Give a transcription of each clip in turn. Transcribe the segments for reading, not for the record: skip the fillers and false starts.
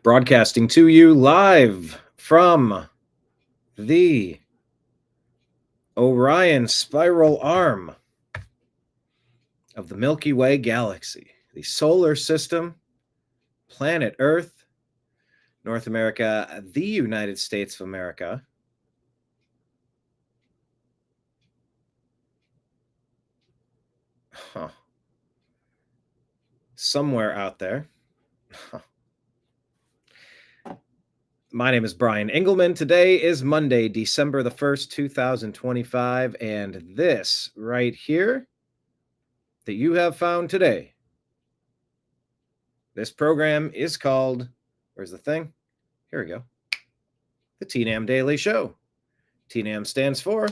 Broadcasting to you live from the Orion spiral arm of the Milky Way galaxy, the solar system, planet Earth, North America, the United States of America. Somewhere out there. My name is Brian Engelman. Today is Monday, December the 1st, 2025, and this right here that you have found today, this program is called, where's the thing? Here we go. The TNAM Daily Show. TNAM stands for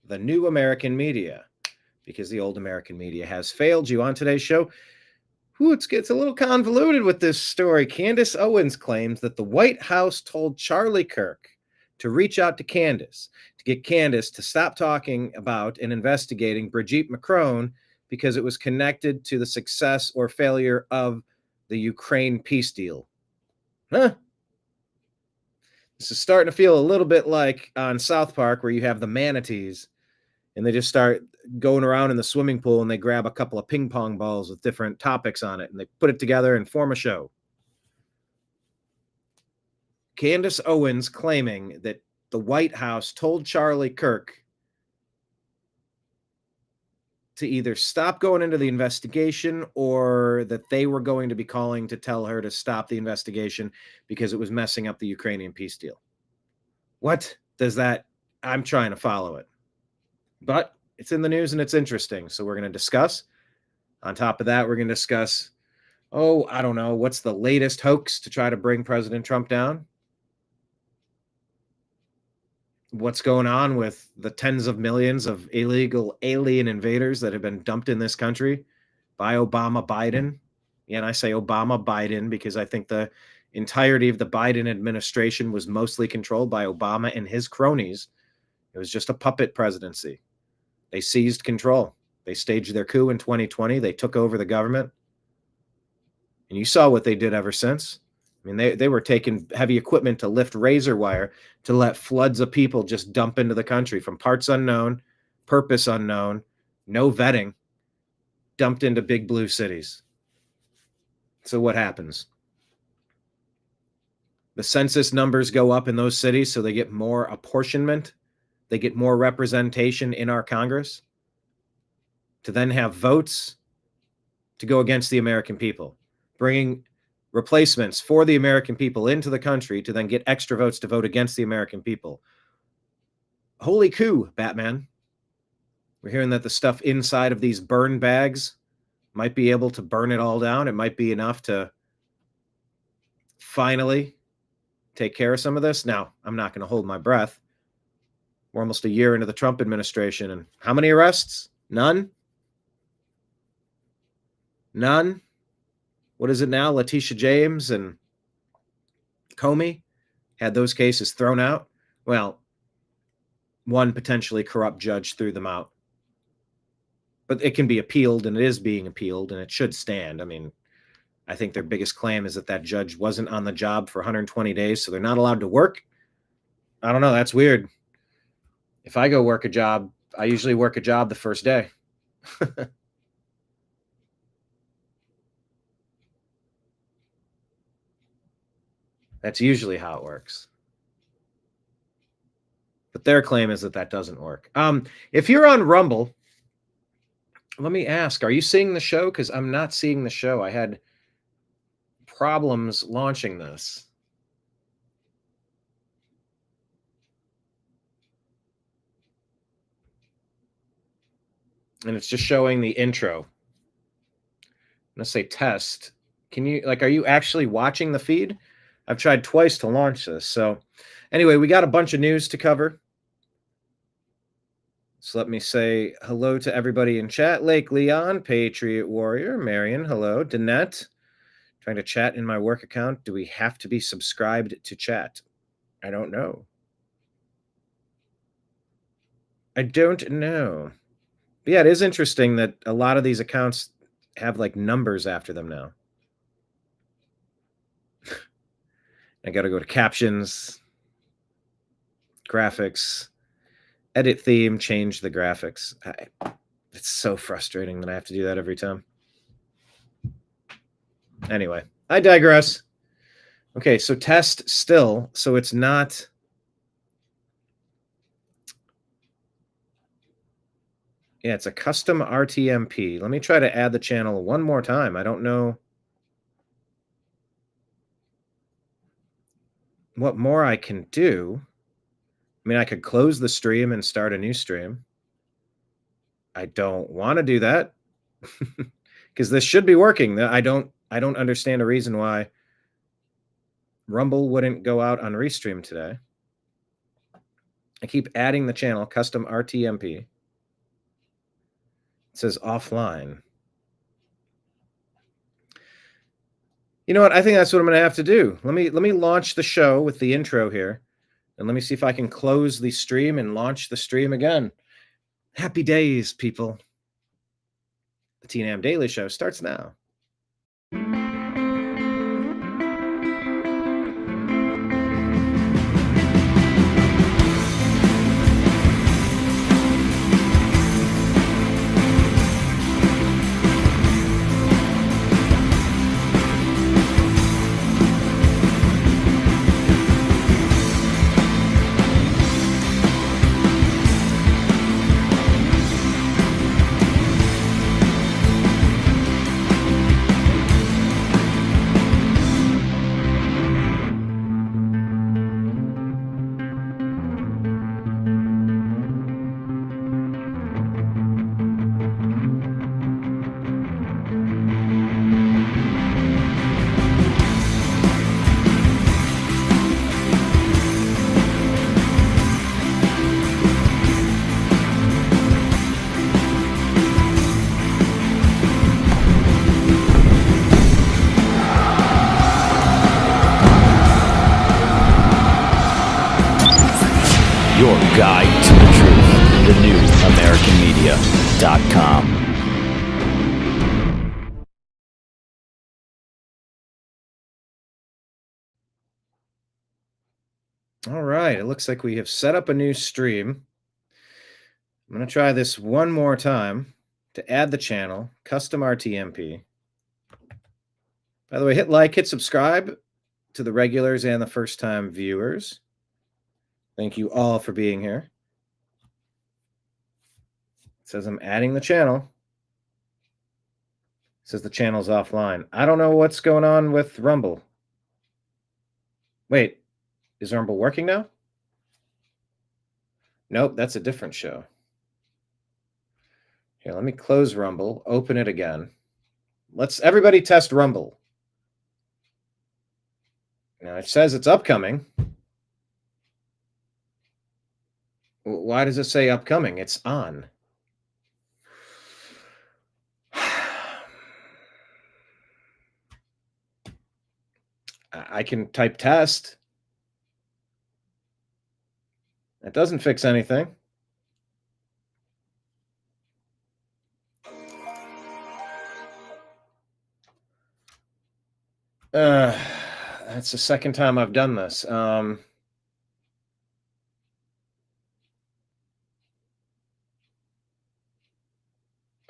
the New American Media, because the old American media has failed you. On today's show, it gets a little convoluted with this story. Candace Owens claims that the White House told Charlie Kirk to reach out to Candace, to get Candace to stop talking about and investigating Brigitte Macron because it was connected to the success or failure of the Ukraine peace deal. This is starting to feel a little bit like on South Park, where you have the manatees and they just start going around in the swimming pool and they grab a couple of ping pong balls with different topics on it and they put it together and form a show. Candace Owens claiming that the White House told Charlie Kirk to either stop going into the investigation or that they were going to be calling to tell her to stop the investigation because it was messing up the Ukrainian peace deal. What does that? I'm trying to follow it. But it's in the news and it's interesting. So we're going to discuss. On top of that, we're going to discuss, I don't know, what's the latest hoax to try to bring President Trump down? What's going on with the tens of millions of illegal alien invaders that have been dumped in this country by Obama Biden? Yeah, and I say Obama Biden because I think the entirety of the Biden administration was mostly controlled by Obama and his cronies. It was just a puppet presidency. They seized control. They staged their coup in 2020. They took over the government. And you saw what they did ever since. I mean, they were taking heavy equipment to lift razor wire to let floods of people just dump into the country from parts unknown, purpose unknown, no vetting, dumped into big blue cities. So what happens? The census numbers go up in those cities, so they get more apportionment. They get more representation in our Congress to then have votes to go against the American people, bringing replacements for the American people into the country to then get extra votes to vote against the American people. Holy coup, Batman. We're hearing that the stuff inside of these burn bags might be able to burn it all down. It might be enough to finally take care of some of this. Now, I'm not going to hold my breath. We're almost a year into the Trump administration, and how many arrests? None? None? What is it now? Letitia James and Comey had those cases thrown out. Well, one potentially corrupt judge threw them out. But it can be appealed, and it is being appealed, and it should stand. I mean, I think their biggest claim is that judge wasn't on the job for 120 days, so they're not allowed to work. I don't know. That's weird. If I go work a job, I usually work a job the first day. That's usually how it works. But their claim is that doesn't work. If you're on Rumble, let me ask, are you seeing the show? Because I'm not seeing the show. I had problems launching this. And it's just showing the intro. I'm going to say test. Can you, are you actually watching the feed? I've tried twice to launch this. So anyway, we got a bunch of news to cover. So let me say hello to everybody in chat. Lake Leon, Patriot Warrior, Marion, hello. Danette, trying to chat in my work account. Do we have to be subscribed to chat? I don't know. I don't know. But yeah, it is interesting that a lot of these accounts have numbers after them now. I got to go to captions, graphics, edit theme, change the graphics. It's so frustrating that I have to do that every time. Anyway, I digress. Okay, so test still. So it's not. Yeah, it's a custom RTMP. Let me try to add the channel one more time. I don't know what more I can do. I mean, I could close the stream and start a new stream. I don't want to do that because this should be working. I don't understand a reason why Rumble wouldn't go out on Restream today. I keep adding the channel, custom RTMP. It says offline. You know what? I think that's what I'm going to have to do. Let me launch the show with the intro here, and let me see if I can close the stream and launch the stream again. Happy days, people. The TNAM Daily Show starts now. Your guide to the truth, thenewamericanmedia.com. All right, it looks like we have set up a new stream. I'm going to try this one more time to add the channel, custom RTMP. By the way, hit like, hit subscribe to the regulars and the first-time viewers. Thank you all for being here. It says I'm adding the channel. It says the channel's offline. I don't know what's going on with Rumble. Wait, is Rumble working now? Nope, that's a different show. Here, let me close Rumble, open it again. Let's everybody test Rumble. Now it says it's upcoming. Why does it say upcoming? It's on. I can type test. That doesn't fix anything. That's the second time I've done this.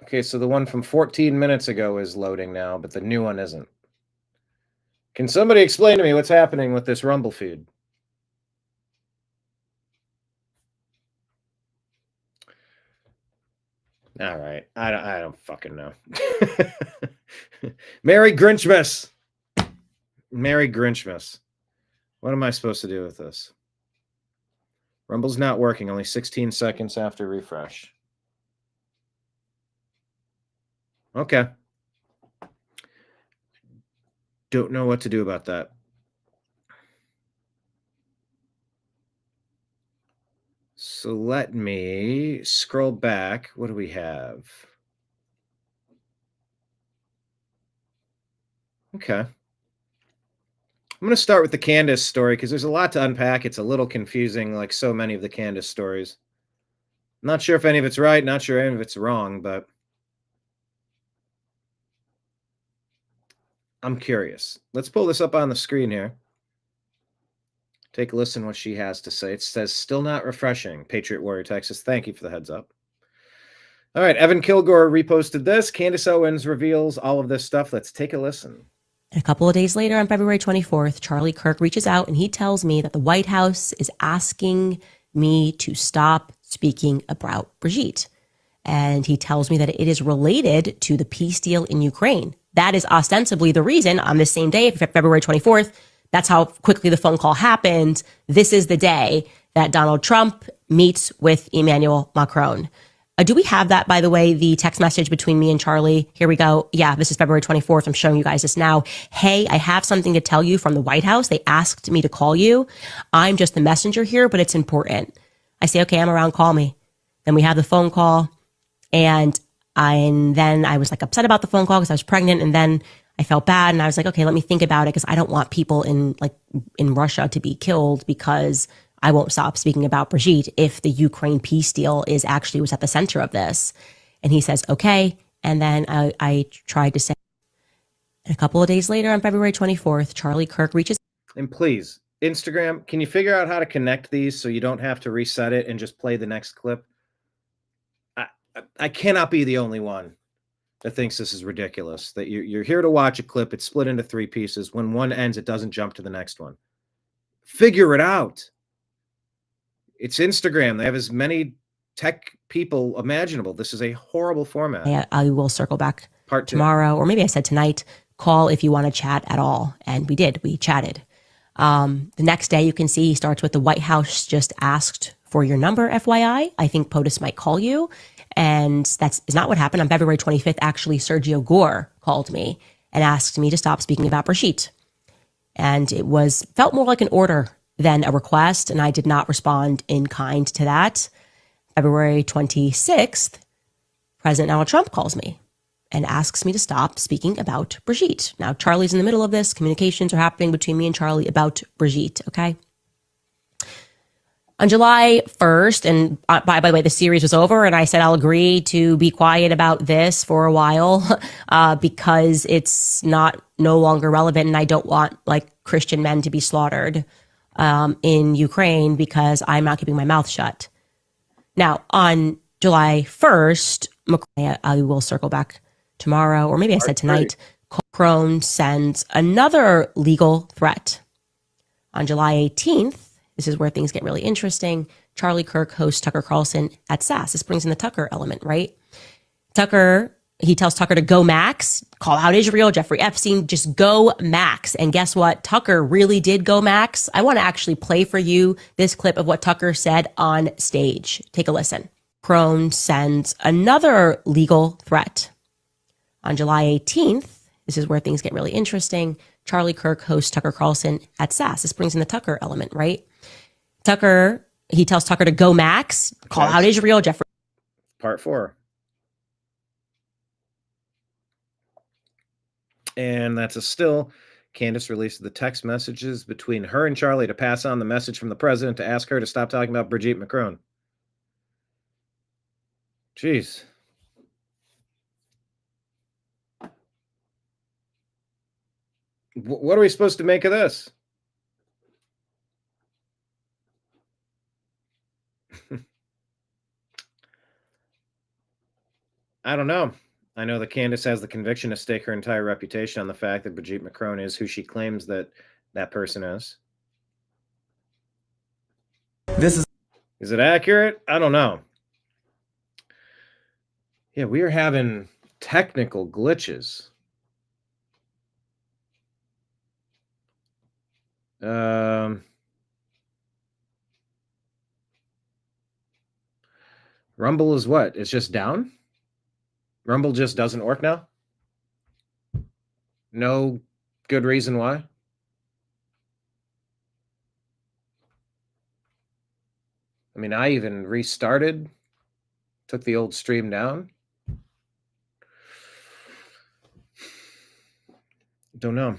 Okay, so the one from 14 minutes ago is loading now, but the new one isn't. Can somebody explain to me what's happening with this Rumble feed? All right, I don't fucking know. Merry Grinchmas. Merry Grinchmas. What am I supposed to do with this? Rumble's not working. Only 16 seconds after refresh. Okay. Don't know what to do about that. So let me scroll back. What do we have? Okay. I'm going to start with the Candace story because there's a lot to unpack. It's a little confusing, like so many of the Candace stories. Not sure if any of it's right, not sure any of it's wrong, but I'm curious. Let's pull this up on the screen here. Take a listen what she has to say. It says, still not refreshing. Patriot Warrior Texas. Thank you for the heads up. All right. Evan Kilgore reposted this. Candace Owens reveals all of this stuff. Let's take a listen. A couple of days later, on February 24th, Charlie Kirk reaches out and he tells me that the White House is asking me to stop speaking about Brigitte. And he tells me that it is related to the peace deal in Ukraine. That is ostensibly the reason on this same day, February 24th, that's how quickly the phone call happened. This is the day that Donald Trump meets with Emmanuel Macron. Do we have that, by the way, the text message between me and Charlie? Here we go. Yeah, this is February 24th. I'm showing you guys this now. Hey, I have something to tell you from the White House. They asked me to call you. I'm just the messenger here, but it's important. I say, okay, I'm around. Call me. Then we have the phone call. And then I was like upset about the phone call because I was pregnant. And then I felt bad. And I was like, okay, let me think about it because I don't want people in Russia to be killed because I won't stop speaking about Brigitte if the Ukraine peace deal was at the center of this. And he says, okay. And then I tried to say, and a couple of days later on February 24th, Charlie Kirk reaches. And please, Instagram, can you figure out how to connect these so you don't have to reset it and just play the next clip? I cannot be the only one that thinks this is ridiculous, that you're here to watch a clip. It's split into 3 pieces. When one ends, it doesn't jump to the next one. Figure it out. It's Instagram. They have as many tech people imaginable. This is a horrible format. I will circle back Part 2. Tomorrow, or maybe I said tonight, call if you want to chat at all. And we did. We chatted. The next day, you can see he starts with the White House just asked for your number, FYI. I think POTUS might call you. And that is not what happened. On February 25th, actually, Sergio Gore called me and asked me to stop speaking about Brigitte. And it felt more like an order than a request. And I did not respond in kind to that. February 26th, President Donald Trump calls me and asks me to stop speaking about Brigitte. Now, Charlie's in the middle of this. Communications are happening between me and Charlie about Brigitte, okay? On July 1st, and by the way, the series was over, and I said I'll agree to be quiet about this for a while because it's no longer relevant, and I don't want Christian men to be slaughtered in Ukraine because I'm not keeping my mouth shut. Now, on July 1st, I will circle back tomorrow, or maybe I said tonight, Macron sends another legal threat. On July 18th, this is where things get really interesting. Charlie Kirk hosts Tucker Carlson at SAS. This brings in the Tucker element, right? He tells Tucker to go max, call out Israel, Jeffrey Epstein, just go max. And guess what? Tucker really did go max. I want to actually play for you this clip of what Tucker said on stage. Take a listen. Macron sends another legal threat. On July 18th, this is where things get really interesting. Charlie Kirk hosts Tucker Carlson at SAS. This brings in the Tucker element, right? He tells Tucker to go max, call out Israel, Jeffrey. Part 4. And that's a still. Candace released the text messages between her and Charlie to pass on the message from the president to ask her to stop talking about Brigitte Macron. Jeez. What are we supposed to make of this? I don't know. I know that Candace has the conviction to stake her entire reputation on the fact that Brigitte Macron is who she claims that person is. Is it accurate? I don't know. Yeah, we are having technical glitches. Rumble is what? It's just down? Rumble just doesn't work now? No good reason why? I mean, I even restarted, took the old stream down. Don't know.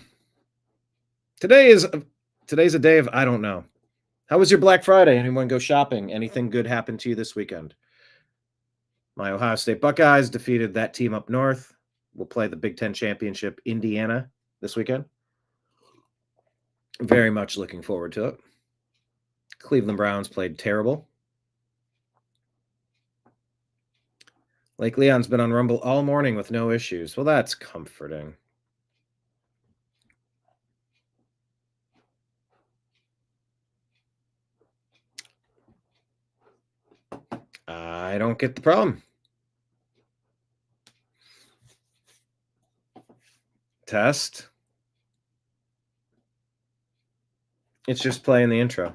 Today's a day of I don't know. How was your Black Friday? Anyone go shopping? Anything good happen to you this weekend? My Ohio State Buckeyes defeated that team up north. We'll play the Big Ten Championship, Indiana, this weekend. Very much looking forward to it. Cleveland Browns played terrible. Lake Leon's been on Rumble all morning with no issues. Well, that's comforting. I don't get the problem. Test. It's just playing the intro.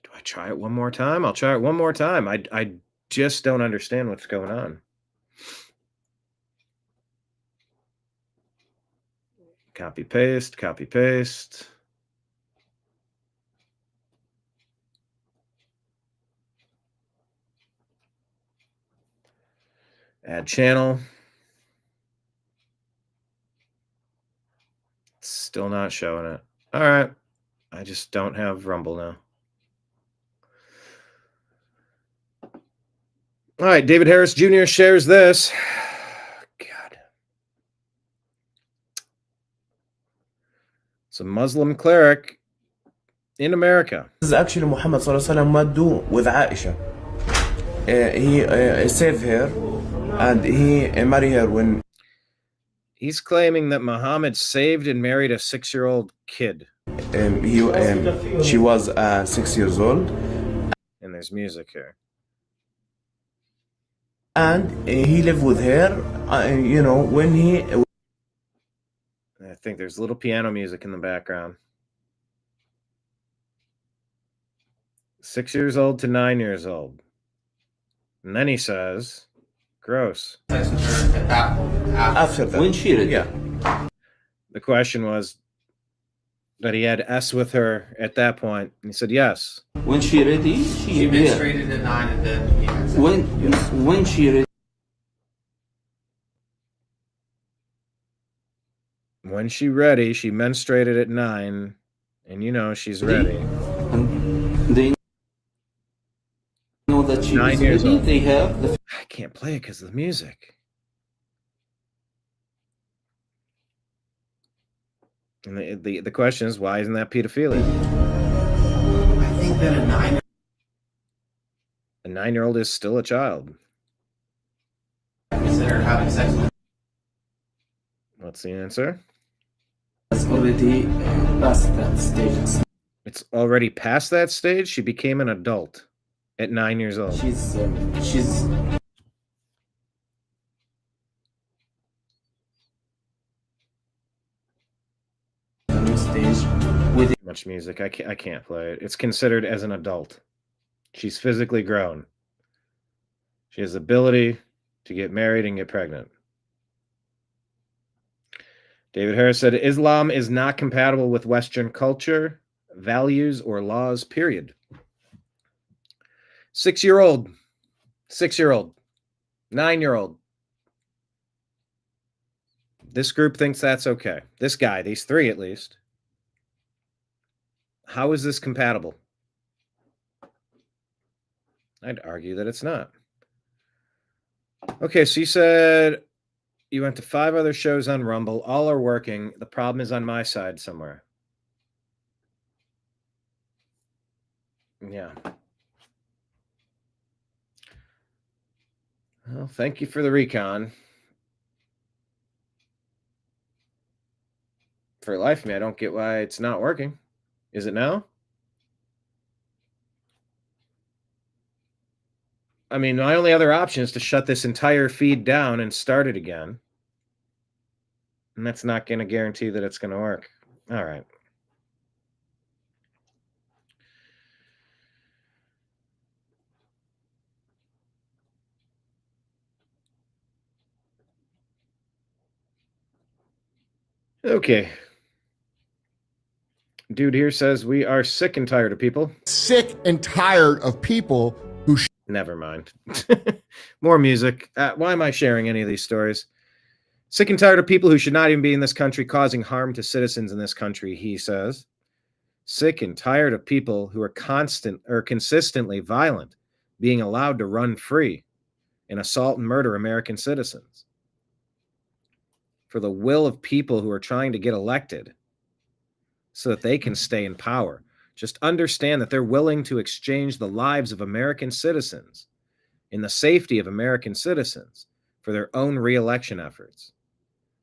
Do I try it one more time? I'll try it one more time. I just don't understand what's going on. Copy, paste, copy, paste. Add channel. Still not showing it. All right. I just don't have Rumble now. All right. David Harris Jr. shares this. God. It's a Muslim cleric in America. This is actually Muhammad sallallahu alaihi wasallam what do with Aisha. He saved her and he married her when He's claiming that Muhammad saved and married a 6-year-old kid. she was 6 years old. And there's music here. And he lived with her, when he... I think there's little piano music in the background. 6 years old to 9 years old. And then he says, gross. After that. When she did. Yeah. The question was that he had S with her at that point. And he said yes. When she ready, she menstruated at 9 and then yeah. when she ready. When she ready, she menstruated at 9. And she's ready. They know that she 9 is years ready. old. They have the I can't play it because of the music. And the question is, why isn't that pedophilia? I think that A 9-year-old is still a child. consider having sex with. What's the answer? has already past that stage. It's already past that stage. She became an adult at 9 years old. She's new stage with Too much music. I can't play it. It's considered as an adult. She's physically grown. She has the ability to get married and get pregnant. David Harris said, Islam is not compatible with Western culture, values, or laws, period. 6-year-old, 6-year-old, 9-year-old. This group thinks that's okay. This guy, these three at least. How is this compatible? I'd argue that it's not. Okay, so you said you went to 5 other shows on Rumble. All are working. The problem is on my side somewhere. Yeah. Well, thank you for the recon. For the life of me, I don't get why it's not working. Is it now? I mean, my only other option is to shut this entire feed down and start it again. And that's not going to guarantee that it's going to work. All right. Okay. Dude here says we are sick and tired of people. Sick and tired of people who Never mind. More music. Why am I sharing any of these stories? Sick and tired of people who should not even be in this country causing harm to citizens in this country, he says. Sick and tired of people who are consistently violent being allowed to run free and assault and murder American citizens. For the will of people who are trying to get elected so that they can stay in power. Just understand that they're willing to exchange the lives of American citizens and the safety of American citizens for their own re-election efforts,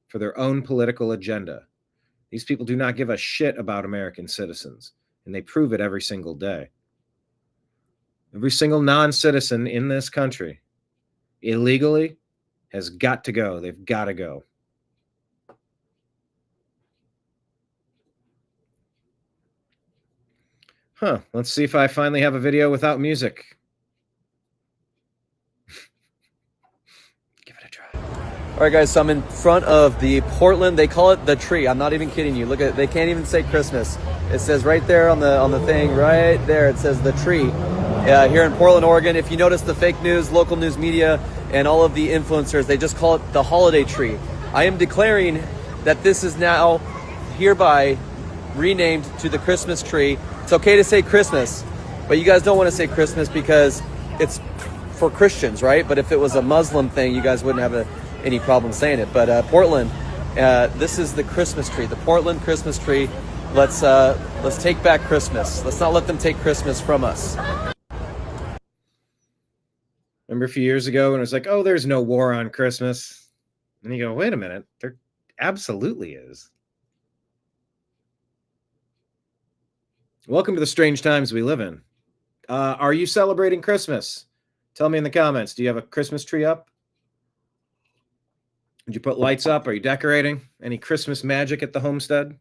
for their own political agenda. These people do not give a shit about American citizens, and they prove it every single day. Every single non-citizen in this country, illegally, has got to go. They've got to go. Let's see if I finally have a video without music. Give it a try. All right, guys, so I'm in front of the Portland, they call it the tree. I'm not even kidding you. Look at, they can't even say Christmas. It says right there on the thing, right there, it says the tree. Here in Portland, Oregon, if you notice the fake news, local news media, and all of the influencers, they just call it the holiday tree. I am declaring that this is now hereby renamed to the Christmas tree. It's okay to say Christmas, but you guys don't want to say Christmas because it's for Christians, right? But if it was a Muslim thing, you guys wouldn't have any problem saying it. But Portland, this is the Christmas tree, the Portland Christmas tree. Let's take back Christmas. Let's not let them take Christmas from us. Remember a few years ago when it was like, oh, there's no war on Christmas. And you go, wait a minute, there absolutely is. Welcome to the strange times we live in. Are you celebrating Christmas? Tell me in the comments. Do you have a Christmas tree up? Did you put lights up? Are you decorating? Any Christmas magic at the homestead?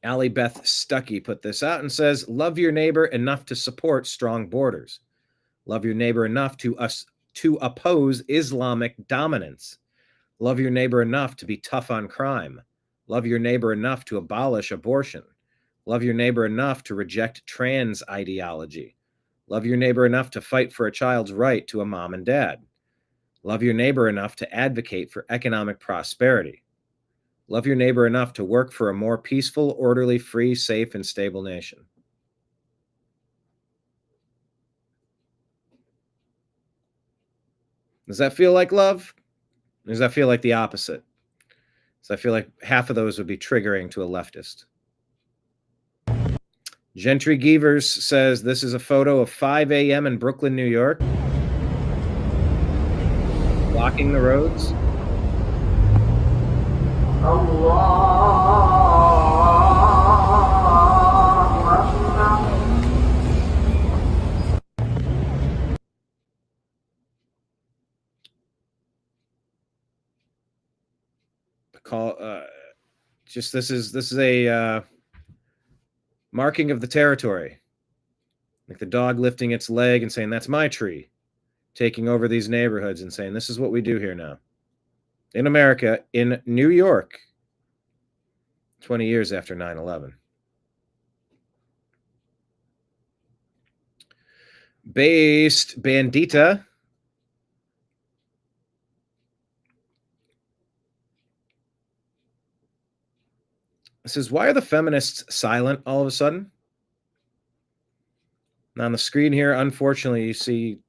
Allie Beth Stuckey put this out and says, love your neighbor enough to support strong borders. Love your neighbor enough to oppose Islamic dominance. Love your neighbor enough to be tough on crime. Love your neighbor enough to abolish abortion. Love your neighbor enough to reject trans ideology. Love your neighbor enough to fight for a child's right to a mom and dad. Love your neighbor enough to advocate for economic prosperity. Love your neighbor enough to work for a more peaceful, orderly, free, safe, and stable nation. Does that feel like love? Or does that feel like the opposite? So I feel like half of those would be triggering to a leftist. Gentry Geevers says this is a photo of 5 a.m. in Brooklyn, New York. Blocking the roads. This is a marking of the territory, like the dog lifting its leg and saying that's my tree, taking over these neighborhoods and saying this is what we do here now in America, in New York, 20 years after 9/11. Based Bandita says, why are the feminists silent all of a sudden? Now on the screen here, unfortunately, you see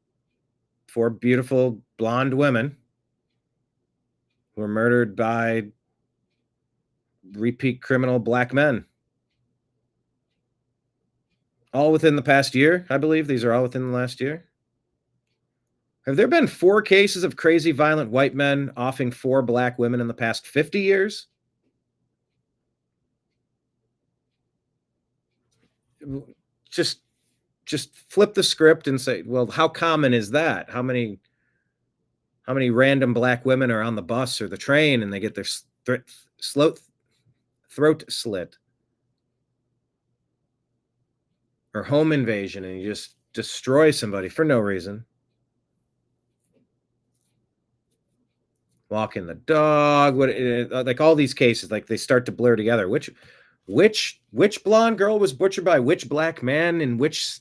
4 beautiful blonde women who were murdered by repeat criminal black men. All within the past year, I believe. These are all within the last year. Have there been 4 cases of crazy violent white men offing 4 black women in the past 50 years? Just flip the script and say, well, how common is that? How many random black women are on the bus or the train and they get their throat slit? Or home invasion and you just destroy somebody for no reason. Walking the dog, like all these cases, like they start to blur together. Which blonde girl was butchered by which black man in which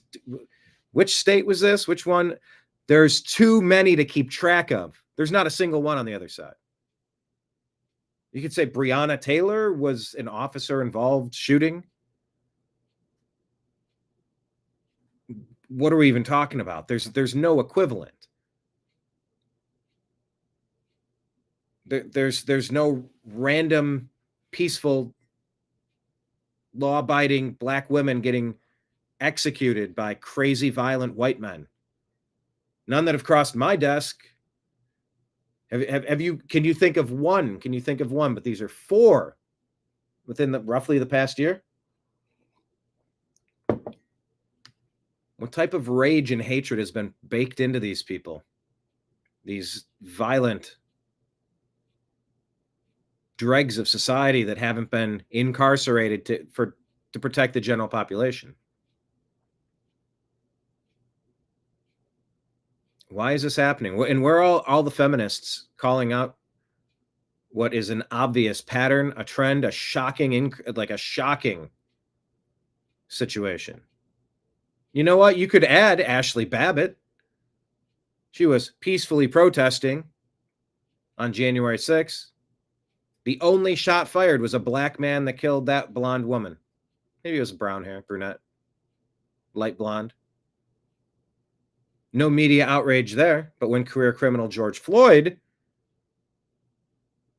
state was this? Which one? There's too many to keep track of. There's not a single one on the other side. You could say Breonna Taylor was an officer-involved shooting. What are we even talking about? There's no equivalent. There's no random, peaceful, law-abiding black women getting executed by crazy, violent white men. None that have crossed my desk. Have you? Can you think of one? Can you think of one? But these are 4 within roughly the past year. What type of rage and hatred has been baked into these people? These violent dregs of society that haven't been incarcerated to protect the general population. Why is this happening? And where are all the feminists calling out what is an obvious pattern, a trend, a shocking situation? You know what? You could add Ashley Babbitt. She was peacefully protesting on January 6th. The only shot fired was a black man that killed that blonde woman. Maybe it was brown hair, brunette, light blonde. No media outrage there, but when career criminal George Floyd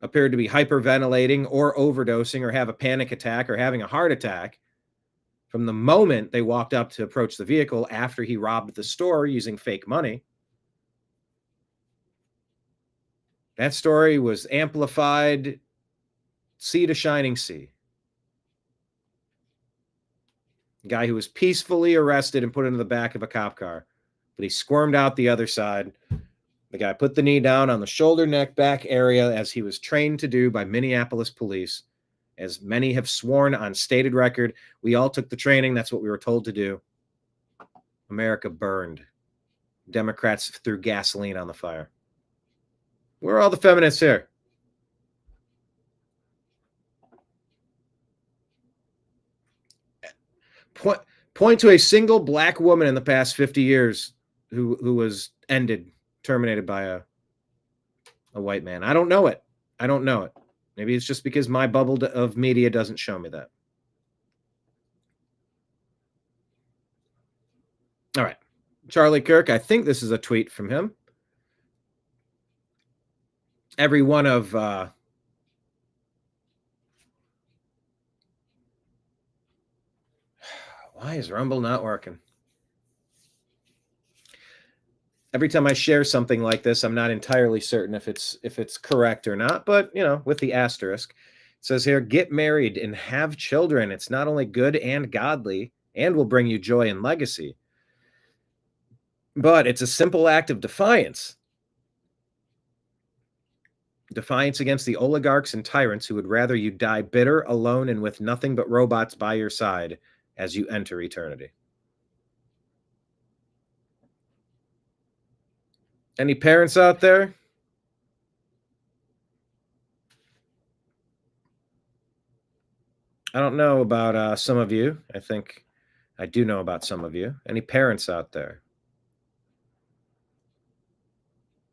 appeared to be hyperventilating or overdosing or have a panic attack or having a heart attack, from the moment they walked up to approach the vehicle after he robbed the store using fake money, that story was amplified sea to shining sea. A guy who was peacefully arrested and put into the back of a cop car, but he squirmed out the other side. The guy put the knee down on the shoulder, neck, back area as he was trained to do by Minneapolis police. As many have sworn on stated record, we all took the training. That's what we were told to do. America burned. Democrats threw gasoline on the fire. Where are all the feminists here? Point to a single black woman in the past 50 years who was terminated by a white man. I don't know it. I don't know it. Maybe it's just because my bubble of media doesn't show me that. All right. Charlie Kirk, I think this is a tweet from him. Every one of why is Rumble not working? Every time I share something like this, I'm not entirely certain if it's correct or not, but with the asterisk, it says here, get married and have children. It's not only good and godly and will bring you joy and legacy, but it's a simple act of defiance. Defiance against the oligarchs and tyrants who would rather you die bitter, alone, and with nothing but robots by your side as you enter eternity. Any parents out there? I don't know about some of you. I think I do know about some of you. Any parents out there?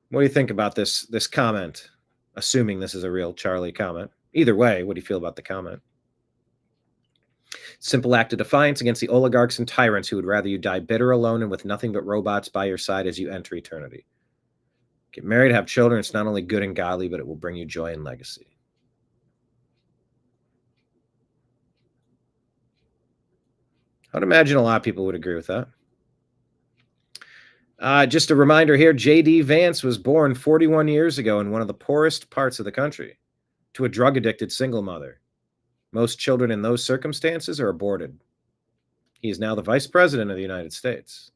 What do you think about this comment? Assuming this is a real Charlie comment. Either way, what do you feel about the comment? Simple act of defiance against the oligarchs and tyrants who would rather you die bitter, alone, and with nothing but robots by your side as you enter eternity. Get married, have children. It's not only good and godly, but it will bring you joy and legacy. I'd imagine a lot of people would agree with that. Just a reminder here, J.D. Vance was born 41 years ago in one of the poorest parts of the country to a drug-addicted single mother. Most children in those circumstances are aborted. He is now the Vice President of the United States.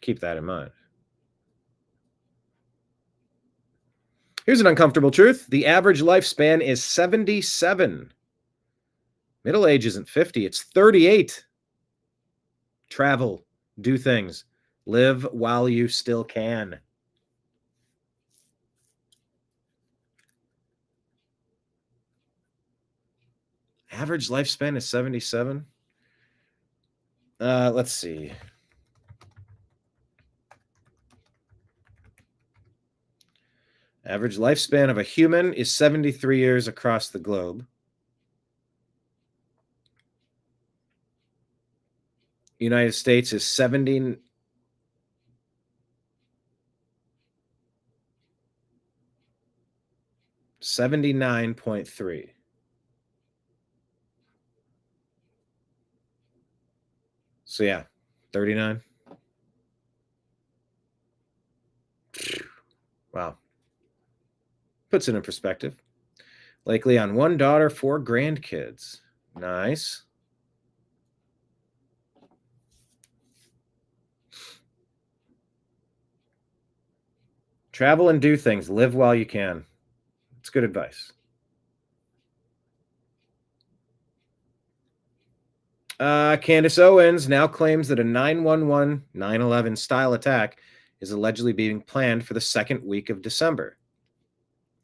Keep that in mind. Here's an uncomfortable truth. The average lifespan is 77. Middle age isn't 50, it's 38. Travel, do things, live while you still can. Average lifespan is 77. Let's see. Average lifespan of a human is 73 years across the globe. United States is 79.3. So yeah, 39. Wow. Puts it in perspective. Likely on 1 daughter, 4 grandkids. Nice. Travel and do things. Live while you can. It's good advice. Candace Owens now claims that a 9/11 9/11 style attack is allegedly being planned for the second week of December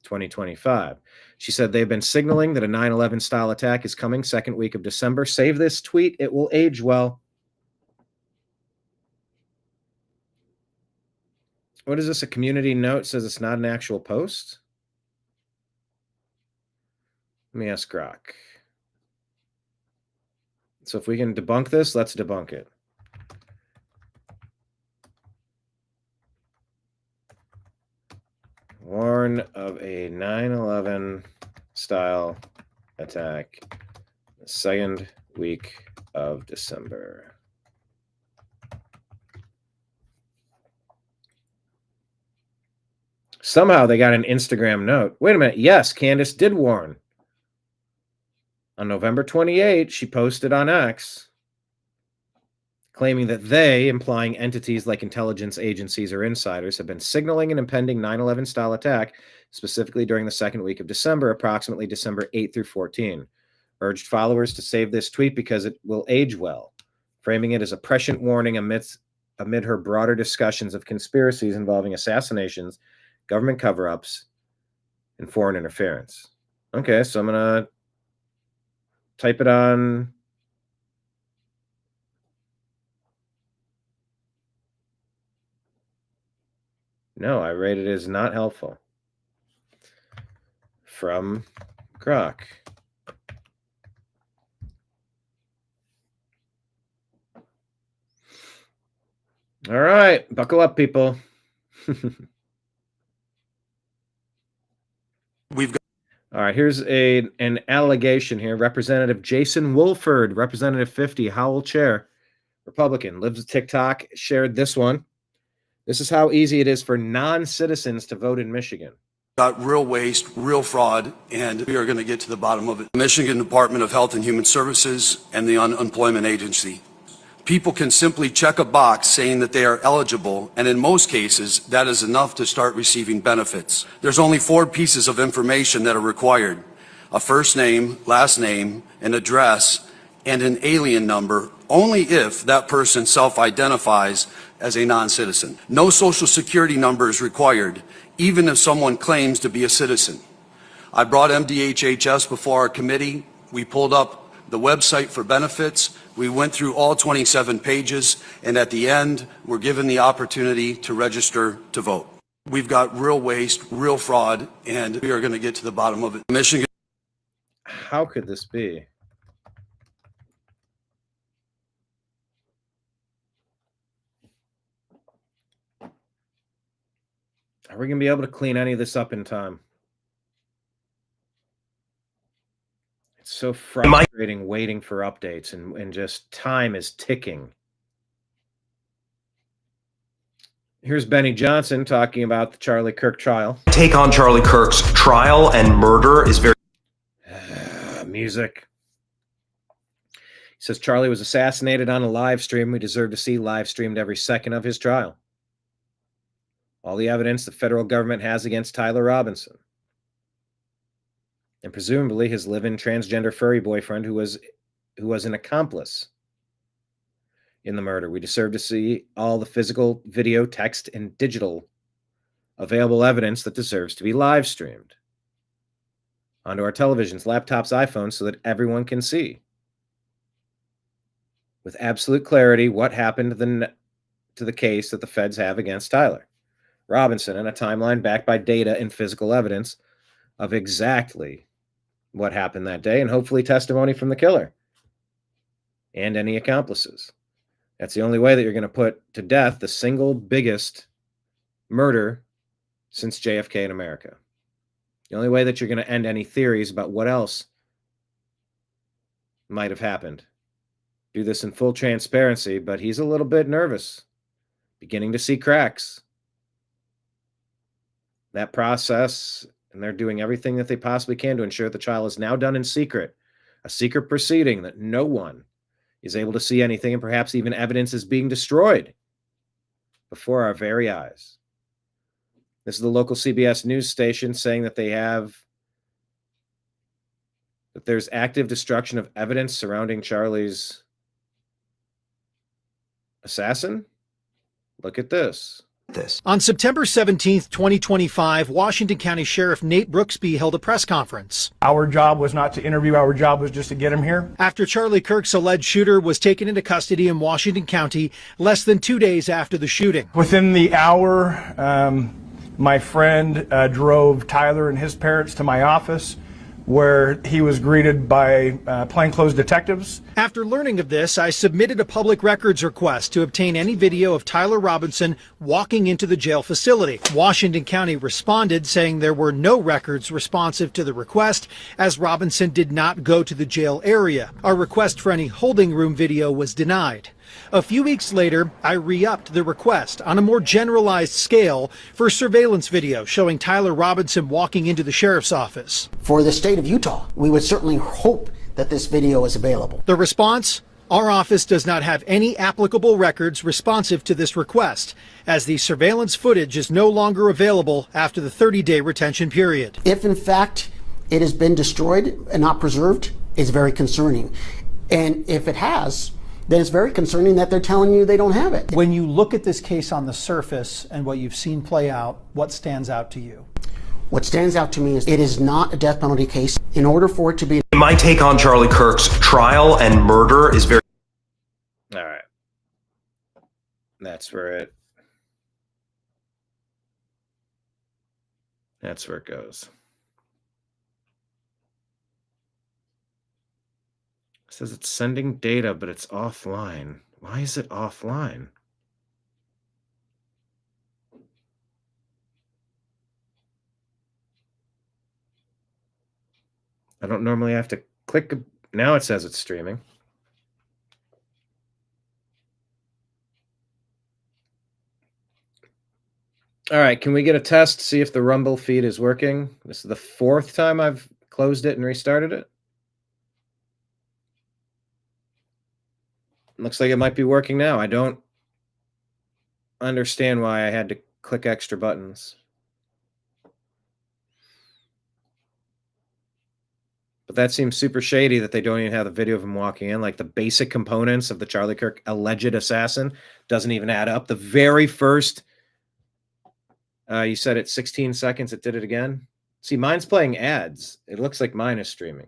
2025. She said they've been signaling that a 9/11 style attack is coming second week of December. Save this tweet. It will age well. What is this? A community note says it's not an actual post? Let me ask Grok. So if we can debunk this, let's debunk it. Warn of a 9/11 style attack the second week of December. Somehow they got an Instagram note. Wait a minute. Yes, Candace did warn. On November 28, she posted on X claiming that they, implying entities like intelligence agencies or insiders, have been signaling an impending 9/11 style attack, specifically during the second week of December, approximately December 8 through 14. Urged followers to save this tweet because it will age well, framing it as a prescient warning amid her broader discussions of conspiracies involving assassinations, government cover-ups, and foreign interference. Okay, so I'm going to type it on. No, I rate it as not helpful. From Grok. All right, buckle up, people. All right, here's an allegation here. Representative Jason Wolford, Representative 50, Howell Chair, Republican, lives with TikTok, shared this one. This is how easy it is for non-citizens to vote in Michigan. Got real waste, real fraud, and we are going to get to the bottom of it. Michigan Department of Health and Human Services and the Unemployment Agency. People can simply check a box saying that they are eligible, and in most cases, that is enough to start receiving benefits. There's only 4 pieces of information that are required: a first name, last name, an address, and an alien number, only if that person self-identifies as a non-citizen. No social security number is required, even if someone claims to be a citizen. I brought MDHHS before our committee. We pulled up the website for benefits. We went through all 27 pages, and at the end, we're given the opportunity to register to vote. We've got real waste, real fraud, and we are going to get to the bottom of it. Michigan. How could this be? Are we going to be able to clean any of this up in time? It's so frustrating waiting for updates and just time is ticking. Here's Benny Johnson talking about the Charlie Kirk trial. Take on Charlie Kirk's trial and murder is very... Music. He says Charlie was assassinated on a live stream. We deserve to see live streamed every second of his trial. All the evidence the federal government has against Tyler Robinson, and presumably his live-in transgender furry boyfriend who was an accomplice in the murder. We deserve to see all the physical, video, text, and digital available evidence that deserves to be live streamed onto our televisions, laptops, iPhones, so that everyone can see with absolute clarity what happened to the case that the feds have against Tyler. Robinson and a timeline backed by data and physical evidence of exactly what happened that day, and hopefully testimony from the killer and any accomplices. That's the only way that you're going to put to death the single biggest murder since JFK in America. The only way that you're going to end any theories about what else might have happened. Do this in full transparency, but he's a little bit nervous, beginning to see cracks. That process, and they're doing everything that they possibly can to ensure the trial is now done in secret, a secret proceeding that no one is able to see anything, and perhaps even evidence is being destroyed before our very eyes. This is the local CBS news station saying that there's active destruction of evidence surrounding Charlie's assassin. Look at this. On September 17th, 2025, Washington County Sheriff Nate Brooksby held a press conference. Our job was not to interview, our job was just to get him here. After Charlie Kirk's alleged shooter was taken into custody in Washington County less than 2 days after the shooting. Within the hour, my friend drove Tyler and his parents to my office, where he was greeted by plainclothes detectives. After learning of this, I submitted a public records request to obtain any video of Tyler Robinson walking into the jail facility. Washington County responded saying there were no records responsive to the request, as Robinson did not go to the jail area. Our request for any holding room video was denied. A few weeks later, I re-upped the request on a more generalized scale for surveillance video showing Tyler Robinson walking into the sheriff's office. For the state of Utah, we would certainly hope that this video is available. The response? Our office does not have any applicable records responsive to this request, as the surveillance footage is no longer available after the 30-day retention period. If in fact it has been destroyed and not preserved, it's very concerning. And if it has, then it's very concerning that they're telling you they don't have it. When you look at this case on the surface and what you've seen play out, what stands out to you? What stands out to me is it is not a death penalty case. In order for it to be... My take on Charlie Kirk's trial and murder is very... All right. That's where it goes. It says it's sending data, but it's offline. Why is it offline? I don't normally have to click. Now it says it's streaming. All right, can we get a test, see if the Rumble feed is working? This is the 4th time I've closed it and restarted it. Looks like it might be working now. I don't understand why I had to click extra buttons. But that seems super shady that they don't even have the video of him walking in. Like the basic components of the Charlie Kirk alleged assassin doesn't even add up. The very first, you said it's 16 seconds. It did it again. See, mine's playing ads. It looks like mine is streaming.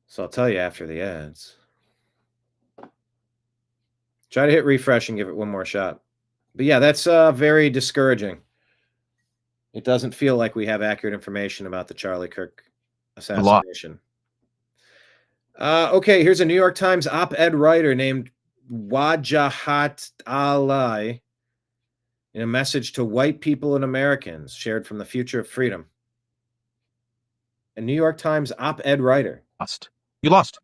So I'll tell you after the ads. Try to hit refresh and give it one more shot. But yeah, that's very discouraging. It doesn't feel like we have accurate information about the Charlie Kirk assassination. Okay, here's a New York Times op-ed writer named Wajahat Ali in a message to white people and Americans shared from the Future of Freedom. A New York Times op-ed writer. You lost.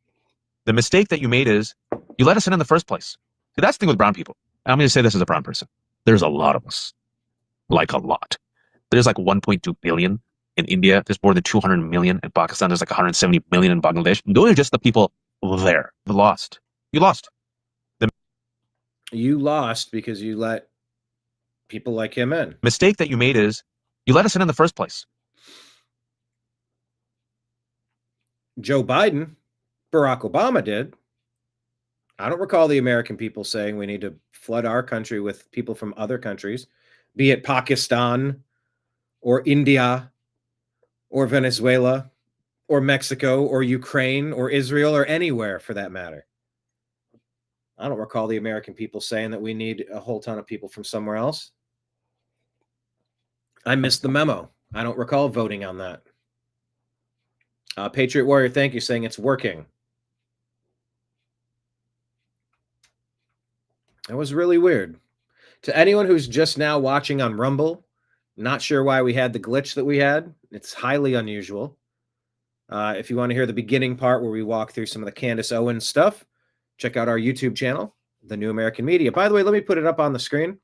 The mistake that you made is you let us in the first place. See, that's the thing with brown people. I'm going to say this as a brown person. There's a lot of us. Like a lot. There's like 1.2 billion in India. There's more than 200 million in Pakistan. There's like 170 million in Bangladesh. Those are just the people there. You lost. You lost. You lost because you let people like him in. Mistake that you made is you let us in the first place. Joe Biden, Barack Obama did. I don't recall the American people saying we need to flood our country with people from other countries, be it Pakistan or India or Venezuela or Mexico or Ukraine or Israel or anywhere for that matter. I don't recall the American people saying that we need a whole ton of people from somewhere else. I missed the memo. I don't recall voting on that. Patriot Warrior, thank you, saying it's working. That was really weird. To anyone who's just now watching on Rumble, not sure why we had the glitch that we had. It's highly unusual. If you want to hear the beginning part where we walk through some of the Candace Owens stuff, check out our YouTube channel, The New American Media. By the way, let me put it up on the screen.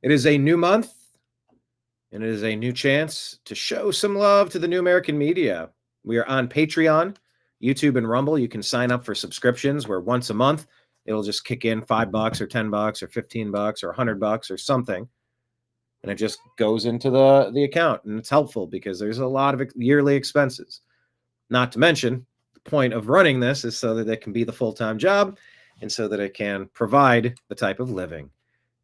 It is a new month, and it is a new chance to show some love to the New American Media. We are on Patreon, YouTube, and Rumble. You can sign up for subscriptions where once a month it'll just kick in $5 or $10 or $15 or $100 or something, and it just goes into the account, and it's helpful because there's a lot of yearly expenses. Not to mention, the point of running this is so that it can be the full-time job and so that it can provide the type of living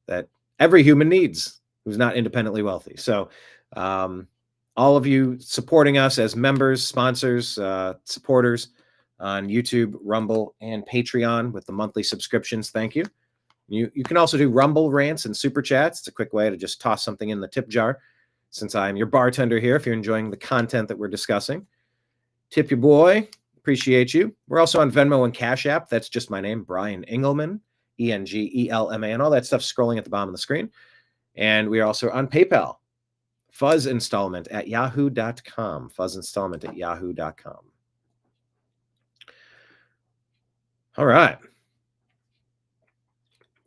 that every human needs who's not independently wealthy. So all of you supporting us as members, sponsors, supporters on YouTube, Rumble, and Patreon with the monthly subscriptions, thank you. You can also do Rumble rants and super chats. It's a quick way to just toss something in the tip jar, since I'm your bartender here if you're enjoying the content that we're discussing. Tip your boy. Appreciate you. We're also on Venmo and Cash App. That's just my name, Brian Engelman, ENGELMA, and all that stuff scrolling at the bottom of the screen. And we are also on PayPal. Fuzz installment at yahoo.com. Fuzz installment at yahoo.com. All right.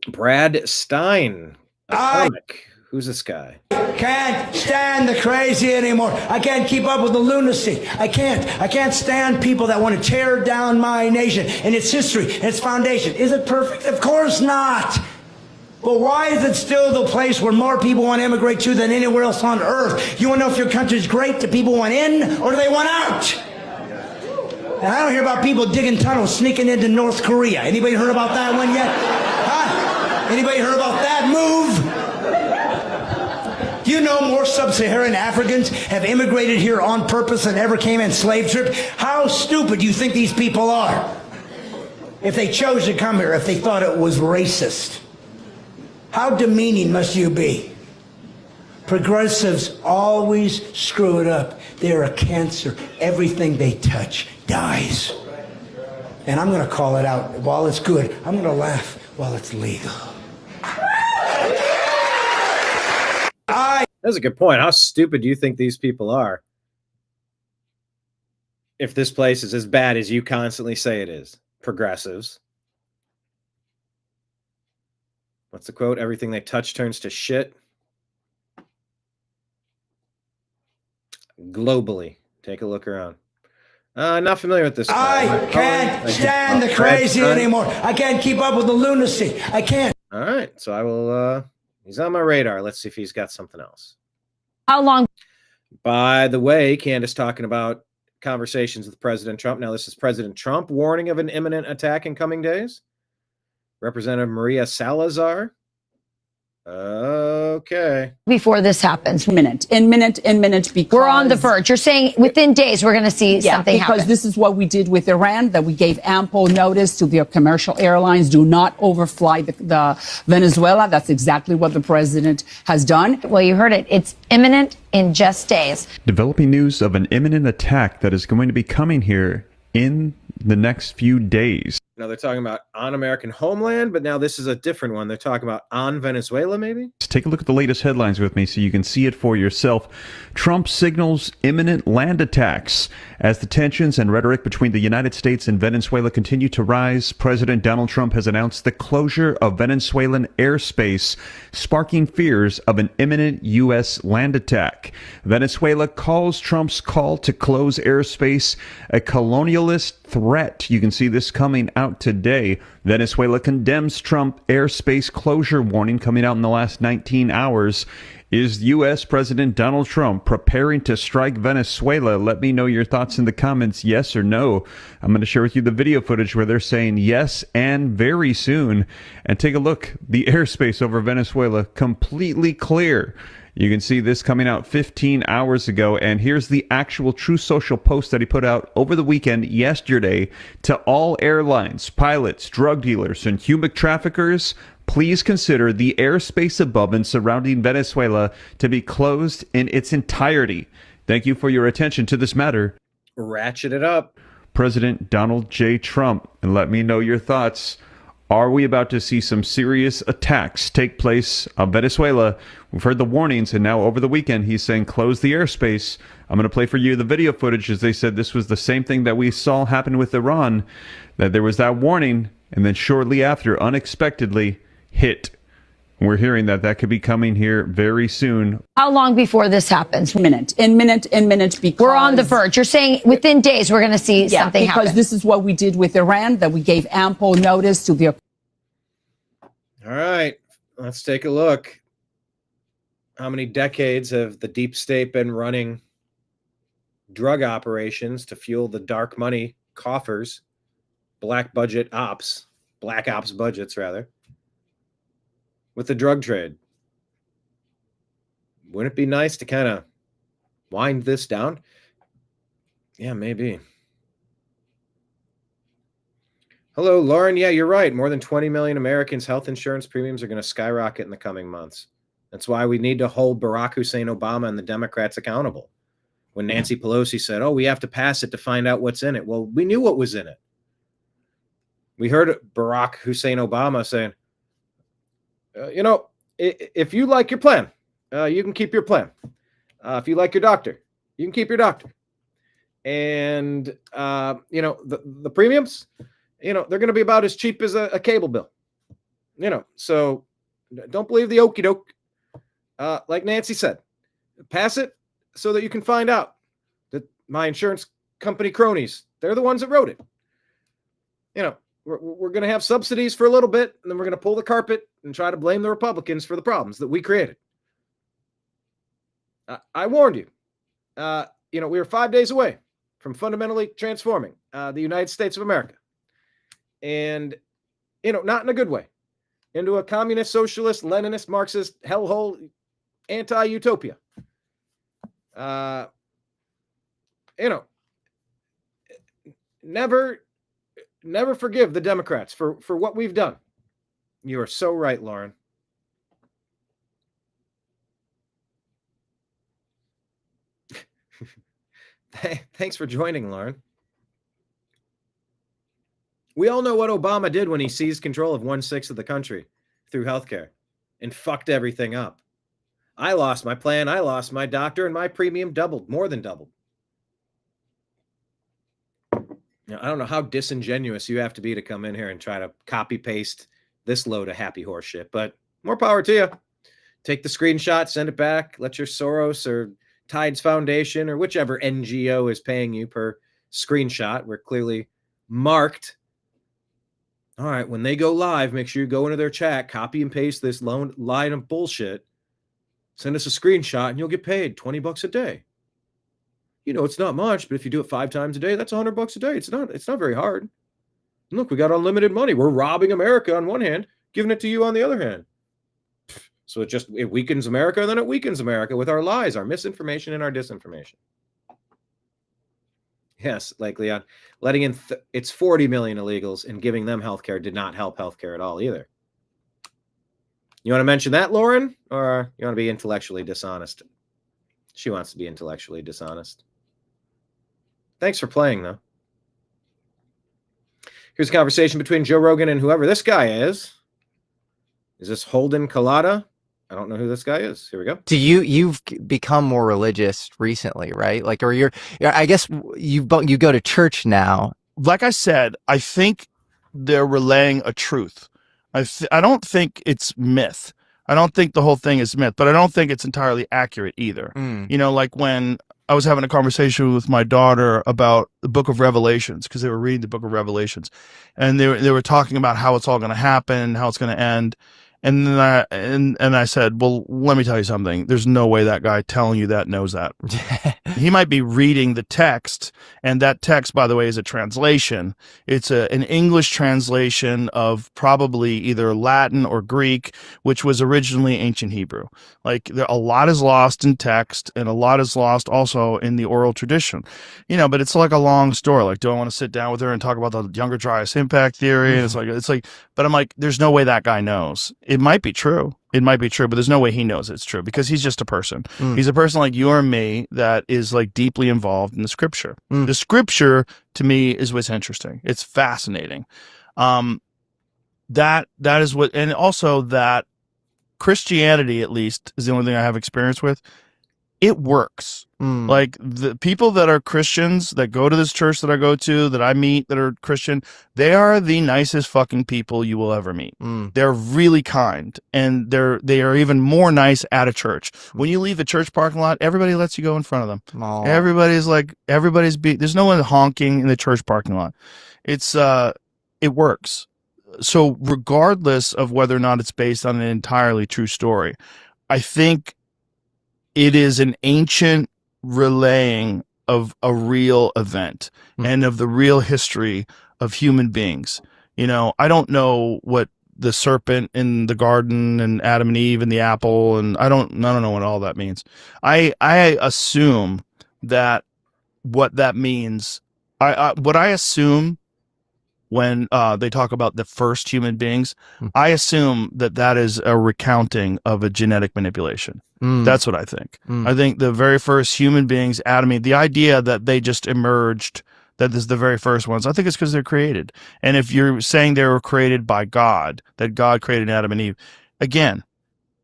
Brad Stein. Who's this guy? Can't stand the crazy anymore. I can't keep up with the lunacy. I can't stand people that want to tear down my nation and its history and its foundation. Is it perfect? Of course not. But why is it still the place where more people want to immigrate to than anywhere else on earth? You want to know if your country's great? Do people want in or do they want out? And I don't hear about people digging tunnels, sneaking into North Korea. Anybody heard about that one yet? Huh? Anybody heard about that move? Do you know more sub-Saharan Africans have immigrated here on purpose than ever came in slave trip? How stupid do you think these people are? If they chose to come here, if they thought it was racist. How demeaning must you be? Progressives always screw it up. They're a cancer. Everything they touch dies. And I'm going to call it out while it's good. I'm going to laugh while it's legal. That's a good point. How stupid do you think these people are? If this place is as bad as you constantly say it is. Progressives. What's the quote? Everything they touch turns to shit. Globally. Take a look around. Not familiar with this. I can't stand the crazy anymore. I can't keep up with the lunacy. I can't. All right. So I will, he's on my radar. Let's see if he's got something else. How long? By the way, Candace talking about conversations with President Trump. Now, this is President Trump warning of an imminent attack in coming days. Representative Maria Salazar. Okay. Before this happens. Imminent, because we're on the verge. You're saying within days we're going to see something happen. Because this is what we did with Iran, that we gave ample notice to their commercial airlines. Do not overfly the Venezuela. That's exactly what the president has done. Well, you heard it. It's imminent in just days. Developing news of an imminent attack that is going to be coming here in the next few days. Now they're talking about on American homeland, but now this is a different one. They're talking about on Venezuela, maybe? Take a look at the latest headlines with me so you can see it for yourself. Trump signals imminent land attacks. As the tensions and rhetoric between the United States and Venezuela continue to rise, President Donald Trump has announced the closure of Venezuelan airspace, sparking fears of an imminent U.S. land attack. Venezuela calls Trump's call to close airspace a colonialist threat. You can see this coming out today. Venezuela condemns Trump airspace closure warning coming out in the last 19 hours. Is U.S. President Donald Trump preparing to strike Venezuela? Let me know your thoughts in the comments, yes or no. I'm going to share with you the video footage where they're saying yes and very soon. And take a look. The airspace over Venezuela completely clear. You can see this coming out 15 hours ago, and here's the actual True Social post that he put out over the weekend yesterday to all airlines, pilots, drug dealers, and human traffickers. Please consider the airspace above and surrounding Venezuela to be closed in its entirety. Thank you for your attention to this matter. Ratchet it up. President Donald J. Trump, and let me know your thoughts. Are we about to see some serious attacks take place on Venezuela? We've heard the warnings, and now over the weekend, he's saying close the airspace. I'm going to play for you the video footage, as they said this was the same thing that we saw happen with Iran, that there was that warning, and then shortly after, unexpectedly, hit. We're hearing that that could be coming here very soon. How long before this happens? Imminent, because we're on the verge. You're saying within days we're going to see something happen. Because this is what we did with Iran, that we gave ample notice to the... All right, let's take a look. How many decades have the deep state been running drug operations to fuel the dark money coffers, black ops budgets, rather, with the drug trade? Wouldn't it be nice to kind of wind this down? Yeah, maybe. Hello, Lauren. Yeah, you're right. More than 20 million Americans' health insurance premiums are going to skyrocket in the coming months. That's why we need to hold Barack Hussein Obama and the Democrats accountable. When Nancy Pelosi said, we have to pass it to find out what's in it. Well, we knew what was in it. We heard Barack Hussein Obama saying, if you like your plan, you can keep your plan. If you like your doctor, you can keep your doctor. And, the premiums, they're going to be about as cheap as a cable bill. So don't believe the okie doke. Like Nancy said, pass it so that you can find out that my insurance company cronies, they're the ones that wrote it. We're going to have subsidies for a little bit, and then we're going to pull the carpet and try to blame the Republicans for the problems that we created. I warned you. We were 5 days away from fundamentally transforming the United States of America. And, not in a good way, into a communist, socialist, Leninist, Marxist, hellhole, anti-utopia. Never forgive the Democrats for what we've done. You are so right, Lauren. Thanks for joining, Lauren. We all know what Obama did when he seized control of 1/6 of the country through healthcare and fucked everything up. I lost my plan, I lost my doctor, and my premium doubled, more than doubled. Now, I don't know how disingenuous you have to be to come in here and try to copy paste this load of happy horse shit, but more power to you. Take the screenshot, send it back, let your Soros or Tides Foundation or whichever NGO is paying you per screenshot. We're clearly marked. All right, when they go live, make sure you go into their chat, copy and paste this line of bullshit, send us a screenshot, and you'll get paid $20 a day. It's not much, but if you do it 5 times a day, that's $100 a day. It's not very hard. And look, we got unlimited money. We're robbing America on one hand, giving it to you on the other hand. So it weakens America, and then it weakens America with our lies, our misinformation, and our disinformation. Yes, like Leon, letting in it's 40 million illegals and giving them healthcare did not help healthcare at all either. You want to mention that, Lauren, or you want to be intellectually dishonest? She wants to be intellectually dishonest. Thanks for playing, though. Here's a conversation between Joe Rogan and whoever this guy is. Is this Holden Collada? I don't know who this guy is. Here we go. You've become more religious recently, right? Like, or I guess you go to church now. Like I said, I think they're relaying a truth. I don't think it's myth. I don't think the whole thing is myth, but I don't think it's entirely accurate either. Like when I was having a conversation with my daughter about the book of Revelations, because they were reading the book of Revelations, and they were talking about how it's all going to happen, how it's going to end. And then I said, well, let me tell you something. There's no way that guy telling you that knows that. He might be reading the text, and that text, by the way, is a translation. It's an English translation of probably either Latin or Greek, which was originally ancient Hebrew. Like, a lot is lost in text, and a lot is lost also in the oral tradition. But it's like a long story. Like, do I want to sit down with her and talk about the Younger Dryas impact theory? And it's like, but I'm like, there's no way that guy knows. It might be true. It might be true, but there's no way he knows it's true because he's just a person. He's a person like you or me that is like deeply involved in the scripture. The scripture to me is what's interesting. It's fascinating. That is what, and also that Christianity, at least, is the only thing I have experience with. It works. Like, the people that are Christians that go to this church that I go to, that I meet that are Christian, they are the nicest fucking people you will ever meet. They're really kind, and they are even more nice at a church. When you leave the church parking lot, everybody lets you go in front of them. Aww. There's no one honking in the church parking lot. It works. So regardless of whether or not it's based on an entirely true story, I think it is an ancient relaying of a real event and of the real history of human beings. I don't know what the serpent in the garden and Adam and Eve and the apple, and I don't know what all that means. I assume that what that means, what I assume when they talk about the first human beings, I assume that is a recounting of a genetic manipulation. That's what I think. I think the very first human beings, Adam and Eve, the idea that they just emerged, that is the very first ones, I think it's because they're created. And if you're saying they were created by God, that God created Adam and Eve, again,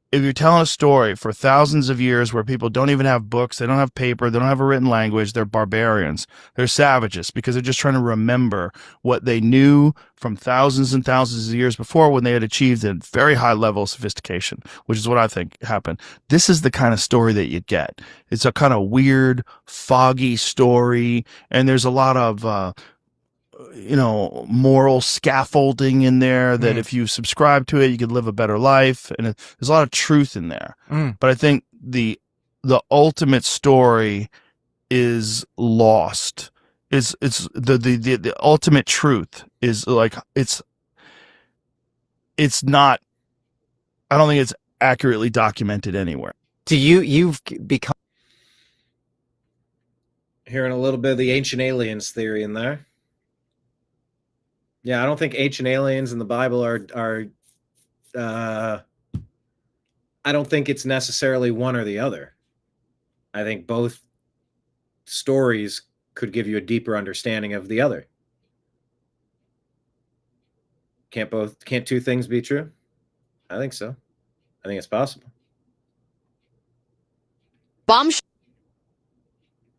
if you're telling a story for thousands of years where people don't even have books, they don't have paper, they don't have a written language, they're barbarians, they're savages, because they're just trying to remember what they knew from thousands and thousands of years before, when they had achieved a very high level of sophistication, which is what I think happened. This is the kind of story that you get. It's a kind of weird, foggy story, and there's a lot of moral scaffolding in there that if you subscribe to it, you could live a better life. And there's a lot of truth in there. But I think the ultimate story is lost. It's the ultimate truth is like, it's not, I don't think it's accurately documented anywhere. You've become hearing a little bit of the ancient aliens theory in there. Yeah, I don't think ancient aliens in the Bible are I don't think it's necessarily one or the other. I think both stories could give you a deeper understanding of the other. Can't two things be true? I think so. I think it's possible.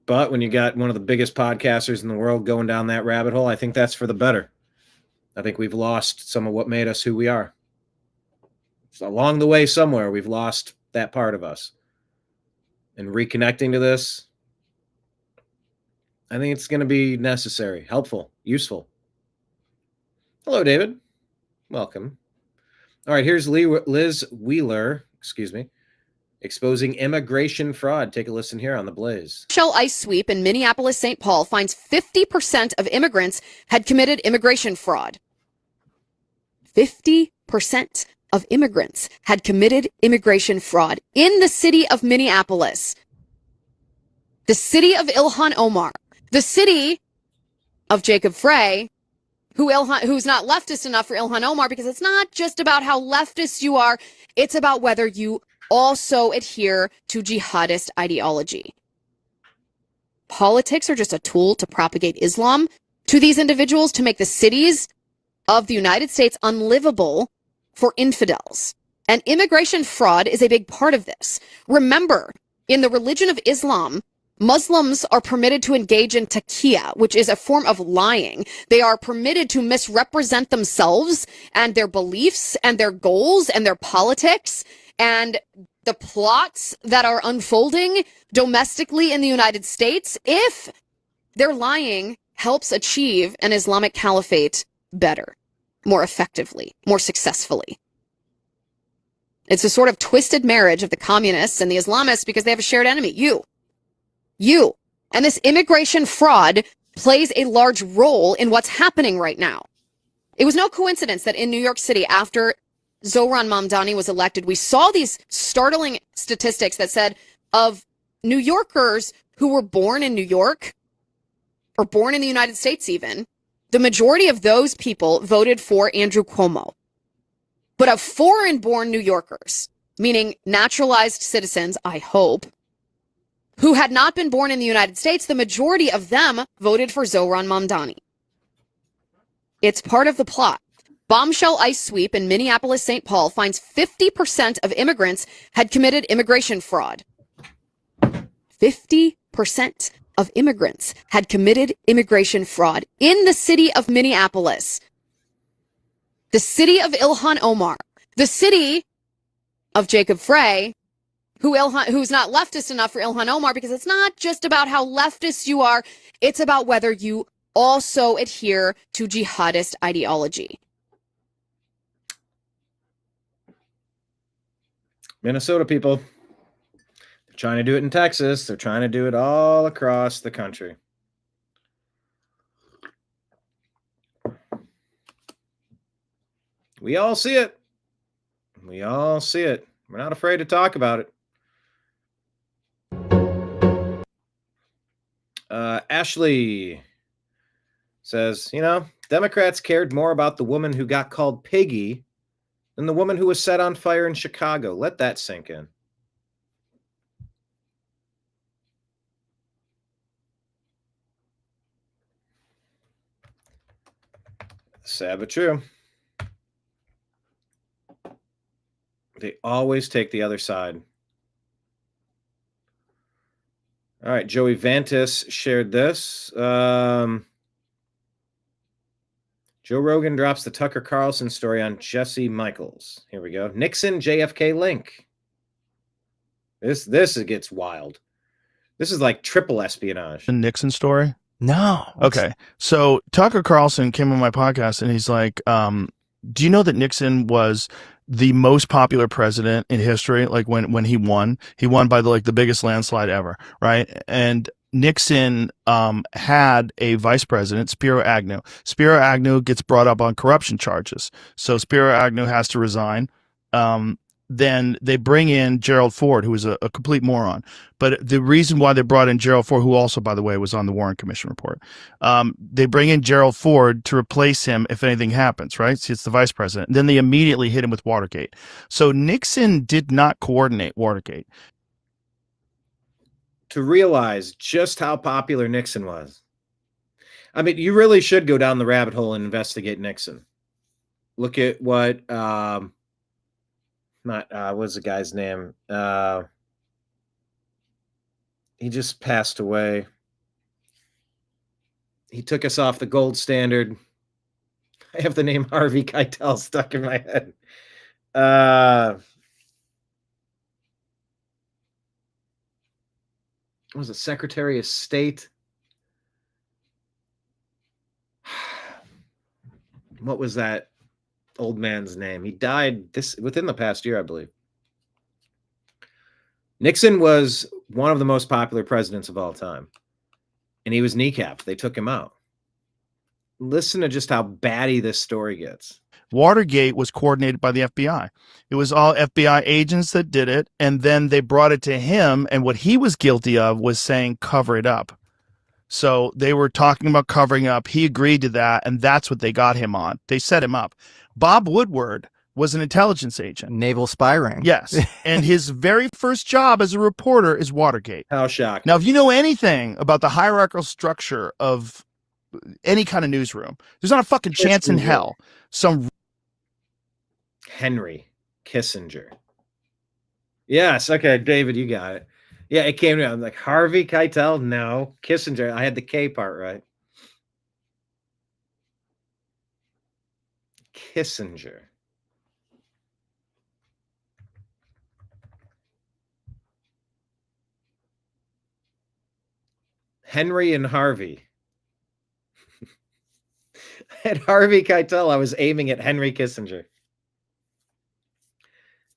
But when you got one of the biggest podcasters in the world going down that rabbit hole, I think that's for the better. I think we've lost some of what made us who we are. So along the way somewhere, we've lost that part of us. And reconnecting to this, I think it's going to be necessary, helpful, useful. Hello, David. Welcome. All right, here's Liz Wheeler, exposing immigration fraud. Take a listen here on The Blaze. Shell ICE sweep in Minneapolis-St. Paul finds 50% of immigrants had committed immigration fraud. 50% of immigrants had committed immigration fraud in the city of Minneapolis. The city of Ilhan Omar. The city of Jacob Frey, who's not leftist enough for Ilhan Omar, because it's not just about how leftist you are, it's about whether you also adhere to jihadist ideology. Politics are just a tool to propagate Islam to these individuals, to make the cities of the United States unlivable for infidels. And immigration fraud is a big part of this. Remember, in the religion of Islam, Muslims are permitted to engage in taqiyya, which is a form of lying. They are permitted to misrepresent themselves and their beliefs and their goals and their politics and the plots that are unfolding domestically in the United States, if their lying helps achieve an Islamic caliphate better, more effectively, more successfully. It's a sort of twisted marriage of the communists and the Islamists because they have a shared enemy, you. And this immigration fraud plays a large role in what's happening right now. It was no coincidence that in New York City, after Zohran Mamdani was elected, we saw these startling statistics that said of New Yorkers who were born in New York or born in the United States even, the majority of those people voted for Andrew Cuomo. But of foreign-born New Yorkers, meaning naturalized citizens, I hope, who had not been born in the United States, the majority of them voted for Zohran Mamdani. It's part of the plot. Bombshell ICE sweep in Minneapolis-St. Paul finds 50% of immigrants had committed immigration fraud. 50% of immigrants had committed immigration fraud in the city of Minneapolis. The city of Ilhan Omar. The city of Jacob Frey, who's not leftist enough for Ilhan Omar, because it's not just about how leftist you are, it's about whether you also adhere to jihadist ideology. Minnesota people, they're trying to do it in Texas. They're trying to do it all across the country. We all see it. We all see it. We're not afraid to talk about it. Ashley says, Democrats cared more about the woman who got called Piggy than the woman who was set on fire in Chicago. Let that sink in. Sad but true. They always take the other side. All right, Joey Vantis shared this. Joe Rogan drops the Tucker Carlson story on Jesse Michaels. Here we go. Nixon JFK link. This gets wild. This is like triple espionage. The Nixon story? No. Okay. So Tucker Carlson came on my podcast and he's like, do you know that Nixon was the most popular president in history? Like when he won by the biggest landslide ever, right? And Nixon had a vice president, Spiro Agnew. Spiro Agnew gets brought up on corruption charges. So Spiro Agnew has to resign. Then they bring in Gerald Ford, who is a complete moron. But the reason why they brought in Gerald Ford, who also, by the way, was on the Warren Commission report, they bring in Gerald Ford to replace him if anything happens, right? So it's the vice president. Then they immediately hit him with Watergate. So Nixon did not coordinate Watergate. To realize just how popular Nixon was. I mean, you really should go down the rabbit hole and investigate Nixon. Look at what, what's the guy's name? He just passed away. He took us off the gold standard. I have the name Harvey Keitel stuck in my head. Was it Secretary of State? What was that old man's name? He died within the past year, I believe. Nixon was one of the most popular presidents of all time, and he was kneecapped. They took him out. Listen to just how batty this story gets. Watergate was coordinated by the FBI. It was all FBI agents that did it, and then they brought it to him, and what he was guilty of was saying cover it up. So they were talking about covering up. He agreed to that, and that's what they got him on. They set him up. Bob Woodward was an intelligence agent. Naval spy ring. Yes, and his very first job as a reporter is Watergate. How shocking. Now, if you know anything about the hierarchical structure of any kind of newsroom, there's not a fucking chance in hell some Henry Kissinger. Yes. Okay, David, you got it. Yeah, it came to me. I'm like, Harvey Keitel? No. Kissinger. I had the K part right. Kissinger. Henry and Harvey. At Harvey Keitel, I was aiming at Henry Kissinger.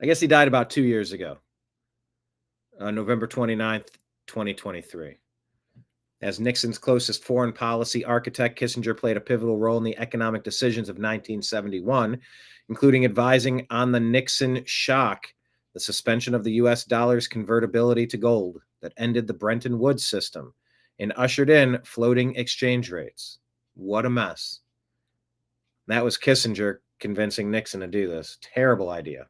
I guess he died about 2 years ago, November 29th, 2023. As Nixon's closest foreign policy architect, Kissinger played a pivotal role in the economic decisions of 1971, including advising on the Nixon shock, the suspension of the U.S. dollar's convertibility to gold that ended the Bretton Woods system and ushered in floating exchange rates. What a mess. That was Kissinger convincing Nixon to do this. Terrible idea.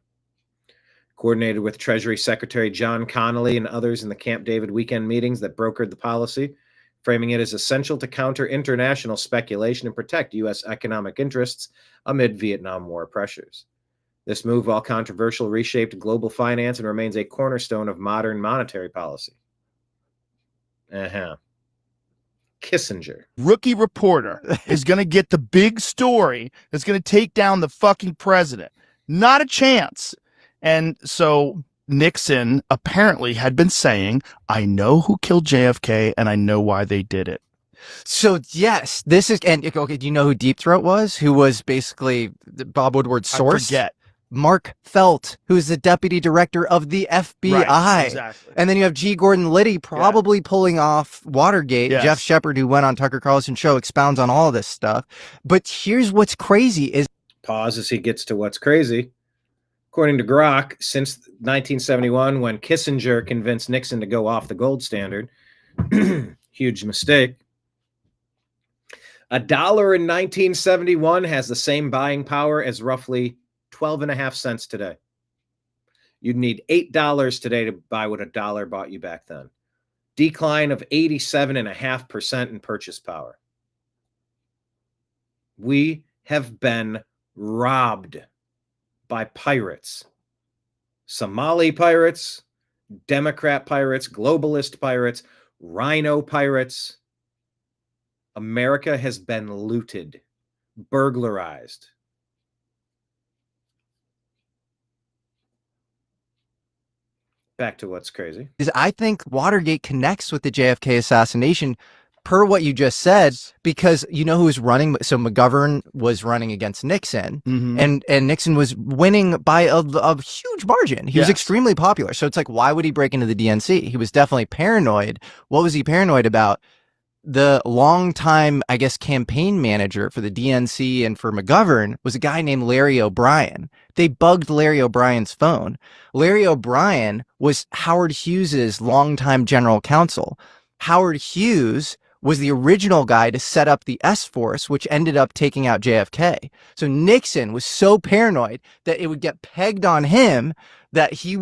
Coordinated with Treasury Secretary John Connally and others in the Camp David weekend meetings that brokered the policy, framing it as essential to counter international speculation and protect U.S. economic interests amid Vietnam War pressures. This move, while controversial, reshaped global finance and remains a cornerstone of modern monetary policy. Kissinger. Rookie reporter is going to get the big story that's going to take down the fucking president. Not a chance. And so Nixon apparently had been saying, I know who killed JFK and I know why they did it. So yes, this is, and okay, do you know who Deep Throat was? Who was basically Bob Woodward's source? I forget. Mark Felt, who's the deputy director of the FBI. Right, exactly. And then you have G. Gordon Liddy probably pulling off Watergate. Yes. Jeff Shepard, who went on Tucker Carlson's show, expounds on all of this stuff. But here's what's crazy is... Pause as he gets to what's crazy. According to Grok, since 1971, when Kissinger convinced Nixon to go off the gold standard, huge mistake, $1 in 1971 has the same buying power as roughly 12.5 cents today. You'd need $8 today to buy what $1 bought you back then. Decline of 87.5% in purchase power. We have been robbed by pirates. Somali pirates, Democrat pirates, globalist pirates, rhino pirates. America has been looted, burglarized. Back to what's crazy. Is I think Watergate connects with the JFK assassination per what you just said, because you know who was running? So McGovern was running against Nixon, and Nixon was winning by a huge margin. He was extremely popular. So it's like, why would he break into the DNC? He was definitely paranoid. What was he paranoid about? The longtime, I guess, campaign manager for the DNC and for McGovern was a guy named Larry O'Brien. They bugged Larry O'Brien's phone. Larry O'Brien was Howard Hughes's longtime general counsel. Howard Hughes was the original guy to set up the S-Force, which ended up taking out JFK. So Nixon was so paranoid that it would get pegged on him that he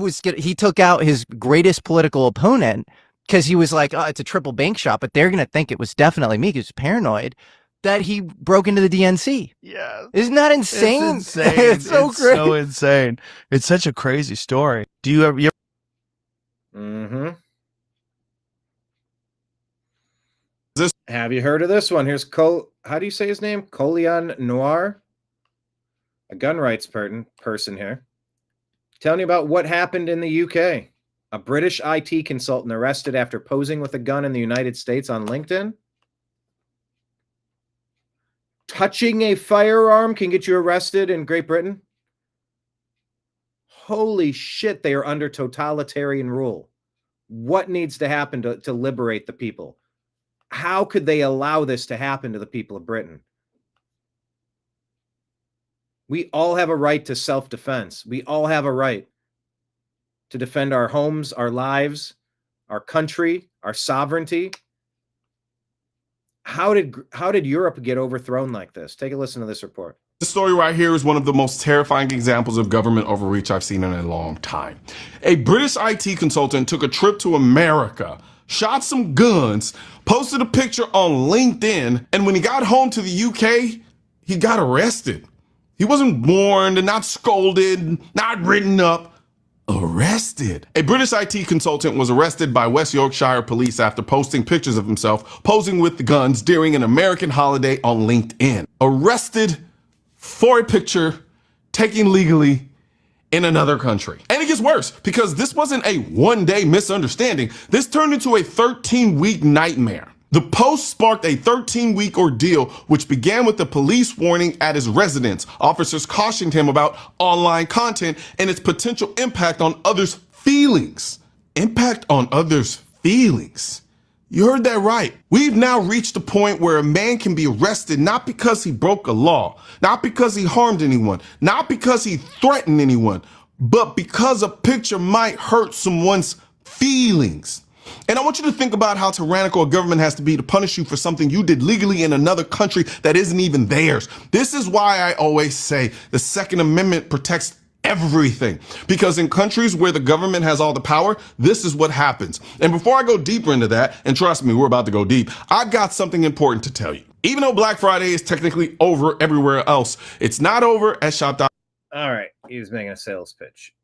took out his greatest political opponent, because he was like, oh, it's a triple bank shot, but they're going to think it was definitely me because he was paranoid, that he broke into the DNC. Yeah. Isn't that insane? It's insane. It's so it's crazy. so insane. It's such a crazy story. Do you ever... Have you heard of this one? Here's how do you say his name? Colion Noir, a gun rights person here. Telling you about what happened in the UK. A British IT consultant arrested after posing with a gun in the United States on LinkedIn. Touching a firearm can get you arrested in Great Britain. Holy shit, they are under totalitarian rule. What needs to happen to liberate the people? How could they allow this to happen to the people of Britain? We all have a right to self-defense. We all have a right to defend our homes, our lives, our country, our sovereignty. How did Europe get overthrown like this? Take a listen to this report. This story right here is one of the most terrifying examples of government overreach I've seen in a long time. A British IT consultant took a trip to America, shot some guns, posted a picture on LinkedIn, and when he got home to the UK, he got arrested. He wasn't warned, not scolded, not written up. Arrested. A British IT consultant was arrested by West Yorkshire police after posting pictures of himself posing with the guns during an American holiday on LinkedIn. Arrested for a picture taken legally in another country. And it gets worse because this wasn't a one-day misunderstanding. This turned into a 13-week nightmare. The post sparked a 13-week ordeal, which began with a police warning at his residence. Officers cautioned him about online content and its potential impact on others' feelings. Impact on others' feelings. You heard that right. We've now reached a point where a man can be arrested not because he broke a law, not because he harmed anyone, not because he threatened anyone, but because a picture might hurt someone's feelings. And I want you to think about how tyrannical a government has to be to punish you for something you did legally in another country that isn't even theirs. This is why I always say the Second Amendment protects everything. Because in countries where the government has all the power, this is what happens. And before I go deeper into that, and trust me, we're about to go deep, I've got something important to tell you. Even though Black Friday is technically over everywhere else, it's not over at Shop. All right, he was making a sales pitch.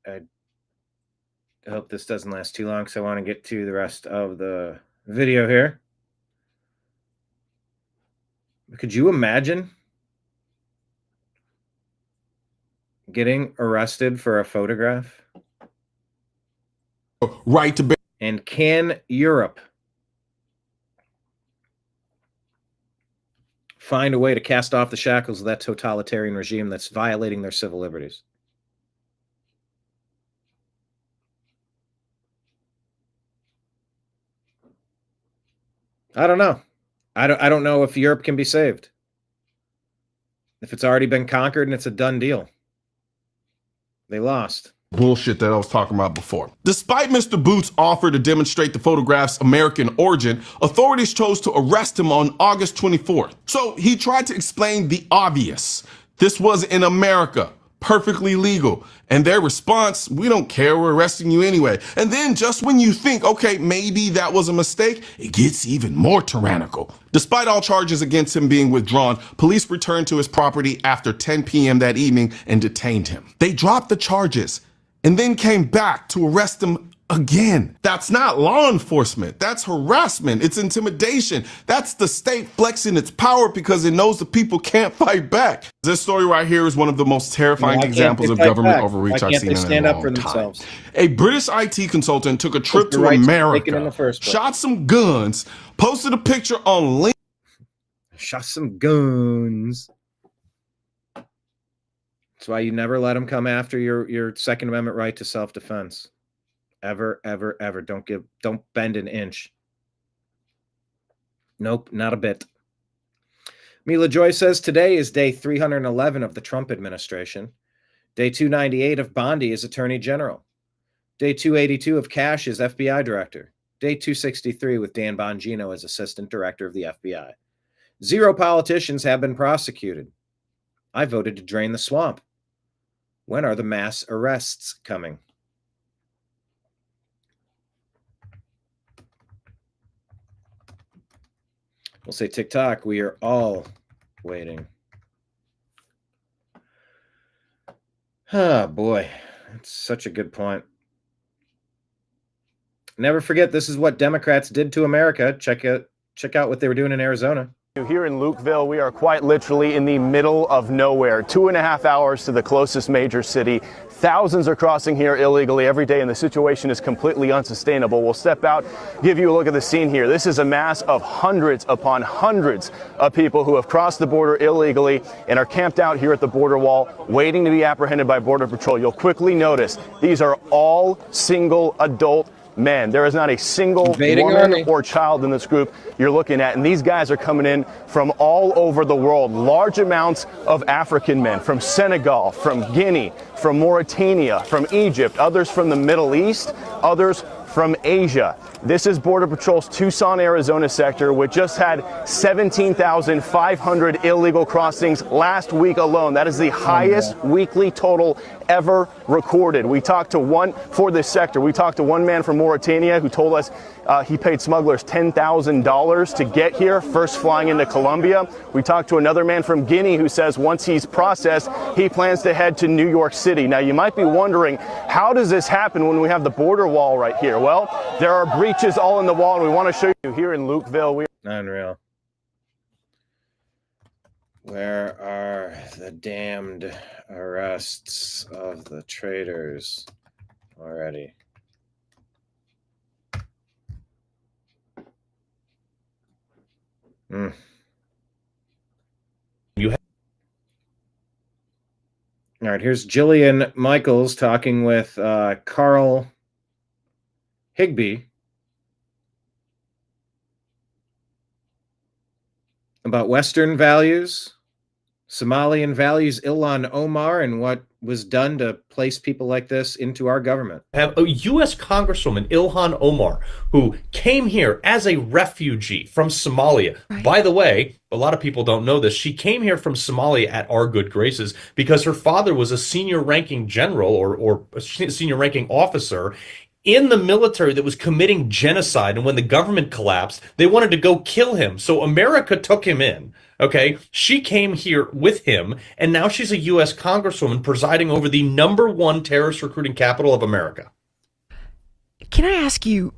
I hope this doesn't last too long because I want to get to the rest of the video here. Could you imagine getting arrested for a photograph? Right to bear. And can Europe find a way to cast off the shackles of that totalitarian regime that's violating their civil liberties? I don't know. I don't know if Europe can be saved. If it's already been conquered and it's a done deal. They lost. Bullshit that I was talking about before. Despite Mr. Booth's offer to demonstrate the photograph's American origin, authorities chose to arrest him on August 24th. So he tried to explain the obvious. This was in America, perfectly legal. And their response, we don't care, we're arresting you anyway. And then just when you think, okay, maybe that was a mistake, it gets even more tyrannical. Despite all charges against him being withdrawn, police returned to his property after 10 p.m. that evening and detained him. They dropped the charges and then came back to arrest him again. That's not law enforcement. That's harassment. It's intimidation. That's the state flexing its power because it knows the people can't fight back. This story right here is one of the most terrifying examples of government overreach I've seen in a long time. A British IT consultant took a trip to America, shot some guns, posted a picture on LinkedIn. Shot some guns. That's why you never let them come after your Second Amendment right to self-defense. Ever, ever, ever. Don't bend an inch. Nope, not a bit. Mila Joy says today is day 311 of the Trump administration. Day 298 of Bondi as Attorney General. Day 282 of Cash as FBI Director. Day 263 with Dan Bongino as Assistant Director of the FBI. 0 politicians have been prosecuted. I voted to drain the swamp. When are the mass arrests coming? We'll say TikTok. We are all waiting. Oh, boy. That's such a good point. Never forget, this is what Democrats did to America. Check out what they were doing in Arizona. Here in Lukeville, we are quite literally in the middle of nowhere. 2.5 hours to the closest major city. Thousands are crossing here illegally every day, and the situation is completely unsustainable. We'll step out, give you a look at the scene here. This is a mass of hundreds upon hundreds of people who have crossed the border illegally and are camped out here at the border wall, waiting to be apprehended by Border Patrol. You'll quickly notice these are all single adult men. There is not a single woman or child in this group you're looking at. And these guys are coming in from all over the world. Large amounts of African men from Senegal, from Guinea, from Mauritania, from Egypt, others from the Middle East, others from Asia. This is Border Patrol's Tucson, Arizona sector, which just had 17,500 illegal crossings last week alone. That is the highest weekly total ever recorded. We talked to one man from Mauritania who told us he paid smugglers $10,000 to get here, first flying into Colombia. We talked to another man from Guinea who says once he's processed, he plans to head to New York City. Now, you might be wondering, how does this happen when we have the border wall right here? Well, there are breaches all in the wall, and we want to show you here in Lukeville. Unreal. Where are the damned arrests of the traitors already? Mm. All right, here's Jillian Michaels talking with Carl Higbee about Western values, Somalian values, Ilhan Omar, and what was done to place people like this into our government. Have a U.S. Congresswoman, Ilhan Omar, who came here as a refugee from Somalia. Right. By the way, a lot of people don't know this. She came here from Somalia at our good graces because her father was a senior ranking general or a senior ranking officer in the military that was committing genocide. And when the government collapsed, they wanted to go kill him. So America took him in. Okay, she came here with him, and now she's a U.S. Congresswoman presiding over the #1 terrorist recruiting capital of America. Can I ask you,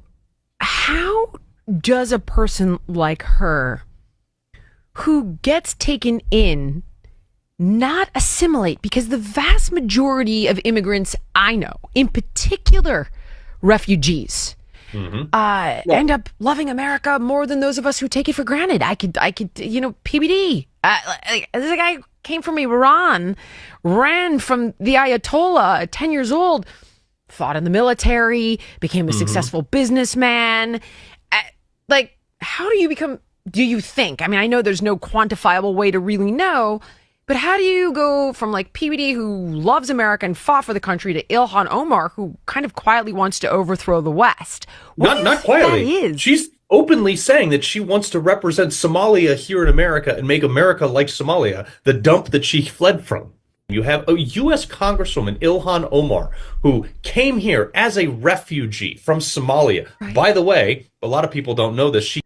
how does a person like her, who gets taken in, not assimilate? Because the vast majority of immigrants I know, in particular refugees, end up loving America more than those of us who take it for granted. I could, PBD. This guy came from Iran, ran from the Ayatollah at 10 years old, fought in the military, became a successful businessman. How do you think? I mean, I know there's no quantifiable way to really know, but how do you go from PBD, who loves America and fought for the country, to Ilhan Omar, who kind of quietly wants to overthrow the West? Not quietly. She's openly saying that she wants to represent Somalia here in America and make America like Somalia, the dump that she fled from. You have a U.S. Congresswoman, Ilhan Omar, who came here as a refugee from Somalia. Right. By the way, a lot of people don't know this.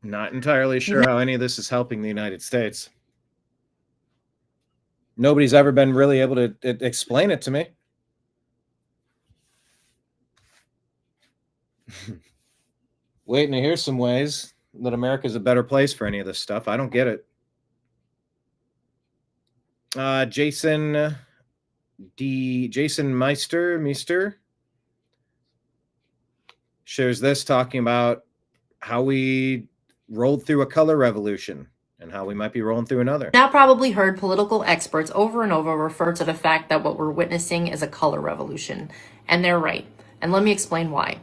Not entirely sure how any of this is helping the United States. Nobody's ever been really able to explain it to me. Waiting to hear some ways that America's a better place for any of this stuff. I don't get it. Jason Meister shares this, talking about how we rolled through a color revolution and how we might be rolling through another. Now probably heard political experts over and over refer to the fact that what we're witnessing is a color revolution. And they're right. And let me explain why.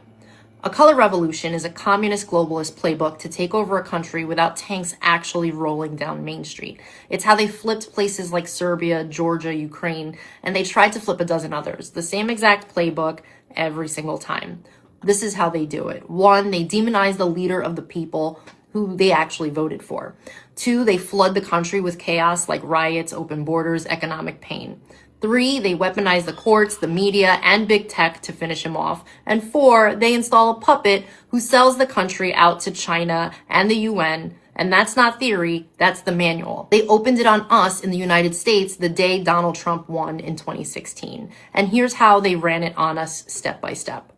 A color revolution is a communist globalist playbook to take over a country without tanks actually rolling down Main Street. It's how they flipped places like Serbia, Georgia, Ukraine, and they tried to flip a dozen others. The same exact playbook every single time. This is how they do it. 1, they demonize the leader of the people who they actually voted for. 2, they flood the country with chaos like riots, open borders, economic pain. 3, they weaponize the courts, the media, and big tech to finish him off. And 4, they install a puppet who sells the country out to China and the UN. And that's not theory, that's the manual. They opened it on us in the United States the day Donald Trump won in 2016. And here's how they ran it on us step by step.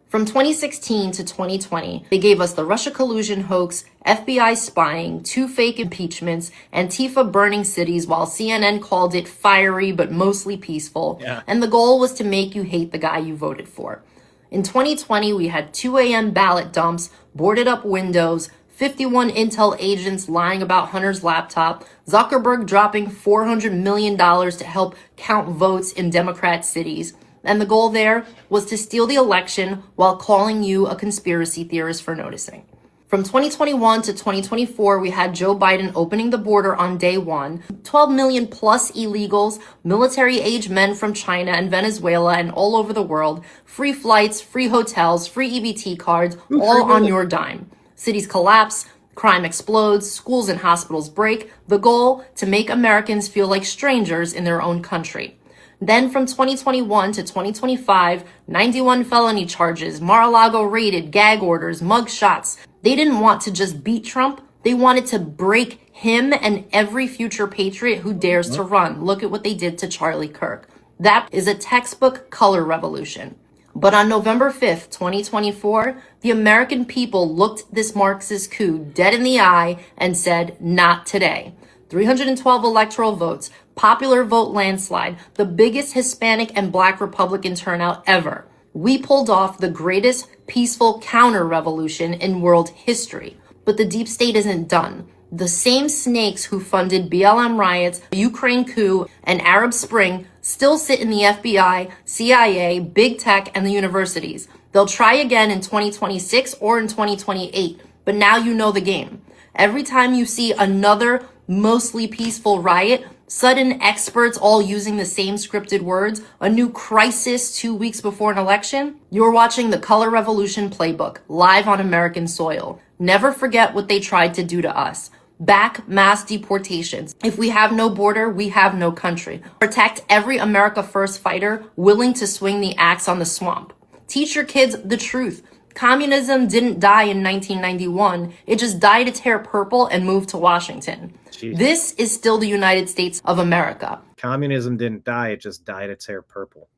From 2016 to 2020, they gave us the Russia collusion hoax, FBI spying, 2 fake impeachments, Antifa burning cities while CNN called it fiery but mostly peaceful. Yeah. And the goal was to make you hate the guy you voted for. In 2020, we had 2 a.m. ballot dumps, boarded up windows, 51 intel agents lying about Hunter's laptop, Zuckerberg dropping $400 million to help count votes in Democrat cities. And the goal there was to steal the election while calling you a conspiracy theorist for noticing. From 2021 to 2024, we had Joe Biden opening the border on day 1, 12 million plus illegals, military-age men from China and Venezuela and all over the world, free flights, free hotels, free EBT cards, all on your dime. Cities collapse, crime explodes, schools and hospitals break. The goal, to make Americans feel like strangers in their own country. Then from 2021 to 2025, 91 felony charges, Mar-a-Lago raided, gag orders, mug shots. They didn't want to just beat Trump. They wanted to break him and every future patriot who dares to run. Look at what they did to Charlie Kirk. That is a textbook color revolution. But on November 5th, 2024, the American people looked this Marxist coup dead in the eye and said, not today. 312 electoral votes, popular vote landslide, the biggest Hispanic and Black Republican turnout ever. We pulled off the greatest peaceful counter-revolution in world history. But the deep state isn't done. The same snakes who funded BLM riots, Ukraine coup, and Arab Spring still sit in the FBI, CIA, big tech, and the universities. They'll try again in 2026 or in 2028, but now you know the game. Every time you see another mostly peaceful riot, sudden experts all using the same scripted words, a new crisis 2 weeks before an election, you're watching the Color Revolution playbook live on American soil. Never forget what they tried to do to us. Back mass deportations. If we have no border, we have no country. Protect every America First fighter willing to swing the axe on the swamp. Teach your kids the truth. Communism didn't die in 1991. It just died a tear purple and moved to Washington. Jeez. This is still the United States of America. Communism didn't die, it just dyed its hair purple.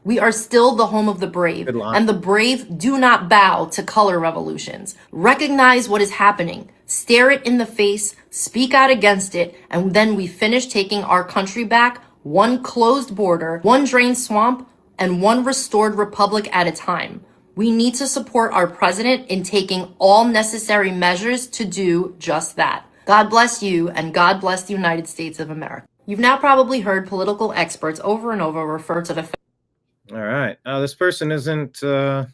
We are still the home of the brave, and the brave do not bow to color revolutions. Recognize what is happening, stare it in the face, speak out against it, and then we finish taking our country back, one closed border, one drained swamp, and one restored republic at a time. We need to support our president in taking all necessary measures to do just that. God bless you, and God bless the United States of America. You've now probably heard political experts over and over refer to the fact. All right. This person isn't cited.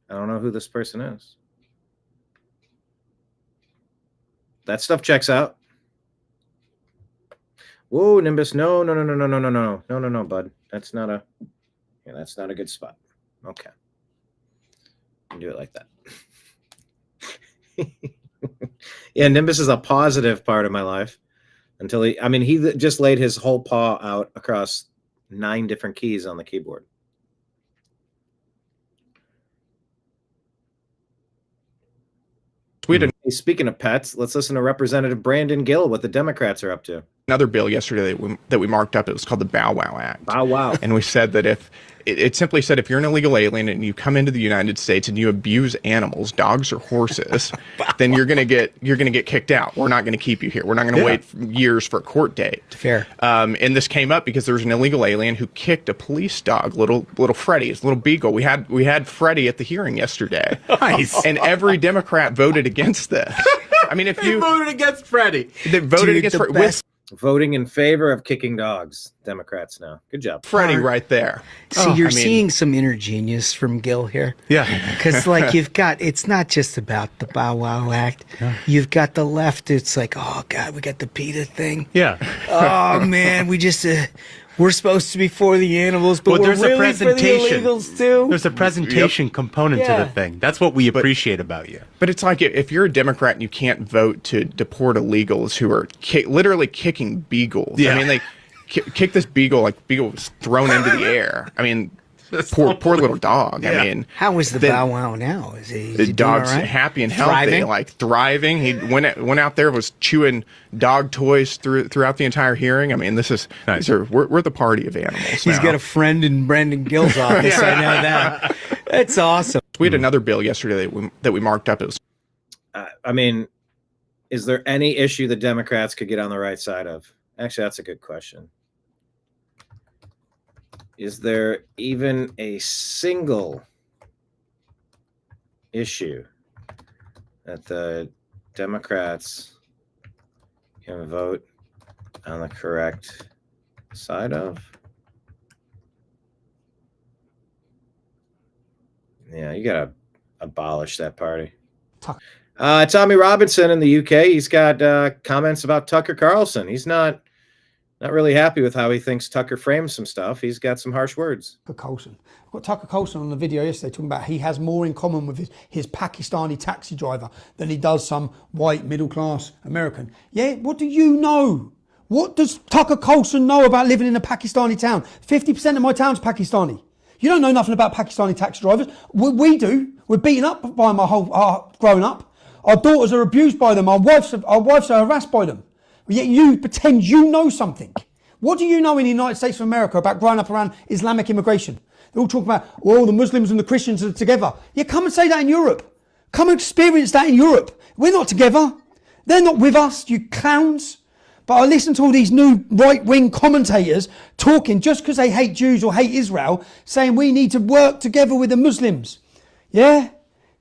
I don't know who this person is. That stuff checks out. Whoa, Nimbus! No, bud. That's not a. Yeah, that's not a good spot. Okay. Do it like that. Yeah, Nimbus is a positive part of my life until he just laid his whole paw out across 9 different keys on the keyboard. Sweden. Hey, speaking of pets, let's listen to Representative Brandon Gill, what the Democrats are up to. Another bill yesterday that we marked up, it was called the Bow Wow Act. Bow Wow. And we said that if it simply said if you're an illegal alien and you come into the United States and you abuse animals, dogs or horses, then you're gonna get kicked out. We're not gonna keep you here. We're not gonna wait years for a court date. Fair. And this came up because there was an illegal alien who kicked a police dog, little Freddie, his little beagle. We had Freddie at the hearing yesterday. Nice. And every Democrat voted against this. I mean, if you voted against Freddie, they voted against with voting in favor of kicking dogs, Democrats now. Good job. Freddie right there. See, you're seeing some inner genius from Gil here. Yeah. Because, like, it's not just about the Bow Wow Act. Yeah. You've got the left. It's like, oh, God, we got the PETA thing. Yeah. Oh, man, we just... we're supposed to be for the animals, but we're really for the illegals too. There's a presentation component to the thing. That's what we appreciate about you. But it's like if you're a Democrat and you can't vote to deport illegals who are literally kicking beagles. Yeah. I mean, they kick this beagle, like beagle was thrown into the air. I mean, poor little dog. Yeah. I mean, how is the Bow Wow now? Is the dog's happy and healthy, thriving. He went out there, was chewing dog toys throughout the entire hearing. I mean, this is nice. We're the party of animals. He's got a friend in Brandon Gill's office. I know that. That's awesome. We had another bill yesterday that we marked up. It was. I mean, is there any issue the Democrats could get on the right side of? Actually, that's a good question. Is there even a single issue that the Democrats can vote on the correct side of? Yeah, you gotta abolish that party. Tommy Robinson in the UK, he's got comments about Tucker Carlson. He's not really happy with how he thinks Tucker frames some stuff. He's got some harsh words. Tucker Carlson. I've got Tucker Carlson on the video yesterday talking about he has more in common with his Pakistani taxi driver than he does some white middle-class American. Yeah, what do you know? What does Tucker Carlson know about living in a Pakistani town? 50% of my town's Pakistani. You don't know nothing about Pakistani taxi drivers. We do. We're beaten up by them growing up. Our daughters are abused by them. Our wives are harassed by them. Yet you pretend you know something. What do you know in the United States of America about growing up around Islamic immigration? They're all talking about, well, the Muslims and the Christians are together. Yeah, come and say that in Europe. Come and experience that in Europe. We're not together. They're not with us, you clowns. But I listen to all these new right-wing commentators talking just because they hate Jews or hate Israel, saying we need to work together with the Muslims. Yeah?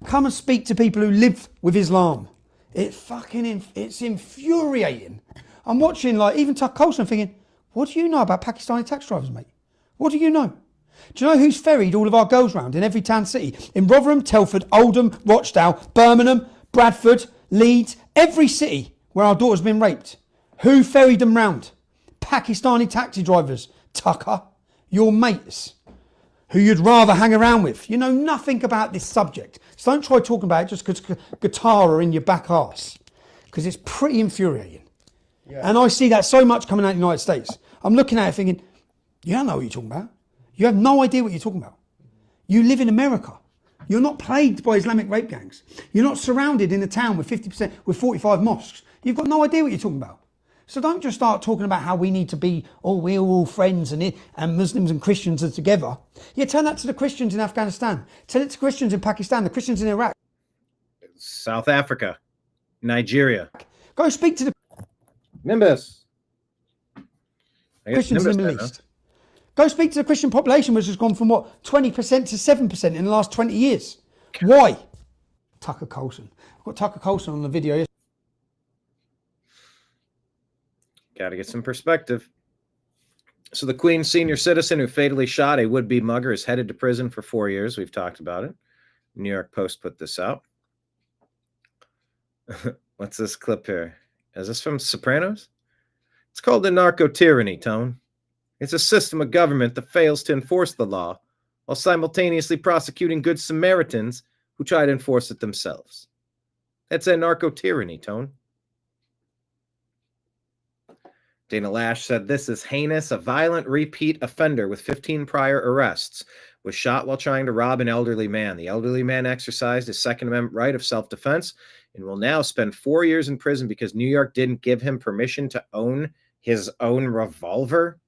Come and speak to people who live with Islam. It's infuriating. I'm watching, like, even Tucker Carlson thinking, what do you know about Pakistani taxi drivers, mate? What do you know? Do you know who's ferried all of our girls round in every town city? In Rotherham, Telford, Oldham, Rochdale, Birmingham, Bradford, Leeds, every city where our daughter's been raped. Who ferried them round? Pakistani taxi drivers. Tucker, your mates, who you'd rather hang around with. You know nothing about this subject. So don't try talking about it just because guitar are in your back arse. Because it's pretty infuriating. Yeah. And I see that so much coming out of the United States. I'm looking at it thinking, you don't know what you're talking about. You have no idea what you're talking about. You live in America. You're not plagued by Islamic rape gangs. You're not surrounded in a town with 50%, with 45 mosques. You've got no idea what you're talking about. So don't just start talking about how we need to be, we're all friends and Muslims and Christians are together. Yeah, tell that to the Christians in Afghanistan. Tell it to Christians in Pakistan, the Christians in Iraq. South Africa, Nigeria. Go speak to the Nimbus. Christians in the Middle East. Go speak to the Christian population, which has gone from 20% to 7% in the last 20 years. Why? Tucker Carlson. I've got Tucker Carlson on the video. Got to get some perspective. So the Queen's senior citizen who fatally shot a would-be mugger is headed to prison for 4 years. We've talked about it. New York Post put this out. What's this clip here? Is this from Sopranos? It's called the narco-tyranny, Tone. It's a system of government that fails to enforce the law while simultaneously prosecuting good Samaritans who try to enforce it themselves. That's a narco-tyranny, Tone. Dana Lash said this is heinous. A violent repeat offender with 15 prior arrests was shot while trying to rob an elderly man. The elderly man exercised his Second Amendment right of self-defense and will now spend 4 years in prison because New York didn't give him permission to own his own revolver.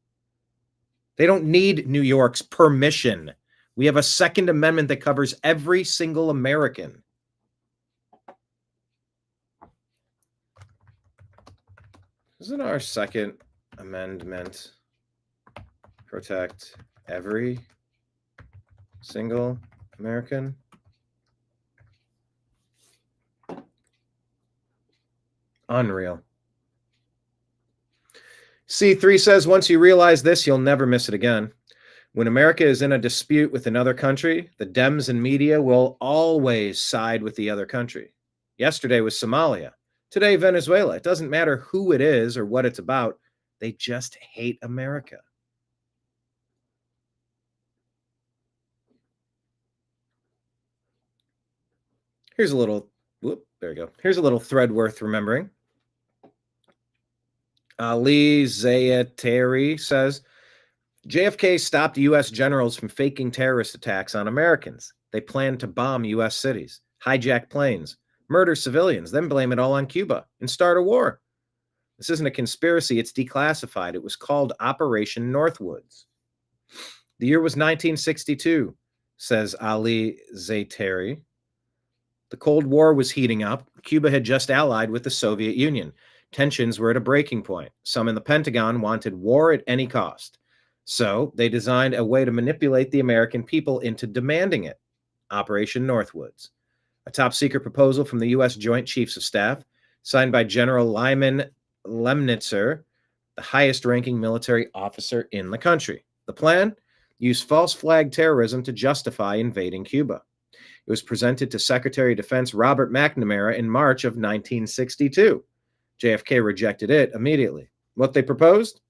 They don't need New York's permission. We have a Second Amendment that covers every single American. Isn't our Second Amendment protect every single American? Unreal. C3 says, once you realize this, you'll never miss it again. When America is in a dispute with another country, the Dems and media will always side with the other country. Yesterday was Somalia. Today, Venezuela. It doesn't matter who it is or what it's about. They just hate America. Here's a little, there we go. Here's a little thread worth remembering. Ali Zayateri says, JFK stopped U.S. generals from faking terrorist attacks on Americans. They planned to bomb U.S. cities, hijack planes, murder civilians, then blame it all on Cuba and start a war. This isn't a conspiracy. It's declassified. It was called Operation Northwoods. The year was 1962, says Ali Zayteri. The Cold War was heating up. Cuba had just allied with the Soviet Union. Tensions were at a breaking point. Some in the Pentagon wanted war at any cost. So they designed a way to manipulate the American people into demanding it. Operation Northwoods. A top-secret proposal from the U.S. Joint Chiefs of Staff, signed by General Lyman Lemnitzer, the highest-ranking military officer in the country. The plan? Use false flag terrorism to justify invading Cuba. It was presented to Secretary of Defense Robert McNamara in March of 1962. JFK rejected it immediately. What they proposed?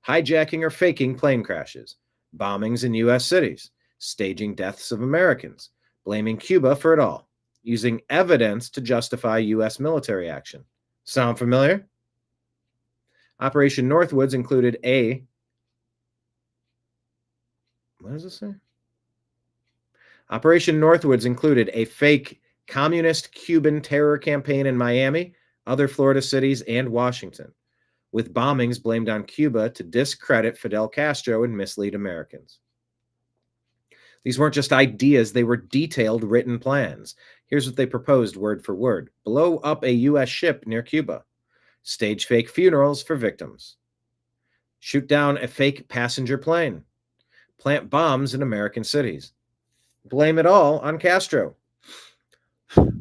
Hijacking or faking plane crashes, bombings in U.S. cities, staging deaths of Americans, blaming Cuba for it all, using evidence to justify U.S. military action. Sound familiar? Operation Northwoods included a... What does it say? Operation Northwoods included a fake communist Cuban terror campaign in Miami, other Florida cities, and Washington, with bombings blamed on Cuba to discredit Fidel Castro and mislead Americans. These weren't just ideas, they were detailed written plans. Here's what they proposed word for word. Blow up a U.S. ship near Cuba. stage fake funerals for victims, shoot down a fake passenger plane, plant bombs in American cities, blame it all on Castro.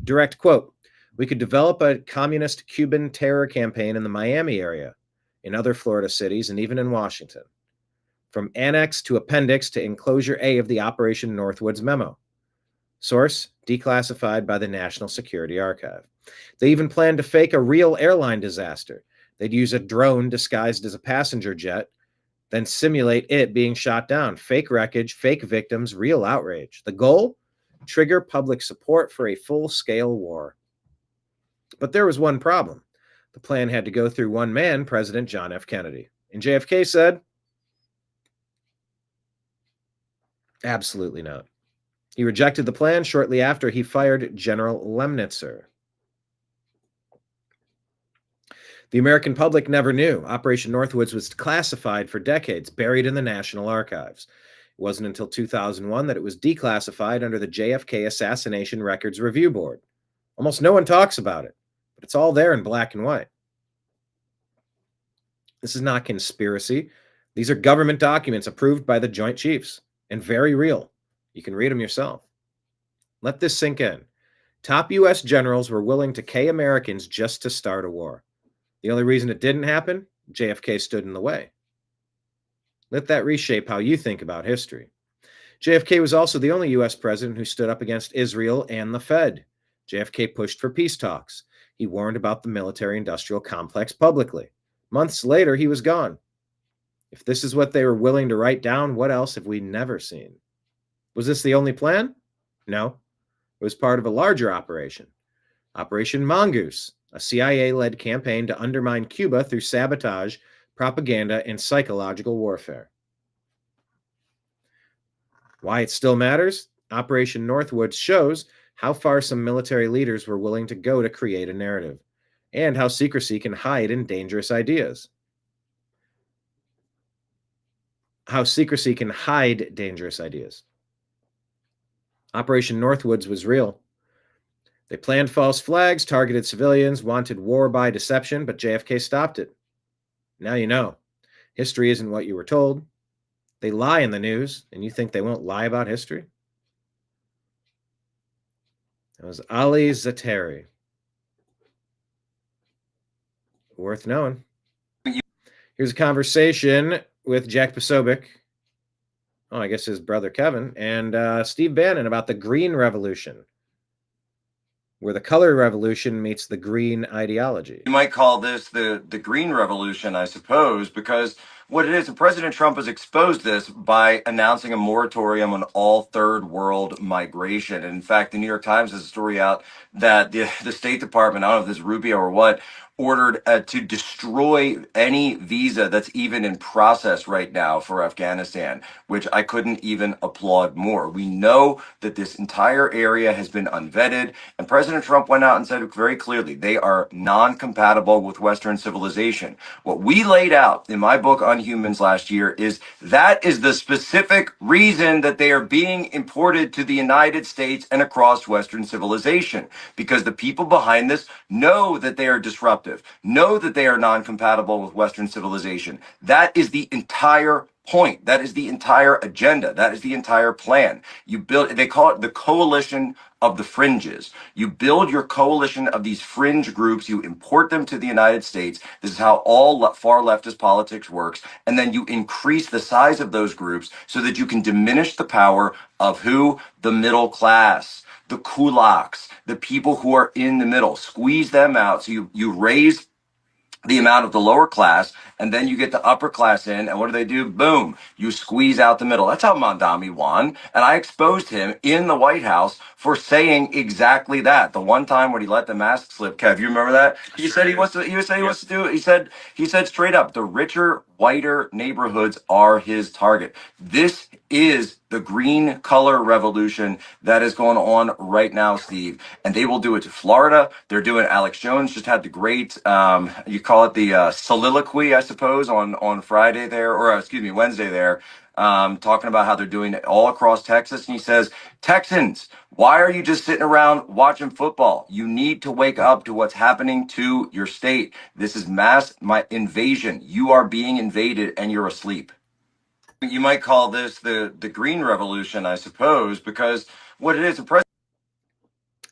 Direct quote, we could develop a communist Cuban terror campaign in the Miami area, in other Florida cities, and even in Washington. From Annex to Appendix to Enclosure A of the Operation Northwoods memo. Source, declassified by the National Security Archive. They even planned to fake a real airline disaster. They'd use a drone disguised as a passenger jet, then simulate it being shot down. Fake wreckage, fake victims, real outrage. The goal? Trigger public support for a full-scale war. But there was one problem. The plan had to go through one man, President John F. Kennedy. And JFK said, absolutely not. He rejected the plan shortly after he fired General Lemnitzer. The American public never knew. Operation Northwoods was classified for decades, buried in the National Archives. It wasn't until 2001 that it was declassified under the JFK Assassination Records Review Board. Almost no one talks about it, but it's all there in black and white. This is not conspiracy. These are government documents approved by the Joint Chiefs and very real. You can read them yourself. Let this sink in. Top U.S. generals were willing to K Americans just to start a war. The only reason it didn't happen, JFK stood in the way. Let that reshape how you think about history. JFK was also the only U.S. president who stood up against Israel and the Fed. JFK pushed for peace talks. He warned about the military-industrial complex publicly. Months later, he was gone. If this is what they were willing to write down, what else have we never seen? Was this the only plan? No. It was part of a larger operation. Operation Mongoose, a CIA-led campaign to undermine Cuba through sabotage, propaganda, and psychological warfare. Why it still matters? Operation Northwoods shows how far some military leaders were willing to go to create a narrative, and how secrecy can hide in dangerous ideas. How secrecy can hide dangerous ideas. Operation Northwoods was real. They planned false flags, targeted civilians, wanted war by deception, but JFK stopped it. Now you know. History isn't what you were told. They lie in the news, and you think they won't lie about history? That was Ali Zatari. Worth knowing. Here's a conversation with Jack Posobiec, I guess his brother Kevin, and Steve Bannon about the Green Revolution, where the color revolution meets the green ideology. You might call this the Green Revolution, I suppose, because what it is, and President Trump has exposed this by announcing a moratorium on all third world migration. And in fact, the New York Times has a story out that the State Department, I don't know if this is Rubio or what, ordered to destroy any visa that's even in process right now for Afghanistan, which I couldn't even applaud more. We know that this entire area has been unvetted, and President Trump went out and said very clearly, they are non-compatible with Western civilization. What we laid out in my book on humans last year is that is the specific reason that they are being imported to the United States and across Western civilization, because the people behind this know that they are disruptive, know that they are non-compatible with Western civilization. That is the entire point. That is the entire agenda. That is the entire plan. You build, they call it the coalition of the fringes. You build your coalition of these fringe groups, you import them to the United States. This is how all far leftist politics works. And then you increase the size of those groups so that you can diminish the power of who? The middle class, the kulaks, the people who are in the middle. Squeeze them out. So you raise the amount of the lower class, and then you get the upper class in, and what do? Boom, you squeeze out the middle. That's how Mondami won, and I exposed him in the White House for saying exactly that. The one time when he let the mask slip, Kev, you remember that? He said he wants to. He wants to do it. He said straight up, the richer, whiter neighborhoods are his target. This is the green color revolution that is going on right now, Steve. And they will do it to Florida. They're doing, Alex Jones just had the great, you call it the soliloquy, I suppose, on Friday there, or excuse me, Wednesday there. talking about how they're doing it all across Texas. And he says, Texans, why are you just sitting around watching football? You need to wake up to what's happening to your state. This is mass invasion. You are being invaded and you're asleep. You might call this the Green Revolution, I suppose, because what it is, the president.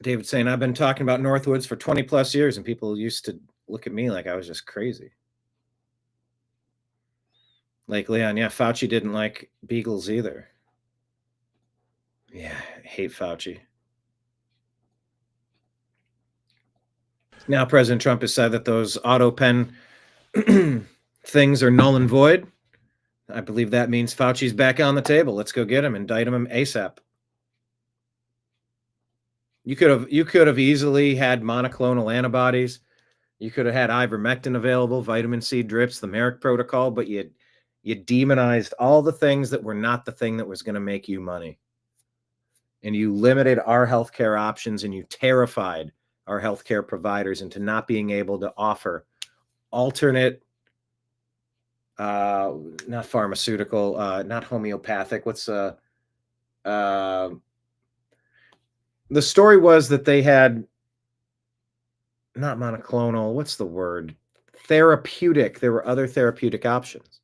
David saying, I've been talking about Northwoods for 20 plus years, and people used to look at me like I was just crazy. Like Leon, yeah, Fauci didn't like beagles either. Yeah, I hate Fauci. Now President Trump has said that those auto pen things are null and void. I believe that means Fauci's back on the table. Let's go get him, indict him ASAP. You could have easily had monoclonal antibodies. You could have had ivermectin available, vitamin C drips, the Merrick protocol, but you demonized all the things that were not the thing that was going to make you money. And you limited our healthcare options, and you terrified our healthcare providers into not being able to offer alternate, not pharmaceutical, not homeopathic. The story was that they had not monoclonal, what's the word? Therapeutic. There were other therapeutic options.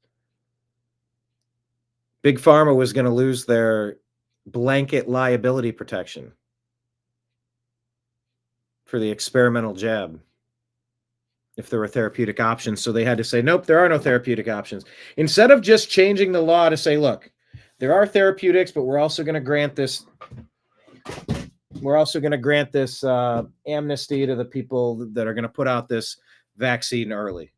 Big Pharma was going to lose their blanket liability protection for the experimental jab if there were therapeutic options. So they had to say, nope, there are no therapeutic options. Instead of just changing the law to say, look, there are therapeutics, but we're also going to grant this amnesty to the people that are going to put out this vaccine early.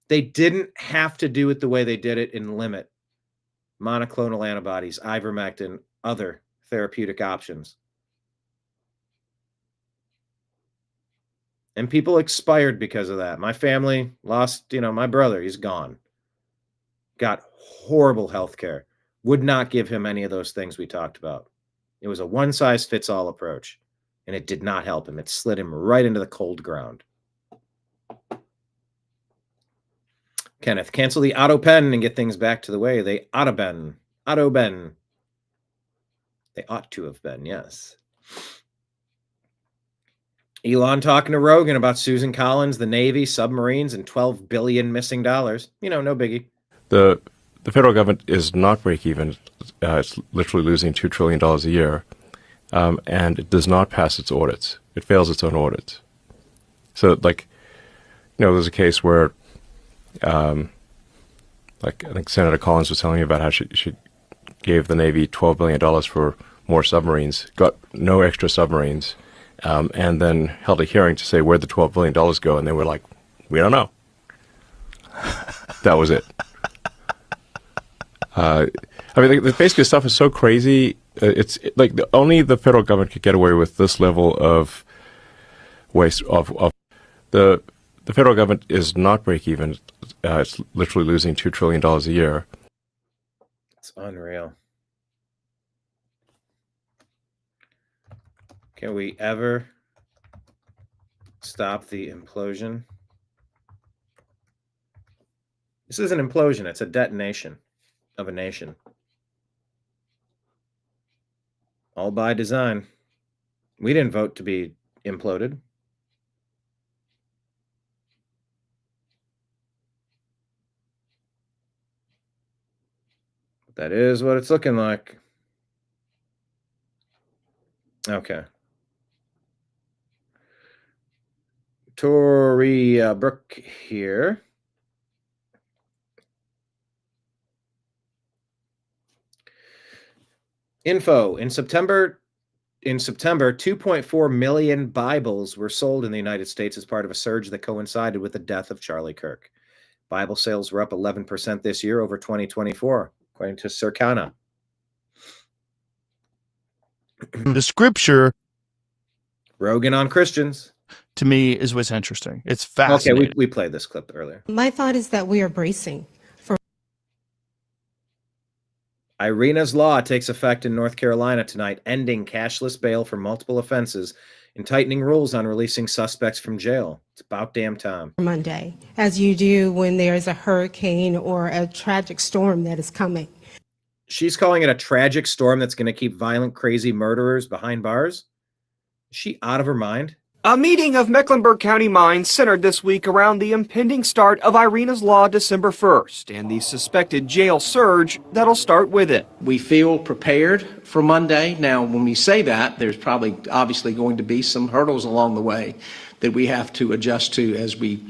They didn't have to do it the way they did it and limit monoclonal antibodies, ivermectin, other therapeutic options. And people expired because of that. My family lost, my brother, he's gone. Got horrible health care. Would not give him any of those things we talked about. It was a one-size-fits-all approach, and it did not help him. It slid him right into the cold ground. Kenneth, cancel the auto pen and get things back to the way they ought to been. Auto been. They ought to have been, yes. Elon talking to Rogan about Susan Collins, the Navy, submarines, and $12 billion missing dollars. No biggie. The federal government is not break even. It's literally losing $2 trillion a year, and it does not pass its audits. It fails its own audits. So, there's a case where, I think Senator Collins was telling me about how she gave the Navy $12 billion for more submarines, got no extra submarines, and then held a hearing to say where'd the $12 billion go, and they were like, we don't know. That was it. Basically, stuff is so crazy. It's only the federal government could get away with this level of waste. The federal government is not break even. It's literally losing $2 trillion a year. It's unreal. Can we ever stop the implosion? This is an implosion. It's a detonation of a nation. All by design. We didn't vote to be imploded. That is what it's looking like. Okay. Tori Brooke here. Info. In September, 2.4 million Bibles were sold in the United States as part of a surge that coincided with the death of Charlie Kirk. Bible sales were up 11% this year over 2024, according to Circana. The scripture, Rogan on Christians, to me is what's interesting. It's fascinating. Okay, we played this clip earlier. My thought is that we are bracing for. Irina's law takes effect in North Carolina tonight, ending cashless bail for multiple offenses and tightening rules on releasing suspects from jail. It's about damn time. Monday, as you do when there's a hurricane or a tragic storm that is coming. She's calling it a tragic storm that's going to keep violent, crazy murderers behind bars. Is she out of her mind? A meeting of Mecklenburg County minds centered this week around the impending start of Irina's Law December 1st and the suspected jail surge that'll start with it. We feel prepared for Monday. Now, when we say that, there's probably obviously going to be some hurdles along the way that we have to adjust to as we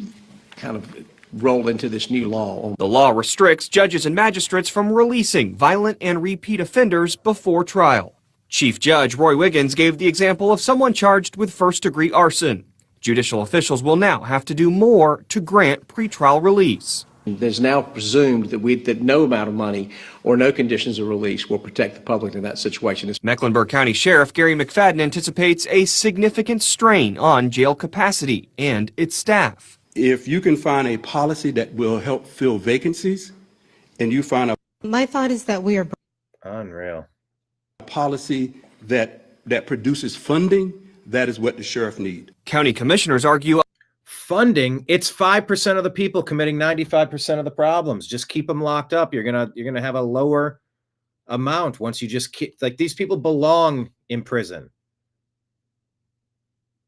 kind of roll into this new law. The law restricts judges and magistrates from releasing violent and repeat offenders before trial. Chief Judge Roy Wiggins gave the example of someone charged with first-degree arson. Judicial officials will now have to do more to grant pretrial release. There's now presumed that no amount of money or no conditions of release will protect the public in that situation. Mecklenburg County Sheriff Gary McFadden anticipates a significant strain on jail capacity and its staff. If you can find a policy that will help fill vacancies, and you find a My thought is that we are unreal policy that produces funding, that is what the sheriff needs. County commissioners argue funding, it's 5% of the people committing 95% of the problems. Just keep them locked up. You're gonna have a lower amount once you just keep, like, these people belong in prison.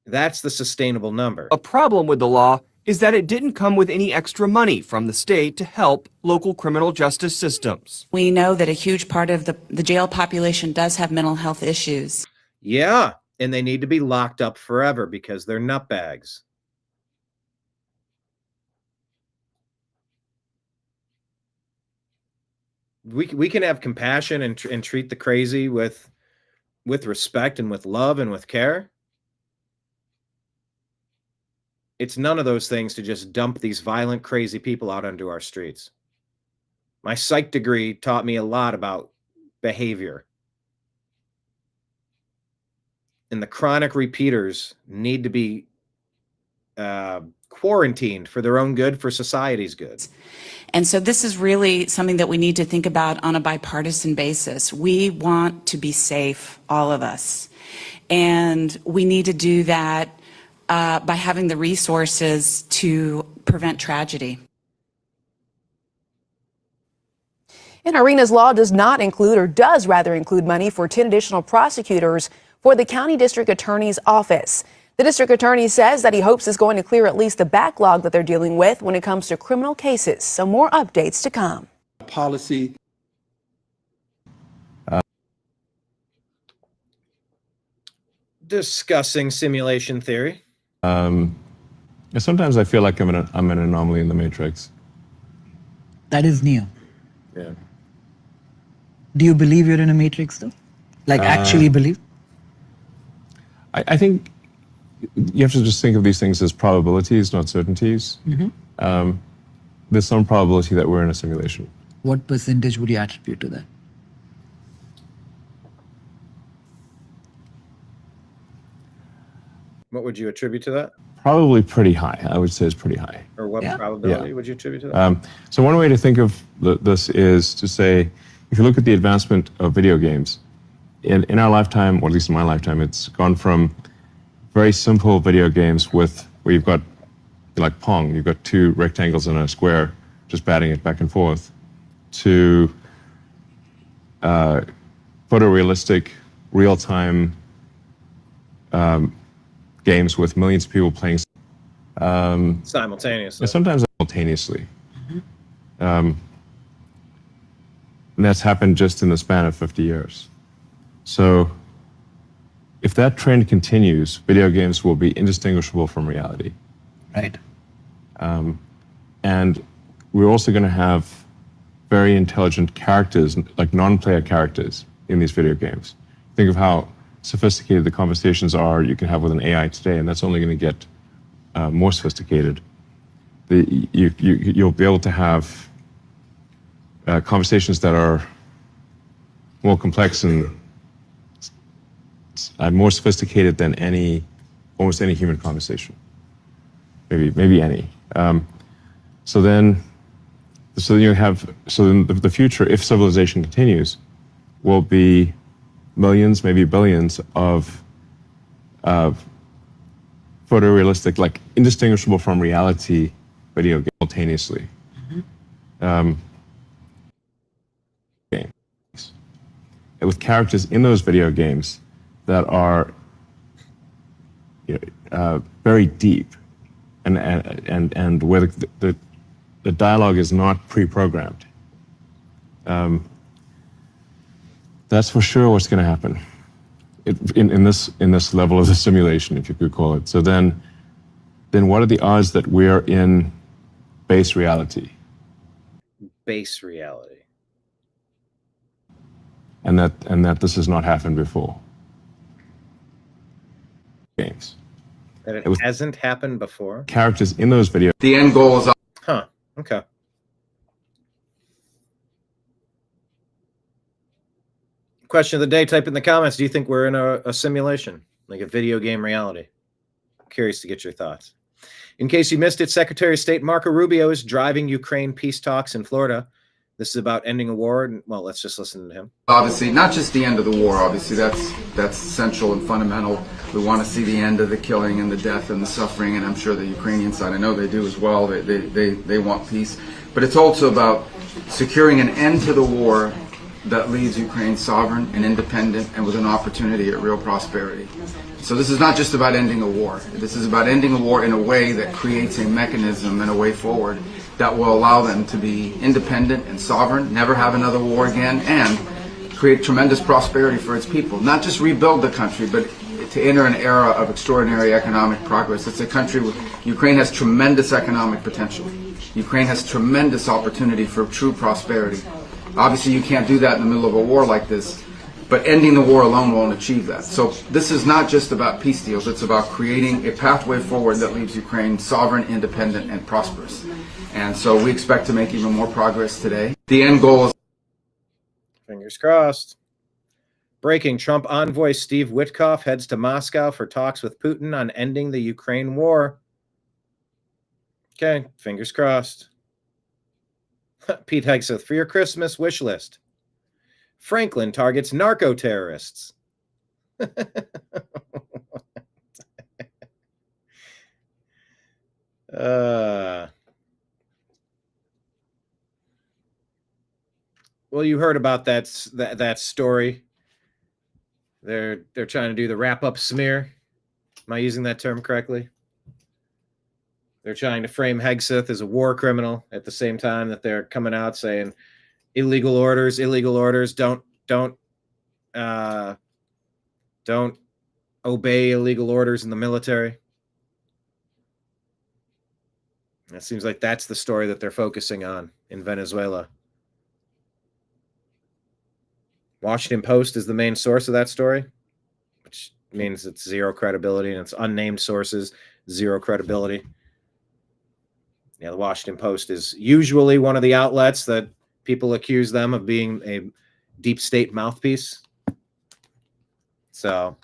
That's the sustainable number. A problem with the law is that it didn't come with any extra money from the state to help local criminal justice systems. We know that a huge part of the jail population does have mental health issues. Yeah, and they need to be locked up forever because they're nutbags. We can have compassion and treat the crazy with respect and with love and with care. It's none of those things to just dump these violent, crazy people out onto our streets. My psych degree taught me a lot about behavior. And the chronic repeaters need to be quarantined for their own good, for society's good. And so this is really something that we need to think about on a bipartisan basis. We want to be safe, all of us. And we need to do that by having the resources to prevent tragedy. And Irina's law does not include, or does rather include, money for 10 additional prosecutors for the county district attorney's office. The district attorney says that he hopes is going to clear at least the backlog that they're dealing with when it comes to criminal cases. So more updates to come. Policy. Discussing simulation theory. Sometimes I feel like I'm an anomaly in the matrix. That is new. Yeah. Do you believe you're in a matrix though? Like actually believe? I think you have to just think of these things as probabilities, not certainties. Mm-hmm. There's some probability that we're in a simulation. What percentage would you attribute to that? What would you attribute to that? Probably pretty high. I would say it's pretty high. Or what probability would you attribute to that? So one way to think of this is to say, if you look at the advancement of video games, in our lifetime, or at least in my lifetime, it's gone from very simple video games where you've got, like Pong, you've got two rectangles and a square, just batting it back and forth, to photorealistic, real-time games with millions of people playing Simultaneously. sometimes simultaneously. And that's happened just in the span of 50 years. So if that trend continues, video games will be indistinguishable from reality. Right. And we're also going to have very intelligent characters, like non-player characters in these video games. Think of how sophisticated the conversations are you can have with an AI today, and that's only going to get more sophisticated. You'll be able to have conversations that are more complex and more sophisticated than almost any human conversation. Maybe any. So then the future, if civilization continues, will be millions, maybe billions of photorealistic, like indistinguishable from reality video game simultaneously. Games. With characters in those video games that are very deep and where the dialogue is not pre-programmed. That's for sure what's going to happen in this level of the simulation, if you could call it. So then what are the odds that we're in base reality? Base reality. And that this has not happened before. Games. That it hasn't happened before. Characters in those videos. The end goal is. Huh. Okay. Question of the day, type in the comments. Do you think we're in a simulation, like a video game reality? I'm curious to get your thoughts. In case you missed it, Secretary of State Marco Rubio is driving Ukraine peace talks in Florida. This is about ending a war. And, well, let's just listen to him. Obviously, not just the end of the war. Obviously, that's essential and fundamental. We want to see the end of the killing and the death and the suffering, and I'm sure the Ukrainian side, I know they do as well. They want peace. But it's also about securing an end to the war that leaves Ukraine sovereign and independent and with an opportunity at real prosperity. So this is not just about ending a war. This is about ending a war in a way that creates a mechanism and a way forward that will allow them to be independent and sovereign, never have another war again, and create tremendous prosperity for its people. Not just rebuild the country, but to enter an era of extraordinary economic progress. It's a country where Ukraine has tremendous economic potential. Ukraine has tremendous opportunity for true prosperity. Obviously, you can't do that in the middle of a war like this, but ending the war alone won't achieve that. So this is not just about peace deals. It's about creating a pathway forward that leaves Ukraine sovereign, independent, and prosperous. And so we expect to make even more progress today. The end goal is... Fingers crossed. Breaking, Trump envoy Steve Witkoff heads to Moscow for talks with Putin on ending the Ukraine war. Okay, fingers crossed. Pete Hegseth, for your Christmas wish list. Franklin targets narco-terrorists. Well, you heard about that story. They're trying to do the wrap-up smear. Am I using that term correctly? They're trying to frame Hegseth as a war criminal at the same time that they're coming out saying illegal orders, don't obey illegal orders in the military. It seems like that's the story that they're focusing on in Venezuela. Washington Post is the main source of that story, which means it's zero credibility, and it's unnamed sources, zero credibility. Yeah, the Washington Post is usually one of the outlets that people accuse them of being a deep state mouthpiece. So,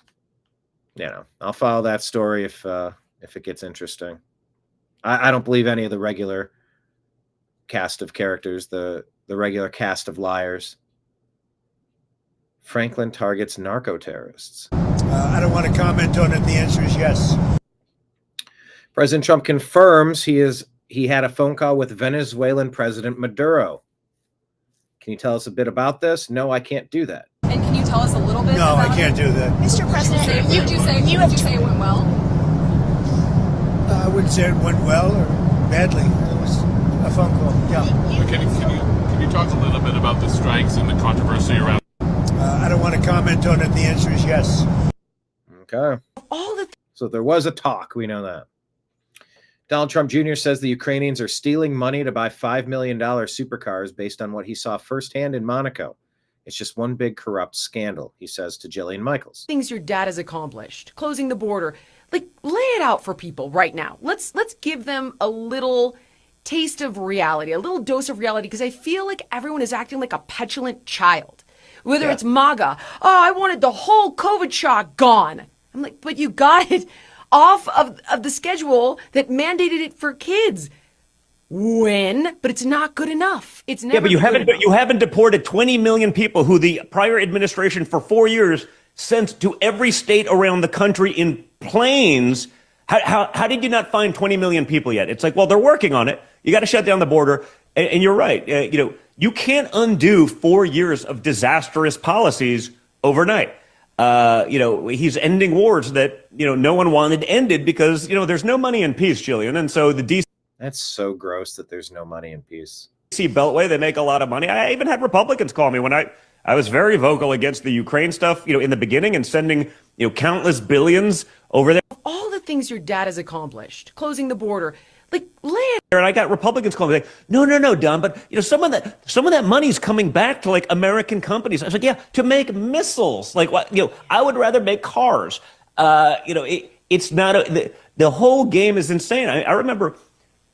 I'll follow that story if it gets interesting. I don't believe any of the regular cast of characters, the regular cast of liars. Franklin targets narco-terrorists. I don't want to comment on it. The answer is yes. President Trump confirms he had a phone call with Venezuelan President Maduro. Can you tell us a bit about this? No, I can't do that. And can you tell us a little bit? No, I can't do that. Mr. President, would you say it went well? I wouldn't say it went well or badly. It was a phone call. Yeah. Can you talk a little bit about the strikes and the controversy around? I don't want to comment on it. The answer is yes. Okay. So there was a talk. We know that. Donald Trump Jr. says the Ukrainians are stealing money to buy $5 million supercars based on what he saw firsthand in Monaco. It's just one big corrupt scandal, he says to Jillian Michaels. Things your dad has accomplished, closing the border. Like, lay it out for people right now. Let's give them a little taste of reality, a little dose of reality, because I feel like everyone is acting like a petulant child. Whether it's MAGA, I wanted the whole COVID shot gone. I'm like, but you got it off of the schedule that mandated it for kids. When? But it's not good enough. It's never. Yeah, but you haven't deported 20 million people who the prior administration for 4 years sent to every state around the country in planes How did you not find 20 million people yet? It's like, well, they're working on it. You got to shut down the border. And you're right. You can't undo 4 years of disastrous policies overnight. He's ending wars that, no one wanted ended because, there's no money in peace, Jillian. And so the DC. That's so gross that there's no money in peace. Beltway, they make a lot of money. I even had Republicans call me when I was very vocal against the Ukraine stuff, in the beginning and sending, countless billions over there. All the things your dad has accomplished, closing the border, like land. And I got Republicans calling me like, no, Don, but some of that money's coming back to like American companies. I was like, yeah, to make missiles. Like what? I would rather make cars. It's not the whole game is insane. I remember.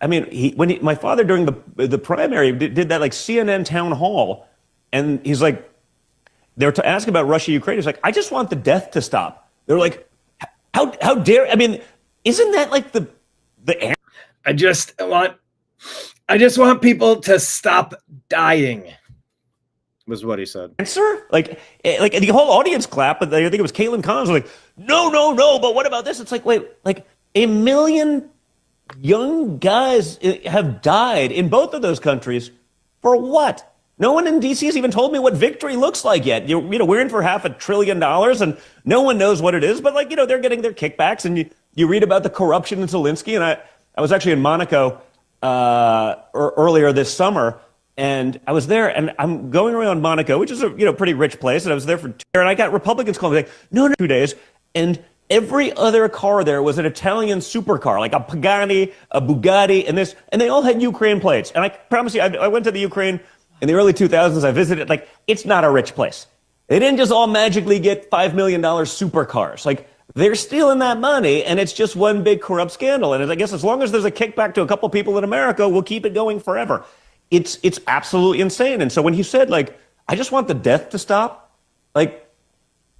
My father during the primary did that like CNN town hall, and he's like, they're asking about Russia, Ukraine. He's like, I just want the death to stop. They're like, how dare? Isn't that like the? I just want people to stop dying. Was what he said. Answer? Like the whole audience clapped, but I think it was Caitlin Collins was like, no, but what about this? It's like, wait, like 1 million young guys have died in both of those countries for what? No one in DC has even told me what victory looks like yet. We're in for $500 billion and no one knows what it is, but they're getting their kickbacks, and you read about the corruption in Zelensky. And I was actually in Monaco earlier this summer, and I was there, and I'm going around Monaco, which is a pretty rich place, and I was there for 2 years, and I got Republicans calling me like, no, 2 days, and every other car there was an Italian supercar, like a Pagani, a Bugatti, and they all had Ukraine plates. And I promise you, I went to the Ukraine in the early 2000s. I visited, like, it's not a rich place. They didn't just all magically get $5 million supercars. Like, they're stealing that money, and it's just one big corrupt scandal. And I guess as long as there's a kickback to a couple people in America, we'll keep it going forever. It's absolutely insane. And so when he said, like, I just want the death to stop, like,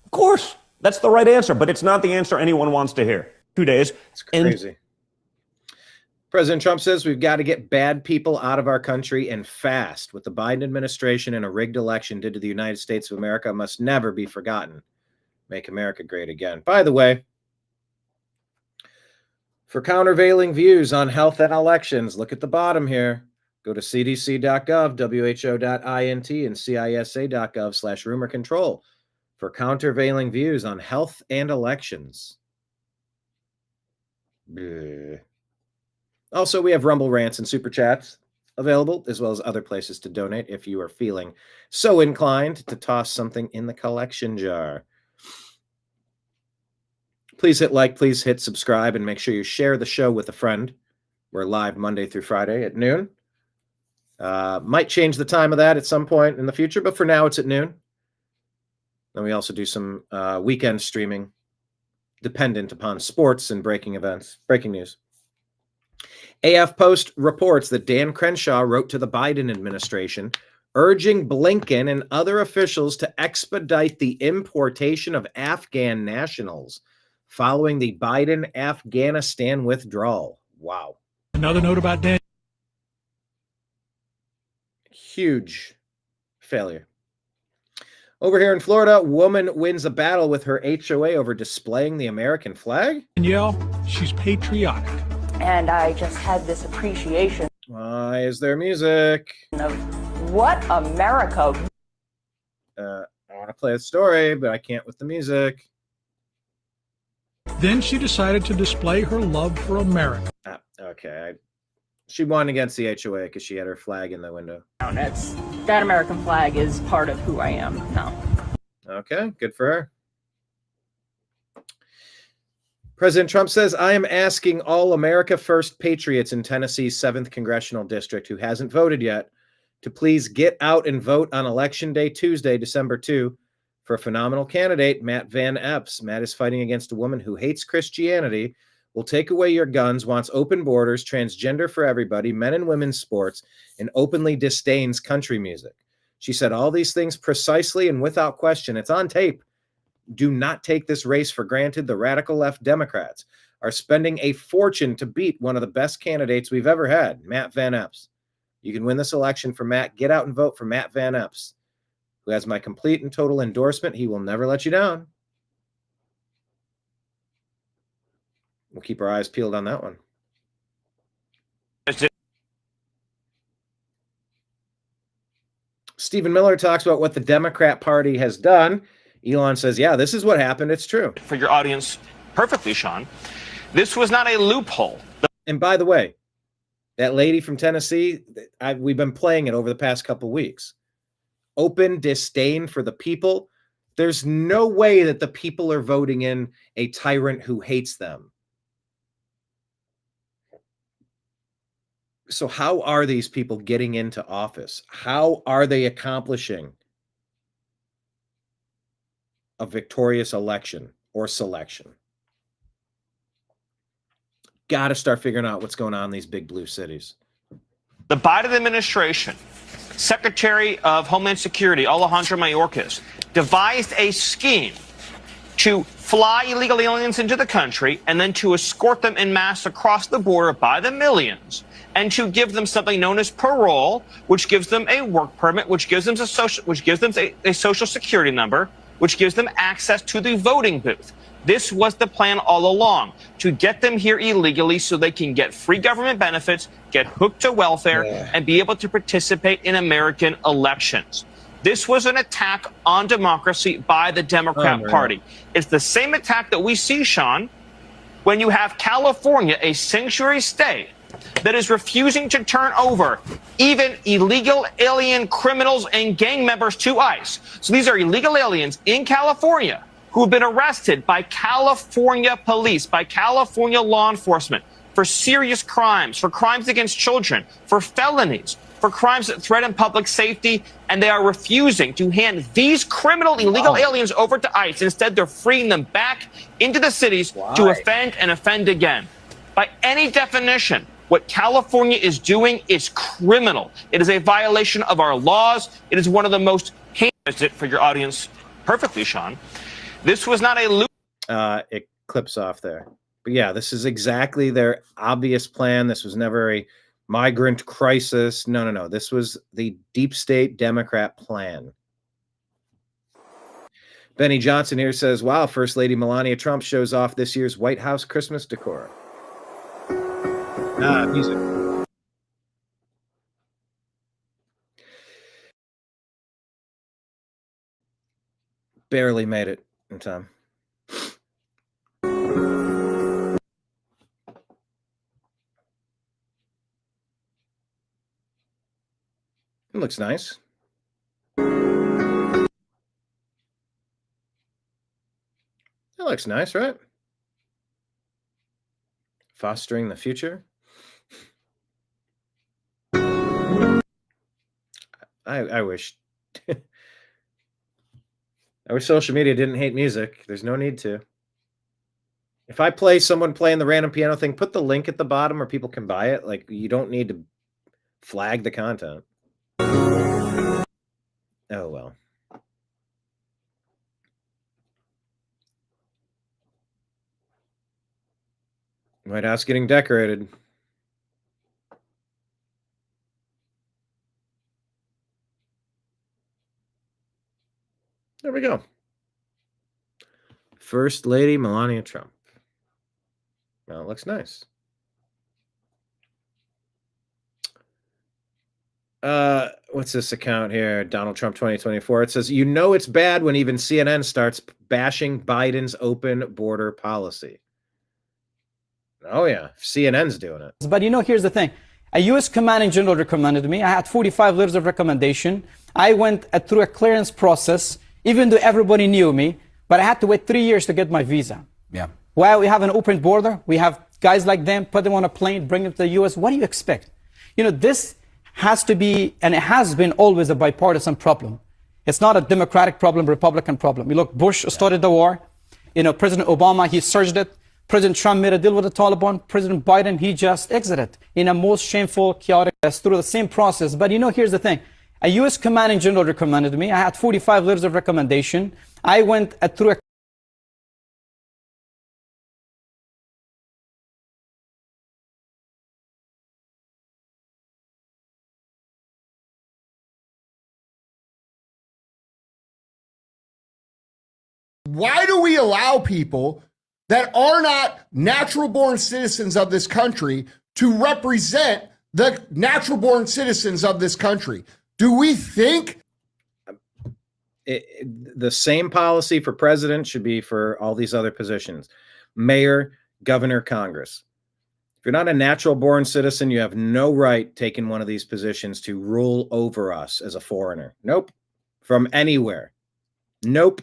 of course. That's the right answer, but it's not the answer anyone wants to hear. 2 days. It's crazy. President Trump says we've got to get bad people out of our country and fast. What the Biden administration and a rigged election did to the United States of America must never be forgotten. Make America great again. By the way, for countervailing views on health and elections, look at the bottom here. Go to cdc.gov, who.int, and cisa.gov/rumor control. For countervailing views on health and elections. Bleh. Also, we have Rumble rants and super chats available, as well as other places to donate if you are feeling so inclined to toss something in the collection jar. Please hit like, please hit subscribe, and make sure you share the show with a friend. We're live Monday through Friday at noon. Might change the time of that at some point in the future, but for now it's at noon. Then we also do some weekend streaming dependent upon sports and breaking events, breaking news. AF Post reports that Dan Crenshaw wrote to the Biden administration urging Blinken and other officials to expedite the importation of Afghan nationals following the Biden Afghanistan withdrawal. Wow. Another note about Dan. Huge failure. Over here in Florida, woman wins a battle with her HOA over displaying the American flag. Danielle, she's patriotic. And I just had this appreciation. Why is there music? Of what America. I want to play a story, but I can't with the music. Then she decided to display her love for America. Okay. She won against the HOA because she had her flag in the window. That American flag is part of who I am now. Okay, good for her. President Trump says, I am asking all America First patriots in Tennessee's 7th Congressional District who hasn't voted yet to please get out and vote on Election Day, Tuesday, December 2, for a phenomenal candidate, Matt Van Epps. Matt is fighting against a woman who hates Christianity, will take away your guns, wants open borders, transgender for everybody, men and women's sports, and openly disdains country music. She said all these things precisely and without question. It's on tape. Do not take this race for granted. The radical left Democrats are spending a fortune to beat one of the best candidates we've ever had, Matt Van Epps. You can win this election for Matt. Get out and vote for Matt Van Epps, who has my complete and total endorsement. He will never let you down. we'll keep our eyes peeled on that one. Stephen Miller talks about what the Democrat Party has done. Elon says, yeah, this is what happened. It's true. For your audience, perfectly, Sean, this was not a loophole. And by the way, that lady from Tennessee, we've been playing it over the past couple of weeks. Open disdain for the people. There's no way that the people are voting in a tyrant who hates them. So how are these people getting into office? How are they accomplishing a victorious election or selection? Got to start figuring out what's going on in these big blue cities. The Biden administration, Secretary of Homeland Security Alejandro Mayorkas, devised a scheme to fly illegal aliens into the country and then to escort them en masse across the border by the millions, and to give them something known as parole, which gives them a work permit, which gives them a social security number, which gives them access to the voting booth. This was the plan all along, to get them here illegally so they can get free government benefits, get hooked to welfare, and be able to participate in American elections. This was an attack on democracy by the Democrat Party. It's the same attack that we see, Sean, when you have California, a sanctuary state, that is refusing to turn over even illegal alien criminals and gang members to ICE. So these are illegal aliens in California who have been arrested by California police, by California law enforcement for serious crimes, for crimes against children, for felonies, for crimes that threaten public safety, and they are refusing to hand these criminal illegal aliens over to ICE. Instead, they're freeing them back into the cities to offend and offend again. By any definition, what California is doing is criminal. It is a violation of our laws. It is one of the most heinous, for your audience, perfectly, Sean. This was not a loop. It clips off there. But yeah, this is exactly their obvious plan. This was never a migrant crisis. No. This was the deep state Democrat plan. Benny Johnson here says, wow, First Lady Melania Trump shows off this year's White House Christmas decor. Music. Barely made it in time. It looks nice. It looks nice, right? Fostering the future. I wish I wish social media didn't hate music. There's no need to. If I play someone playing the random piano thing, put the link at the bottom where people can buy it. Like, you don't need to flag the content. Oh, well. White House getting decorated. There we go. First Lady Melania Trump. Well, it looks nice. What's this account here? Donald Trump 2024. It says, you know it's bad when even CNN starts bashing Biden's open border policy. Oh, yeah. CNN's doing it. But here's the thing. A U.S. commanding general recommended me. I had 45 letters of recommendation. I went through a clearance process, even though everybody knew me, but I had to wait 3 years to get my visa. Yeah. While we have an open border, we have guys like them, put them on a plane, bring them to the U.S. What do you expect? This has to be, and it has been always a bipartisan problem. It's not a Democratic problem, Republican problem. You look, Bush started the war. President Obama, he surged it. President Trump made a deal with the Taliban. President Biden, he just exited in a most shameful, chaotic, through the same process. But here's the thing. A U.S. commanding general recommended me. I had 45 letters of recommendation. I went through a Why do we allow people that are not natural born citizens of this country to represent the natural born citizens of this country. Do we think the same policy for president should be for all these other positions? Mayor, governor, Congress. If you're not a natural born citizen, you have no right taking one of these positions to rule over us as a foreigner. Nope. From anywhere. Nope.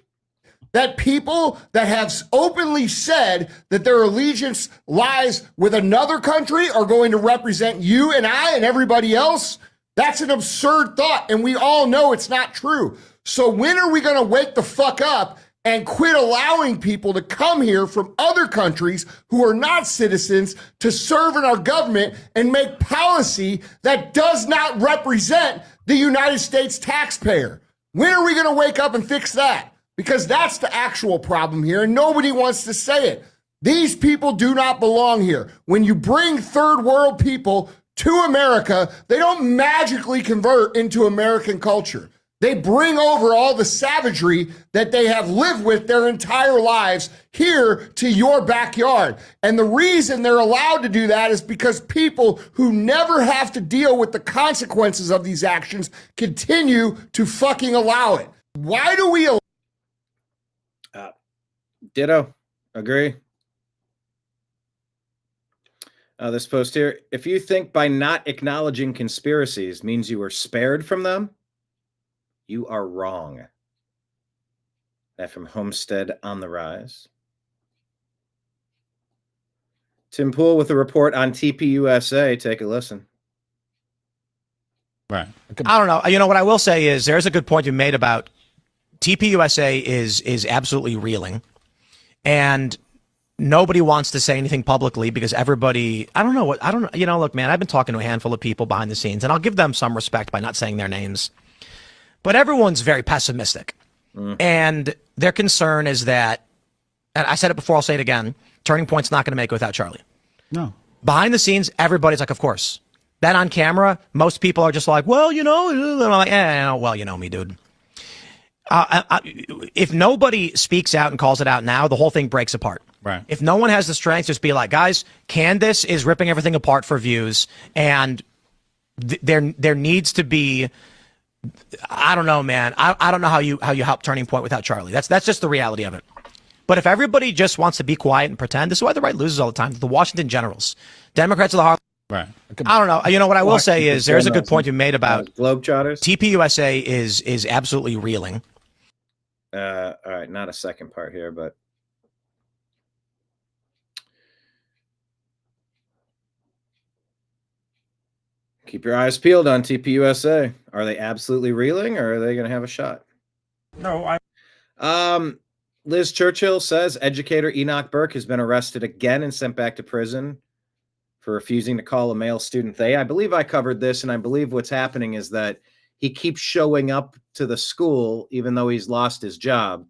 that people that have openly said that their allegiance lies with another country are going to represent you and I and everybody else? That's an absurd thought, and we all know it's not true. So when are we going to wake the fuck up and quit allowing people to come here from other countries who are not citizens to serve in our government and make policy that does not represent the United States taxpayer? When are we going to wake up and fix that? Because that's the actual problem here, and nobody wants to say it. These people do not belong here. When you bring third world people to America, they don't magically convert into American culture. They bring over all the savagery that they have lived with their entire lives here to your backyard. And the reason they're allowed to do that is because people who never have to deal with the consequences of these actions continue to fucking allow it. Why do we allow? Ditto. Agree. This post here. If you think by not acknowledging conspiracies means you were spared from them, you are wrong. That from Homestead on the Rise. Tim Pool with a report on TPUSA. Take a listen. Right. I don't know. You know, what I will say is there's a good point you made about TPUSA is absolutely reeling. And nobody wants to say anything publicly because everybody, you know, look, man, I've been talking to a handful of people behind the scenes, and I'll give them some respect by not saying their names. But everyone's very pessimistic. And their concern is that, and I said it before, I'll say it again, Turning Point's not going to make it without Charlie. No. Behind the scenes, everybody's like, of course. Then on camera, most people are just like, well, you know, and I'm like, well, you know me, dude. If nobody speaks out and calls it out now, the whole thing breaks apart. Right. If no one has the strength, just be like, guys, Candace is ripping everything apart for views, and there needs to be, I don't know, man. I don't know how you help Turning Point without Charlie. That's just the reality of it. But if everybody just wants to be quiet and pretend, this is why the right loses all the time. The Washington Generals, Democrats are the hard. Right. I don't know. You know, what I will say is there's a good point you made about Globetrotters. TPUSA is absolutely reeling. All right, not a second part here, but keep your eyes peeled on TPUSA. Are they absolutely reeling, or are they going to have a shot? No, Liz Churchill says educator Enoch Burke has been arrested again and sent back to prison for refusing to call a male student they. I believe I covered this, and I believe what's happening is that he keeps showing up to the school even though he's lost his job.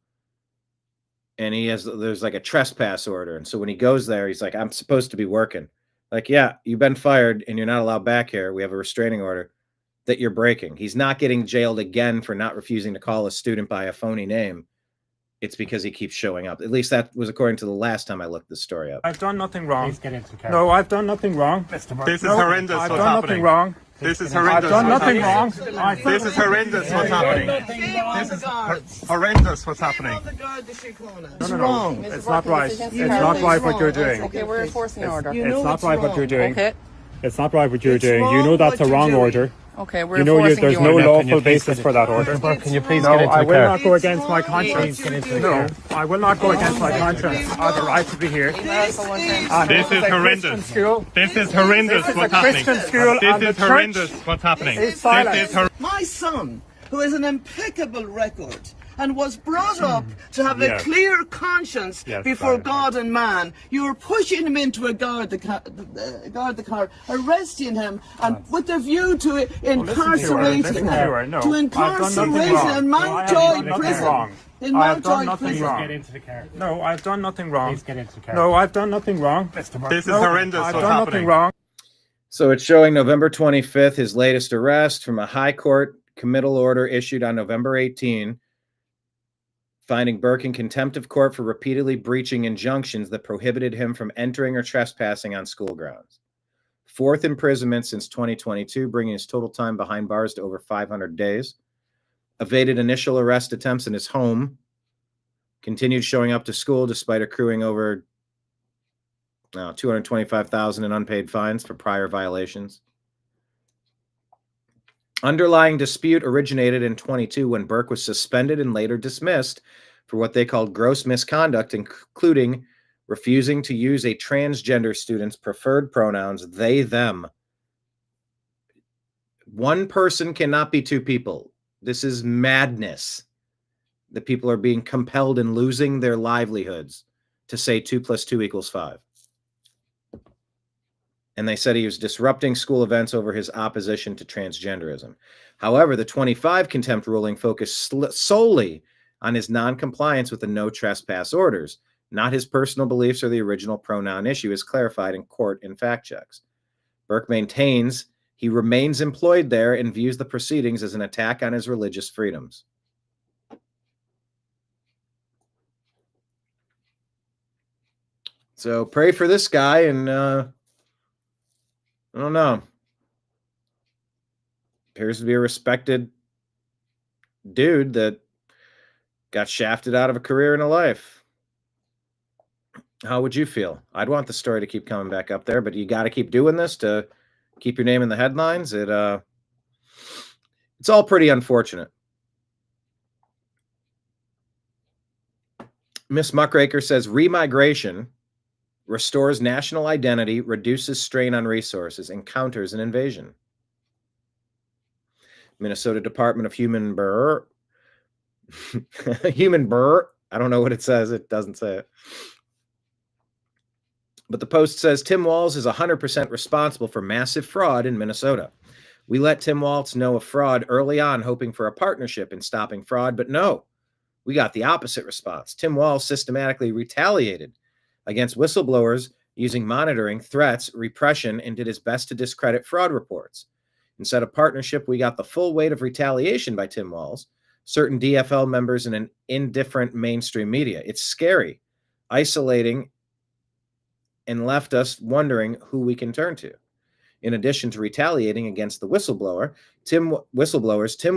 And there's like a trespass order. And so when he goes there, he's like, I'm supposed to be working. Like, yeah, you've been fired and you're not allowed back here. We have a restraining order that you're breaking. He's not getting jailed again for not refusing to call a student by a phony name. It's because he keeps showing up. At least that was according to the last time I looked this story up. I've done nothing wrong. No, I've done nothing wrong. This is horrendous. I've done nothing wrong. This is horrendous. I've done nothing wrong. This is horrendous. What's happening? This is horrendous. What's happening? No. It's not right. It's not right what you're doing. Okay, we're enforcing the order. It's not right what you're doing. Okay. It's not right what you're doing. You know that's a wrong order. Okay, we're You know enforcing there's the no order. lawful basis for that order. Can you please No, get into I the will car? not go against my conscience. No, I will not go against my conscience. I have the right to be here. This is horrendous. This is horrendous. What's happening? This is horrendous. What's happening? My son, who has an impeccable record and was brought up to have a clear conscience before God and man, you were pushing him into a guard the car, arresting him, and with the view to incarcerating him, to incarcerate in Mountjoy prison. In Mountjoy prison. No, I've done nothing wrong. Please get into the car. No, I've done nothing wrong. This is horrendous. I've What's done happening? nothing wrong. So it's showing November 25th, his latest arrest from a high court committal order issued on November 18 finding Burke in contempt of court for repeatedly breaching injunctions that prohibited him from entering or trespassing on school grounds. 4th imprisonment since 2022, bringing his total time behind bars to over 500 days. Evaded initial arrest attempts in his home. Continued showing up to school despite accruing over $225,000 in unpaid fines for prior violations. Underlying dispute originated in 22 when Burke was suspended and later dismissed for what they called gross misconduct, including refusing to use a transgender student's preferred pronouns, they, them. One person cannot be two people. This is madness. The people are being compelled and losing their livelihoods to say 2 + 2 = 5. And they said he was disrupting school events over his opposition to transgenderism. However, the 25 contempt ruling focused solely on his non-compliance with the no trespass orders, not his personal beliefs or the original pronoun issue, as clarified in court in fact checks. Burke maintains he remains employed there and views the proceedings as an attack on his religious freedoms. So pray for this guy, and I don't know. Appears to be a respected dude that got shafted out of a career and a life. How would you feel? I'd want the story to keep coming back up there, but you got to keep doing this to keep your name in the headlines. It's all pretty unfortunate. Miss Muckraker says remigration restores national identity, reduces strain on resources, and counters an invasion. Minnesota Department of Human Burr. I don't know what it says. It doesn't say it. But the Post says Tim Walz is 100% responsible for massive fraud in Minnesota. We let Tim Walz know of fraud early on, hoping for a partnership in stopping fraud, but no, we got the opposite response. Tim Walz systematically retaliated against whistleblowers using monitoring, threats, repression, and did his best to discredit fraud reports. Instead of partnership, we got the full weight of retaliation by Tim Walz, certain DFL members, and an indifferent mainstream media. It's scary, isolating, and left us wondering who we can turn to. In addition to retaliating against the whistleblowers, Tim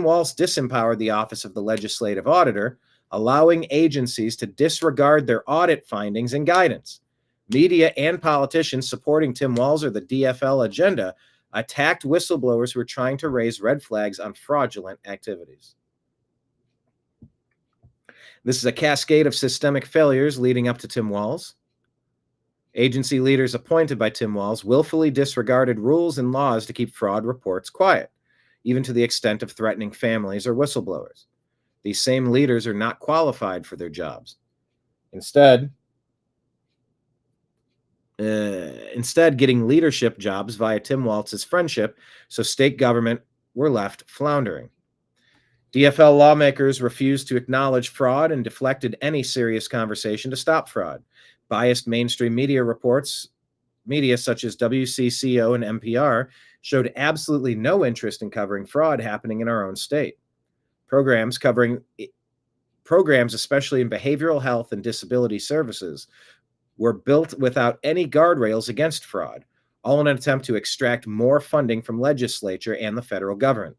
Walz disempowered the Office of the Legislative Auditor, allowing agencies to disregard their audit findings and guidance. Media and politicians supporting Tim Walz or the DFL agenda attacked whistleblowers who were trying to raise red flags on fraudulent activities. This is a cascade of systemic failures leading up to Tim Walz. Agency leaders appointed by Tim Walz willfully disregarded rules and laws to keep fraud reports quiet, even to the extent of threatening families or whistleblowers. These same leaders are not qualified for their jobs. Instead, getting leadership jobs via Tim Walz's friendship, so state government were left floundering. DFL lawmakers refused to acknowledge fraud and deflected any serious conversation to stop fraud. Biased mainstream media reports, media such as WCCO and NPR, showed absolutely no interest in covering fraud happening in our own state. Programs, especially in behavioral health and disability services, were built without any guardrails against fraud, all in an attempt to extract more funding from legislature and the federal government.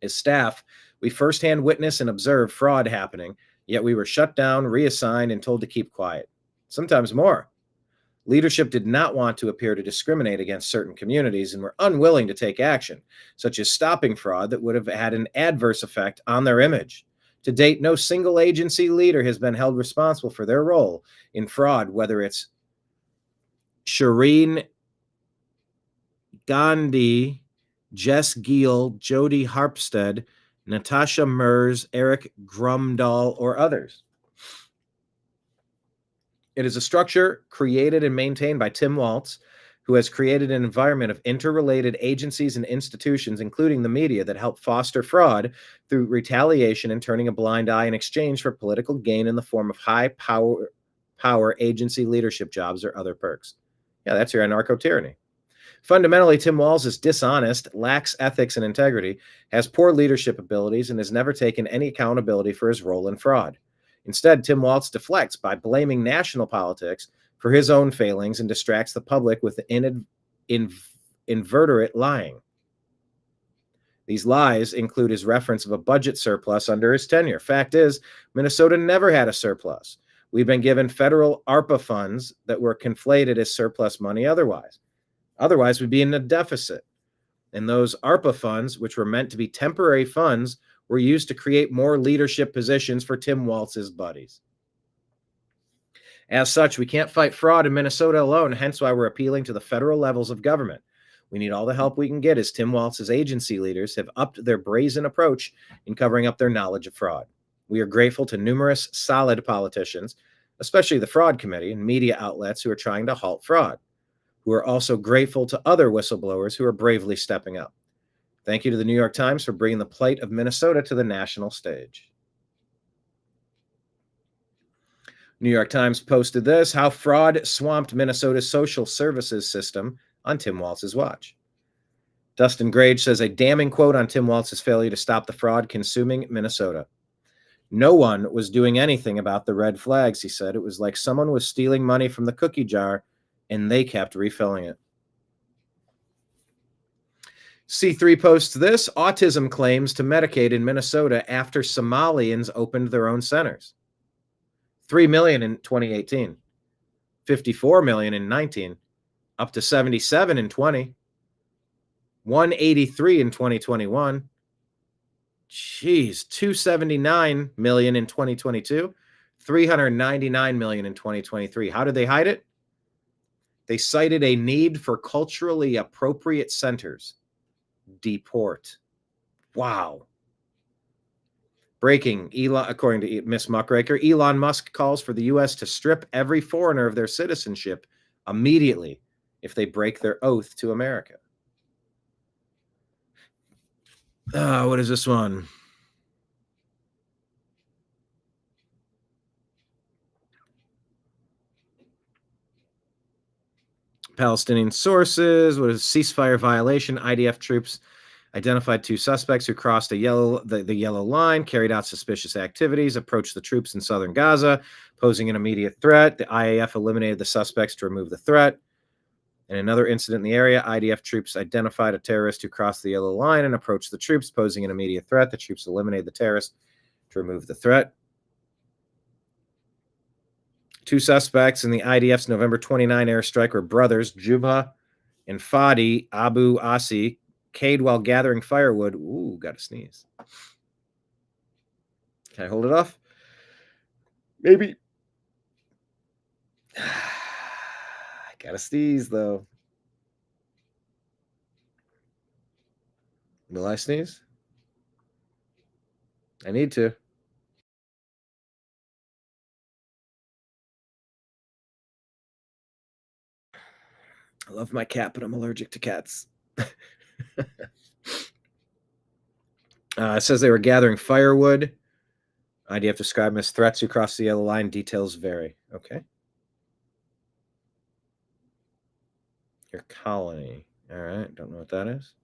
As staff, we firsthand witnessed and observed fraud happening, yet we were shut down, reassigned, and told to keep quiet. Sometimes more. Leadership did not want to appear to discriminate against certain communities and were unwilling to take action, such as stopping fraud that would have had an adverse effect on their image. To date, no single agency leader has been held responsible for their role in fraud, whether it's Shireen Gandhi, Jess Giel, Jody Harpstead, Natasha Mers, Eric Grumdahl, or others. It is a structure created and maintained by Tim Walz, who has created an environment of interrelated agencies and institutions, including the media, that help foster fraud through retaliation and turning a blind eye in exchange for political gain in the form of high power agency leadership jobs or other perks. Yeah, that's your anarcho-tyranny. Fundamentally, Tim Walz is dishonest, lacks ethics and integrity, has poor leadership abilities, and has never taken any accountability for his role in fraud. Instead, Tim Walz deflects by blaming national politics for his own failings and distracts the public with inveterate lying. These lies include his reference of a budget surplus under his tenure. Fact is, Minnesota never had a surplus. We've been given federal ARPA funds that were conflated as surplus money otherwise. Otherwise, we'd be in a deficit. And those ARPA funds, which were meant to be temporary funds, were used to create more leadership positions for Tim Walz's buddies. As such, we can't fight fraud in Minnesota alone, hence why we're appealing to the federal levels of government. We need all the help we can get as Tim Walz's agency leaders have upped their brazen approach in covering up their knowledge of fraud. We are grateful to numerous solid politicians, especially the Fraud Committee and media outlets who are trying to halt fraud. We are also grateful to other whistleblowers who are bravely stepping up. Thank you to the New York Times for bringing the plight of Minnesota to the national stage. New York Times posted this: how fraud swamped Minnesota's social services system on Tim Walz's watch. Dustin Grage says a damning quote on Tim Walz's failure to stop the fraud consuming Minnesota. No one was doing anything about the red flags, he said. It was like someone was stealing money from the cookie jar and they kept refilling it. C3 posts this: autism claims to Medicaid in Minnesota after Somalians opened their own centers. 3 million in 2018, 54 million in 19, up to 77 in 20, 183 in 2021. Jeez, 279 million in 2022, 399 million in 2023. How did they hide it? They cited a need for culturally appropriate centers. Deport. Wow. Breaking, Elon, according to Miss Muckraker, Elon Musk calls for the U.S. to strip every foreigner of their citizenship immediately if they break their oath to America. What is this one? Palestinian sources. What is ceasefire violation? IDF troops identified 2 suspects who crossed the yellow line, carried out suspicious activities, approached the troops in southern Gaza, posing an immediate threat. The IAF eliminated the suspects to remove the threat. In another incident in the area, IDF troops identified a terrorist who crossed the yellow line and approached the troops, posing an immediate threat. The troops eliminated the terrorist to remove the threat. 2 suspects in the IDF's November 29 airstrike were brothers Jubha and Fadi Abu Asi, killed while gathering firewood. Ooh, got to sneeze. Can I hold it off? Maybe. I gotta sneeze, though. Will I sneeze? I need to. I love my cat, but I'm allergic to cats. It says they were gathering firewood. IDF described them as threats who crossed the yellow line. Details vary. Okay. Your colony. All right. Don't know what that is.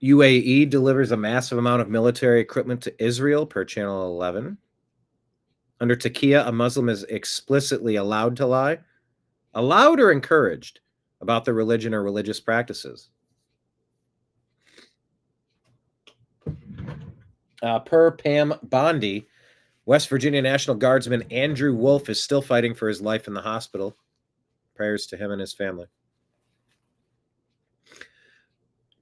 UAE delivers a massive amount of military equipment to Israel, per Channel 11. Under Taqiyya, a Muslim is explicitly allowed to lie. Allowed or encouraged about their religion or religious practices. Per Pam Bondi, West Virginia National Guardsman Andrew Wolf is still fighting for his life in the hospital. Prayers to him and his family.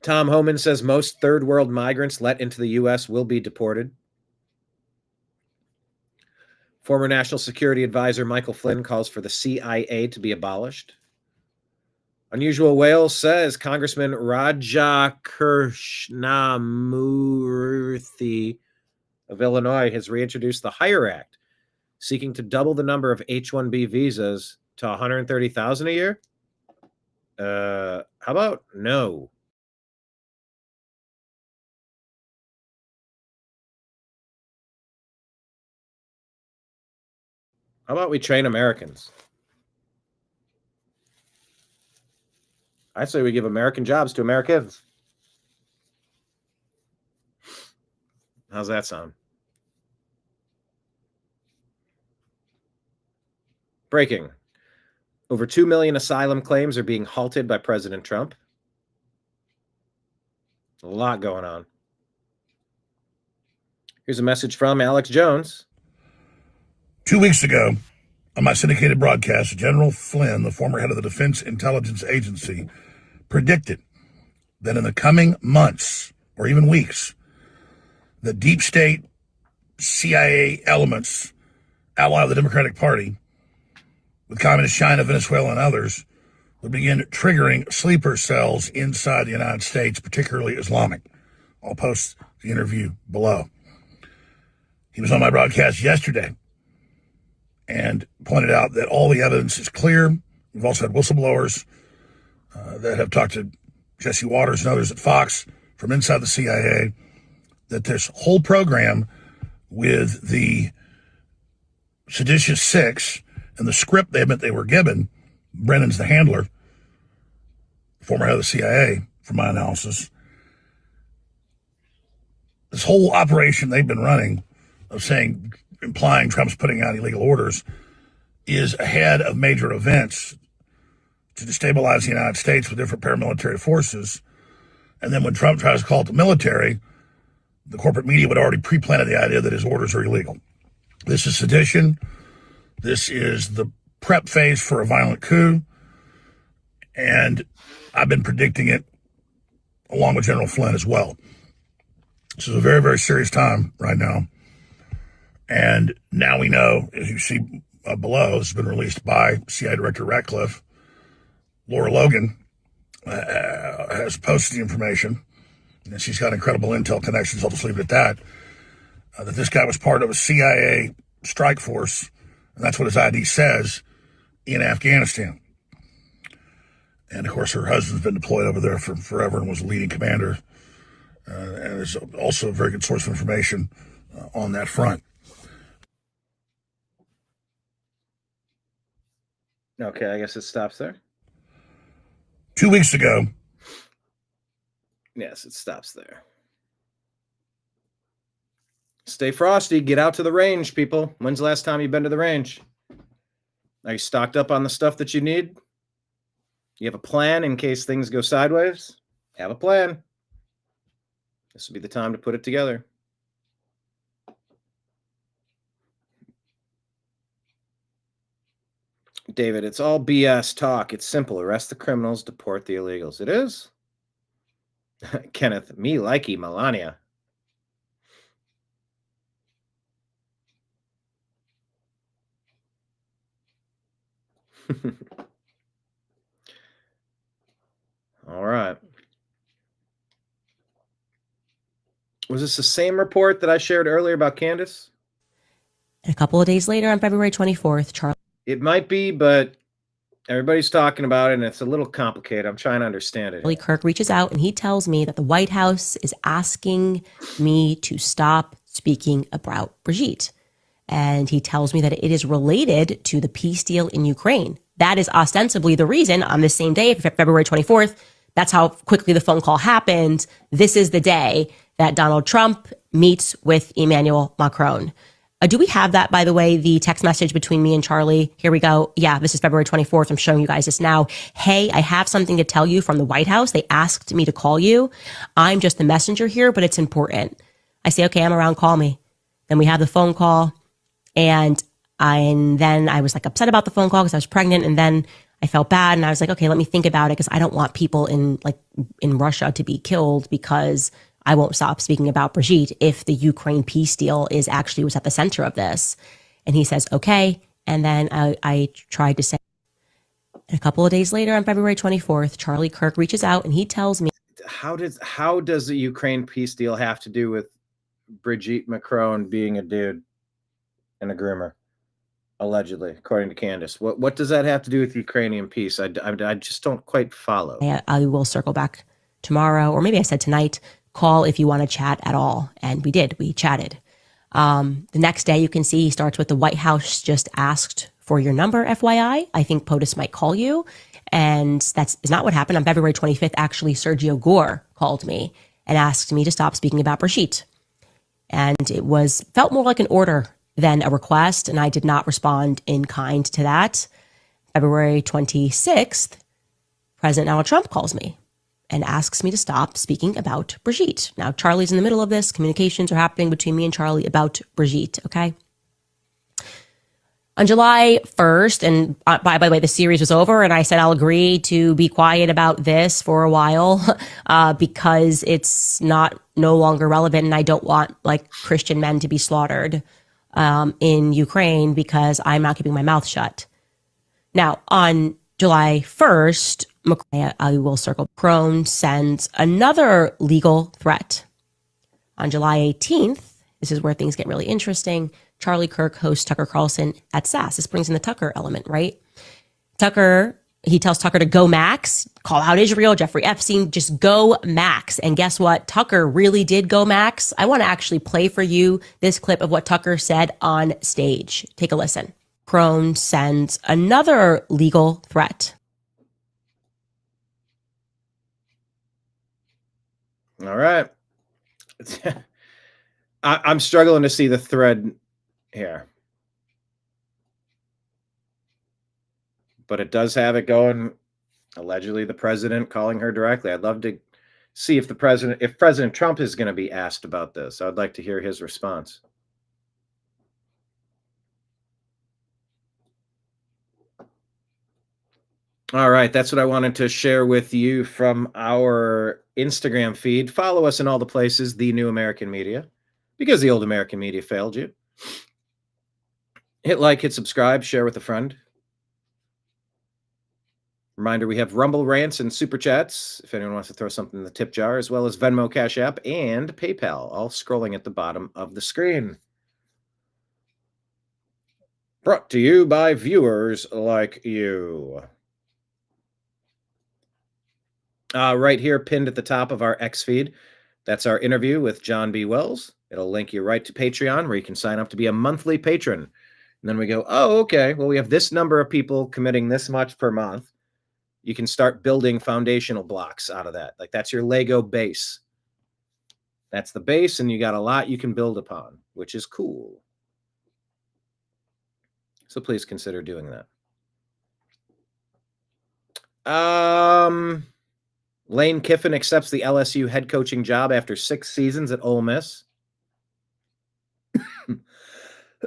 Tom Homan says most third world migrants let into the U.S. will be deported. Former National Security Advisor Michael Flynn calls for the CIA to be abolished. Unusual Whale says Congressman Raja Krishnamurthy of Illinois has reintroduced the HIRE Act, seeking to double the number of H-1B visas to 130,000 a year. How about no? How about we train Americans? I say we give American jobs to Americans. How's that sound? Breaking. Over 2 million asylum claims are being halted by President Trump. A lot going on. Here's a message from Alex Jones. 2 weeks ago, on my syndicated broadcast, General Flynn, the former head of the Defense Intelligence Agency, predicted that in the coming months, or even weeks, the deep state CIA elements, ally of the Democratic Party, with Communist China, Venezuela, and others, would begin triggering sleeper cells inside the United States, particularly Islamic. I'll post the interview below. He was on my broadcast yesterday and pointed out that all the evidence is clear. We've also had whistleblowers that have talked to Jesse Waters and others at Fox from inside the CIA, that this whole program with the Seditious Six and the script they admit they were given, Brennan's the handler, former head of the CIA, from my analysis, this whole operation they've been running of saying, implying Trump's putting out illegal orders, is ahead of major events to destabilize the United States with different paramilitary forces. And then when Trump tries to call it the military, the corporate media would already pre-planted the idea that his orders are illegal. This is sedition. This is the prep phase for a violent coup. And I've been predicting it along with General Flynn as well. This is a very, very serious time right now. And now we know, as you see below, this has been released by CIA Director Ratcliffe. Laura Logan has posted the information, and she's got incredible intel connections. I'll just leave it at that. That this guy was part of a CIA strike force, and that's what his ID says, in Afghanistan. And of course, her husband's been deployed over there for forever and was a leading commander, and is also a very good source of information on that front. Okay, I guess it stops there. 2 weeks ago. Yes, it stops there. Stay frosty. Get out to the range, people. When's the last time you've been to the range? Are you stocked up on the stuff that you need? You have a plan in case things go sideways? Have a plan. This would be the time to put it together. David, it's all BS talk. It's simple. Arrest the criminals, deport the illegals. It is? Kenneth, me likey Melania. All right. Was this the same report that I shared earlier about Candace? A couple of days later, on February 24th, Charlie. It might be, but everybody's talking about it, and it's a little complicated. I'm trying to understand it. Kirk reaches out, and he tells me that the White House is asking me to stop speaking about Brigitte. And he tells me that it is related to the peace deal in Ukraine. That is ostensibly the reason on this same day, February 24th, that's how quickly the phone call happened. This is the day that Donald Trump meets with Emmanuel Macron. Do we have that, by the way, the text message between me and Charlie? Here we go. Yeah, this is February 24th. I'm showing you guys this now. Hey, I have something to tell you from the White House. They asked me to call you. I'm just the messenger here, but it's important. I say, okay, I'm around. Call me. Then we have the phone call. And then I was like upset about the phone call because I was pregnant. And then I felt bad. And I was like, okay, let me think about it because I don't want people in Russia to be killed because I won't stop speaking about Brigitte if the Ukraine peace deal was at the center of this. And he says, okay. And then I tried to say, a couple of days later on February 24th, Charlie Kirk reaches out and he tells me. How does the Ukraine peace deal have to do with Brigitte Macron being a dude and a groomer? Allegedly, according to Candace. What does that have to do with Ukrainian peace? I just don't quite follow. I will circle back tomorrow, or maybe I said tonight, call if you want to chat at all. And we did. We chatted. The next day, you can see he starts with the White House just asked for your number, FYI. I think POTUS might call you. And that is not what happened. On February 25th, actually, Sergio Gore called me and asked me to stop speaking about Brigitte. And it felt more like an order than a request. And I did not respond in kind to that. February 26th, President Donald Trump calls me and asks me to stop speaking about Brigitte. Now, Charlie's in the middle of this. Communications are happening between me and Charlie about Brigitte, okay? On July 1st, and by the way, the series was over, and I said I'll agree to be quiet about this for a while because it's no longer relevant, and I don't want Christian men to be slaughtered in Ukraine because I'm not keeping my mouth shut. Now, on July 1st, I will circle, Macron sends another legal threat. On July 18th, this is where things get really interesting. Charlie Kirk hosts Tucker Carlson at SAS. This brings in the Tucker element, right? He tells Tucker to go max, call out Israel, Jeffrey Epstein, just go max. And guess what? Tucker really did go max. I want to actually play for you this clip of what Tucker said on stage. Take a listen. Macron sends another legal threat. All right. I'm struggling to see the thread here. But it does have it going. Allegedly, the president calling her directly. I'd love to see if President Trump is going to be asked about this. I'd like to hear his response. All right, that's what I wanted to share with you from our Instagram feed. Follow us in all the places, The New American Media, because the old American media failed you. Hit like, hit subscribe, share with a friend. Reminder, we have Rumble rants and Super Chats, if anyone wants to throw something in the tip jar, as well as Venmo, Cash App, and PayPal, all scrolling at the bottom of the screen. Brought to you by viewers like you. Right here, pinned at the top of our X feed, that's our interview with John B. Wells. It'll link you right to Patreon, where you can sign up to be a monthly patron. And then we go, oh, okay, well, we have this number of people committing this much per month. You can start building foundational blocks out of that. That's your Lego base. That's the base, and you got a lot you can build upon, which is cool. So please consider doing that. Lane Kiffin accepts the LSU head coaching job after 6 seasons at Ole Miss.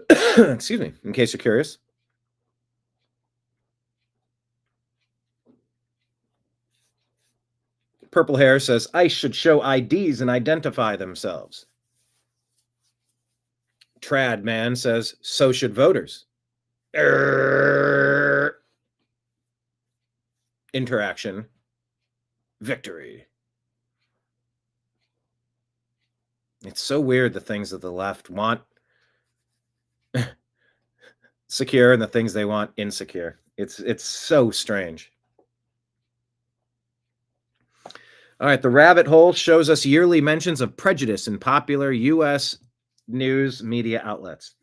Excuse me, in case you're curious. Purple Hair says, ICE should show IDs and identify themselves. Trad Man says, so should voters. Interaction. Victory. It's so weird, the things that the left want secure and the things they want insecure. It's so strange. All right, the rabbit hole shows us yearly mentions of prejudice in popular U.S. news media outlets.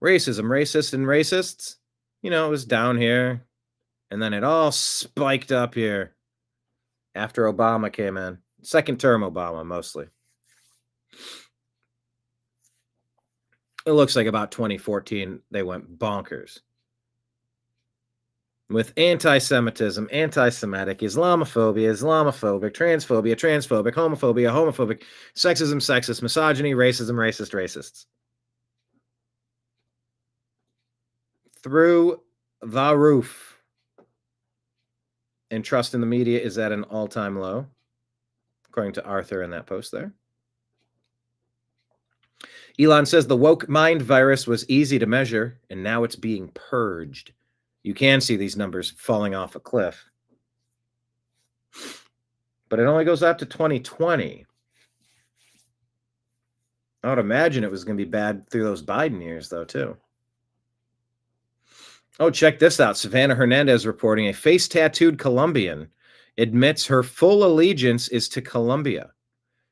Racism, racist, and racists. It was down here, and then it all spiked up here after Obama came in. Second term Obama, mostly. It looks like about 2014, they went bonkers. With anti-Semitism, anti-Semitic, Islamophobic, transphobic, homophobic, sexism, sexist, misogyny, racism, racist, racists. Through the roof. And trust in the media is at an all-time low, according to Arthur in that post there. Elon says the woke mind virus was easy to measure, and now it's being purged. You can see these numbers falling off a cliff. But it only goes up to 2020. I would imagine it was going to be bad through those Biden years, though, too. Oh, check this out. Savannah Hernandez reporting a face-tattooed Colombian admits her full allegiance is to Colombia.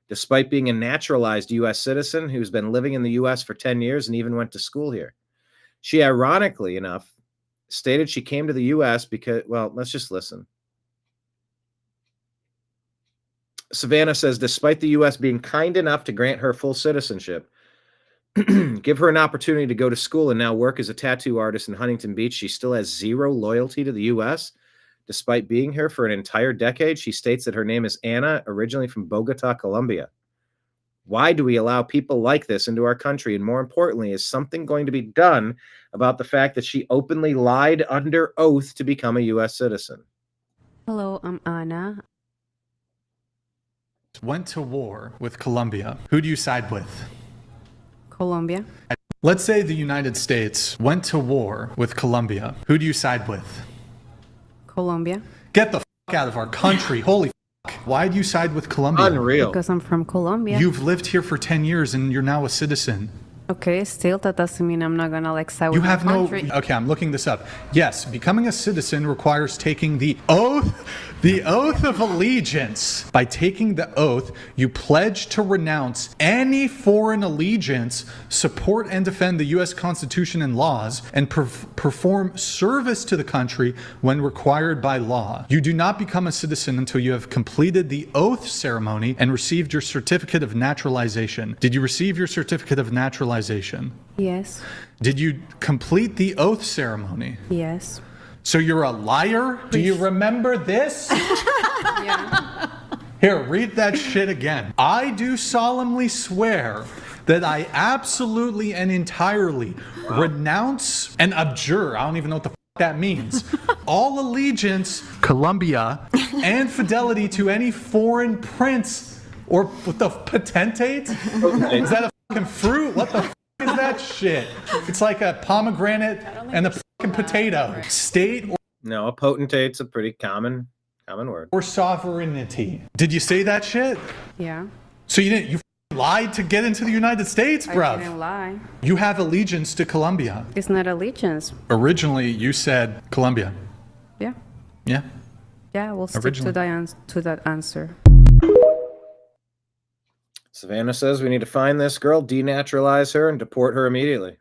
despite being a naturalized U.S. citizen who's been living in the U.S. for 10 years and even went to school here. She, ironically enough, stated she came to the U.S. because, well, let's just listen. Savannah says, despite the U.S. being kind enough to grant her full citizenship, give her an opportunity to go to school and now work as a tattoo artist in Huntington Beach, she still has zero loyalty to the U.S. Despite being here for an entire decade, she states that her name is Anna, originally from Bogota, Colombia. Why do we allow people like this into our country? And more importantly, is something going to be done about the fact that she openly lied under oath to become a U.S. citizen? Hello, I'm Anna. Went to war with Colombia. Who do you side with? Colombia. Let's say the United States went to war with Colombia. Who do you side with? Colombia. Get the fuck out of our country. Holy fuck. Why do you side with Colombia? Unreal. Because I'm from Colombia. You've lived here for 10 years and you're now a citizen. Okay, still that doesn't mean I'm not gonna like side You with have my no. country. Okay, I'm looking this up. Yes, becoming a citizen requires taking the oath of allegiance. By taking the oath, you pledge to renounce any foreign allegiance, support and defend the U.S. Constitution and laws, and perform service to the country when required by law. You do not become a citizen until you have completed the oath ceremony and received your certificate of naturalization. Did you receive your certificate of naturalization? Yes. Did you complete the oath ceremony? Yes. So you're a liar? Do you remember this? Yeah. Here, read that shit again. I do solemnly swear that I absolutely and entirely renounce and abjure, I don't even know what the that means, all allegiance, Colombia, and fidelity to any foreign prince or what the potentate? Is that a fucking fruit? What the is that shit? It's like a pomegranate and a fucking potato. State or no, a potentate's a pretty common word. Or sovereignty. Did you say that shit? Yeah. So you lied to get into the United States, bruv. I didn't lie. You have allegiance to Colombia. It's not allegiance. Originally, you said Colombia. Yeah. Yeah. Yeah, we'll stick to that answer. Savannah says we need to find this girl, denaturalize her, and deport her immediately.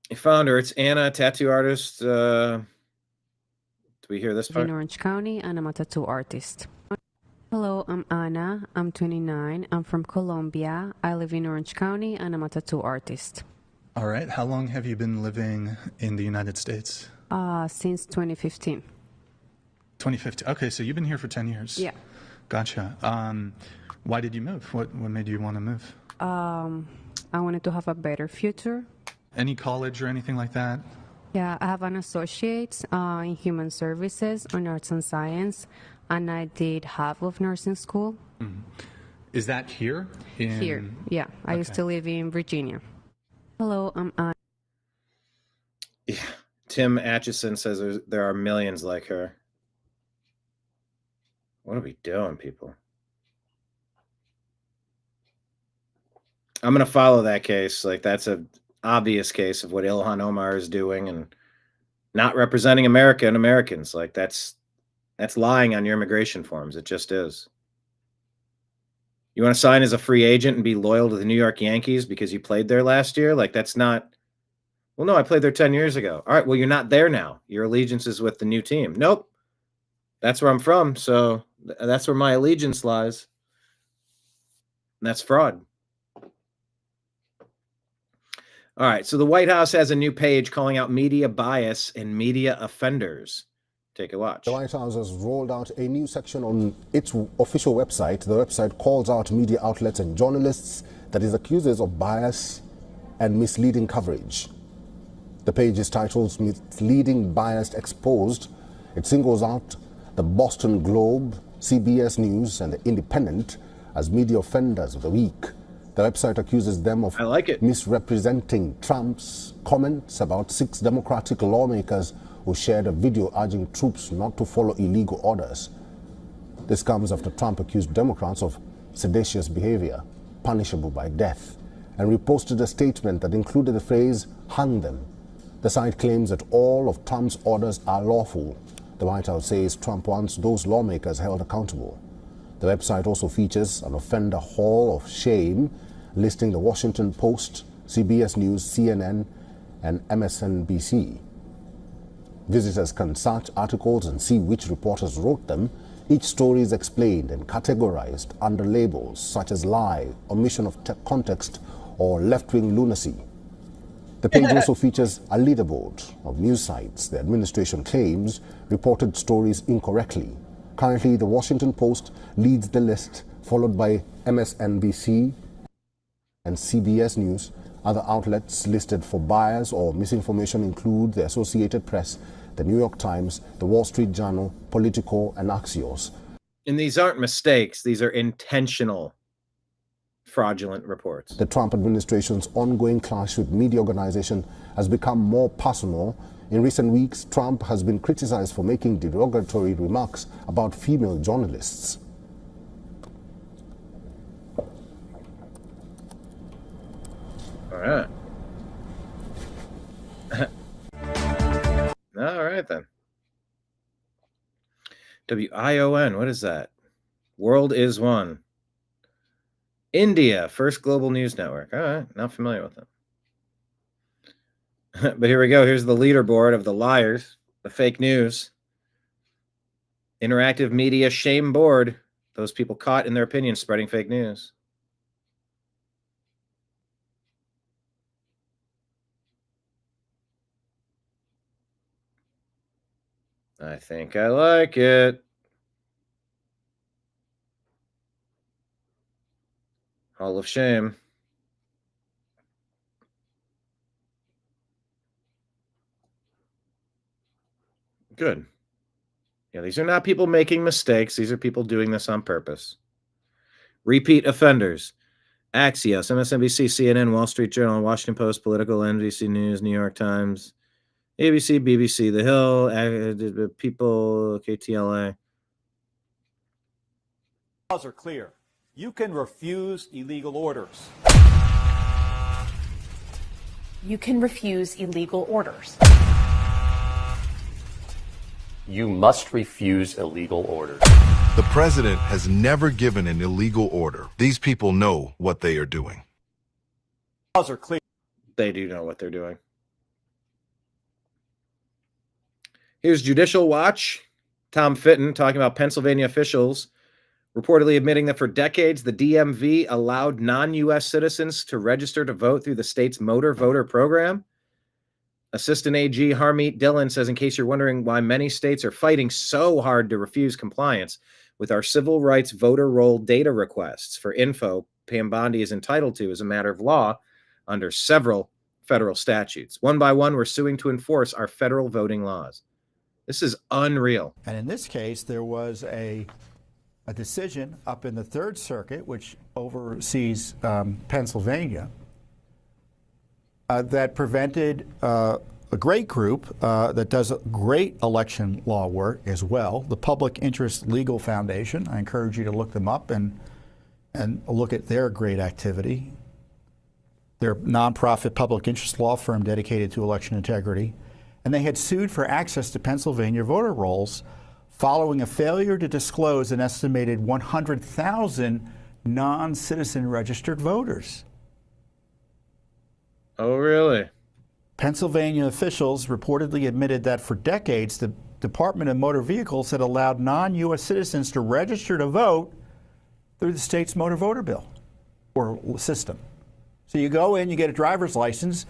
I found her. It's Anna, tattoo artist. Do we hear this part? In Orange County, and I'm a tattoo artist. Hello, I'm Anna. I'm 29. I'm from Colombia. I live in Orange County, and I'm a tattoo artist. All right. How long have you been living in the United States? Since 2015. 2015. Okay, so you've been here for 10 years. Yeah. Gotcha. Why did you move? What made you want to move? I wanted to have a better future. Any college or anything like that? Yeah, I have an associate in human services on arts and science, and I did half of nursing school. Mm-hmm. Is that here? Here, yeah. I used to live in Virginia. Hello, I'm Anna. Yeah. Tim Atchison says there are millions like her. What are we doing, people? I'm going to follow that case. Like, that's an obvious case of what Ilhan Omar is doing and not representing America and Americans. Like, that's lying on your immigration forms. It just is. You want to sign as a free agent and be loyal to the New York Yankees because you played there last year? Like, that's not... Well, no, I played there 10 years ago. All right, well, you're not there now. Your allegiance is with the new team. Nope. That's where I'm from, so that's where my allegiance lies. And that's fraud. All right, so the White House has a new page calling out media bias and media offenders. Take a watch. The White House has rolled out a new section on its official website. The website calls out media outlets and journalists that it accuses of bias and misleading coverage. The page is titled Misleading Bias Exposed. It singles out the Boston Globe, CBS News, and The Independent as media offenders of the week. The website accuses them of misrepresenting Trump's comments about 6 Democratic lawmakers who shared a video urging troops not to follow illegal orders. This comes after Trump accused Democrats of seditious behavior, punishable by death, and reposted a statement that included the phrase, "hang them." The site claims that all of Trump's orders are lawful, The White House says Trump wants those lawmakers held accountable. The website also features an offender hall of shame listing the Washington Post, CBS News, CNN, and MSNBC. Visitors can search articles and see which reporters wrote them. Each story is explained and categorized under labels such as lie, omission of context, or left-wing lunacy. The page also features a leaderboard of news sites the administration claims reported stories incorrectly. Currently, the Washington Post leads the list, followed by MSNBC and CBS News. Other outlets listed for bias or misinformation include the Associated Press, the New York Times, the Wall Street Journal, Politico, and Axios. And these aren't mistakes. These are intentional fraudulent reports. The Trump administration's ongoing clash with media organization has become more personal. In recent weeks, Trump has been criticized for making derogatory remarks about female journalists. All right. All right, then. WION, what is that? World is one. India, first global news network. All right, not familiar with them. But here we go. Here's the leaderboard of the liars, the fake news. Interactive media shame board. Those people caught in their opinions spreading fake news. I think I like it. Hall of Shame. Good. Yeah, these are not people making mistakes. These are people doing this on purpose. Repeat offenders. Axios, MSNBC, CNN, Wall Street Journal, Washington Post, Political, NBC News, New York Times, ABC, BBC, The Hill, People, KTLA. Laws are clear. You can refuse illegal orders. You can refuse illegal orders. You must refuse illegal orders. The president has never given an illegal order. These people know what they are doing. Laws are clear. They do know what they're doing. Here's Judicial Watch. Tom Fitton talking about Pennsylvania officials reportedly admitting that for decades, the DMV allowed non-U.S. citizens to register to vote through the state's motor voter program. Assistant AG Harmeet Dillon says, in case you're wondering why many states are fighting so hard to refuse compliance with our civil rights voter roll data requests for info Pam Bondi is entitled to as a matter of law under several federal statutes. One by one, we're suing to enforce our federal voting laws. This is unreal. And in this case, there was a decision up in the Third Circuit, which oversees Pennsylvania, that prevented a great group that does great election law work as well, the Public Interest Legal Foundation. I encourage you to look them up and look at their great activity. They're a nonprofit public interest law firm dedicated to election integrity. And they had sued for access to Pennsylvania voter rolls following a failure to disclose an estimated 100,000 non-citizen registered voters. Oh, really? Pennsylvania officials reportedly admitted that for decades, the Department of Motor Vehicles had allowed non-U.S. citizens to register to vote through the state's motor voter bill or system. So you go in, you get a driver's license,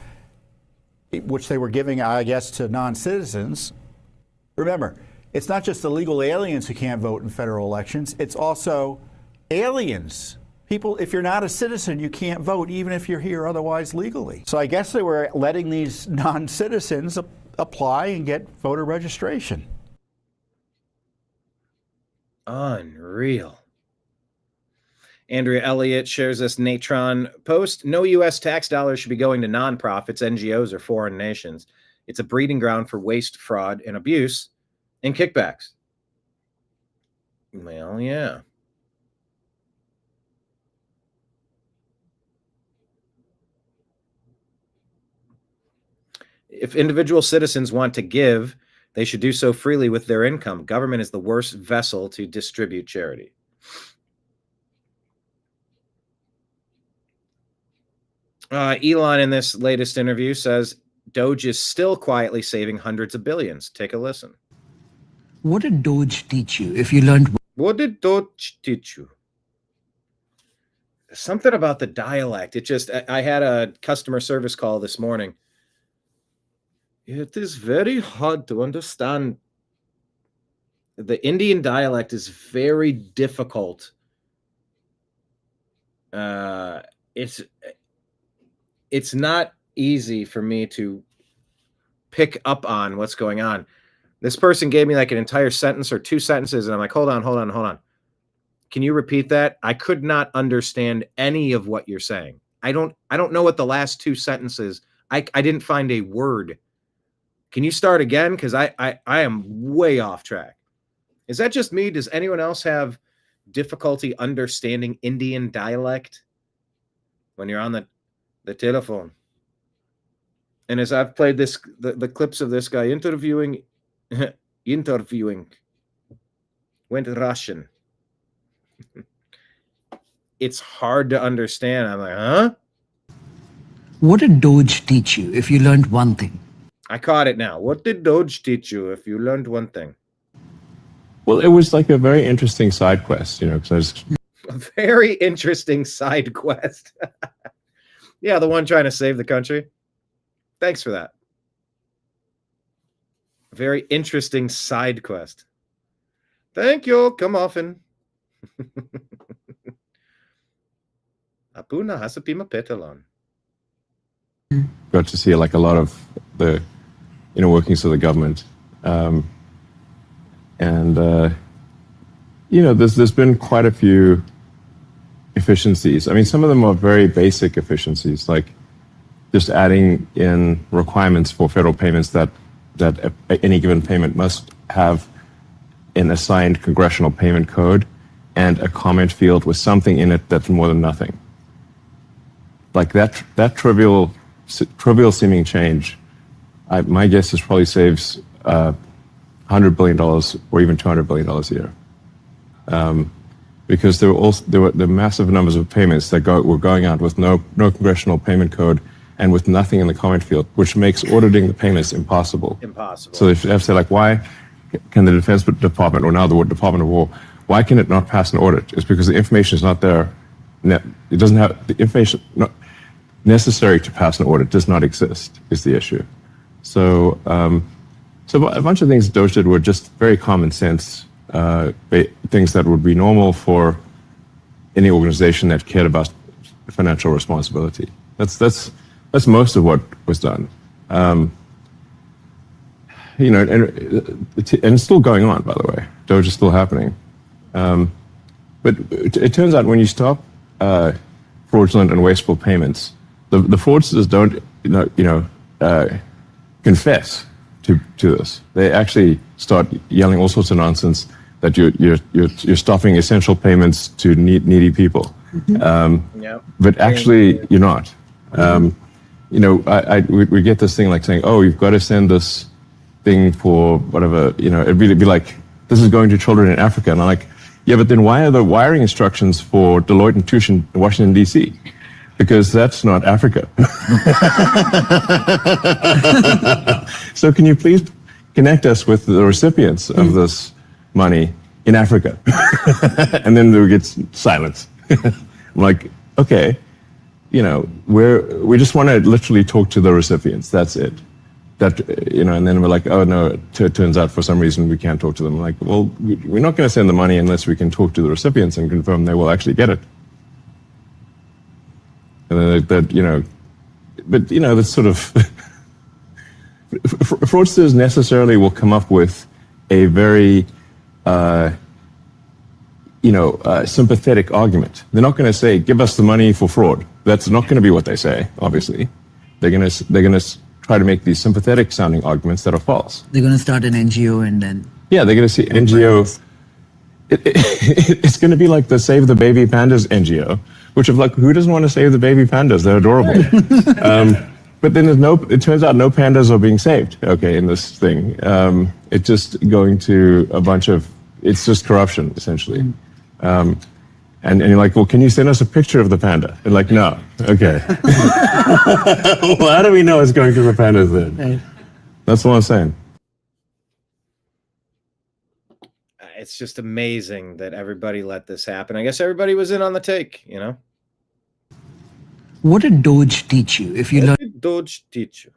which they were giving, I guess, to non-citizens. Remember, it's not just illegal aliens who can't vote in federal elections. It's also aliens. People, if you're not a citizen, you can't vote, even if you're here otherwise legally. So I guess they were letting these non-citizens apply and get voter registration. Unreal. Andrea Elliott shares this Natron post. No U.S. tax dollars should be going to nonprofits, NGOs, or foreign nations. It's a breeding ground for waste, fraud, and abuse, and kickbacks. Well, yeah. If individual citizens want to give, They should do so freely with their income. Government is the worst vessel to distribute charity. Elon, in this latest interview, says Doge is still quietly saving hundreds of billions. Take a listen. What did Doge teach you if you learned? What did Doge teach you? Something about the dialect. I had a customer service call this morning. It is very hard to understand. The Indian dialect is very difficult. It's not easy for me to pick up on what's going on. This person gave me like an entire sentence or two sentences, and I'm like, hold on. Can you repeat that? I could not understand any of what you're saying. I don't know what the last two sentences. I didn't find a word. Can you start again? Because I am way off track. Is that just me? Does anyone else have difficulty understanding Indian dialect when you're on the telephone? And as I've played the clips of this guy interviewing went Russian. It's hard to understand. I'm like, huh? What did Doge teach you if you learned one thing? I caught it now. What did Doge teach you if you learned one thing? Well, it was like a very interesting side quest, because A very interesting side quest. Yeah, the one trying to save the country. Thanks for that. Very interesting side quest. Thank you. Come often. Apuna hasapima petalon. got to see like a lot of the inner workings of the government. There's been quite a few efficiencies. I mean, some of them are very basic efficiencies, like just adding in requirements for federal payments that any given payment must have an assigned congressional payment code and a comment field with something in it that's more than nothing. Like that trivial seeming change, my guess is probably saves $100 billion or even $200 billion a year. Because there were the massive numbers of payments that were going out with no congressional payment code and with nothing in the comment field, which makes auditing the payments impossible. So if you have to say, like, why can the Defense Department, or now the Department of War, why can it not pass an audit? It's because the information is not there. It doesn't have the information necessary to pass an audit does not exist, is the issue. So a bunch of things Doge did were just very common sense things that would be normal for any organization that cared about financial responsibility. That's most of what was done. And it's still going on, by the way. Doge is still happening. But it turns out when you stop fraudulent and wasteful payments, the fraudsters don't confess to this. They actually start yelling all sorts of nonsense that you're stopping essential payments to needy people. But actually you're not. We get this thing like saying, oh, you've got to send this thing for whatever, it'd be like, this is going to children in Africa. And I'm like, yeah, but then why are the wiring instructions for Deloitte and Touche in Washington, D.C.? Because that's not Africa. So can you please connect us with the recipients of this money in Africa? And then we get silence. I'm like, okay, we just want to literally talk to the recipients. That's it. And then we're like, oh no, it turns out for some reason we can't talk to them. I'm like, well, we're not going to send the money unless we can talk to the recipients and confirm they will actually get it. And then that's sort of fraudsters necessarily will come up with a very sympathetic argument. They're not going to say, give us the money for fraud. That's not going to be what they say, obviously. They're going to try to make these sympathetic sounding arguments that are false. They're going to start an NGO and then... Yeah, they're going to see NGO. It's going to be like the Save the Baby Pandas NGO, which is like, who doesn't want to save the baby pandas? They're adorable. but then it turns out no pandas are being saved, okay, in this thing. It's just going to a bunch of, it's just corruption, essentially. And you're like, well, can you send us a picture of the panda? And like, no. Okay. Well, how do we know it's going to the pandas then? That's what I'm saying. It's just amazing that everybody let this happen. I guess everybody was in on the take, you know? What did Doge teach you? If you What learn did Doge teach you?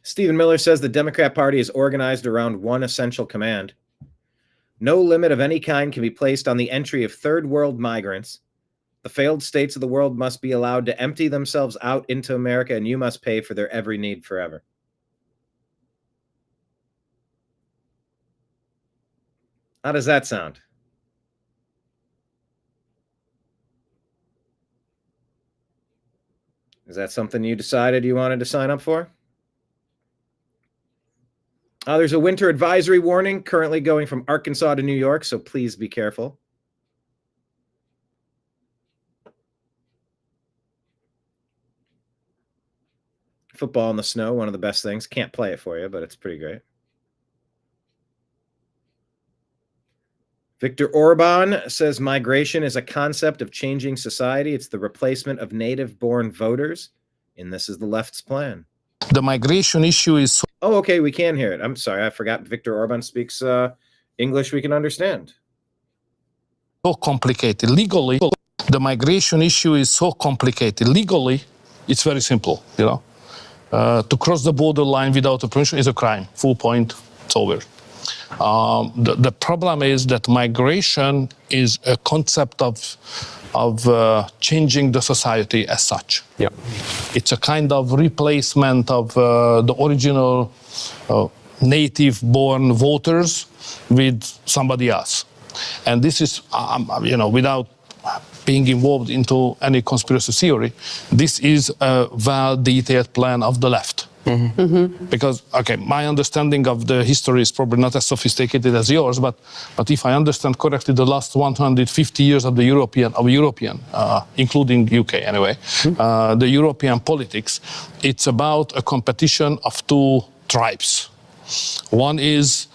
Stephen Miller says the Democrat Party is organized around one essential command. No limit of any kind can be placed on the entry of third world migrants. The failed states of the world must be allowed to empty themselves out into America, and you must pay for their every need forever. How does that sound? Is that something you decided you wanted to sign up for? There's a winter advisory warning currently going from Arkansas to New York, so please be careful. Football in the snow, one of the best things. Can't play it for you, but it's pretty great. Viktor Orban says migration is a concept of changing society. It's the replacement of native-born voters, and this is the left's plan. The migration issue is... Oh, okay, we can hear it. I'm sorry, I forgot Viktor Orban speaks English we can understand. So complicated. Legally, the migration issue is so complicated. Legally, it's very simple, you know. To cross the border line without a permission is a crime. Full point, it's over. The problem is that migration is a concept of changing the society as such. Yeah. It's a kind of replacement of the original native-born voters with somebody else. And this is, you know, without being involved into any conspiracy theory, this is a well-detailed plan of the left. Mm-hmm. Mm-hmm. Because, okay, my understanding of the history is probably not as sophisticated as yours, but if I understand correctly, the last 150 years of the European, including UK anyway, mm-hmm. The European politics, it's about a competition of two tribes. One is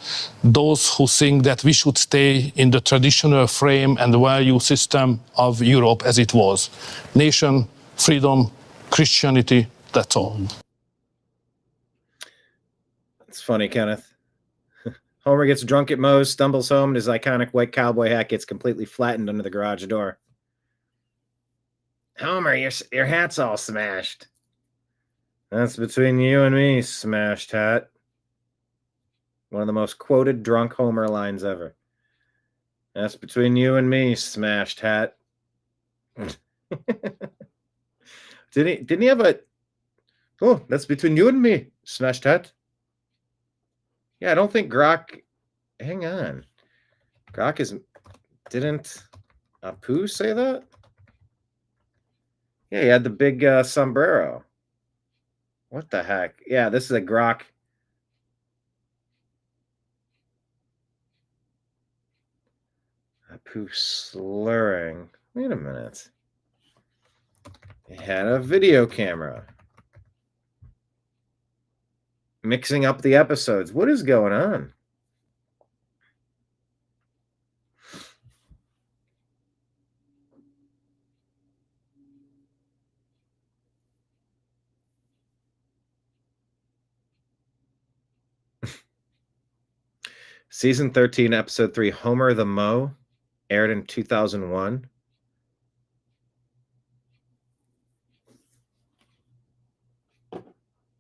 those who think that we should stay in the traditional frame and value system of Europe as it was. Nation, freedom, Christianity, that's all. It's funny, Kenneth. Homer gets drunk at Moe's, stumbles home, and his iconic white cowboy hat gets completely flattened under the garage door. Homer, your hat's all smashed. That's between you and me, smashed hat. One of the most quoted drunk Homer lines ever. That's between you and me, smashed hat. Didn't he have a... Oh, that's between you and me, smashed hat. Yeah, I don't think Grok... Hang on. Grok is... Didn't Apu say that? Yeah, he had the big sombrero. What the heck? Yeah, this is a Grok... Apu slurring. Wait a minute. He had a video camera. Mixing up the episodes. What is going on? Season 13, episode 3, Homer the Moe, aired in 2001.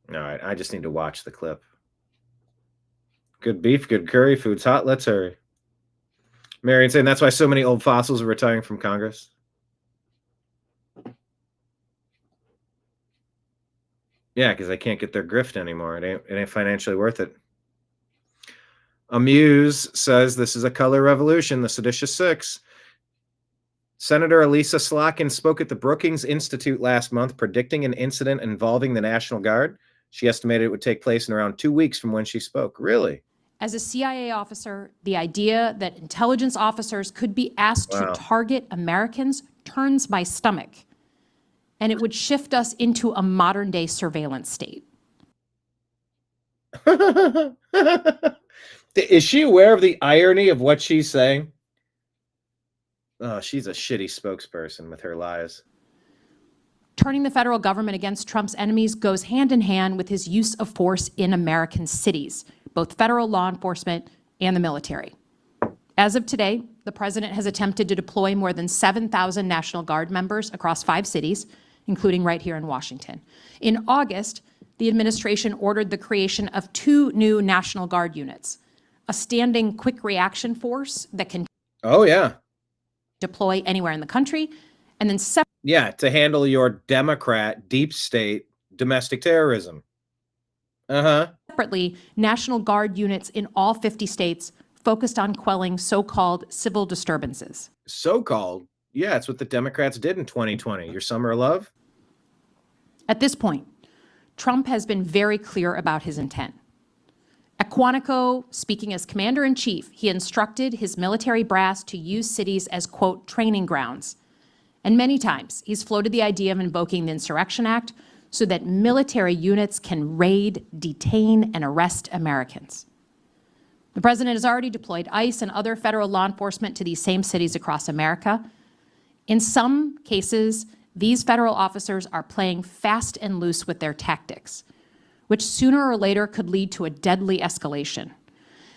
All right, I just need to watch the clip. Good beef, good curry, food's hot, let's hurry. Marion saying that's why so many old fossils are retiring from Congress. Yeah, because they can't get their grift anymore. It ain't financially worth it. Amuse says this is a color revolution, the Seditious Six. Senator Elisa Slotkin spoke at the Brookings Institute last month, predicting an incident involving the National Guard. She estimated it would take place in around 2 weeks from when she spoke. Really? As a CIA officer, the idea that intelligence officers could be asked to target Americans turns my stomach. and it would shift us into a modern day surveillance state. Is she aware of the irony of what she's saying? Oh, she's a shitty spokesperson with her lies. Turning the federal government against Trump's enemies goes hand in hand with his use of force in American cities, both federal law enforcement and the military. As of today, the president has attempted to deploy more than 7,000 National Guard members across 5 cities, including right here in Washington. In August, the administration ordered the creation of 2 new National Guard units, a standing quick reaction force that can deploy anywhere in the country, and then to handle your Democrat deep state domestic terrorism. Separately, National Guard units in all 50 states focused on quelling so-called civil disturbances. So-called? Yeah, it's what the Democrats did in 2020. Your summer of love? At this point, Trump has been very clear about his intent. At Quantico, speaking as commander-in-chief, he instructed his military brass to use cities as, quote, training grounds. And many times, he's floated the idea of invoking the Insurrection Act so that military units can raid, detain, and arrest Americans. The president has already deployed ICE and other federal law enforcement to these same cities across America. In some cases, these federal officers are playing fast and loose with their tactics, which sooner or later could lead to a deadly escalation.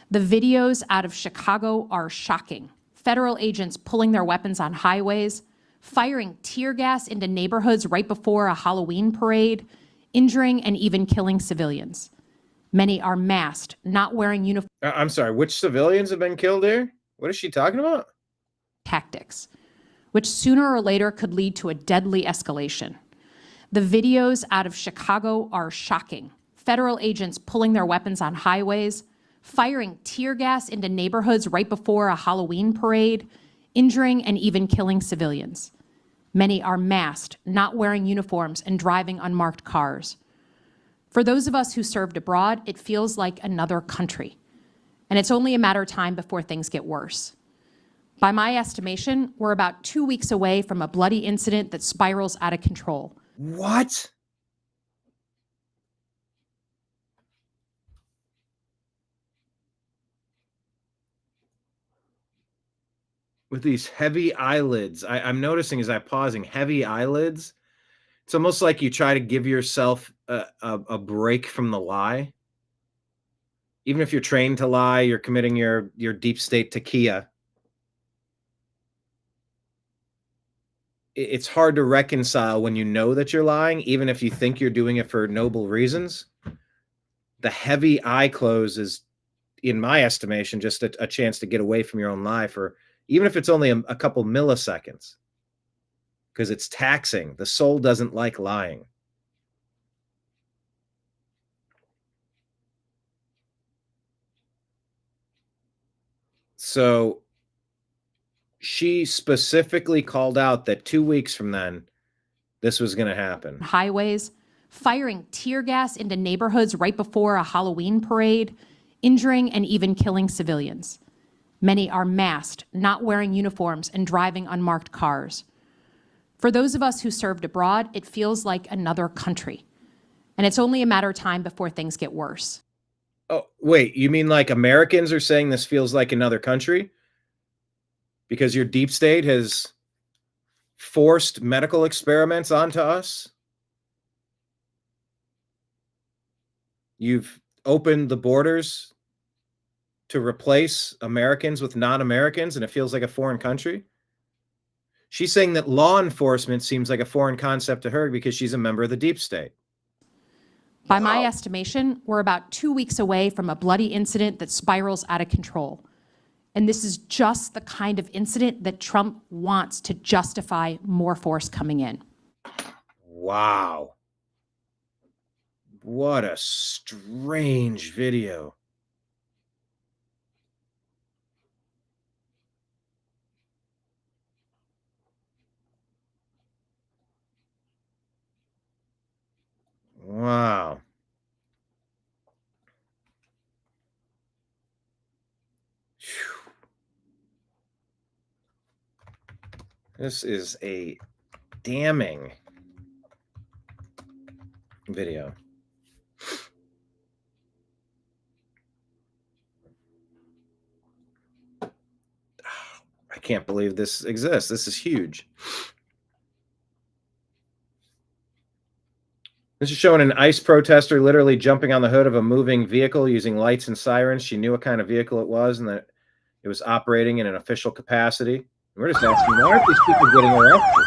The videos out of Chicago are shocking. Federal agents pulling their weapons on highways, firing tear gas into neighborhoods right before a Halloween parade, injuring and even killing civilians. Many are masked, not wearing uniforms. I'm sorry, which civilians have been killed here? What is she talking about? Tactics, which sooner or later could lead to a deadly escalation. The videos out of Chicago are shocking. Federal agents pulling their weapons on highways, firing tear gas into neighborhoods right before a Halloween parade, injuring and even killing civilians. Many are masked, not wearing uniforms, and driving unmarked cars. For those of us who served abroad, it feels like another country. And it's only a matter of time before things get worse. By my estimation, we're about 2 weeks away from a bloody incident that spirals out of control. What? With these heavy eyelids. I'm noticing as I'm pausing, heavy eyelids. It's almost like you try to give yourself a break from the lie. Even if you're trained to lie, you're committing your deep state takia. It's hard to reconcile when you know that you're lying, even if you think you're doing it for noble reasons. The heavy eye close is, in my estimation, just a chance to get away from your own lie for, even if it's only a couple milliseconds, because it's taxing. The soul doesn't like lying. So she specifically called out that 2 weeks from then, this was going to happen. Highways, firing tear gas into neighborhoods right before a Halloween parade, injuring and even killing civilians. Many are masked, not wearing uniforms, and driving unmarked cars. For those of us who served abroad, it feels like another country. And it's only a matter of time before things get worse. Oh, wait, you mean like Americans are saying this feels like another country? Because your deep state has forced medical experiments onto us? You've opened the borders to replace Americans with non-Americans, and it feels like a foreign country? She's saying that law enforcement seems like a foreign concept to her because she's a member of the deep state. By my estimation, we're about 2 weeks away from a bloody incident that spirals out of control. And this is just the kind of incident that Trump wants to justify more force coming in. Wow. What a strange video. Wow. This is a damning video. I can't believe this exists. This is huge. This is showing an ICE protester literally jumping on the hood of a moving vehicle using lights and sirens. She knew what kind of vehicle it was and that it was operating in an official capacity. We're just asking, why aren't these people getting arrested?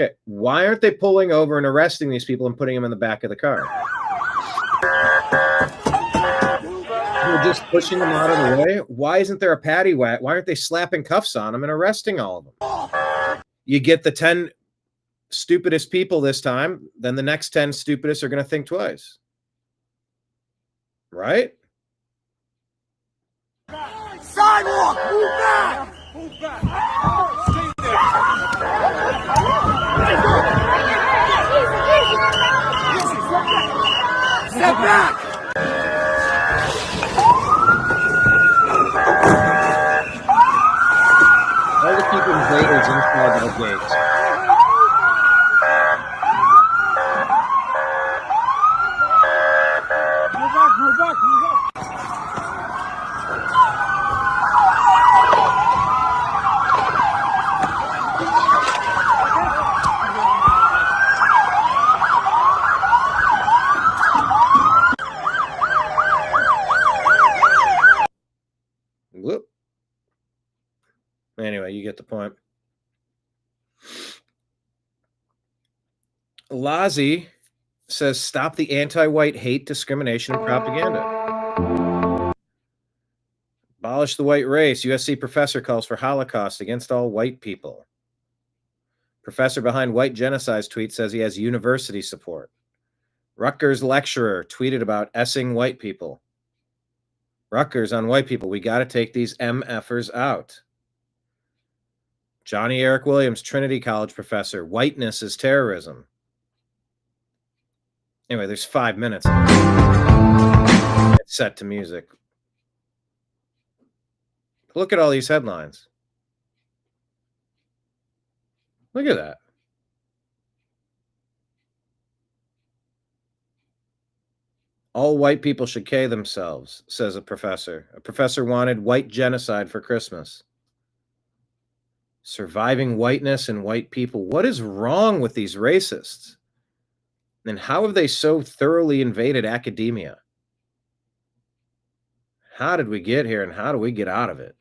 Okay, why aren't they pulling over and arresting these people and putting them in the back of the car? We're just pushing them out of the way. Why isn't there a paddy whack? Why aren't they slapping cuffs on them and arresting all of them? You get the 10 stupidest people this time, then the next 10 stupidest are going to think twice. Right? Sidewalk! Move back! Move back! Step back! All the keep invaders inside the gates. Move back, move back, move back. Whoop. Anyway, you get the point. Lazi says, stop the anti-white hate, discrimination, and propaganda. Abolish the white race. USC professor calls for Holocaust against all white people. Professor behind white genocide tweet says he has university support. Rutgers lecturer tweeted about essing white people. Rutgers on white people. We got to take these MFers out. Johnny Eric Williams, Trinity College professor. Whiteness is terrorism. Anyway, there's 5 minutes. It's set to music. Look at all these headlines. Look at that. All white people should kill themselves, says a professor. A professor wanted white genocide for Christmas. Surviving whiteness and white people. What is wrong with these racists? And how have they so thoroughly invaded academia? How did we get here and how do we get out of it?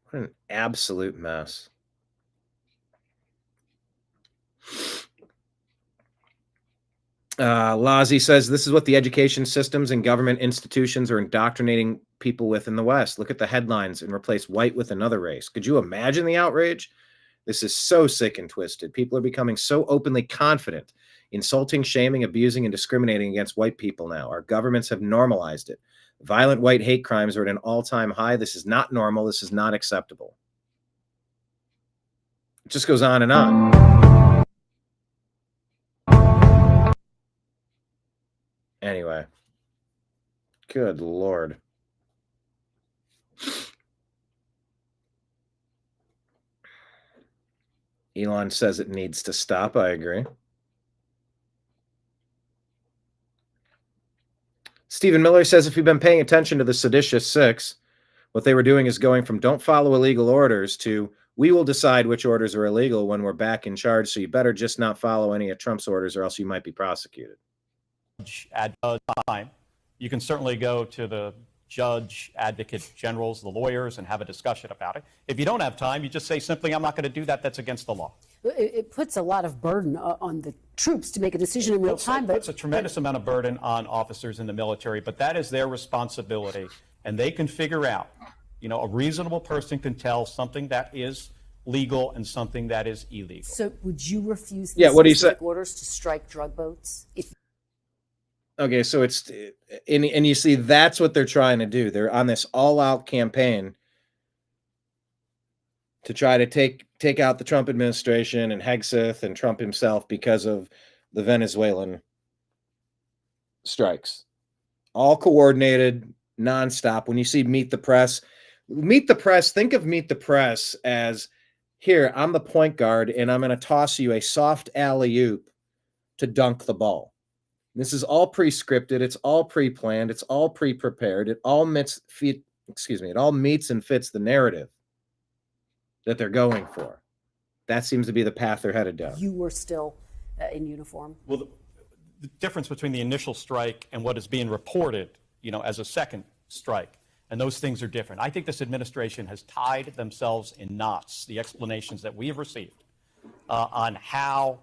What an absolute mess. Lazi says this is what the education systems and government institutions are indoctrinating people with in the West. Look at the headlines and replace white with another race. Could you imagine the outrage? This is so sick and twisted. People are becoming so openly confident, insulting, shaming, abusing, and discriminating against white people now. Our governments have normalized it. Violent white hate crimes are at an all-time high. This is not normal. This is not acceptable. It just goes on and on. Anyway. Good Lord. Elon says it needs to stop. I agree. Stephen Miller says if you've been paying attention to the Seditious Six, what they were doing is going from don't follow illegal orders to we will decide which orders are illegal when we're back in charge, so you better just not follow any of Trump's orders or else you might be prosecuted. At time, you can certainly go to the judge, advocate generals, the lawyers, and have a discussion about it. If you don't have time, you just say simply, I'm not going to do that. That's against the law. It puts a lot of burden on the troops to make a decision in real time. It puts a tremendous amount of burden on officers in the military, but that is their responsibility, and they can figure out, you know, a reasonable person can tell something that is legal and something that is illegal. So would you refuse what do you say? orders to strike drug boats? Okay, so it's and you see that's what they're trying to do. They're on this all-out campaign to try to take out the Trump administration and Hegseth and Trump himself because of the Venezuelan strikes, all coordinated, nonstop. When you see Meet the Press, think of Meet the Press as, here, I'm the point guard, and I'm going to toss you a soft alley-oop to dunk the ball. This is all pre-scripted. It's all pre-planned. It's all pre-prepared. It all meets and fits the narrative that they're going for. That seems to be the path they're headed down. You were still in uniform. Well, the difference between the initial strike and what is being reported, as a second strike, and those things are different. I think this administration has tied themselves in knots, the explanations that we have received on how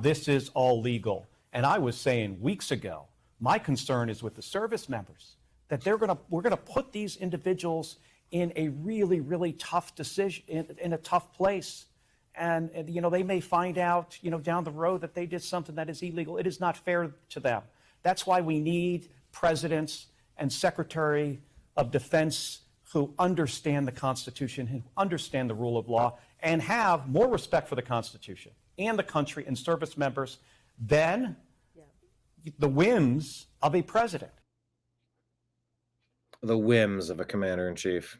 this is all legal. And I was saying weeks ago, my concern is with the service members, that we're gonna put these individuals in a really, really tough decision, in a tough place. And they may find out, down the road that they did something that is illegal. It is not fair to them. That's why we need presidents and Secretary of Defense who understand the Constitution, who understand the rule of law, and have more respect for the Constitution and the country and service members than the whims of a president. The whims of a commander-in-chief.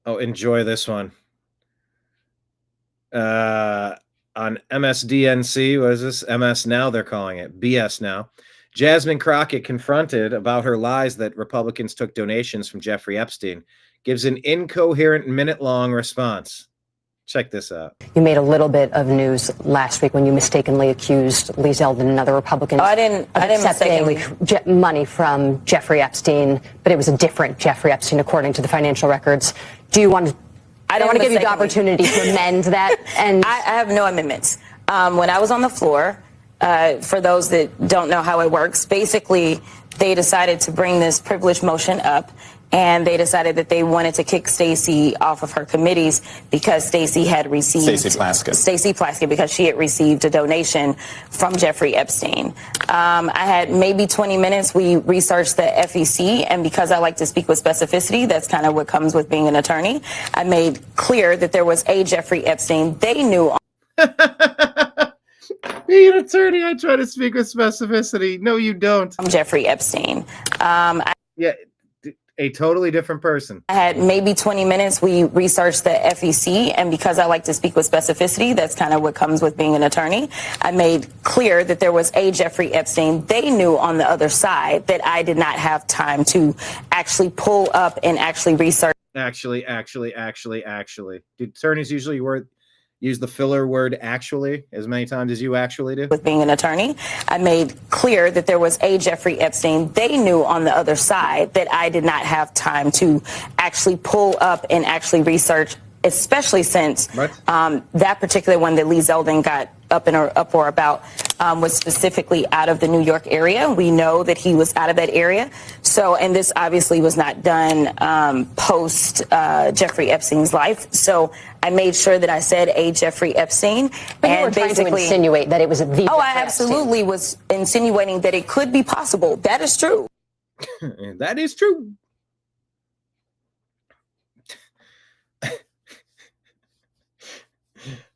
Oh, enjoy this one. On MSDNC, what is this? MS Now, they're calling it. BS Now. Jasmine Crockett, confronted about her lies that Republicans took donations from Jeffrey Epstein, gives an incoherent minute-long response. Check this out. You made a little bit of news last week when you mistakenly accused Lee Zeldin and other Republicans I didn't accepting money from Jeffrey Epstein, but it was a different Jeffrey Epstein, according to the financial records. Do you want to? I want to give you the opportunity to amend that. And I have no amendments. When I was on the floor, for those that don't know how it works, basically they decided to bring this privilege motion up, and they decided that they wanted to kick Stacey off of her committees because Stacey had received Stacey Plaskett because she had received a donation from Jeffrey Epstein. I had maybe 20 minutes. We researched the FEC, and because I like to speak with specificity, that's kind of what comes with being an attorney. I made clear that there was a Jeffrey Epstein. They knew. Being an attorney, I try to speak with specificity. No, you don't. I'm Jeffrey Epstein. Yeah. A totally different person. I had maybe 20 minutes. We researched the FEC, and because I like to speak with specificity, that's kind of what comes with being an attorney. I made clear that there was a Jeffrey Epstein. They knew on the other side that I did not have time to actually pull up and actually research. Actually. Do attorneys usually use the filler word actually as many times as you actually do? With being an attorney, I made clear that there was a Jeffrey Epstein. They knew on the other side that I did not have time to actually pull up and actually research, especially since that particular one that Lee Zeldin got up in an uproar about was specifically out of the New York area. We know that he was out of that area. So, and this obviously was not done post Jeffrey Epstein's life. So I made sure that I said a Jeffrey Epstein. But you were trying to insinuate that it was the I absolutely was insinuating that it could be possible. That is true. That is true.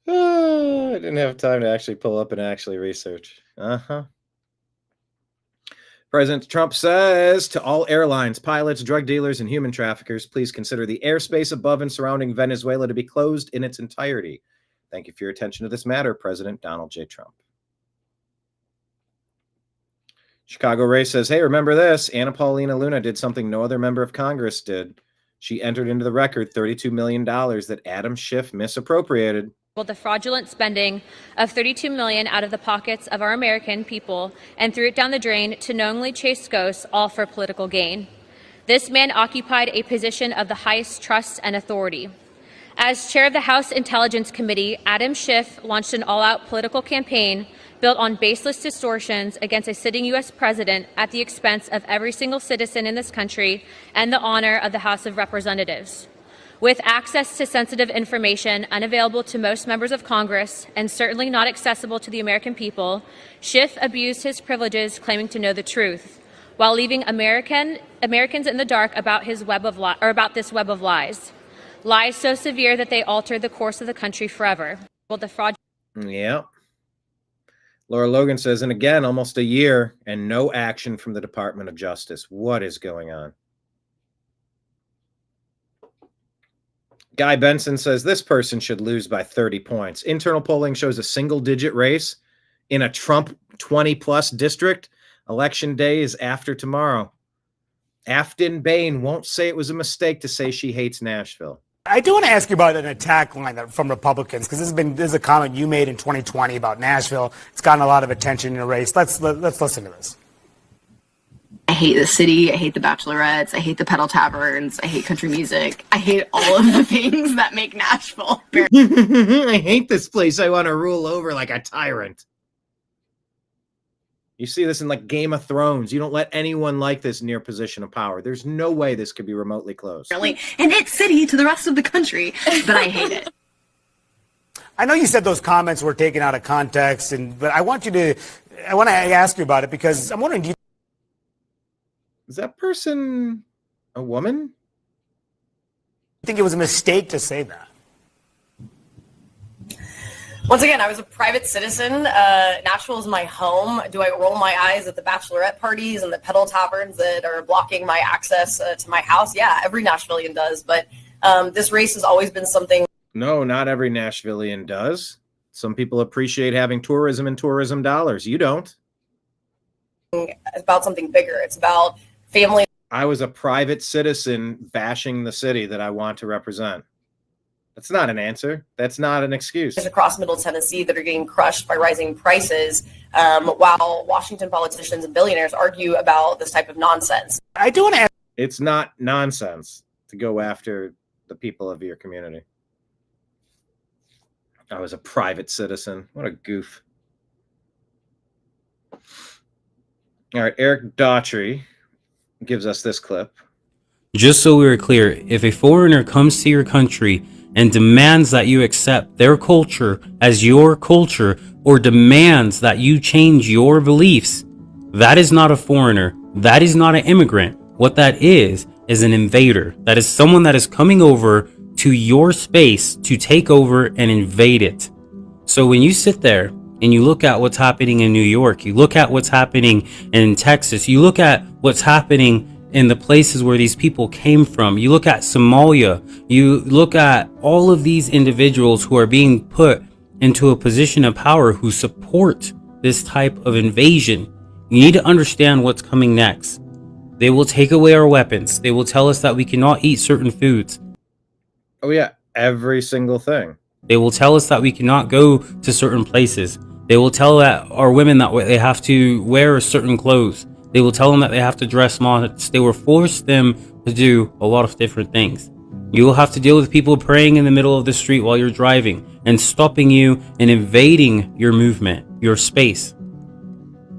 I didn't have time to actually pull up and actually research. President Trump says to all airlines, pilots, drug dealers, and human traffickers, please consider the airspace above and surrounding Venezuela to be closed in its entirety. Thank you for your attention to this matter, President Donald J. Trump. Chicago Ray says, hey, remember this? Anna Paulina Luna did something no other member of Congress did. She entered into the record $32 million that Adam Schiff misappropriated. The fraudulent spending of $32 million out of the pockets of our American people and threw it down the drain to knowingly chase ghosts, all for political gain. This man occupied a position of the highest trust and authority. As chair of the House Intelligence Committee, Adam Schiff launched an all-out political campaign built on baseless distortions against a sitting U.S. president at the expense of every single citizen in this country and the honor of the House of Representatives. With access to sensitive information unavailable to most members of Congress and certainly not accessible to the American people, Schiff abused his privileges claiming to know the truth, while leaving Americans in the dark about this web of lies. Lies so severe that they altered the course of the country forever. The fraud. Yeah. Laura Logan says, and again, almost a year and no action from the Department of Justice. What is going on? Guy Benson says this person should lose by 30 points. Internal polling shows a single-digit race in a Trump 20-plus district. Election day is after tomorrow. Afton Bain won't say it was a mistake to say she hates Nashville. I do want to ask you about an attack line from Republicans, because this is a comment you made in 2020 about Nashville. It's gotten a lot of attention in the race. Let's listen to this. I hate the city. I hate the bachelorettes. I hate the pedal taverns. I hate country music. I hate all of the things that make Nashville. I hate this place. I want to rule over like a tyrant. You see this in like Game of Thrones. You don't let anyone like this near position of power. There's no way this could be remotely close. Really, and it's city to the rest of the country, but I hate it. I know you said those comments were taken out of context, but I want to ask you about it, because I'm wondering, is that person a woman? I think it was a mistake to say that. Once again, I was a private citizen. Nashville is my home. Do I roll my eyes at the bachelorette parties and the pedal taverns that are blocking my access to my house? Yeah, every Nashvilleian does. But this race has always been something. No, not every Nashvilleian does. Some people appreciate having tourism and tourism dollars. You don't. It's about something bigger. It's about family. I was a private citizen bashing the city that I want to represent. That's not an answer. That's not an excuse. Across Middle Tennessee that are getting crushed by rising prices, while Washington politicians and billionaires argue about this type of nonsense. I do want to ask. It's not nonsense to go after the people of your community. I was a private citizen. What a goof. All right, Eric Daughtry gives us this clip. Just so we're clear, if a foreigner comes to your country and demands that you accept their culture as your culture, or demands that you change your beliefs, that is not a foreigner. That is not an immigrant. What that is an invader. That is someone that is coming over to your space to take over and invade it. So when you sit there and you look at what's happening in New York, you look at what's happening in Texas, you look at what's happening in the places where these people came from, you look at Somalia, you look at all of these individuals who are being put into a position of power who support this type of invasion, you need to understand what's coming next. They will take away our weapons. They will tell us that we cannot eat certain foods. Oh yeah, every single thing. They will tell us that we cannot go to certain places. They will tell that our women that they have to wear certain clothes. They will tell them that they have to dress modest. They will force them to do a lot of different things. You will have to deal with people praying in the middle of the street while you're driving and stopping you and invading your movement, your space.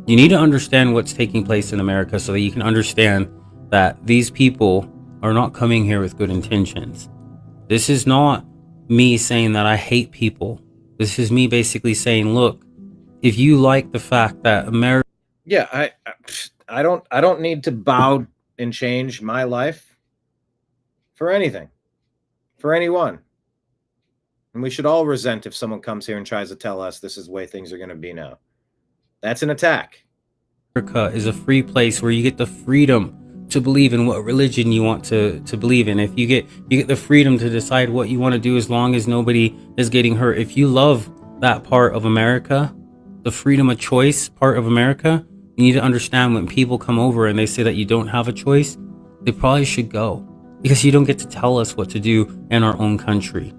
You need to understand what's taking place in America so that you can understand that these people are not coming here with good intentions. This is not me saying that I hate people. This is me basically saying, look, if you like the fact that America... Yeah, I don't need to bow and change my life for anything, for anyone. And we should all resent if someone comes here and tries to tell us this is the way things are going to be now. That's an attack. America is a free place where you get the freedom to believe in what religion you want to believe in. If you get the freedom to decide what you want to do as long as nobody is getting hurt. If you love that part of America, the freedom of choice part of America, you need to understand when people come over and they say that you don't have a choice, they probably should go, because you don't get to tell us what to do in our own country.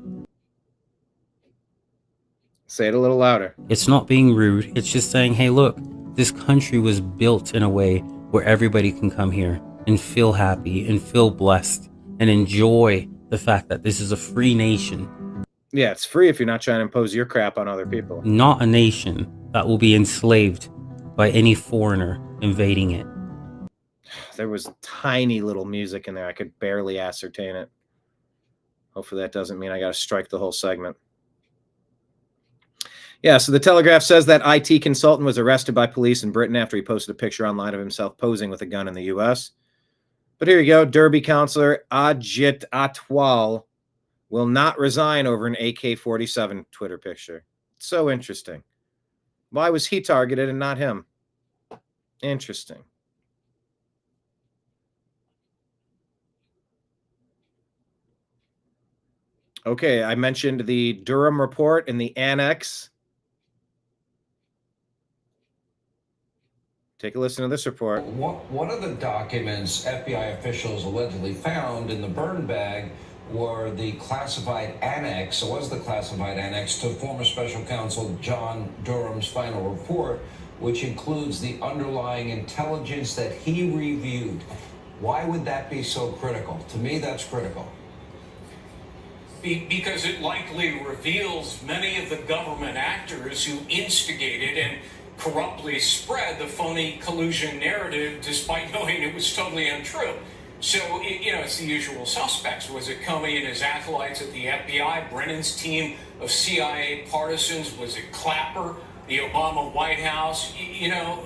Say it a little louder. It's not being rude. It's just saying, hey, look, this country was built in a way where everybody can come here and feel happy and feel blessed and enjoy the fact that this is a free nation. Yeah, it's free if you're not trying to impose your crap on other people. Not a nation that will be enslaved by any foreigner invading it. There was tiny little music in there. I could barely ascertain it. Hopefully that doesn't mean I got to strike the whole segment. Yeah, so the Telegraph says that IT consultant was arrested by police in Britain after he posted a picture online of himself posing with a gun in the U.S. But here you go. Derby councillor Ajit Atwal will not resign over an AK-47 Twitter picture. So interesting. Why was he targeted and not him? Interesting. Okay, I mentioned the Durham report in the annex. Take a listen to this report. One of the documents FBI officials allegedly found in the burn bag were the classified annex, or was the classified annex to former special counsel John Durham's final report, which includes the underlying intelligence that he reviewed. Why would that be so critical? To me, that's critical. Because it likely reveals many of the government actors who instigated and corruptly spread the phony collusion narrative despite knowing it was totally untrue. So, it's the usual suspects. Was it Comey and his acolytes at the FBI, Brennan's team of CIA partisans? Was it Clapper, the Obama White House?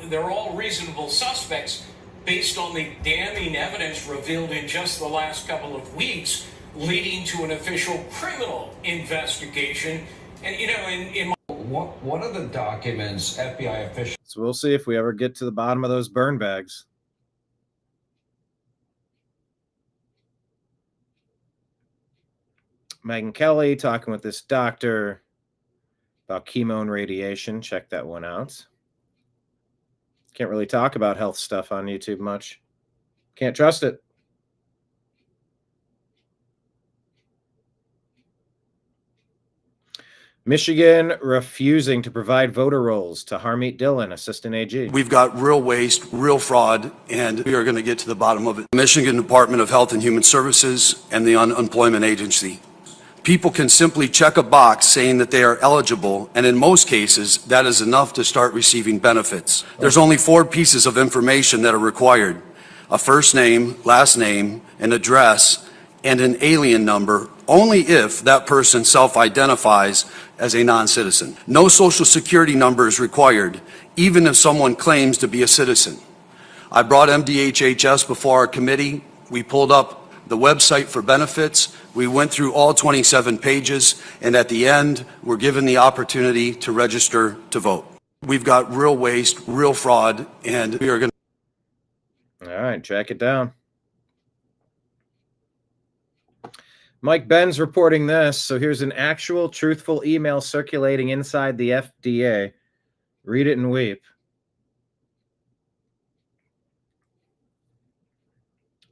They're all reasonable suspects based on the damning evidence revealed in just the last couple of weeks, leading to an official criminal investigation. And, in one of the documents FBI officials... So we'll see if we ever get to the bottom of those burn bags. Megyn Kelly talking with this doctor about chemo and radiation. Check that one out. Can't really talk about health stuff on YouTube much. Can't trust it. Michigan refusing to provide voter rolls to Harmeet Dillon, assistant AG. We've got real waste, real fraud, and we are going to get to the bottom of it. Michigan Department of Health and Human Services and the Unemployment Agency. People can simply check a box saying that they are eligible, and in most cases, that is enough to start receiving benefits. There's only 4 pieces of information that are required: a first name, last name, an address, and an alien number, only if that person self-identifies as a non-citizen. No social security number is required, even if someone claims to be a citizen. I brought MDHHS before our committee. We pulled up the website for benefits. We went through all 27 pages, and at the end, we're given the opportunity to register to vote. We've got real waste, real fraud, and we are going to... All right, track it down. Mike Ben's reporting this. So here's an actual truthful email circulating inside the FDA. Read it and weep.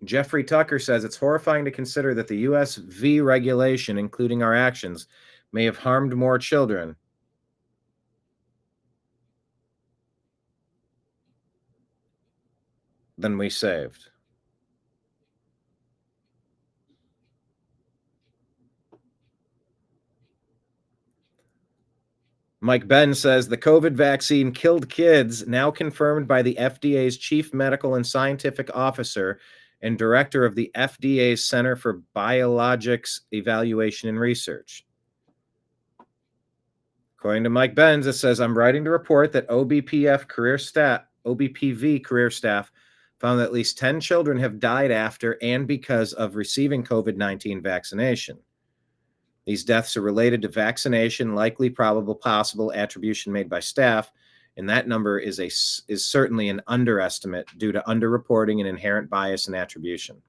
Jeffrey Tucker says it's horrifying to consider that the U.S. V regulation, including our actions, may have harmed more children. Than we saved. Mike Ben says the COVID vaccine killed kids, now confirmed by the FDA's chief medical and scientific officer and director of the FDA's Center for Biologics Evaluation and Research. According to Mike Benz, it says, I'm writing to report that OBPV career staff found that at least 10 children have died after and because of receiving COVID-19 vaccination. These deaths are related to vaccination, likely, probable, possible attribution made by staff, and that number is certainly an underestimate due to underreporting and inherent bias and attribution.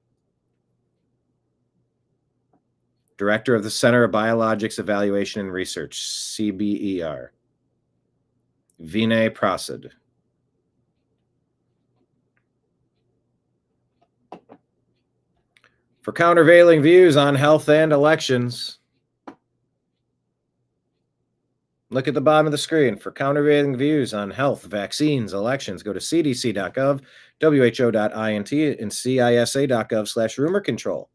Director of the Center of Biologics Evaluation and Research, CBER, Vinay Prasad. For countervailing views on health and elections, look at the bottom of the screen. For countervailing views on health, vaccines, elections, go to cdc.gov, who.int, and cisa.gov/rumor control.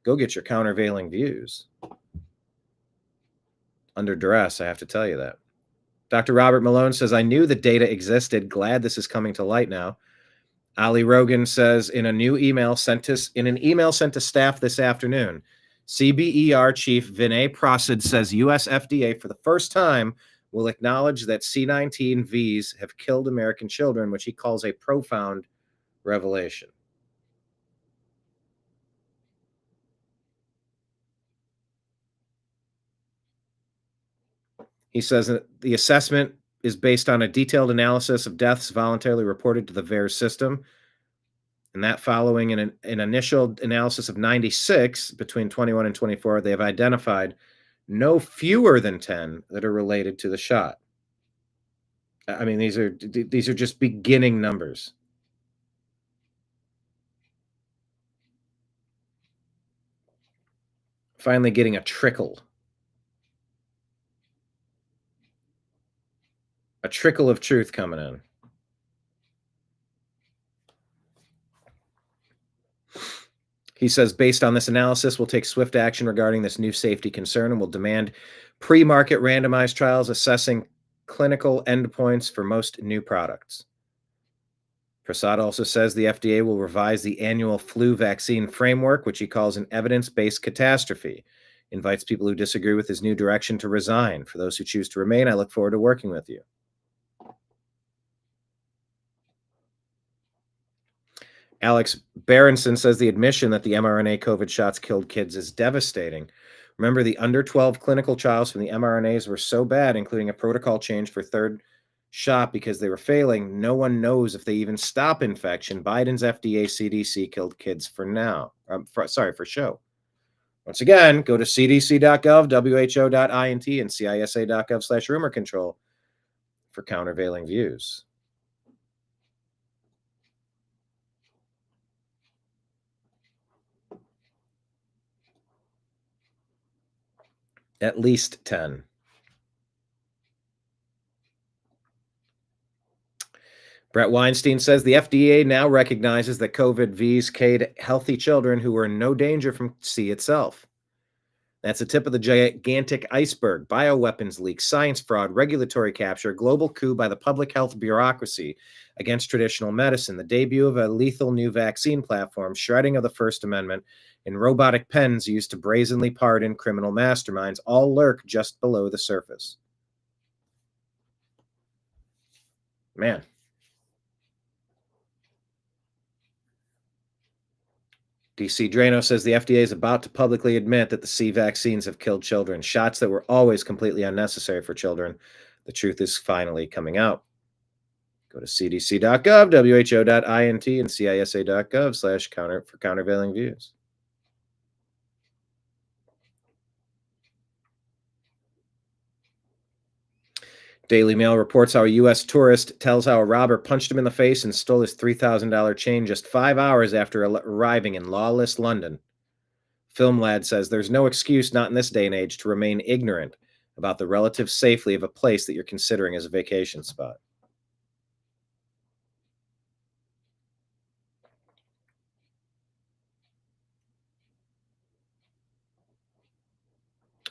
Go get your countervailing views. Under duress, I have to tell you that. Dr. Robert Malone says, I knew the data existed. Glad this is coming to light now. Ali Rogan says, in an email sent to staff this afternoon, CBER Chief Vinay Prasad says US FDA for the first time will acknowledge that C-19 Vs have killed American children, which he calls a profound revelation. He says that the assessment is based on a detailed analysis of deaths voluntarily reported to the VAERS system. And that following an initial analysis of 96 between 21 and 24, they have identified no fewer than 10 that are related to the shot. I mean, these are just beginning numbers. Finally getting a trickle. A trickle of truth coming in. He says, based on this analysis, we'll take swift action regarding this new safety concern and will demand pre-market randomized trials assessing clinical endpoints for most new products. Prasad also says the FDA will revise the annual flu vaccine framework, which he calls an evidence-based catastrophe. Invites people who disagree with his new direction to resign. For those who choose to remain, I look forward to working with you. Alex Berenson says the admission that the mRNA COVID shots killed kids is devastating. Remember, the under 12 clinical trials from the mRNAs were so bad, including a protocol change for third shot because they were failing. No one knows if they even stop infection. Biden's FDA CDC killed kids for now. For show. Once again, go to cdc.gov, who.int, and cisa.gov/rumor control for countervailing views. At least 10. Brett Weinstein says the FDA now recognizes that COVID V's killed healthy children who were in no danger from C itself. That's the tip of the gigantic iceberg. Bioweapons leaks, science fraud, regulatory capture, global coup by the public health bureaucracy against traditional medicine, the debut of a lethal new vaccine platform, shredding of the First Amendment, and robotic pens used to brazenly pardon criminal masterminds all lurk just below the surface. Man. DC Drano says the FDA is about to publicly admit that the C vaccines have killed children, shots that were always completely unnecessary for children. The truth is finally coming out. Go to cdc.gov, who.int, and cisa.gov/counter for countervailing views. Daily Mail reports how a U.S. tourist tells how a robber punched him in the face and stole his $3,000 chain just 5 hours after arriving in lawless London. Film Lad says there's no excuse, not in this day and age, to remain ignorant about the relative safety of a place that you're considering as a vacation spot.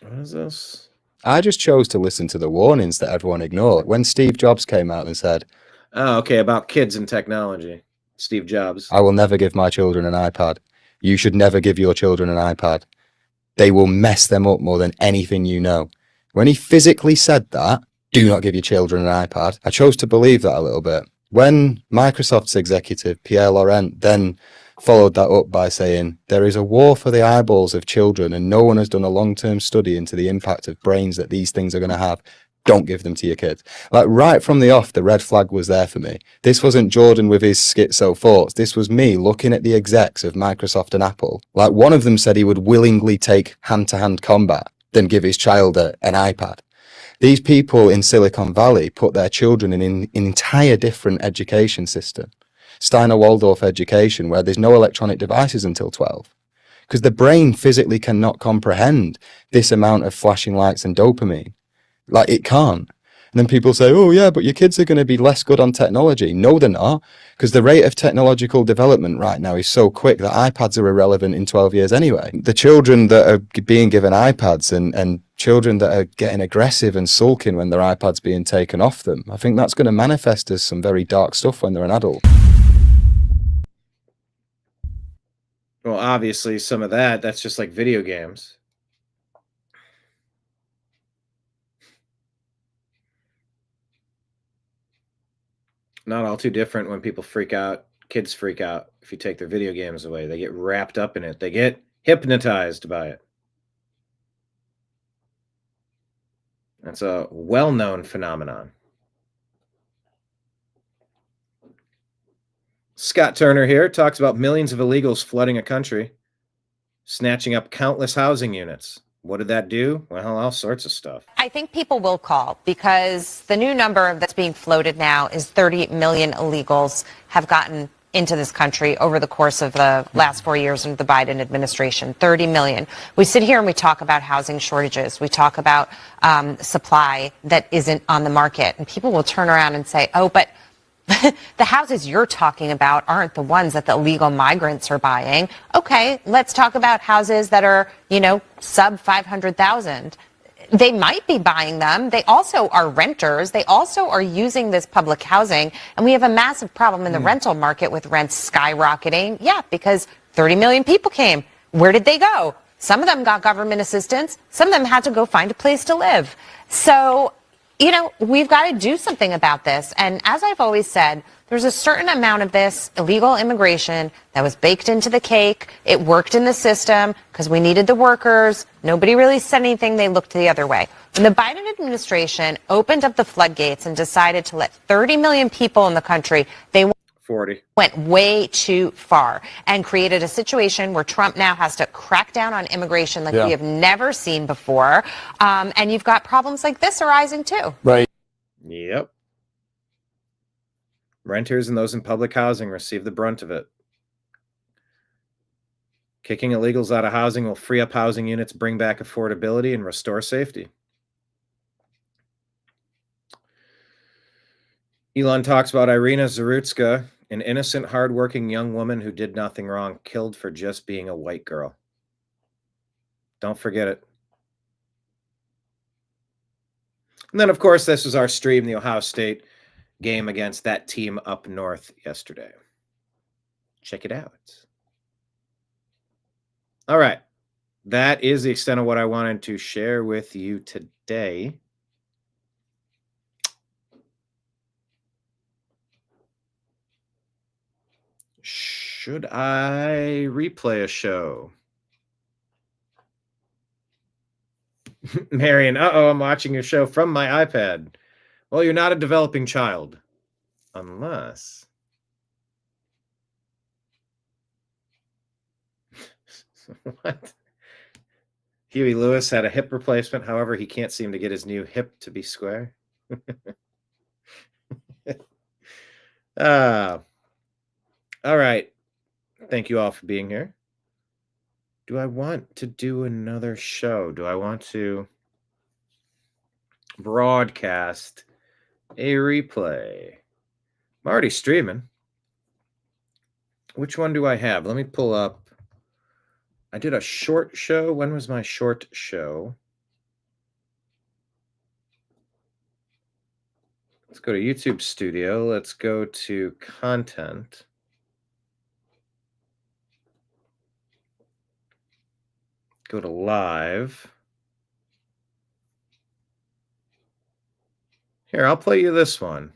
What is this? I just chose to listen to the warnings that everyone ignored. When Steve Jobs came out and said, oh, okay, about kids and technology. Steve Jobs. I will never give my children an iPad. You should never give your children an iPad. They will mess them up more than anything you know. When he physically said that, do not give your children an iPad, I chose to believe that a little bit. When Microsoft's executive, Pierre Laurent, then followed that up by saying, there is a war for the eyeballs of children and no one has done a long-term study into the impact of brains that these things are going to have. Don't give them to your kids. Like right from the off, the red flag was there for me. This wasn't Jordan with his schizo thoughts. This was me looking at the execs of Microsoft and Apple. Like one of them said he would willingly take hand-to-hand combat than give his child an iPad. These people in Silicon Valley put their children in an entire different education system. Steiner Waldorf education, where there's no electronic devices until 12. Because the brain physically cannot comprehend this amount of flashing lights and dopamine. Like, it can't. And then people say, oh yeah, but your kids are going to be less good on technology. No, they're not. Because the rate of technological development right now is so quick that iPads are irrelevant in 12 years anyway. The children that are being given iPads and children that are getting aggressive and sulking when their iPad's being taken off them, I think that's going to manifest as some very dark stuff when they're an adult. Well, obviously, some of that's just like video games. Not all too different when people freak out, kids freak out if you take their video games away. They get wrapped up in it. They get hypnotized by it. That's a well-known phenomenon. Scott Turner here talks about millions of illegals flooding a country, snatching up countless housing units. What did that do? Well, all sorts of stuff. I think people will call because the new number that's being floated now is 30 million illegals have gotten into this country over the course of the last 4 years under the Biden administration. 30 million. We sit here and we talk about housing shortages. We talk about supply that isn't on the market. And people will turn around and say, oh, but the houses you're talking about aren't the ones that the illegal migrants are buying. Okay, let's talk about houses that are, sub 500,000. They might be buying them. They also are renters. They also are using this public housing. And we have a massive problem in the rental market with rents skyrocketing. Yeah, because 30 million people came. Where did they go? Some of them got government assistance. Some of them had to go find a place to live. So, we've got to do something about this. And as I've always said, there's a certain amount of this illegal immigration that was baked into the cake. It worked in the system because we needed the workers. Nobody really said anything. They looked the other way. When the Biden administration opened up the floodgates and decided to let 30 million people in the country, they 40. Went way too far and created a situation where Trump now has to crack down on immigration like we have never seen before. And you've got problems like this arising too. Right. Yep. Renters and those in public housing receive the brunt of it. Kicking illegals out of housing will free up housing units, bring back affordability, and restore safety. Elon talks about Irina Zarutska, an innocent, hardworking young woman who did nothing wrong, killed for just being a white girl. Don't forget it. And then, of course, this was our stream, the Ohio State game against that team up north yesterday. Check it out. All right. That is the extent of what I wanted to share with you today. Should I replay a show? Marion, I'm watching your show from my iPad. Well, you're not a developing child. Unless... What? Huey Lewis had a hip replacement. However, he can't seem to get his new hip to be square. All right. Thank you all for being here. Do I want to do another show? Do I want to broadcast a replay? I'm already streaming. Which one do I have? Let me pull up. I did a short show. When was my short show? Let's go to YouTube Studio. Let's go to Content. Go to Live. Here, I'll play you this one.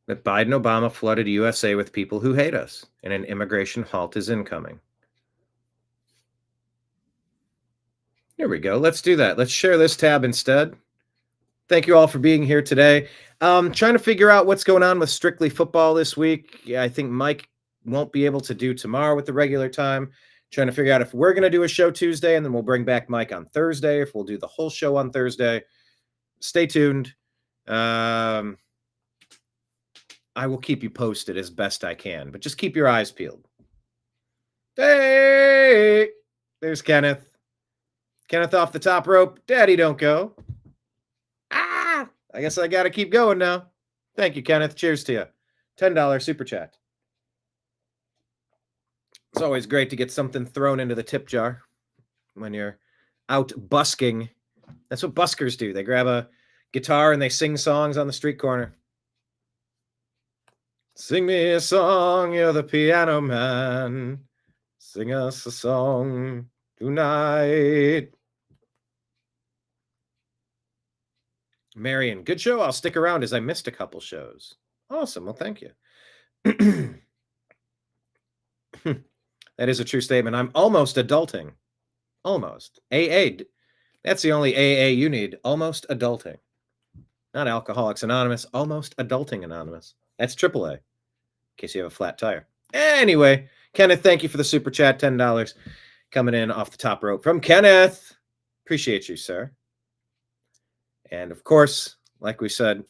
That Biden Obama flooded USA with people who hate us, and an immigration halt is incoming. Here we go. Let's do that. Let's share this tab instead. Thank you all for being here today. Trying to figure out what's going on with Strictly Football this week. Yeah, I think Mike won't be able to do tomorrow with the regular time. Trying to figure out if we're going to do a show Tuesday, and then we'll bring back Mike on Thursday, if we'll do the whole show on Thursday. Stay tuned. I will keep you posted as best I can, but just keep your eyes peeled. Hey, there's Kenneth. Kenneth off the top rope. Daddy, don't go. I guess I got to keep going now. Thank you, Kenneth. Cheers to you. $10 super chat. It's always great to get something thrown into the tip jar when you're out busking. That's what buskers do. They grab a guitar and they sing songs on the street corner. Sing me a song, you're the piano man. Sing us a song tonight. Marion, good show. I'll stick around as I missed a couple shows. Awesome. Well, thank you. That is a true statement. I'm almost adulting. Almost. AA. That's the only AA you need. Almost adulting. Not Alcoholics Anonymous, Almost Adulting Anonymous. That's AAA, in case you have a flat tire. Anyway, Kenneth, thank you for the super chat, $10 coming in off the top rope from Kenneth. Appreciate you, sir. And of course, like we said,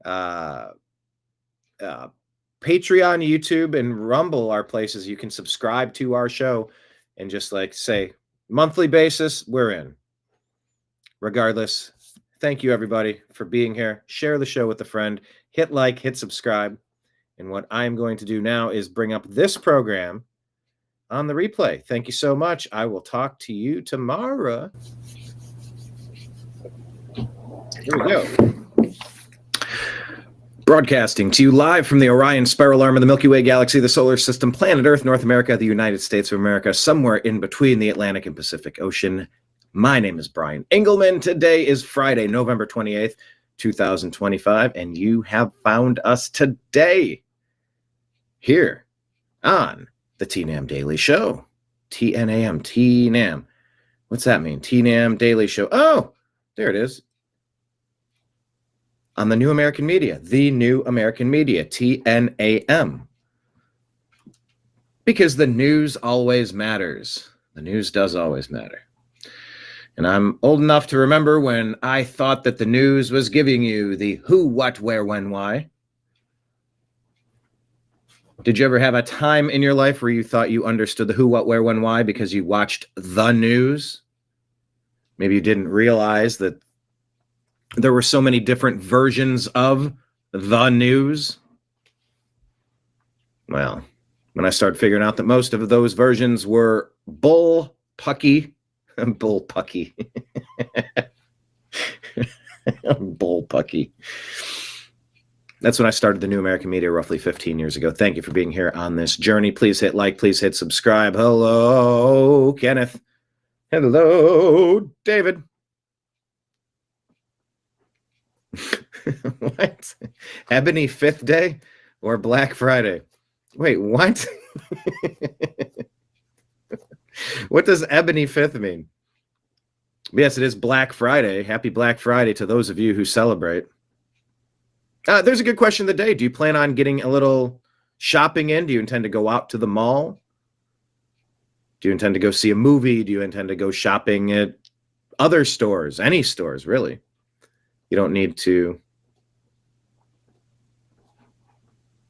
Patreon, YouTube, and Rumble are places you can subscribe to our show and just like say monthly basis, we're in. Regardless, thank you everybody for being here. Share the show with a friend. Hit like, hit subscribe. And what I'm going to do now is bring up this program on the replay. Thank you so much. I will talk to you tomorrow. Here we go. Broadcasting to you live from the Orion Spiral Arm of the Milky Way Galaxy, the Solar System, planet Earth, North America, the United States of America, somewhere in between the Atlantic and Pacific Ocean. My name is Brian Engelman. Today is Friday, November 28th, 2025, and you have found us today here on the TNAM Daily Show. TNAM, TNAM. What's that mean? TNAM Daily Show. Oh, there it is. On the New American Media, the New American Media, TNAM. Because the news always matters. The news does always matter. And I'm old enough to remember when I thought that the news was giving you the who, what, where, when, why. Did you ever have a time in your life where you thought you understood the who, what, where, when, why because you watched the news? Maybe you didn't realize that there were so many different versions of the news. Well, when I started figuring out that most of those versions were bull pucky. Bull pucky. Bull pucky. That's when I started the New American Media roughly 15 years ago. Thank you for being here on this journey. Please hit like, please hit subscribe. Hello, Kenneth. Hello, David. What? Ebony Fifth Day or Black Friday? Wait, what? What does Ebony Fifth mean? Yes, it is Black Friday. Happy Black Friday to those of you who celebrate. There's a good question of the day. Do you plan on getting a little shopping in? Do you intend to go out to the mall? Do you intend to go see a movie? Do you intend to go shopping at other stores? Any stores, really. You don't need to.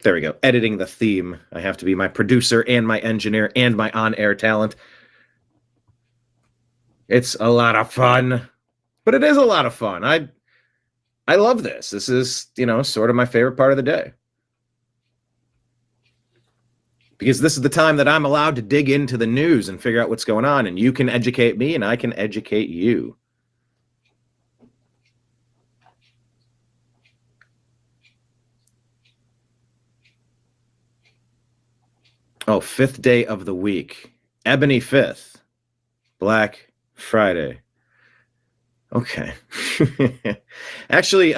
There we go. Editing the theme. I have to be my producer and my engineer and my on-air talent. It's a lot of fun. But it is a lot of fun. I love this. This is, sort of my favorite part of the day. Because this is the time that I'm allowed to dig into the news and figure out what's going on. And you can educate me and I can educate you. Oh, fifth day of the week. Ebony Fifth. Black Friday. Okay. Actually,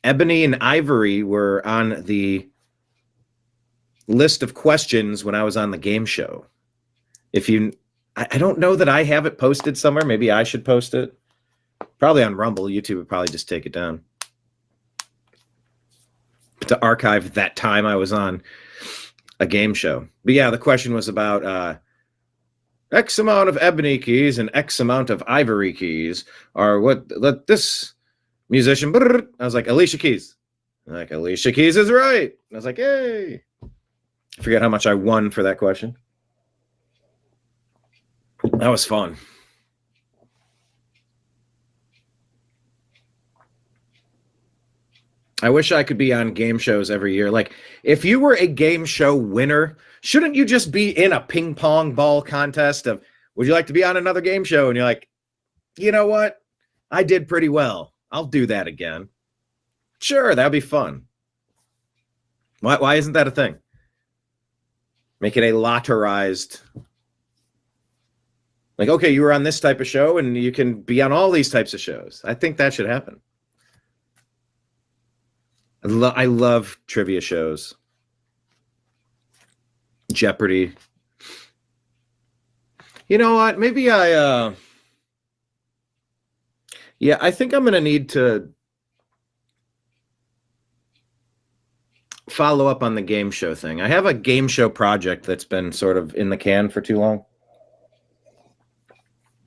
Ebony and Ivory were on the list of questions when I was on the game show. I don't know that I have it posted somewhere. Maybe I should post it. Probably on Rumble. YouTube would probably just take it down. To archive that time I was on a game show. But yeah, the question was about X amount of ebony keys and X amount of ivory keys are what let this musician. I was like, Alicia Keys. Like, Alicia Keys is right. I was like, yay. I forget how much I won for that question. That was fun. I wish I could be on game shows every year. Like, if you were a game show winner, shouldn't you just be in a ping pong ball contest of, would you like to be on another game show? And you're like, you know what? I did pretty well. I'll do that again. Sure, that'd be fun. Why isn't that a thing? Make it a lotterized. Like, okay, you were on this type of show and you can be on all these types of shows. I think that should happen. I love trivia shows. Jeopardy. You know what? Maybe I think I'm going to need to follow up on the game show thing. I have a game show project that's been sort of in the can for too long.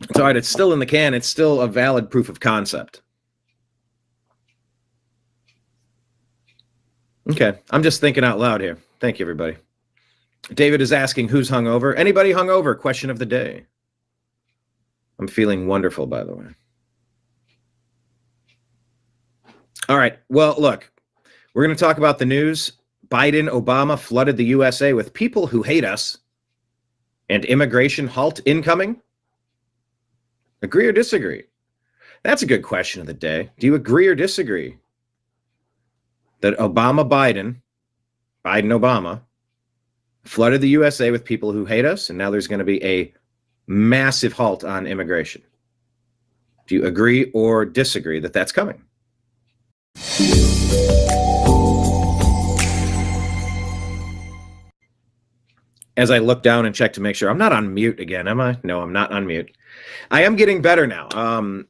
It's all right. It's still in the can. It's still a valid proof of concept. Okay. I'm just thinking out loud here. Thank you, everybody. David is asking who's hungover. Anybody hungover? Question of the day. I'm feeling wonderful, by the way. All right. Well, look, we're going to talk about the news. Biden, Obama flooded the USA with people who hate us, and immigration halt incoming. Agree or disagree? That's a good question of the day. Do you agree or disagree that Biden, Obama, flooded the USA with people who hate us, and now there's going to be a massive halt on immigration? Do you agree or disagree that that's coming? As I look down and check to make sure I'm not on mute again, am I? No, I'm not on mute. I am getting better now.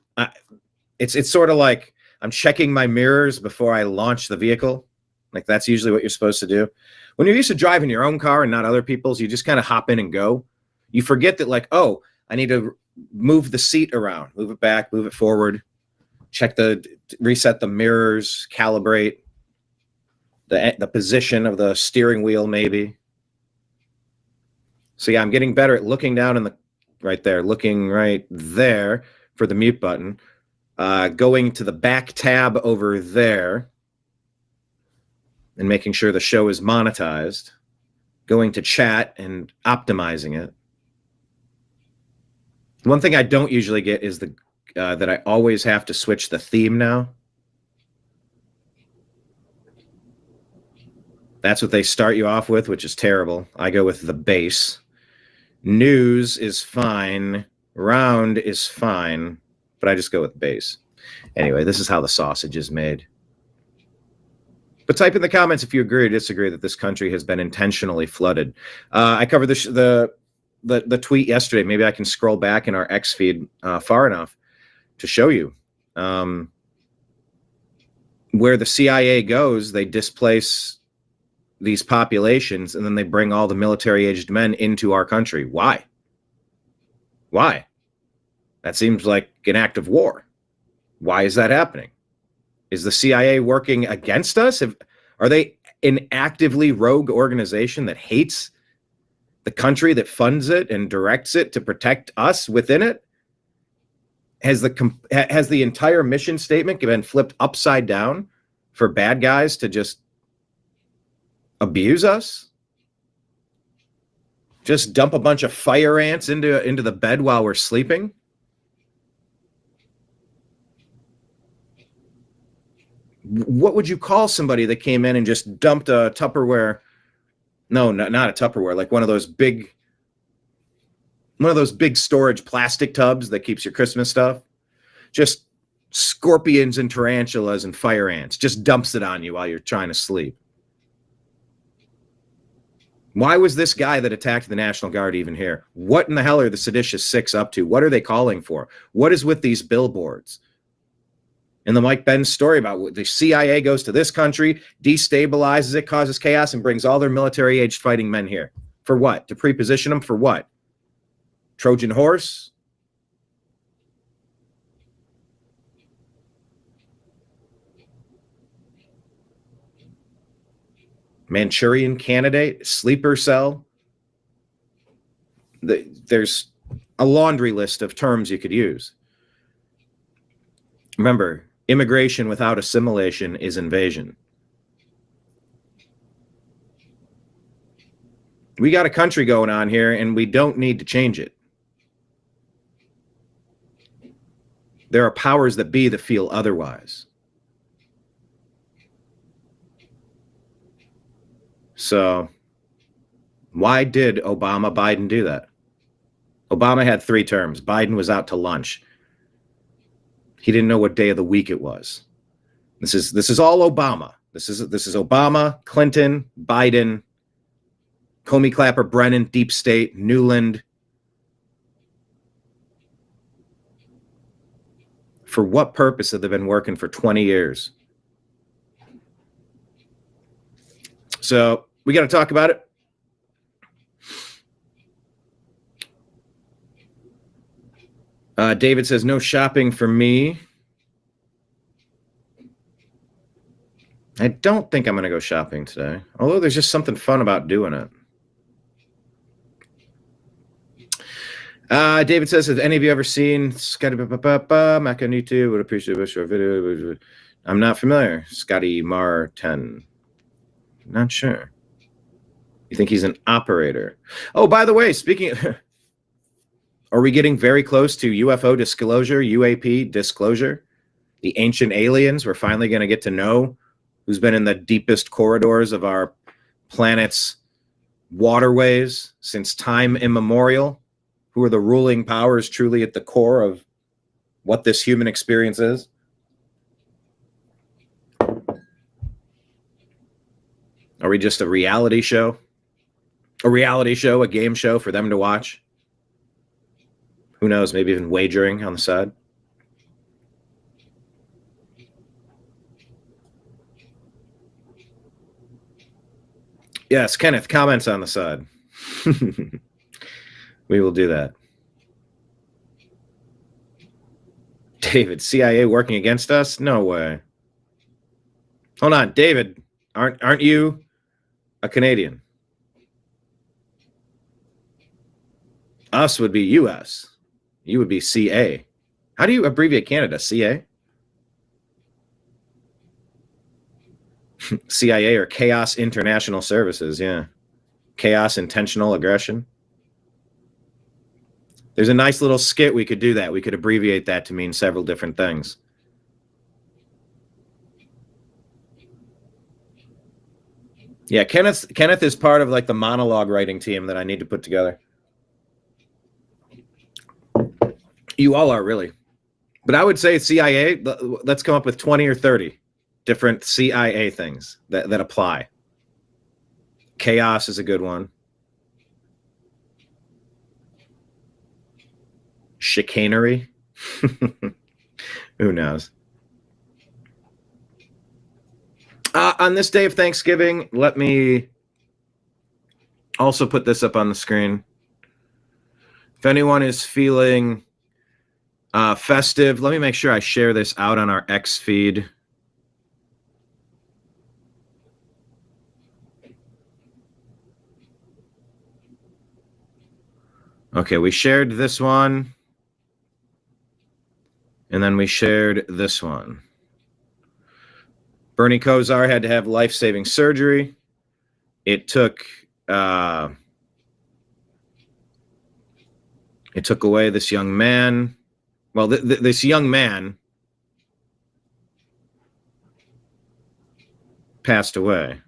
It's sort of like I'm checking my mirrors before I launch the vehicle. Like that's usually what you're supposed to do. When you're used to driving your own car and not other people's, you just kind of hop in and go. You forget that, like, oh, I need to move the seat around, move it back, move it forward, reset the mirrors, calibrate the position of the steering wheel, maybe. So yeah, I'm getting better at looking down in the looking right there for the mute button, going to the back tab over there and making sure the show is monetized, going to chat and optimizing it. One thing I don't usually get is that I always have to switch the theme now. That's what they start you off with, which is terrible. I go with the bass. News is fine. Round is fine. But I just go with bass. Anyway, this is how the sausage is made. But type in the comments if you agree or disagree that this country has been intentionally flooded. I covered the tweet yesterday. Maybe I can scroll back in our X feed far enough to show you. Where the CIA goes, they displace these populations, and then they bring all the military-aged men into our country. Why? Why? That seems like an act of war. Why is that happening? Is the CIA working against us? Are they an actively rogue organization that hates the country that funds it and directs it to protect us within it? Has the entire mission statement been flipped upside down for bad guys to just abuse us? Just dump a bunch of fire ants into the bed while we're sleeping? What would you call somebody that came in and just dumped a Tupperware? No, not a Tupperware, like one of those big storage plastic tubs that keeps your Christmas stuff. Just scorpions and tarantulas and fire ants. Just dumps it on you while you're trying to sleep. Why was this guy that attacked the National Guard even here? What in the hell are the Seditious Six up to? What are they calling for? What is with these billboards? And the Mike Benz story about the CIA goes to this country, destabilizes it, causes chaos, and brings all their military-aged fighting men here. For what? To preposition them for what? Trojan horse? Manchurian candidate? Sleeper cell? There's a laundry list of terms you could use. Remember, immigration without assimilation is invasion. We got a country going on here, and we don't need to change it. There are powers that be that feel otherwise. So, why did Biden do that? Obama had 3 terms. Biden was out to lunch. He didn't know what day of the week it was. This is all Obama. This is Obama, Clinton, Biden, Comey, Clapper, Brennan, Deep State, Newland. For what purpose have they been working for 20 years? So we got to talk about it. David says, no shopping for me. I don't think I'm going to go shopping today, although there's just something fun about doing it. David says, have any of you ever seen Scotty Macanitu? Would appreciate a short video. I'm not familiar. Scotty Martin. Not sure. You think he's an operator? Oh, by the way, speaking of, are we getting very close to UFO disclosure, UAP disclosure? The ancient aliens, we're finally going to get to know who's been in the deepest corridors of our planet's waterways since time immemorial, who are the ruling powers truly at the core of what this human experience is. Are we just a reality show? A reality show, a game show for them to watch? Who knows, maybe even wagering on the side? Yes, Kenneth, comments on the side. We will do that. David, CIA working against us? No way. Hold on, David, aren't you a Canadian? Us would be US. You would be CA. How do you abbreviate Canada? CA? CIA or Chaos International Services, yeah. Chaos Intentional Aggression. There's a nice little skit we could do that. We could abbreviate that to mean several different things. Yeah, Kenneth is part of like the monologue writing team that I need to put together. You all are, really. But I would say CIA, let's come up with 20 or 30 different CIA things that apply. Chaos is a good one. Chicanery. Who knows? On this day of Thanksgiving, let me also put this up on the screen. If anyone is feeling festive, let me make sure I share this out on our X feed. Okay, we shared this one. And then we shared this one. Bernie Kosar had to have life-saving surgery. It took away this young man. Well, this young man passed away.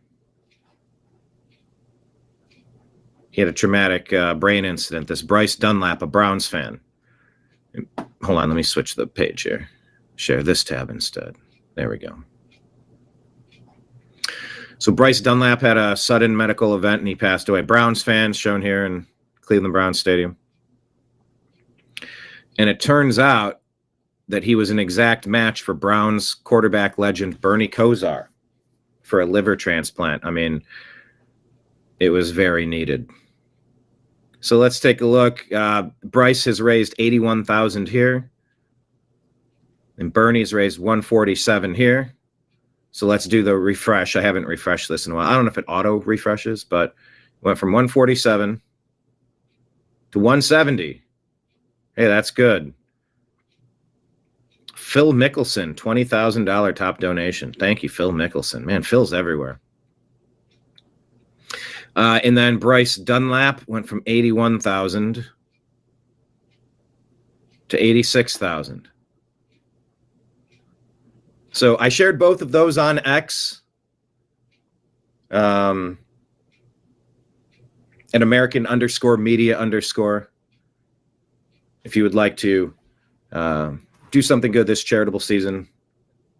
He had a traumatic brain incident. This Bryce Dunlap, a Browns fan. Hold on, let me switch the page here. Share this tab instead. There we go. So Bryce Dunlap had a sudden medical event and he passed away. Browns fans shown here in Cleveland Browns Stadium. And it turns out that he was an exact match for Browns quarterback legend Bernie Kosar for a liver transplant. I mean, it was very needed. So let's take a look. Bryce has raised $81,000 here. And Bernie's raised $147 here. So let's do the refresh. I haven't refreshed this in a while. I don't know if it auto refreshes, but it went from 147 to 170. Hey, that's good. Phil Mickelson, $20,000 top donation. Thank you, Phil Mickelson. Man, Phil's everywhere. And then Bryce Dunlap went from 81,000 to 86,000. So I shared both of those on X. At American_media_. If you would like to do something good this charitable season,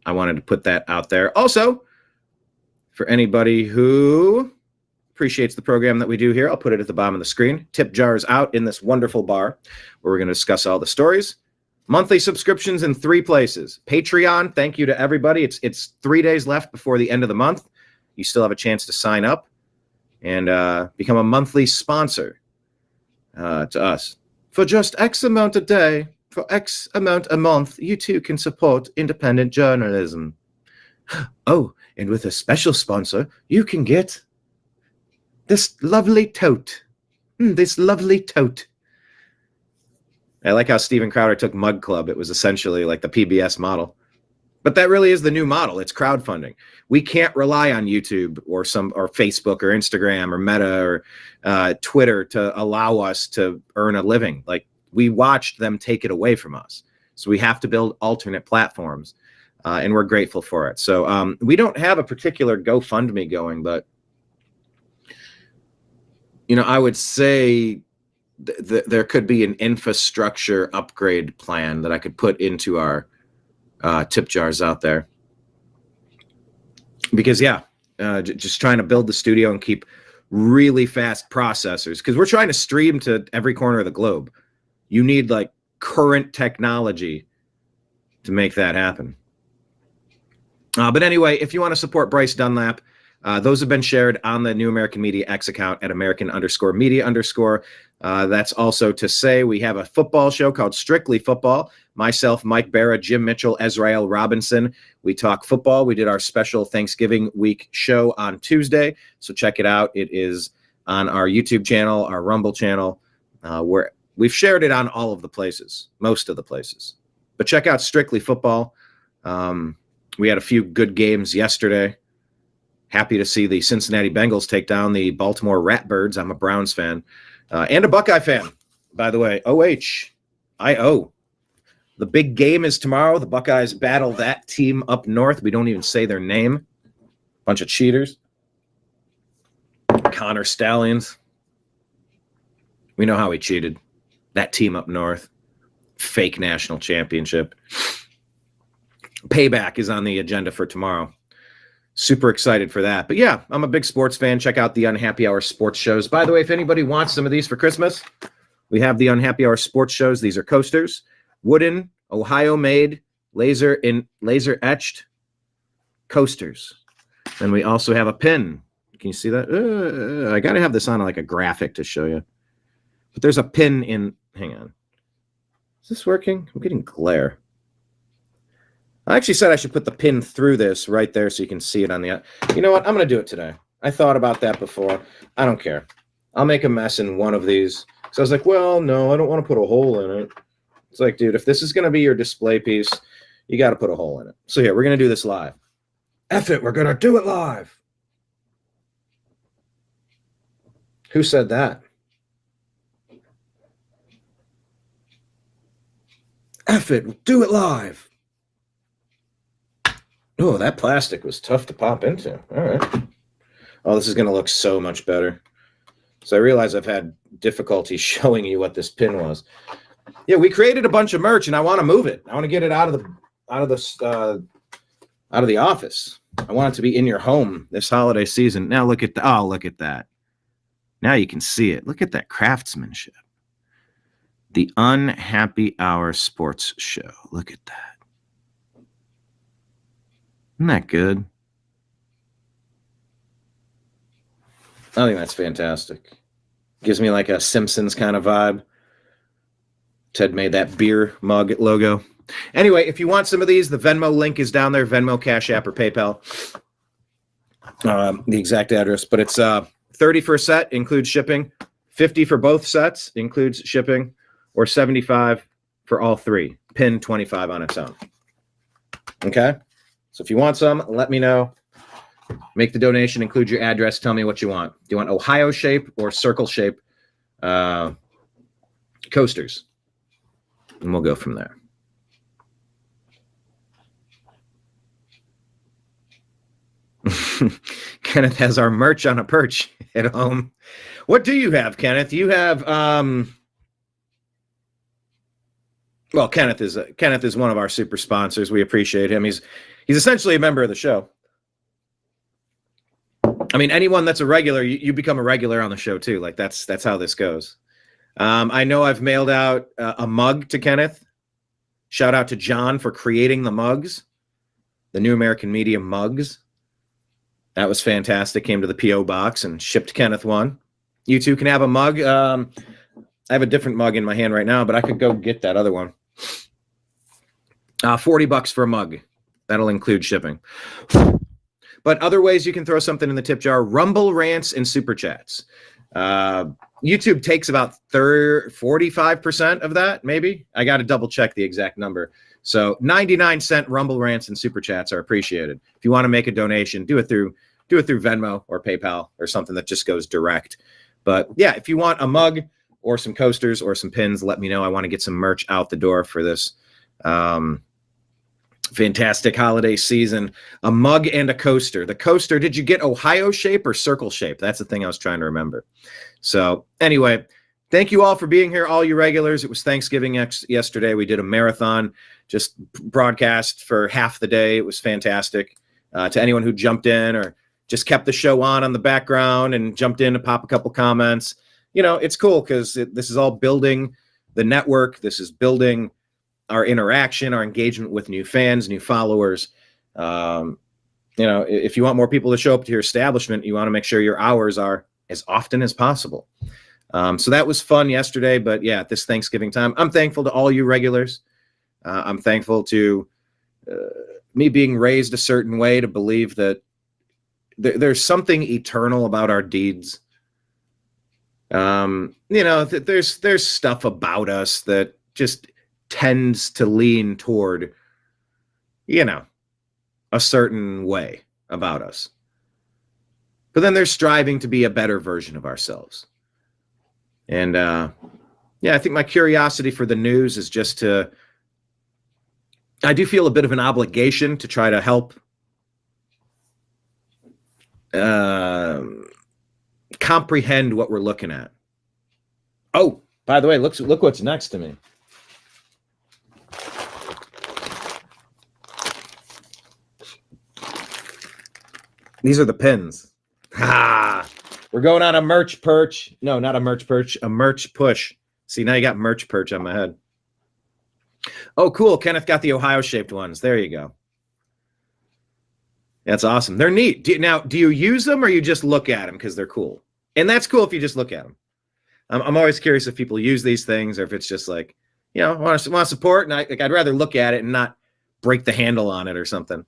I wanted to put that out there. Also, for anybody who appreciates the program that we do here, I'll put it at the bottom of the screen. Tip jars out in this wonderful bar where we're going to discuss all the stories. Monthly subscriptions in 3 places. Patreon, thank you to everybody. It's 3 days left before the end of the month. you still have a chance to sign up and become a monthly sponsor to us. For just X amount a day, for X amount a month, you too can support independent journalism. Oh, and with a special sponsor, you can get this lovely tote. This lovely tote. I like how Steven Crowder took Mug Club. It was essentially like the PBS model. But that really is the new model. It's crowdfunding. We can't rely on YouTube or Facebook or Instagram or Meta or Twitter to allow us to earn a living. Like, we watched them take it away from us. So we have to build alternate platforms, and we're grateful for it. So we don't have a particular GoFundMe going, but I would say there could be an infrastructure upgrade plan that I could put into our tip jars out there, because just trying to build the studio and keep really fast processors, because we're trying to stream to every corner of the globe. You need like current technology to make that happen. But anyway, if you want to support Bryce Dunlap, those have been shared on the New American Media X account at American_media_. That's also to say we have a football show called Strictly Football. Myself, Mike Barra, Jim Mitchell, Ezrael Robinson. We talk football. We did our special Thanksgiving week show on Tuesday, so check it out. It is on our YouTube channel, our Rumble channel, where we've shared it on all of the places, most of the places. But check out Strictly Football. We had a few good games yesterday. Happy to see the Cincinnati Bengals take down the Baltimore Ratbirds. I'm a Browns fan and a Buckeye fan, by the way. OHIO. The big game is tomorrow. The Buckeyes battle that team up north. We don't even say their name. Bunch of cheaters. Connor Stallions. We know how he cheated. That team up north. Fake national championship. Payback is on the agenda for tomorrow. Super excited for that. But yeah, I'm a big sports fan. Check out the Unhappy Hour sports shows. By the way, if anybody wants some of these for Christmas, we have the Unhappy Hour sports shows. These are coasters, wooden, Ohio-made, laser etched coasters. And we also have a pin. Can you see that? I got to have this on like a graphic to show you. But there's a pin in. Hang on. Is this working? I'm getting glare. I actually said I should put the pin through this right there so you can see it on the... You know what? I'm going to do it today. I thought about that before. I don't care. I'll make a mess in one of these. So I was like, well, no, I don't want to put a hole in it. It's like, dude, if this is going to be your display piece, you got to put a hole in it. So here, we're going to do this live. F it, we're going to do it live. Who said that? F it, do it live. Oh, that plastic was tough to pop into. All right. Oh, this is going to look so much better. So I realize I've had difficulty showing you what this pin was. Yeah, we created a bunch of merch, and I want to move it. I want to get it out of the office. I want it to be in your home this holiday season. Now look at look at that. Now you can see it. Look at that craftsmanship. The Unhappy Hour Sports Show. Look at that. Isn't that good? I think that's fantastic. Gives me like a Simpsons kind of vibe. Ted made that beer mug logo. Anyway, if you want some of these, the Venmo link is down there. Venmo, Cash App, or PayPal. The exact address. But it's $30 for a set, includes shipping. $50 for both sets, includes shipping. Or $75 for all three. Pin $25 on its own. Okay? So if you want some, let me know. Make the donation, include your address, tell me what you want. Do you want Ohio shape or circle shape coasters? And we'll go from there. Kenneth has our merch on a perch at home. What do you have, Kenneth? You have well, Kenneth is one of our super sponsors. We appreciate him. He's essentially a member of the show. I mean, anyone that's a regular, you become a regular on the show too. Like that's how this goes. I know I've mailed out a mug to Kenneth. Shout out to John for creating the mugs, the New American Media mugs. That was fantastic. Came to the P.O. box and shipped Kenneth one. You two can have a mug. I have a different mug in my hand right now, but I could go get that other one. $40 for a mug. That'll include shipping. But other ways you can throw something in the tip jar: Rumble rants and super chats. YouTube takes about 45% of that, maybe. I got to double check the exact number. So 99-cent Rumble rants and super chats are appreciated. If you want to make a donation, do it through Venmo or PayPal or something that just goes direct. But yeah, if you want a mug or some coasters or some pins, let me know. I want to get some merch out the door for this fantastic holiday season. A mug and a coaster. The coaster, did you get Ohio shape or circle shape? That's the thing I was trying to remember. So anyway, thank you all for being here, all you regulars. It was Thanksgiving yesterday. We did a marathon, just broadcast for half the day. It was fantastic. To anyone who jumped in or just kept the show on the background and jumped in to pop a couple comments, it's cool because this is all building the network. This is building our interaction, our engagement with new fans, new followers. If you want more people to show up to your establishment, you want to make sure your hours are as often as possible. So that was fun yesterday, but yeah, this Thanksgiving time, I'm thankful to all you regulars. I'm thankful to me being raised a certain way to believe that there's something eternal about our deeds. There's stuff about us that just tends to lean toward, a certain way about us. But then there's striving to be a better version of ourselves. And I think my curiosity for the news is just I do feel a bit of an obligation to try to help comprehend what we're looking at. Oh, by the way, look what's next to me. These are the pins. We're going on a merch perch. No, not a merch perch, a merch push. See, now you got merch perch on my head. Oh, cool. Kenneth got the Ohio-shaped ones. There you go. That's awesome. They're neat. Do you use them or you just look at them because they're cool? And that's cool if you just look at them. I'm always curious if people use these things or if it's just like, want to support, and I'd rather look at it and not break the handle on it or something.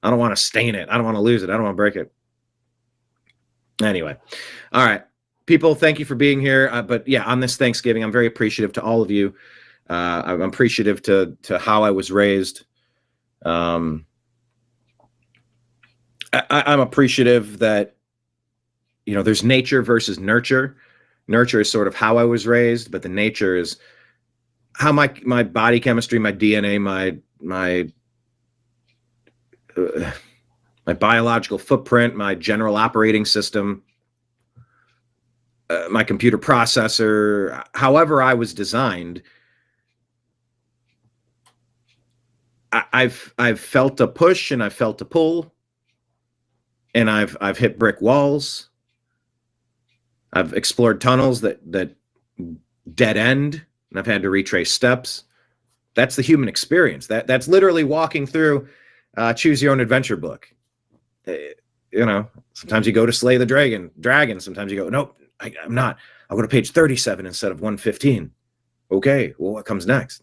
I don't want to stain it. I don't want to lose it. I don't want to break it. Anyway. All right. People, thank you for being here. But yeah, on this Thanksgiving, I'm very appreciative to all of you. I'm appreciative to how I was raised. I'm appreciative that, there's nature versus nurture. Nurture is sort of how I was raised, but the nature is how my body chemistry, my DNA, my biological footprint, my general operating system, my computer processor, however I was designed, I've felt a push and I've felt a pull, and I've hit brick walls. I've explored tunnels that dead end, and I've had to retrace steps. That's the human experience. That's literally walking through choose your own adventure book. Sometimes you go to slay the dragon. Sometimes you go, nope, I'm not. I'll go to page 37 instead of 115. Okay, well, what comes next?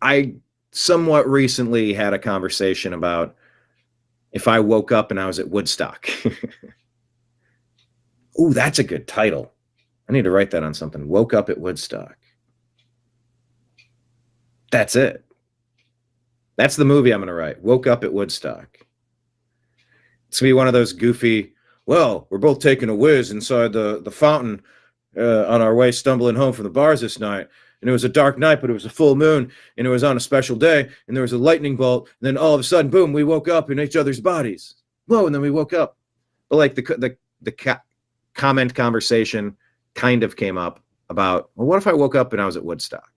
I somewhat recently had a conversation about if I woke up and I was at Woodstock. Ooh, that's a good title. I need to write that on something. Woke up at Woodstock. That's it. That's the movie I'm going to write. Woke up at Woodstock. It's going to be one of those goofy, well, we're both taking a whiz inside the fountain on our way stumbling home from the bars this night. And it was a dark night, but it was a full moon, and it was on a special day, and there was a lightning bolt. And then all of a sudden, boom, we woke up in each other's bodies. Whoa, and then we woke up. But like the comment conversation kind of came up about, well, what if I woke up and I was at Woodstock?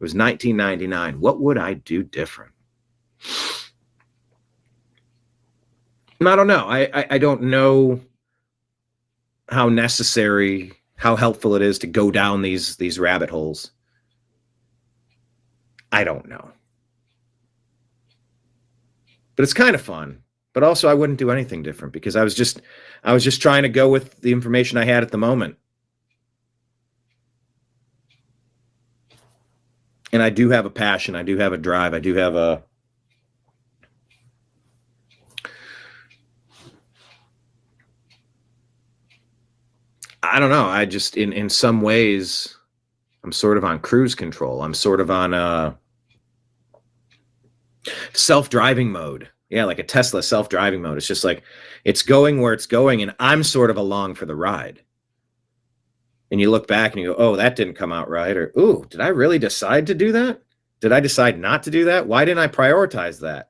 It was 1999. What would I do different? And I don't know. I don't know how necessary, how helpful it is to go down these rabbit holes. I don't know. But it's kind of fun. But also I wouldn't do anything different because I was just trying to go with the information I had at the moment. And I do have a passion. I do have a drive. I do have a I don't know. I just, in some ways, I'm sort of on cruise control. I'm sort of on self-driving mode. Yeah, like a Tesla self-driving mode. It's just like, it's going where it's going, and I'm sort of along for the ride. And you look back and you go, oh, that didn't come out right. Or, ooh, did I really decide to do that? Did I decide not to do that? Why didn't I prioritize that?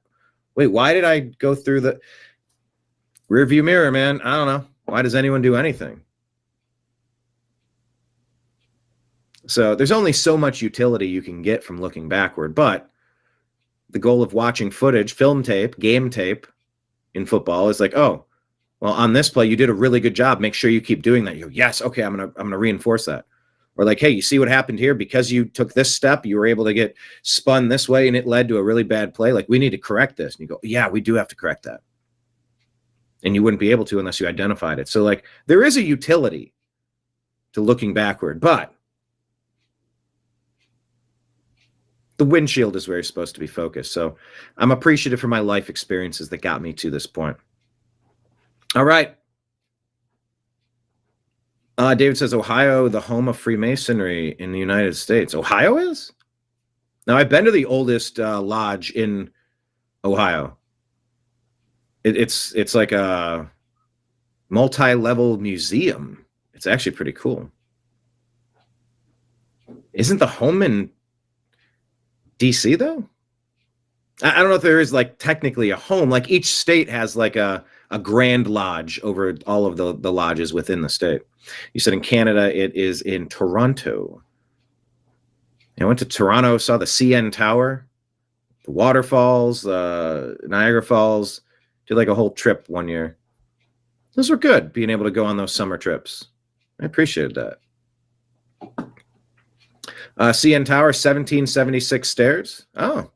Wait, why did I go through the rearview mirror, man? I don't know. Why does anyone do anything? So there's only so much utility you can get from looking backward, but the goal of watching footage, film tape, game tape in football is like, oh, well, on this play, you did a really good job. Make sure you keep doing that. You go, yes, okay, I'm gonna reinforce that. Or like, hey, you see what happened here? Because you took this step, you were able to get spun this way and it led to a really bad play. Like, we need to correct this. And you go, yeah, we do have to correct that. And you wouldn't be able to unless you identified it. So like, there is a utility to looking backward, but the windshield is where you're supposed to be focused. So I'm appreciative for my life experiences that got me to this point. All right. David says, Ohio, the home of Freemasonry in the United States. Ohio is? Now, I've been to the oldest lodge in Ohio. It's like a multi-level museum. It's actually pretty cool. Isn't the home in DC, though? I don't know if there is like technically a home. Like each state has like a grand lodge over all of the lodges within the state. You said in Canada, it is in Toronto. I went to Toronto, saw the CN Tower, the waterfalls, Niagara Falls, did like a whole trip one year. Those were good, being able to go on those summer trips. I appreciated that. CN Tower, 1776 stairs. Oh.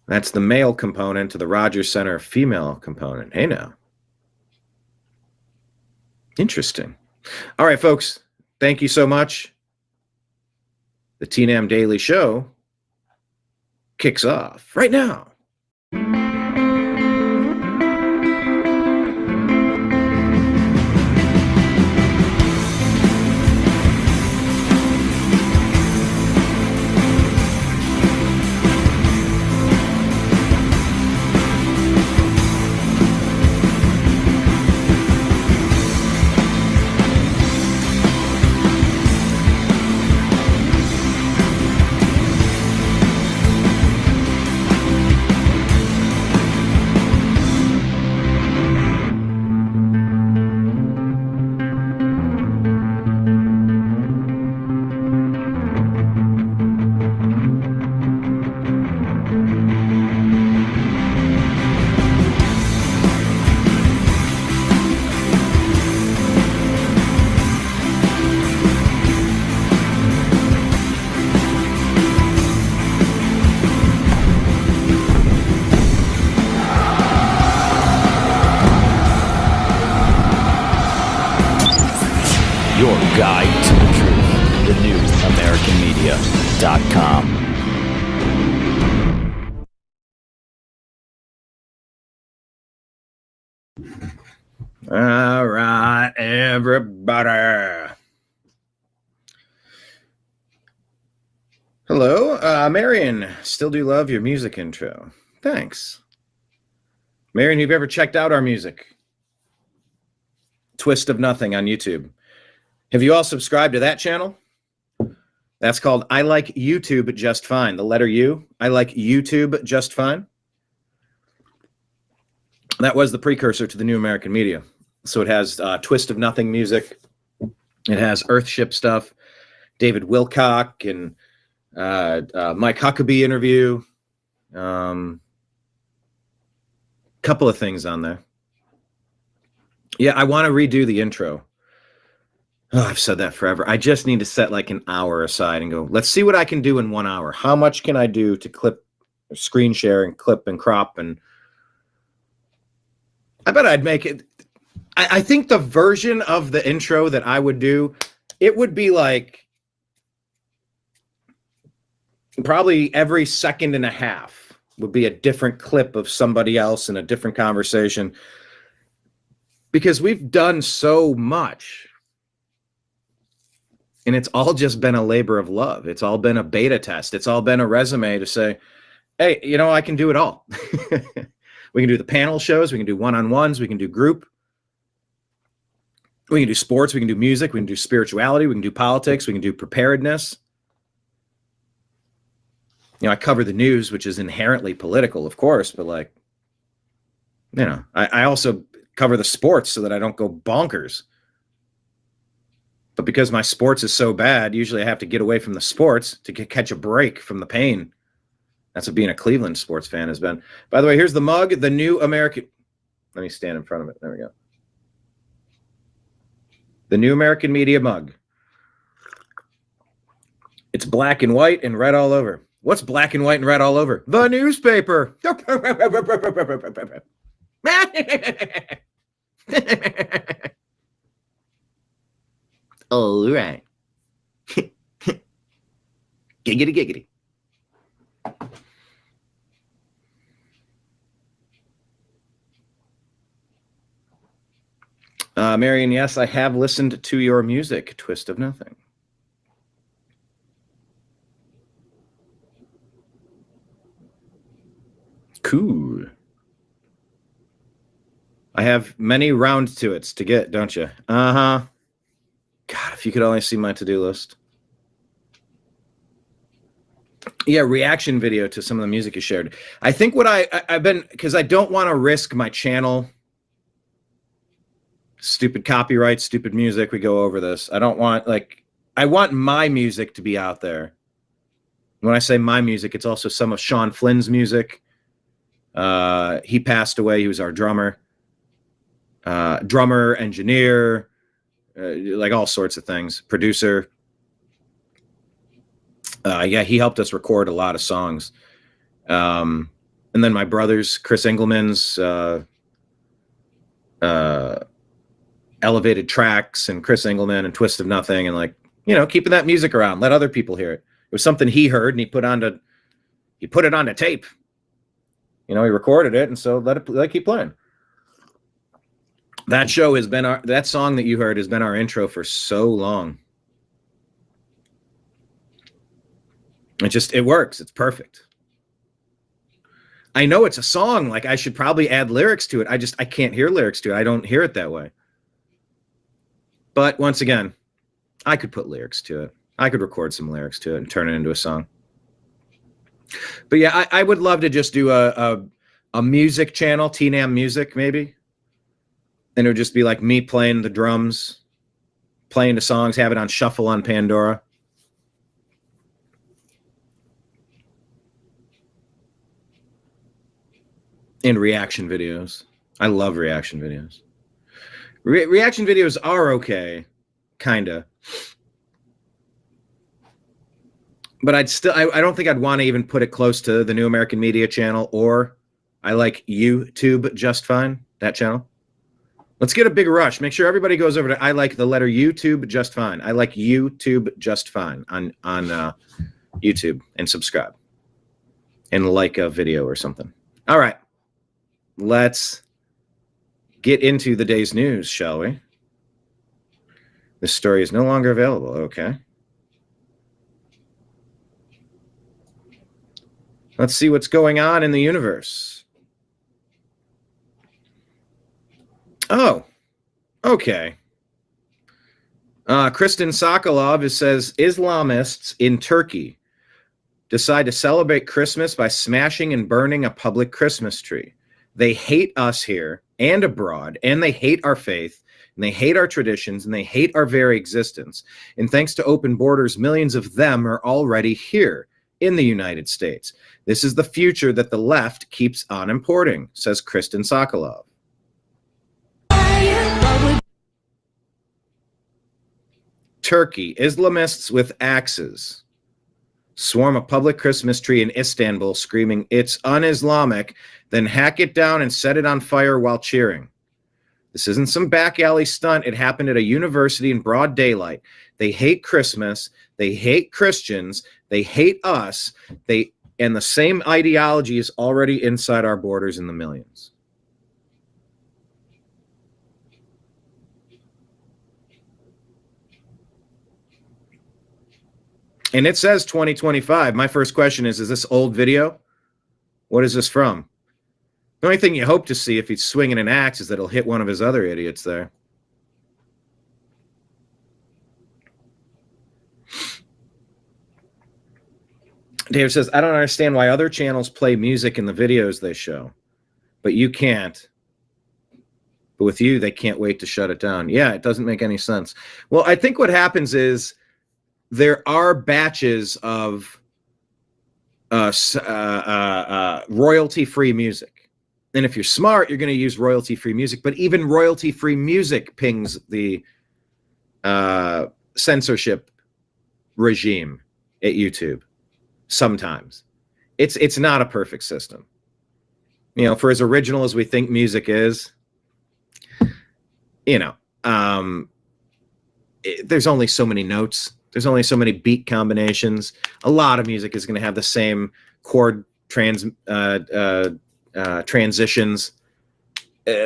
That's the male component to the Rogers Center female component. Hey, now. Interesting. All right, folks. Thank you so much. The TNAM Daily Show kicks off right now. Guide to the Truth, the new AmericanMedia.com. All right, everybody. Hello, Marion. Still do love your music intro. Thanks. Marion, have you ever checked out our music? Twist of Nothing on YouTube. Have you all subscribed to that channel? That's called I Like YouTube Just Fine. The letter U. I Like YouTube Just Fine. That was the precursor to the New American Media. So it has Twist of Nothing music. It has Earthship stuff. David Wilcock and Mike Huckabee interview. Couple of things on there. Yeah, I want to redo the intro. Oh, I've said that forever. I just need to set like an hour aside and go, let's see what I can do in 1 hour. How much can I do to clip screen share and clip and crop, and I bet I'd make it. I think the version of the intro that I would do, it would be like probably every second and a half would be a different clip of somebody else in a different conversation, because we've done so much. And it's all just been a labor of love. It's all been a beta test. It's all been a resume to say, hey, you know, I can do it all. We can do the panel shows. We can do one-on-ones. We can do group. We can do sports. We can do music. We can do spirituality. We can do politics. We can do preparedness. You know, I cover the news, which is inherently political, of course, but like, you know, I also cover the sports so that I don't go bonkers. But because my sports is so bad, usually I have to get away from the sports to catch a break from the pain. That's what being a Cleveland sports fan has been. By the way, here's the mug, the New American. Let me stand in front of it. There we go. The New American Media mug. It's black and white and red all over. What's black and white and red all over? The newspaper. All right. Giggity, giggity. Marion, yes, I have listened to your music, Twist of Nothing. Cool. I have many round to it to get, don't you? Uh-huh. God, if you could only see my to-do list. Yeah, reaction video to some of the music you shared. I think what I've been, because I don't want to risk my channel. Stupid copyright, stupid music. We go over this. I don't want, like, I want my music to be out there. When I say my music, it's also some of Sean Flynn's music. He passed away. He was our drummer. Drummer, engineer, like all sorts of things. Producer. Yeah, he helped us record a lot of songs. And then my brothers, Chris Engelman's Elevated Tracks and Chris Engelman and Twist of Nothing, and like, you know, keeping that music around, let other people hear it. It was something he heard and he put it onto tape. You know, he recorded it, and so let it keep playing. That show has been that song that you heard has been our intro for so long. It works. It's perfect. I know it's a song. Like, I should probably add lyrics to it. I can't hear lyrics to it. I don't hear it that way. But once again, I could put lyrics to it. I could record some lyrics to it and turn it into a song. But yeah, I would love to just do a music channel, TNAM Music, maybe. And it would just be like me playing the drums, playing the songs, have it on shuffle on Pandora. And reaction videos. I love reaction videos. Reaction videos are okay, kinda. But I don't think I'd want to even put it close to the New American Media channel, or I like YouTube just fine, that channel. Let's get a big rush. Make sure everybody goes over to I like the letter YouTube just fine. I like YouTube just fine on YouTube, and subscribe and like a video or something. All right. Let's get into the day's news, shall we? This story is no longer available. Okay. Let's see what's going on in the universe. Oh, okay. Kristen Sokolov says Islamists in Turkey decide to celebrate Christmas by smashing and burning a public Christmas tree. They hate us here and abroad, and they hate our faith, and they hate our traditions, and they hate our very existence. And thanks to open borders, millions of them are already here in the United States. This is the future that the left keeps on importing, says Kristen Sokolov. Turkey, Islamists with axes swarm a public Christmas tree in Istanbul screaming, "It's un-Islamic," then hack it down and set it on fire while cheering. This isn't some back alley stunt. It happened at a university in broad daylight. They hate Christmas. They hate Christians. They hate us. And the same ideology is already inside our borders in the millions. And it says 2025. My first question is this old video? What is this from? The only thing you hope to see if he's swinging an axe is that it'll hit one of his other idiots there. Dave says, I don't understand why other channels play music in the videos they show, but you can't. But with you, they can't wait to shut it down. Yeah, it doesn't make any sense. Well, I think what happens is there are batches of royalty-free music. And if you're smart, you're going to use royalty-free music. But even royalty-free music pings the censorship regime at YouTube. Sometimes. It's not a perfect system. You know, for as original as we think music is, you know, there's only so many notes. There's only so many beat combinations. A lot of music is going to have the same chord transitions.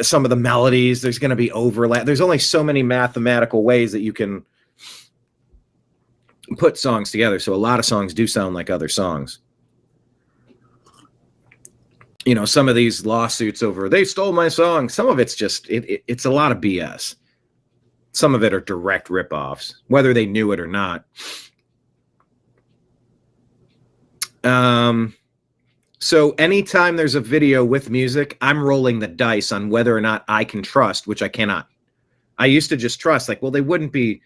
Some of the melodies, there's going to be overlap. There's only so many mathematical ways that you can put songs together. So a lot of songs do sound like other songs. You know, some of these lawsuits over, they stole my song. Some of it's just, it's a lot of BS. Some of it are direct ripoffs, whether they knew it or not. So anytime there's a video with music, I'm rolling the dice on whether or not I can trust, which I cannot. I used to just trust, like, well, they wouldn't be.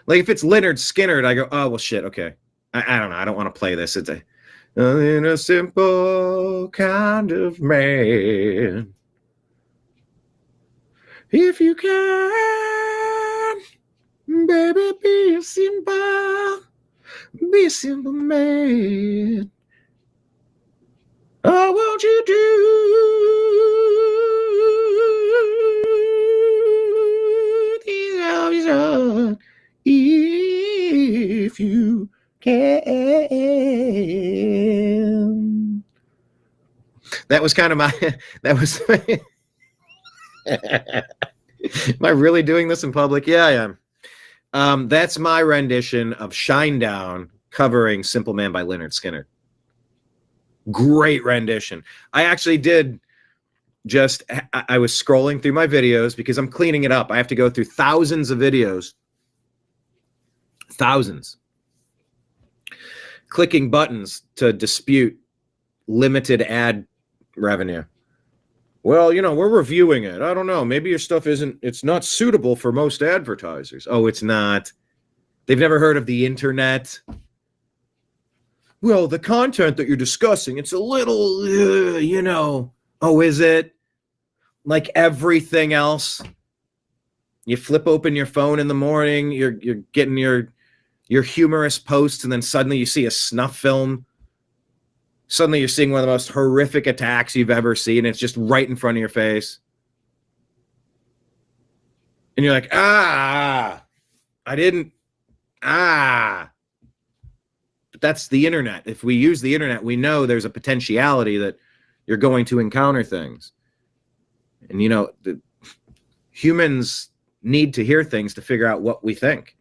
Like, if it's Leonard Skinner, I go, oh, well, shit, okay. I don't know. I don't want to play this. It's in a simple kind of man. If you can, baby, be a simple man. Oh, won't you do if you can? That was kind of my, that was, am I really doing this in public? Yeah, I am. That's my rendition of Shinedown covering Simple Man by Leonard Skinner. Great rendition. I actually did just, I was scrolling through my videos because I'm cleaning it up. I have to go through thousands of videos. Thousands. Clicking buttons to dispute limited ad revenue. Well, you know, we're reviewing it. I don't know. Maybe your stuff it's not suitable for most advertisers. Oh, it's not. They've never heard of the internet. Well, the content that you're discussing, it's a little, you know. Oh, is it? Like everything else. You flip open your phone in the morning, you're getting your humorous posts, and then suddenly you see a snuff film. Suddenly you're seeing one of the most horrific attacks you've ever seen. It's just right in front of your face. And you're like, I didn't. But that's the internet. If we use the internet, we know there's a potentiality that you're going to encounter things. And, you know, humans need to hear things to figure out what we think.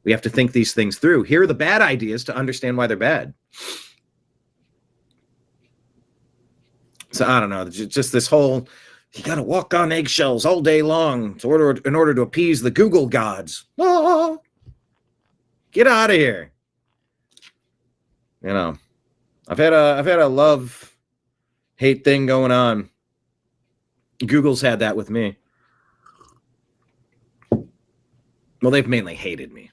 We have to think these things through. Hear the bad ideas to understand why they're bad. So I don't know, just this whole, you got to walk on eggshells all day long in order to appease the Google gods. Oh, get out of here. You know, I've had a love-hate thing going on. Google's had that with me. Well, they've mainly hated me.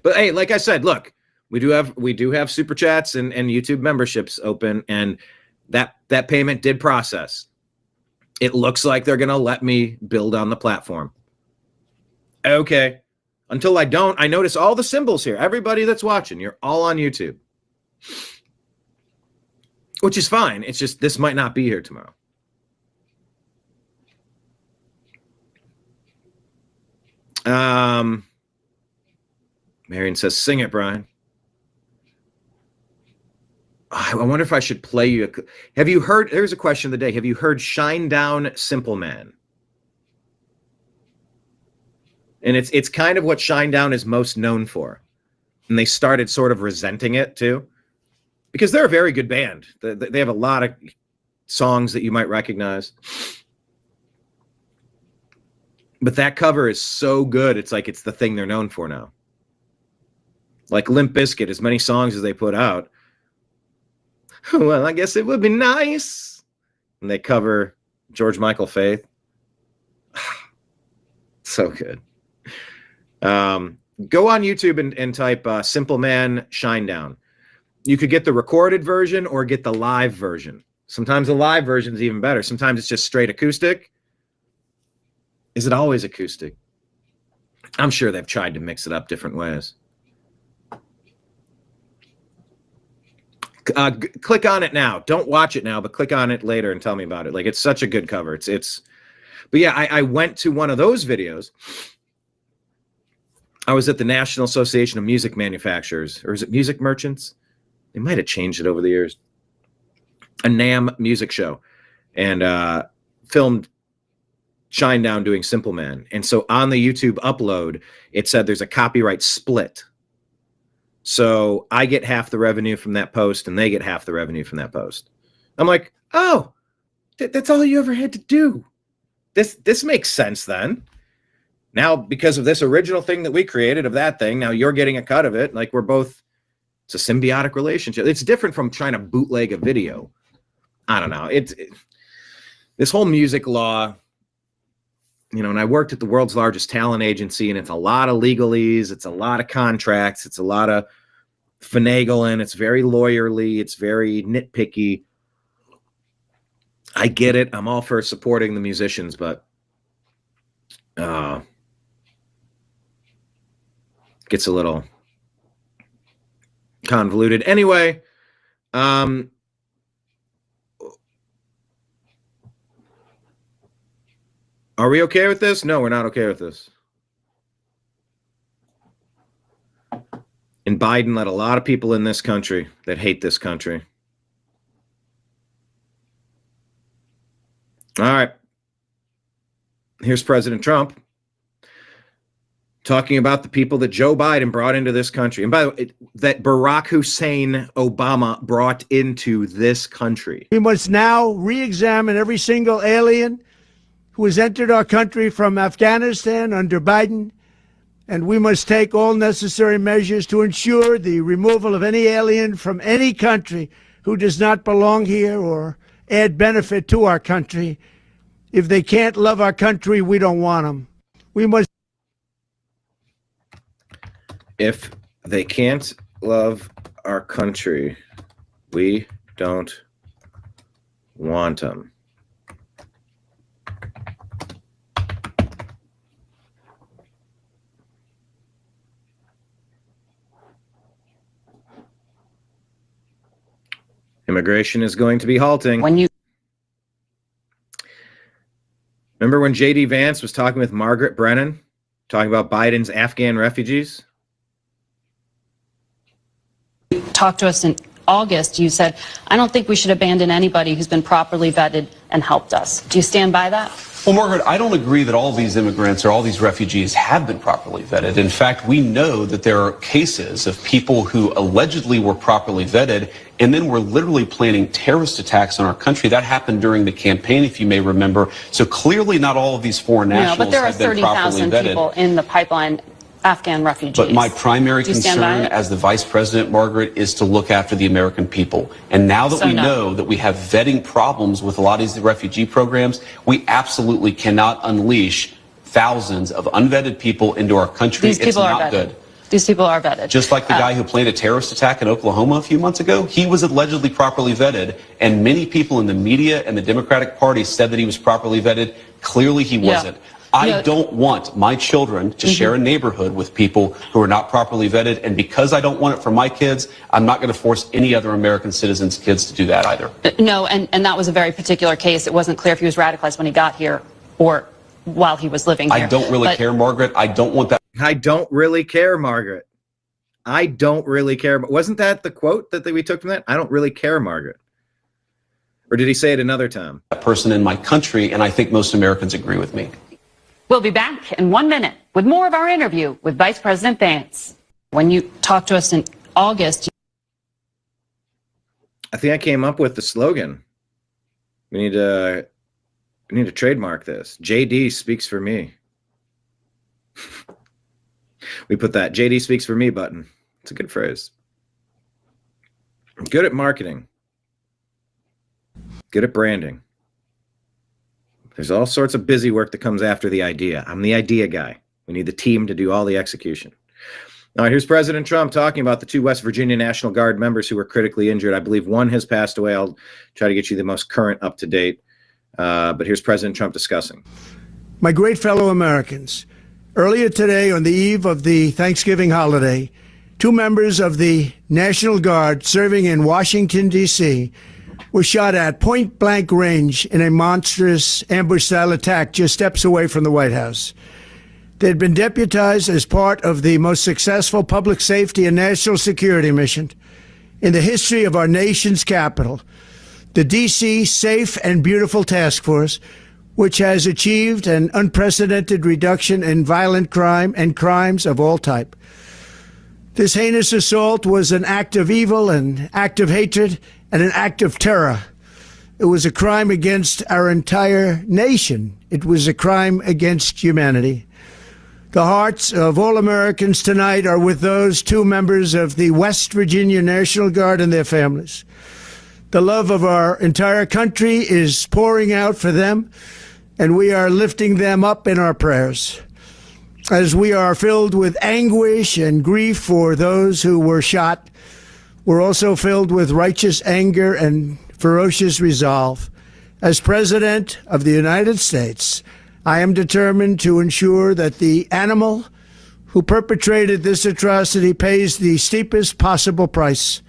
But hey, like I said, look, we do have super chats and YouTube memberships open, and that payment did process. It looks like they're going to let me build on the platform. Okay. Until I don't, I notice all the symbols here. Everybody that's watching, you're all on YouTube. Which is fine. It's just this might not be here tomorrow. Marion says, sing it, Brian. I wonder if I should play you. Have you heard, there's a question of the day. Have you heard Shine Down, Simple Man? And it's kind of what Shine Down is most known for. And they started sort of resenting it too. Because they're a very good band. They have a lot of songs that you might recognize. But that cover is so good, it's like it's the thing they're known for now. Like Limp Bizkit, as many songs as they put out. Well, I guess it would be nice. And they cover George Michael Faith. So good. Go on YouTube and type Simple Man Shine Down. You could get the recorded version or get the live version. Sometimes the live version is even better. Sometimes it's just straight acoustic. Is it always acoustic? I'm sure they've tried to mix it up different ways. Click on it now. Don't watch it now, but click on it later and tell me about it. Like, it's such a good cover. But yeah, I went to one of those videos. I was at the National Association of Music Manufacturers, or is it Music Merchants? They might have changed it over the years. A NAMM music show, and filmed Shine Down doing Simple Man. And so on the YouTube upload, it said there's a copyright split. So I get half the revenue from that post, and they get half the revenue from that post. I'm like, oh, that's all you ever had to do. This makes sense then. Now, because of this original thing that we created of that thing, now you're getting a cut of it. Like, we're both, it's a symbiotic relationship. It's different from trying to bootleg a video. I don't know. This whole music law, and I worked at the world's largest talent agency, and it's a lot of legalese. It's a lot of contracts. It's a lot of finagling. It's very lawyerly. It's very nitpicky. I get it. I'm all for supporting the musicians, but gets a little convoluted. Anyway, are we okay with this? No, we're not okay with this. And Biden let a lot of people in this country that hate this country. All right. Here's President Trump talking about the people that Joe Biden brought into this country. And by the way, that Barack Hussein Obama brought into this country. We must now re-examine every single alien who has entered our country from Afghanistan under Biden, and we must take all necessary measures to ensure the removal of any alien from any country who does not belong here or add benefit to our country. If they can't love our country, we don't want them. We must. If they can't love our country, we don't want them. Immigration is going to be halting. Remember when J.D. Vance was talking with Margaret Brennan, talking about Biden's Afghan refugees? Talked to us in August, you said, I don't think we should abandon anybody who's been properly vetted and helped us. Do you stand by that? Well, Margaret, I don't agree that all these immigrants or all these refugees have been properly vetted. In fact, we know that there are cases of people who allegedly were properly vetted and then were literally planning terrorist attacks on our country. That happened during the campaign, if you may remember. So clearly not all of these foreign nationals have been properly vetted. But there are 30,000 people in the pipeline, Afghan refugees. But my primary concern as the vice president, Margaret, is to look after the American people. And now that we know that we have vetting problems with a lot of these refugee programs, we absolutely cannot unleash thousands of unvetted people into our country. These people are vetted. Good. These people are vetted. Just like the guy who planned a terrorist attack in Oklahoma a few months ago, he was allegedly properly vetted, and many people in the media and the Democratic Party said that he was properly vetted. Clearly he wasn't. I don't want my children to share a neighborhood with people who are not properly vetted. And because I don't want it for my kids, I'm not going to force any other American citizens' kids to do that either. No, and that was a very particular case. It wasn't clear if he was radicalized when he got here or while he was living here. I don't really care, Margaret. I don't want that. I don't really care, Margaret. I don't really care. Wasn't that the quote that we took from that? I don't really care, Margaret. Or did he say it another time? That person in my country, and I think most Americans agree with me. We'll be back in 1 minute with more of our interview with Vice President Vance. When you talked to us in August, I think I came up with the slogan. We need to trademark this. JD speaks for me. We put that JD speaks for me button. It's a good phrase. I'm good at marketing. Good at branding. There's all sorts of busy work that comes after the idea. I'm the idea guy. We need the team to do all the execution. All right, here's President Trump talking about the 2 West Virginia National Guard members who were critically injured. I believe one has passed away. I'll try to get you the most current up to date. But here's President Trump discussing. My great fellow Americans, earlier today on the eve of the Thanksgiving holiday, 2 members of the National Guard serving in Washington, D.C., were shot at point-blank range in a monstrous ambush-style attack just steps away from the White House. They had been deputized as part of the most successful public safety and national security mission in the history of our nation's capital, the D.C. Safe and Beautiful Task Force, which has achieved an unprecedented reduction in violent crime and crimes of all type. This heinous assault was an act of evil, an act of hatred, and an act of terror. It was a crime against our entire nation. It was a crime against humanity. The hearts of all Americans tonight are with those 2 members of the West Virginia National Guard and their families. The love of our entire country is pouring out for them, and we are lifting them up in our prayers. As we are filled with anguish and grief for those who were shot, we're also filled with righteous anger and ferocious resolve. As President of the United States, I am determined to ensure that the animal who perpetrated this atrocity pays the steepest possible price.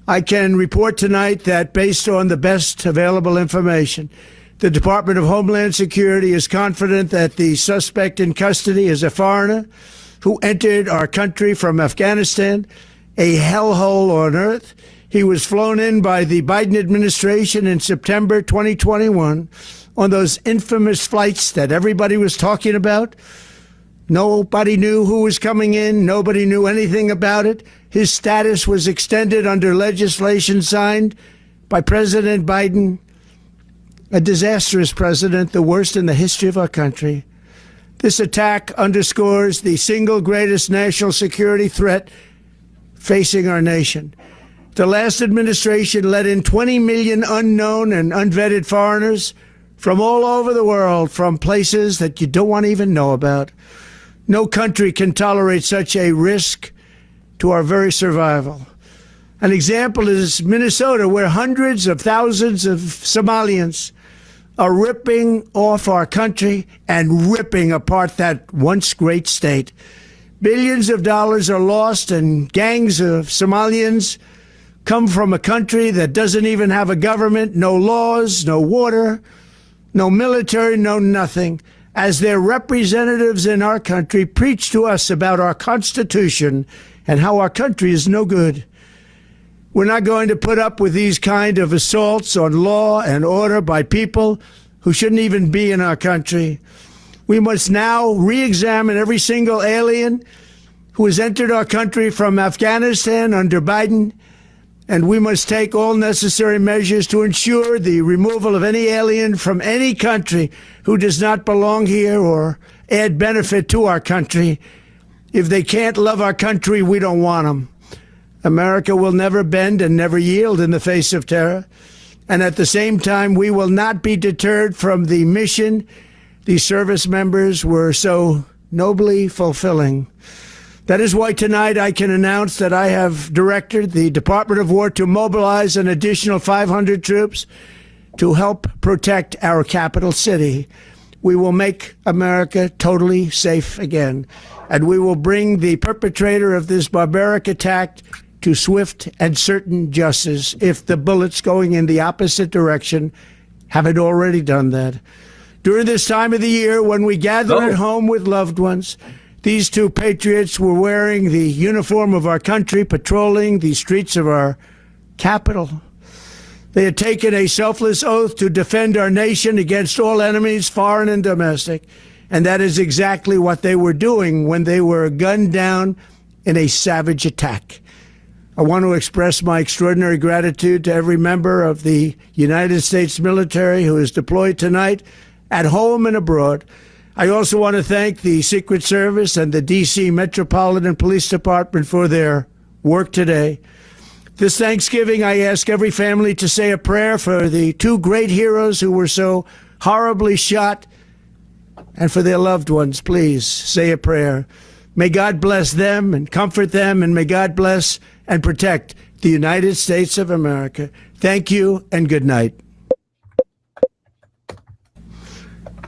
I can report tonight that based on the best available information, the Department of Homeland Security is confident that the suspect in custody is a foreigner who entered our country from Afghanistan, a hellhole on earth. He was flown in by the Biden administration in September 2021 on those infamous flights that everybody was talking about. Nobody knew who was coming in. Nobody knew anything about it. His status was extended under legislation signed by President Biden, a disastrous president, the worst in the history of our country. This attack underscores the single greatest national security threat facing our nation. The last administration let in 20 million unknown and unvetted foreigners from all over the world, from places that you don't want to even know about. No country can tolerate such a risk to our very survival. An example is Minnesota, where hundreds of thousands of Somalians are ripping off our country and ripping apart that once great state. Billions of dollars are lost, and gangs of Somalians come from a country that doesn't even have a government, no laws, no water, no military, no nothing. As their representatives in our country preach to us about our Constitution and how our country is no good. We're not going to put up with these kind of assaults on law and order by people who shouldn't even be in our country. We must now re-examine every single alien who has entered our country from Afghanistan under Biden, and we must take all necessary measures to ensure the removal of any alien from any country who does not belong here or add benefit to our country. If they can't love our country, we don't want them. America will never bend and never yield in the face of terror. And at the same time, we will not be deterred from the mission these service members were so nobly fulfilling. That is why tonight I can announce that I have directed the Department of War to mobilize an additional 500 troops to help protect our capital city. we will make America totally safe again, and we will bring the perpetrator of this barbaric attack to swift and certain justice if the bullets going in the opposite direction haven't already done that. During this time of the year, when we gather at home with loved ones, these two patriots were wearing the uniform of our country, patrolling the streets of our capital. They had taken a selfless oath to defend our nation against all enemies, foreign and domestic, and that is exactly what they were doing when they were gunned down in a savage attack. I want to express my extraordinary gratitude to every member of the United States military who is deployed tonight, at home and abroad. I also want to thank the Secret Service and the D.C. Metropolitan Police Department for their work today. This Thanksgiving, I ask every family to say a prayer for the two great heroes who were so horribly shot, and for their loved ones. Please say a prayer. May God bless them and comfort them, and may God bless and protect the United States of America. Thank you and good night.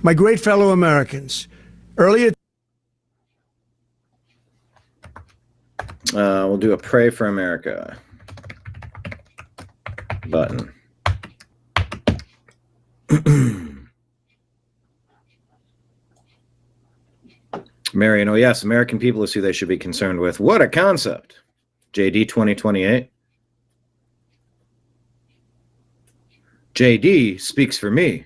My great fellow Americans, earlier... We'll do a Pray for America button. Marion, oh yes, American people is who they should be concerned with. What a concept. JD 2028. JD speaks for me.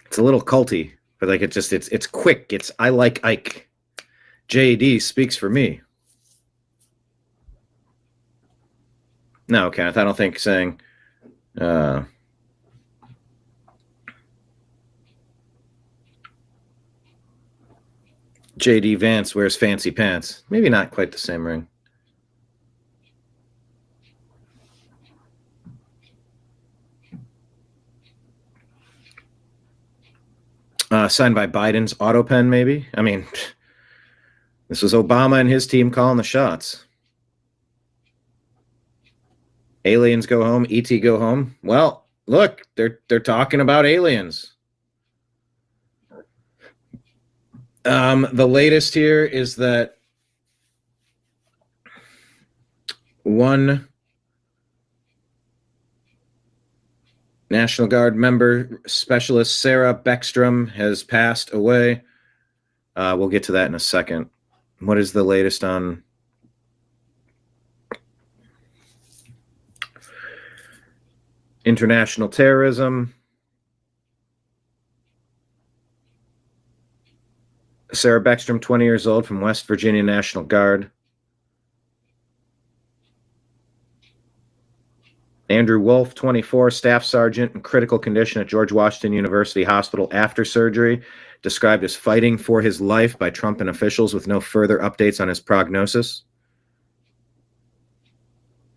It's a little culty, but like it's quick. It's I like Ike. JD speaks for me. No, Kenneth, I don't think saying JD Vance wears fancy pants. Maybe not quite the same ring. Signed by Biden's auto pen, maybe? I mean, this was Obama and his team calling the shots. Aliens go home, ET go home. Well, look, they're talking about aliens. The latest here is that one National Guard member, Specialist Sarah Beckstrom, has passed away. We'll get to that in a second. What is the latest on international terrorism? Sarah Beckstrom, 20 years old, from West Virginia National Guard. Andrew Wolf, 24, staff sergeant in critical condition at George Washington University Hospital after surgery, described as fighting for his life by Trump and officials with no further updates on his prognosis.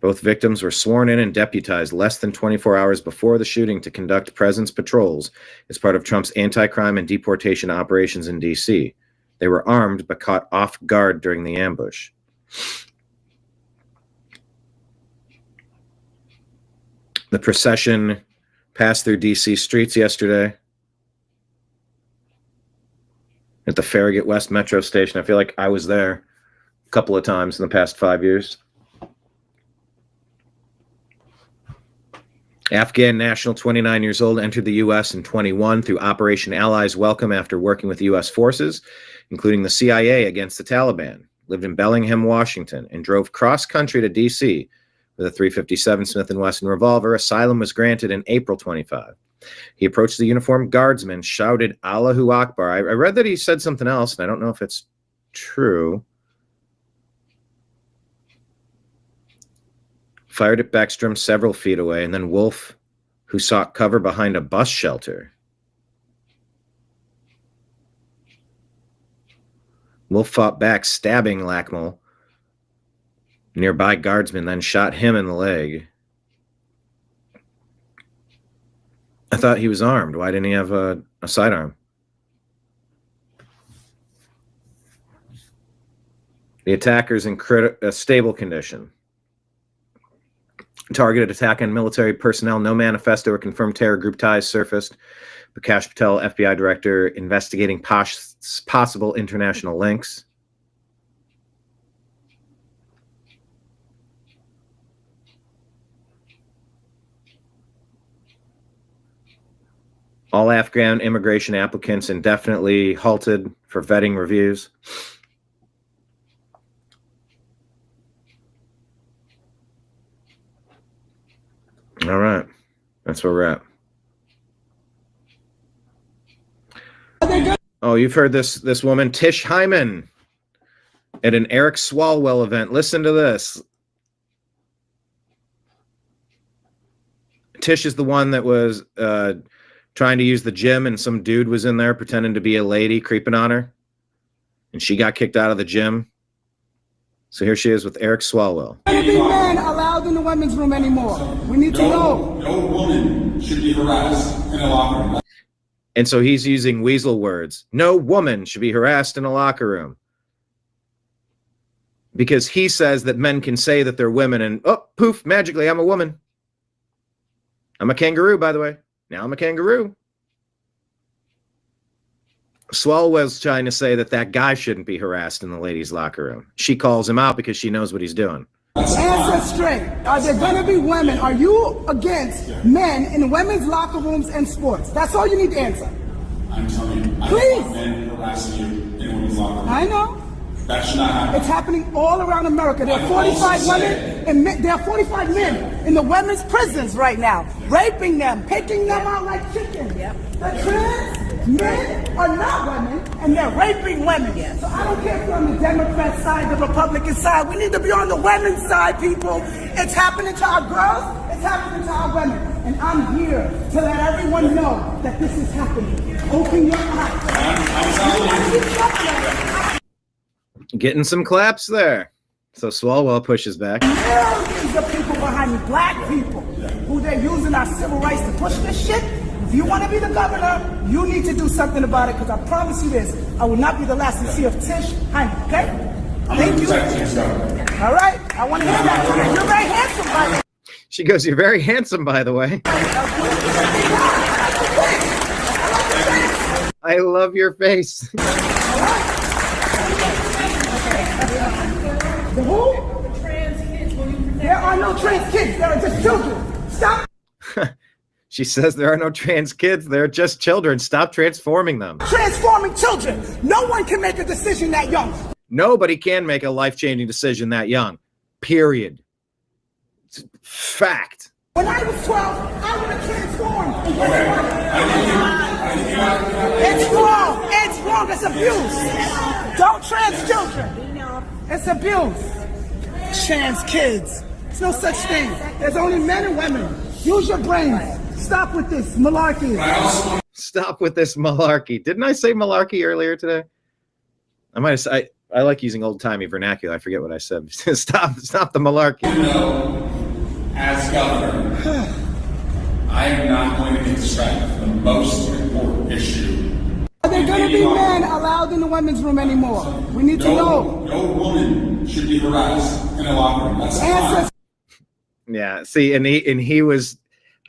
Both victims were sworn in and deputized less than 24 hours before the shooting to conduct presence patrols as part of Trump's anti-crime and deportation operations in D.C. They were armed but caught off guard during the ambush. The procession passed through D.C. streets yesterday at the Farragut West Metro Station. I feel like I was there a couple of times in the past 5 years. Afghan national, 29 years old, entered the U.S. in 21 through Operation Allies Welcome after working with U.S. forces, including the CIA, against the Taliban. Lived in Bellingham, Washington, and drove cross-country to D.C. with a .357 Smith & Wesson revolver. Asylum was granted in April 25. He approached the uniformed guardsman, shouted Allahu Akbar. I read that he said something else, and I don't know if it's true. Fired at Beckstrom several feet away, and then Wolf, who sought cover behind a bus shelter. Wolf fought back, stabbing Lackmel. Nearby guardsman then shot him in the leg. I thought he was armed. Why didn't he have a sidearm? The attacker's in stable condition. Targeted attack on military personnel. No manifesto or confirmed terror group ties surfaced. Prakash Patel, FBI director, investigating possible international links. All Afghan immigration applicants indefinitely halted for vetting reviews. All right. That's where we're at. Oh, you've heard this woman, Tish Hyman, at an Eric Swalwell event. Listen to this. Tish is the one that was trying to use the gym, and some dude was in there pretending to be a lady, creeping on her, and she got kicked out of the gym. So here she is with Eric Swalwell. There be men allowed in the women's room anymore. We need to know. No woman should be harassed in a locker room. And so he's using weasel words. No woman should be harassed in a locker room. Because he says that men can say that they're women and, oh, poof, magically, I'm a woman. I'm a kangaroo, by the way. Now I'm a kangaroo. Swalwell's trying to say that guy shouldn't be harassed in the ladies' locker room. She calls him out because she knows what he's doing. Answer straight. Are there going to be women? Are you against men in women's locker rooms and sports? That's all you need to answer. I'm telling you, I Please. don't want men harassing you in women's locker rooms. I know. That should not happen. It's happening all around America. There are 45 women and there are 45 men in the women's prisons right now, raping them, picking them out like chickens. The trans men are not women, and they're raping women. So I don't care if you're on the Democrat side, the Republican side. We need to be on the women's side, people. It's happening to our girls. It's happening to our women. And I'm here to let everyone know that this is happening. Open your eyes. Getting some claps there. So Swalwell pushes back. Millions of people behind me, black people, who they're using our civil rights to push this shit. If you want to be the governor, you need to do something about it, because I promise you this, I will not be the last to see of Tish Hyman, okay? Thank you. All right, I want to hear that. You're very handsome, by the way. She goes, you're very handsome, by the way. I love your face. The who? The trans kids. There are no trans kids. There are just children. Stop. She says there are no trans kids. They're just children. Stop transforming them. Transforming children. No one can make a decision that young. Nobody can make a life-changing decision that young. Period. It's fact. When I was 12, I would have transformed. It's wrong. It's wrong. It's abuse. Don't trans children. It's abuse. Trans kids. There's no such thing. There's only men and women. Use your brains. Stop with this malarkey. Stop with this malarkey. Didn't I say malarkey earlier today? I might have said, I like using old-timey vernacular. I forget what I said. Stop the malarkey. You know, as governor, I am not going to get distracted from the most important issue. Are there going to be men allowed in the women's room anymore? We need to know. No woman should be harassed in a locker room. That's fine. Yeah, see, and he was,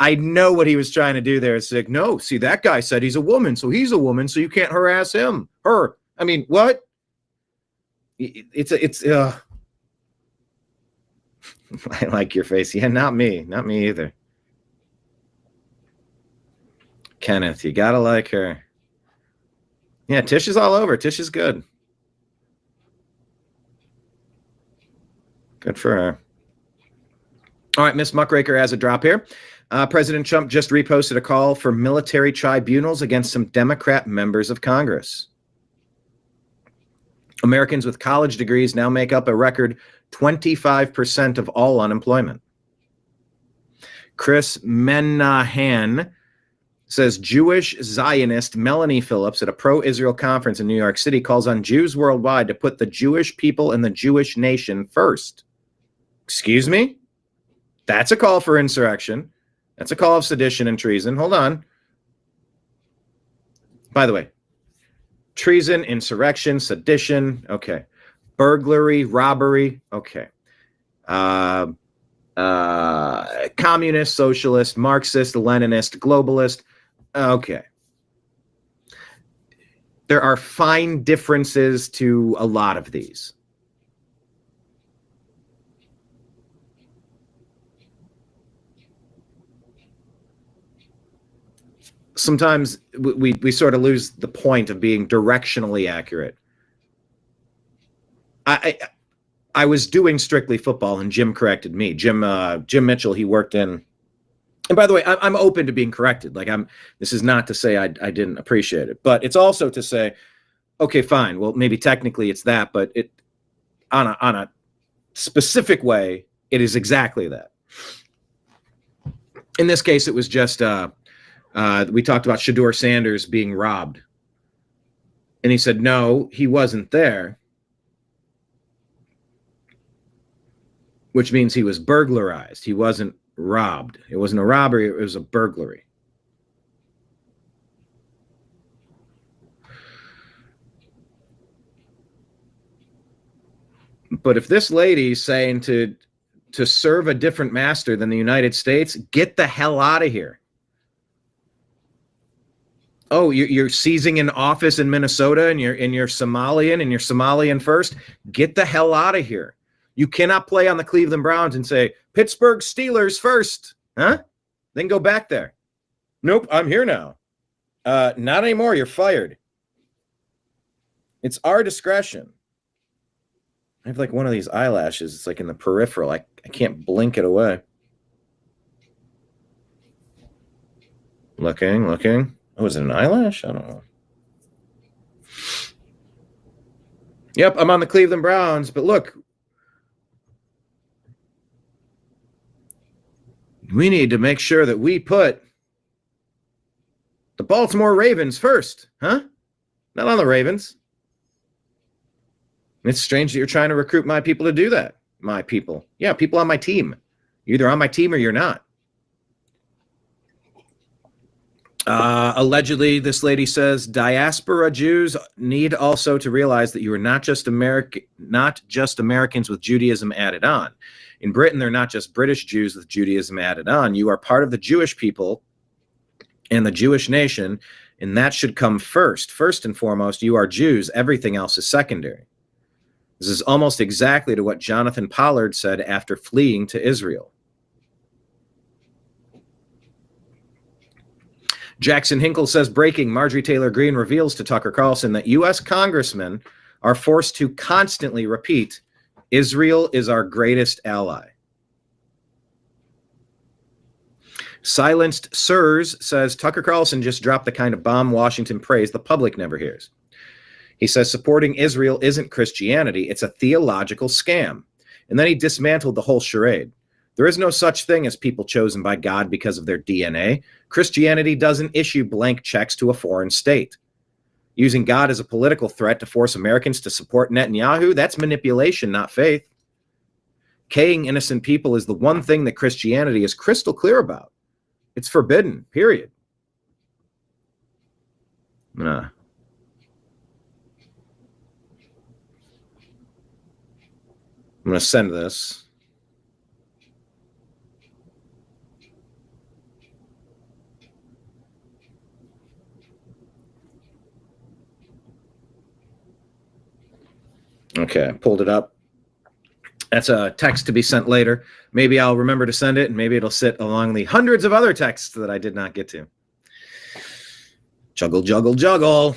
I know what he was trying to do there. It's like, no, see, that guy said he's a woman, so he's a woman, so you can't harass her. I mean, what? It's I like your face. Yeah, not me either. Kenneth, you gotta like her. Yeah, Tish is all over. Tish is good. Good for her. All right, Miss Muckraker has a drop here. President Trump just reposted a call for military tribunals against some Democrat members of Congress. Americans with college degrees now make up a record 25% of all unemployment. Chris Menahan says Jewish Zionist Melanie Phillips at a pro-Israel conference in New York City calls on Jews worldwide to put the Jewish people and the Jewish nation first. Excuse me? That's a call for insurrection. That's a call of sedition and treason. Hold on. By the way, treason, insurrection, sedition. Okay. Burglary, robbery. Okay. communist, socialist, Marxist, Leninist, globalist. Okay. There are fine differences to a lot of these. Sometimes we sort of lose the point of being directionally accurate. I was doing strictly football, and Jim corrected me. Jim Mitchell, he worked in. And by the way, I'm open to being corrected. Like this is not to say I didn't appreciate it, but it's also to say, okay, fine. Well, maybe technically it's that, but it on a specific way, it is exactly that. In this case, it was just we talked about Shedeur Sanders being robbed, and he said no, he wasn't there, which means he was burglarized. He wasn't robbed. It wasn't a robbery, it was a burglary. But if this lady's saying to serve a different master than the United States, get the hell out of here. Oh, you're seizing an office in Minnesota and you're Somalian and you're Somalian first? Get the hell out of here. You cannot play on the Cleveland Browns and say, Pittsburgh Steelers first, huh? Then go back there. Nope, I'm here now. Not anymore, you're fired. It's our discretion. I have like one of these eyelashes. It's like in the peripheral. I can't blink it away. Looking. Oh, is it an eyelash? I don't know. Yep, I'm on the Cleveland Browns, but look. We need to make sure that we put the Baltimore Ravens first, huh? Not on the Ravens. It's strange that you're trying to recruit my people to do that. My people. Yeah, people on my team. You're either on my team or you're not. Allegedly, this lady says diaspora Jews need also to realize that you are not just Americans with Judaism added on. In Britain, they're not just British Jews with Judaism added on. You are part of the Jewish people and the Jewish nation, and that should come first. First and foremost, you are Jews. Everything else is secondary. This is almost exactly to what Jonathan Pollard said after fleeing to Israel. Jackson Hinkle says, breaking, Marjorie Taylor Greene reveals to Tucker Carlson that U.S. congressmen are forced to constantly repeat, Israel is our greatest ally. Silenced Sirs says, Tucker Carlson just dropped the kind of bomb Washington prays the public never hears. He says supporting Israel isn't Christianity, it's a theological scam. And then he dismantled the whole charade. There is no such thing as people chosen by God because of their DNA. Christianity doesn't issue blank checks to a foreign state. Using God as a political threat to force Americans to support Netanyahu, that's manipulation, not faith. Killing innocent people is the one thing that Christianity is crystal clear about. It's forbidden, period. I'm going to send this. Okay, I pulled it up. That's a text to be sent later. Maybe I'll remember to send it, and maybe it'll sit along the hundreds of other texts that I did not get to. Juggle, juggle, juggle.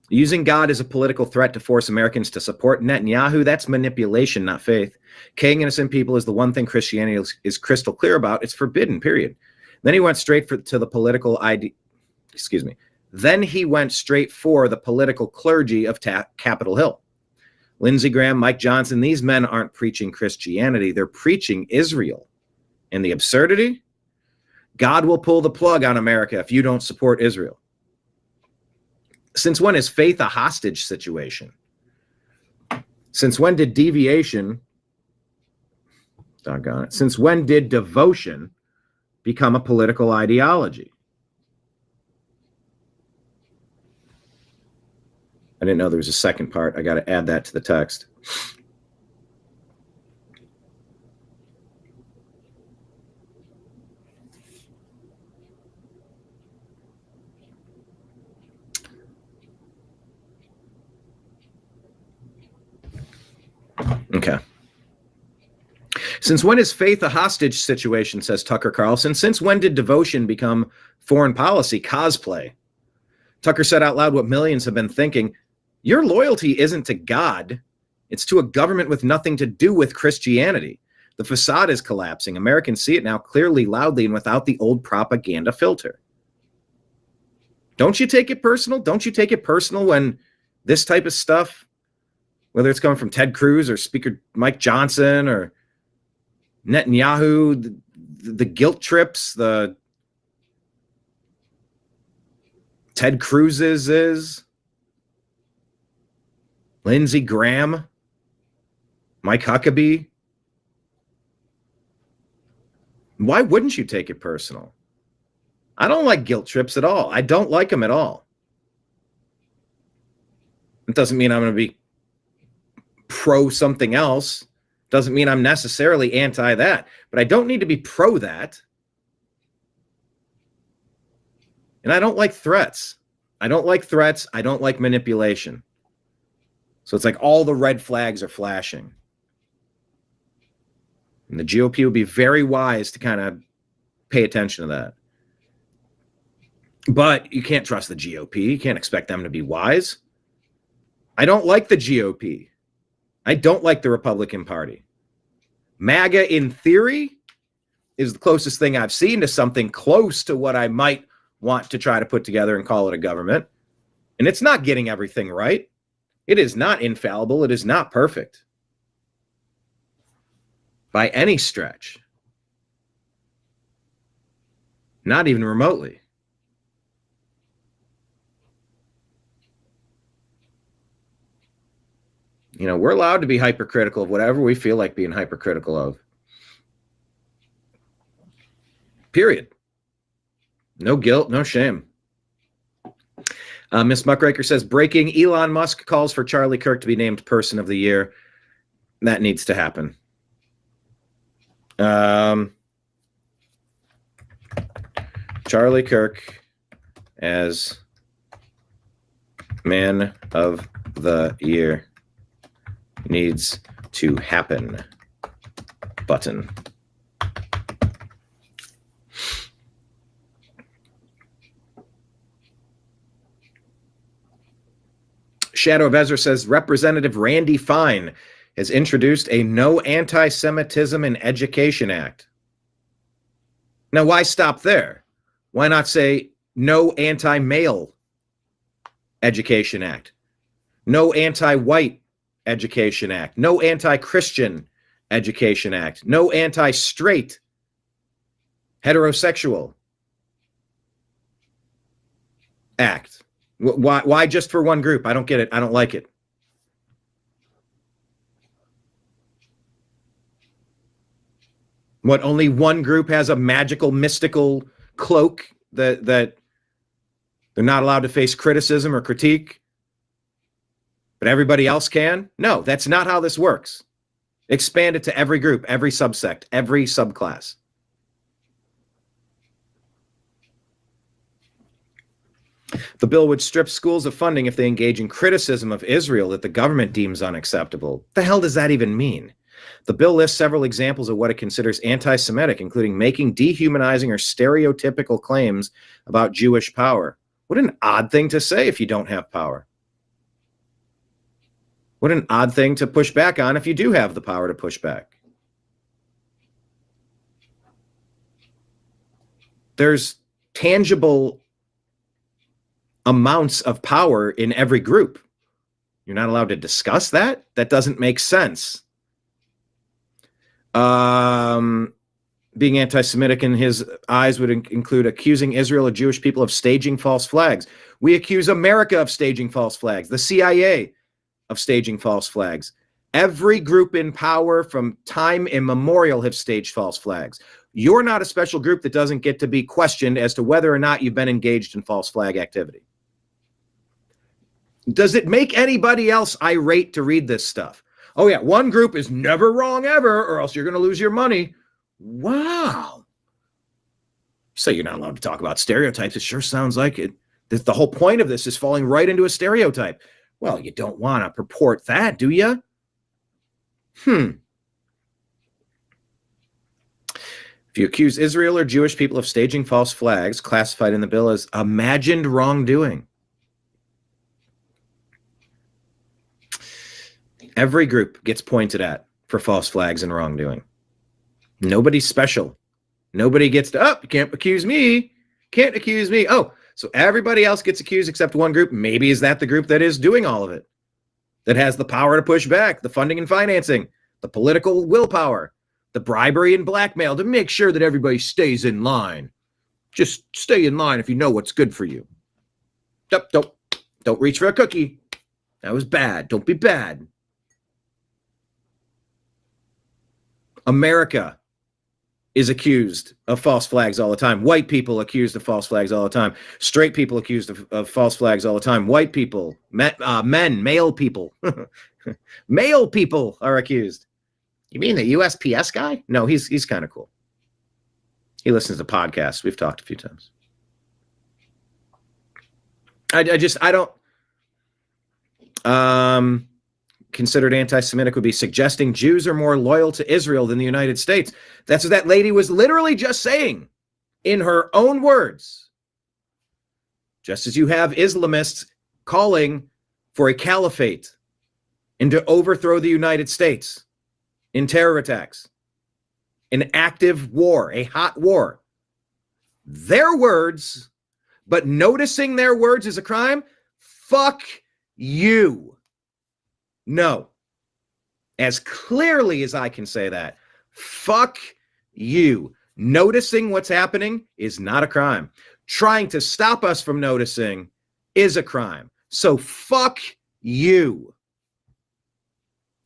Using God as a political threat to force Americans to support Netanyahu, that's manipulation, not faith. Killing innocent people is the one thing Christianity is crystal clear about. It's forbidden, period. Then he went straight to the political idea. Excuse me. Then he went straight for the political clergy of Capitol Hill. Lindsey Graham, Mike Johnson, these men aren't preaching Christianity. They're preaching Israel. And the absurdity? God will pull the plug on America if you don't support Israel. Since when is faith a hostage situation? Since when did deviation, doggone it, since when did devotion become a political ideology? I didn't know there was a second part. I got to add that to the text. Okay. Since when is faith a hostage situation, says Tucker Carlson? Since when did devotion become foreign policy cosplay? Tucker said out loud what millions have been thinking. Your loyalty isn't to God. It's to a government with nothing to do with Christianity. The facade is collapsing. Americans see it now clearly, loudly, and without the old propaganda filter. Don't you take it personal? Don't you take it personal when this type of stuff, whether it's coming from Ted Cruz or Speaker Mike Johnson or Netanyahu, the guilt trips, the Ted Cruz's is, Lindsey Graham, Mike Huckabee. Why wouldn't you take it personal? I don't like guilt trips at all. I don't like them at all. It doesn't mean I'm going to be pro something else. Doesn't mean I'm necessarily anti that. But I don't need to be pro that. And I don't like threats. I don't like threats. I don't like manipulation. So it's like all the red flags are flashing. And the GOP would be very wise to kind of pay attention to that. But you can't trust the GOP. You can't expect them to be wise. I don't like the GOP. I don't like the Republican Party. MAGA, in theory, is the closest thing I've seen to something close to what I might want to try to put together and call it a government. And it's not getting everything right. It is not infallible. It is not perfect. By any stretch. Not even remotely. You know, we're allowed to be hypercritical of whatever we feel like being hypercritical of. Period. No guilt, no shame. Miss Muckraker says, breaking, Elon Musk calls for Charlie Kirk to be named Person of the Year. That needs to happen. Charlie Kirk as Man of the Year needs to happen. Button. Shadow of Ezra says Representative Randy Fine has introduced a No Anti-Semitism in Education Act. Now, why stop there? Why not say No Anti-Male Education Act? No Anti-White Education Act? No Anti-Christian Education Act? No Anti-Straight Heterosexual Act? Why just for one group? I don't get it. I don't like it. What, only one group has a magical, mystical cloak that they're not allowed to face criticism or critique, but everybody else can? No, that's not how this works. Expand it to every group, every subsect, every subclass. The bill would strip schools of funding if they engage in criticism of Israel that the government deems unacceptable. What the hell does that even mean? The bill lists several examples of what it considers anti-Semitic, including making dehumanizing or stereotypical claims about Jewish power. What an odd thing to say if you don't have power. What an odd thing to push back on if you do have the power to push back. There's tangible amounts of power in every group. You're not allowed to discuss that? That doesn't make sense. Being anti-Semitic in his eyes would include accusing Israel or Jewish people of staging false flags. We accuse America of staging false flags, the CIA of staging false flags. Every group in power from time immemorial have staged false flags. You're not a special group that doesn't get to be questioned as to whether or not you've been engaged in false flag activity. Does it make anybody else irate to read this stuff? Oh yeah, one group is never wrong ever, or else you're going to lose your money. Wow. So you're not allowed to talk about stereotypes. It sure sounds like it. The whole point of this is falling right into a stereotype. Well, you don't want to purport that, do you? If you accuse Israel or Jewish people of staging false flags, classified in the bill as imagined wrongdoing. Every group gets pointed at for false flags and wrongdoing. Nobody's special. Nobody gets to, you can't accuse me. Can't accuse me. Oh, so everybody else gets accused except one group. Maybe is that the group that is doing all of it? That has the power to push back, the funding and financing, the political willpower, the bribery and blackmail to make sure that everybody stays in line. Just stay in line if you know what's good for you. Don't reach for a cookie. That was bad. Don't be bad. America is accused of false flags all the time. White people accused of false flags all the time. Straight people accused of false flags all the time. White people, men, male people. Male people are accused. You mean the USPS guy? No, he's kind of cool. He listens to podcasts. We've talked a few times. I don't considered anti-Semitic would be suggesting Jews are more loyal to Israel than the United States. That's what that lady was literally just saying in her own words. Just as you have Islamists calling for a caliphate and to overthrow the United States in terror attacks, an active war, a hot war. Their words, but noticing their words is a crime? Fuck you. No. As clearly as I can say that, fuck you. Noticing what's happening is not a crime. Trying to stop us from noticing is a crime. So fuck you.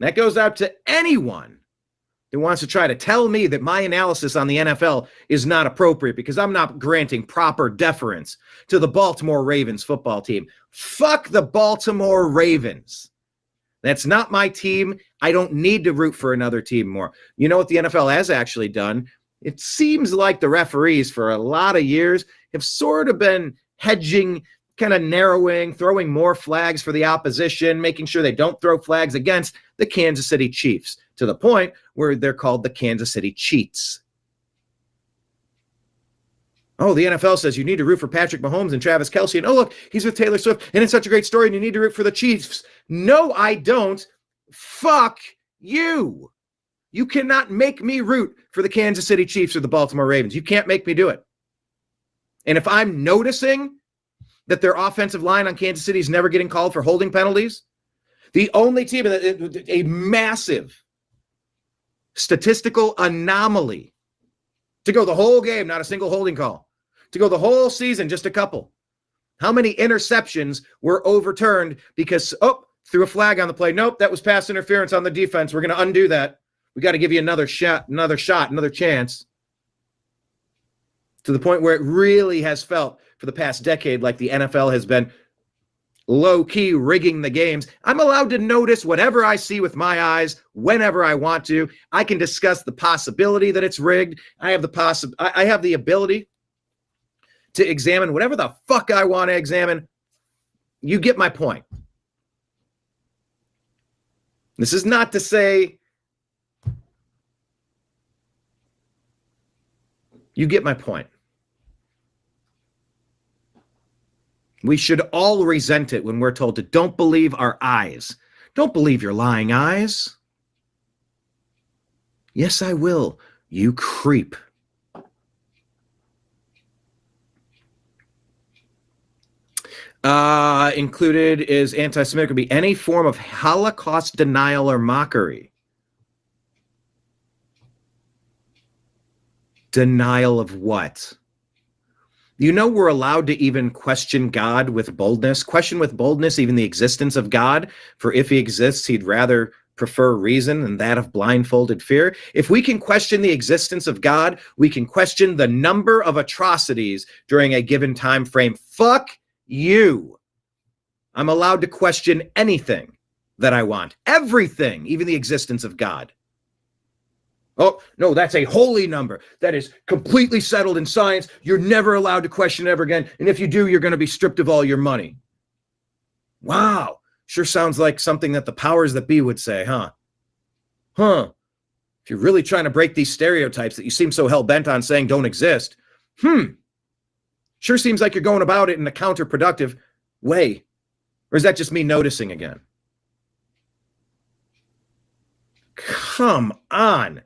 That goes out to anyone who wants to try to tell me that my analysis on the NFL is not appropriate because I'm not granting proper deference to the Baltimore Ravens football team. Fuck the Baltimore Ravens. That's not my team. I don't need to root for another team more. You know what the NFL has actually done? It seems like the referees for a lot of years have sort of been hedging, kind of narrowing, throwing more flags for the opposition, making sure they don't throw flags against the Kansas City Chiefs to the point where they're called the Kansas City Cheats. Oh, the NFL says you need to root for Patrick Mahomes and Travis Kelce. And oh, look, he's with Taylor Swift. And it's such a great story. And you need to root for the Chiefs. No, I don't. Fuck you. You cannot make me root for the Kansas City Chiefs or the Baltimore Ravens. You can't make me do it. And if I'm noticing that their offensive line on Kansas City is never getting called for holding penalties, the only team, a massive statistical anomaly, to go the whole game, not a single holding call. To go the whole season, just a couple. How many interceptions were overturned because, threw a flag on the play? Nope, that was pass interference on the defense. We're going to undo that. We got to give you another shot, another chance. To the point where it really has felt for the past decade like the NFL has been low-key rigging the games. I'm allowed to notice whatever I see with my eyes whenever I want to. I can discuss the possibility that it's rigged. I have the ability to examine whatever the fuck I want to examine. You get my point. This is not to say you get my point. We should all resent it when we're told to don't believe our eyes. Don't believe your lying eyes. Yes, I will, you creep. Included is anti-Semitic would be any form of Holocaust denial or mockery. Denial of what? You know, we're allowed to even question God with boldness. Question with boldness even the existence of God. For if he exists, he'd rather prefer reason than that of blindfolded fear. If we can question the existence of God, we can question the number of atrocities during a given time frame. Fuck you. I'm allowed to question anything that I want. Everything, even the existence of God. Oh, no, that's a holy number. That is completely settled in science. You're never allowed to question it ever again. And if you do, you're going to be stripped of all your money. Wow. Sure sounds like something that the powers that be would say, huh? If you're really trying to break these stereotypes that you seem so hell-bent on saying don't exist, sure seems like you're going about it in a counterproductive way. Or is that just me noticing again? Come on.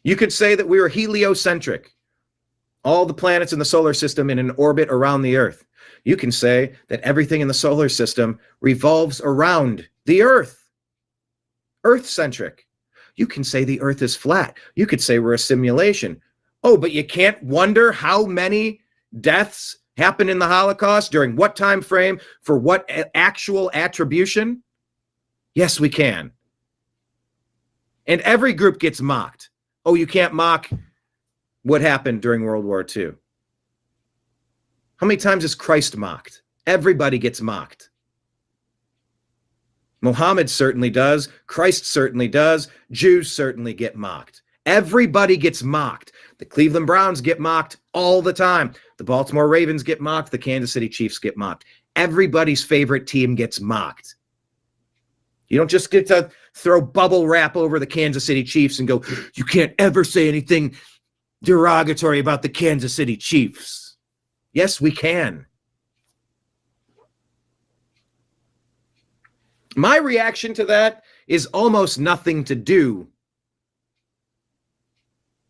You could say that we are heliocentric. All the planets in the solar system in an orbit around the Earth. You can say that everything in the solar system revolves around the Earth. Earth-centric. You can say the Earth is flat. You could say we're a simulation. Oh, but you can't wonder how many deaths happened in the Holocaust, during what time frame, for what actual attribution? Yes, we can. And every group gets mocked. Oh, you can't mock what happened during World War II. How many times is Christ mocked? Everybody gets mocked. Muhammad certainly does. Christ certainly does. Jews certainly get mocked. Everybody gets mocked. The Cleveland Browns get mocked all the time. The Baltimore Ravens get mocked. The Kansas City Chiefs get mocked. Everybody's favorite team gets mocked. You don't just get to throw bubble wrap over the Kansas City Chiefs and go, you can't ever say anything derogatory about the Kansas City Chiefs. Yes, we can. My reaction to that is almost nothing to do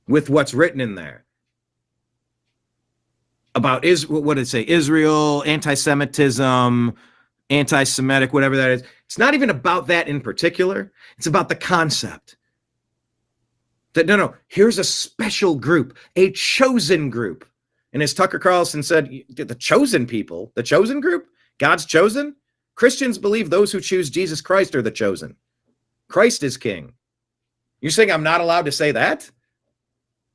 with what's written in there about what did it say? Israel, anti-Semitism, anti-Semitic, whatever that is. It's not even about that in particular. It's about the concept that no, here's a special group, a chosen group. And as Tucker Carlson said, the chosen people, the chosen group, God's chosen. Christians believe those who choose Jesus Christ are the chosen. Christ is king. You're saying I'm not allowed to say that?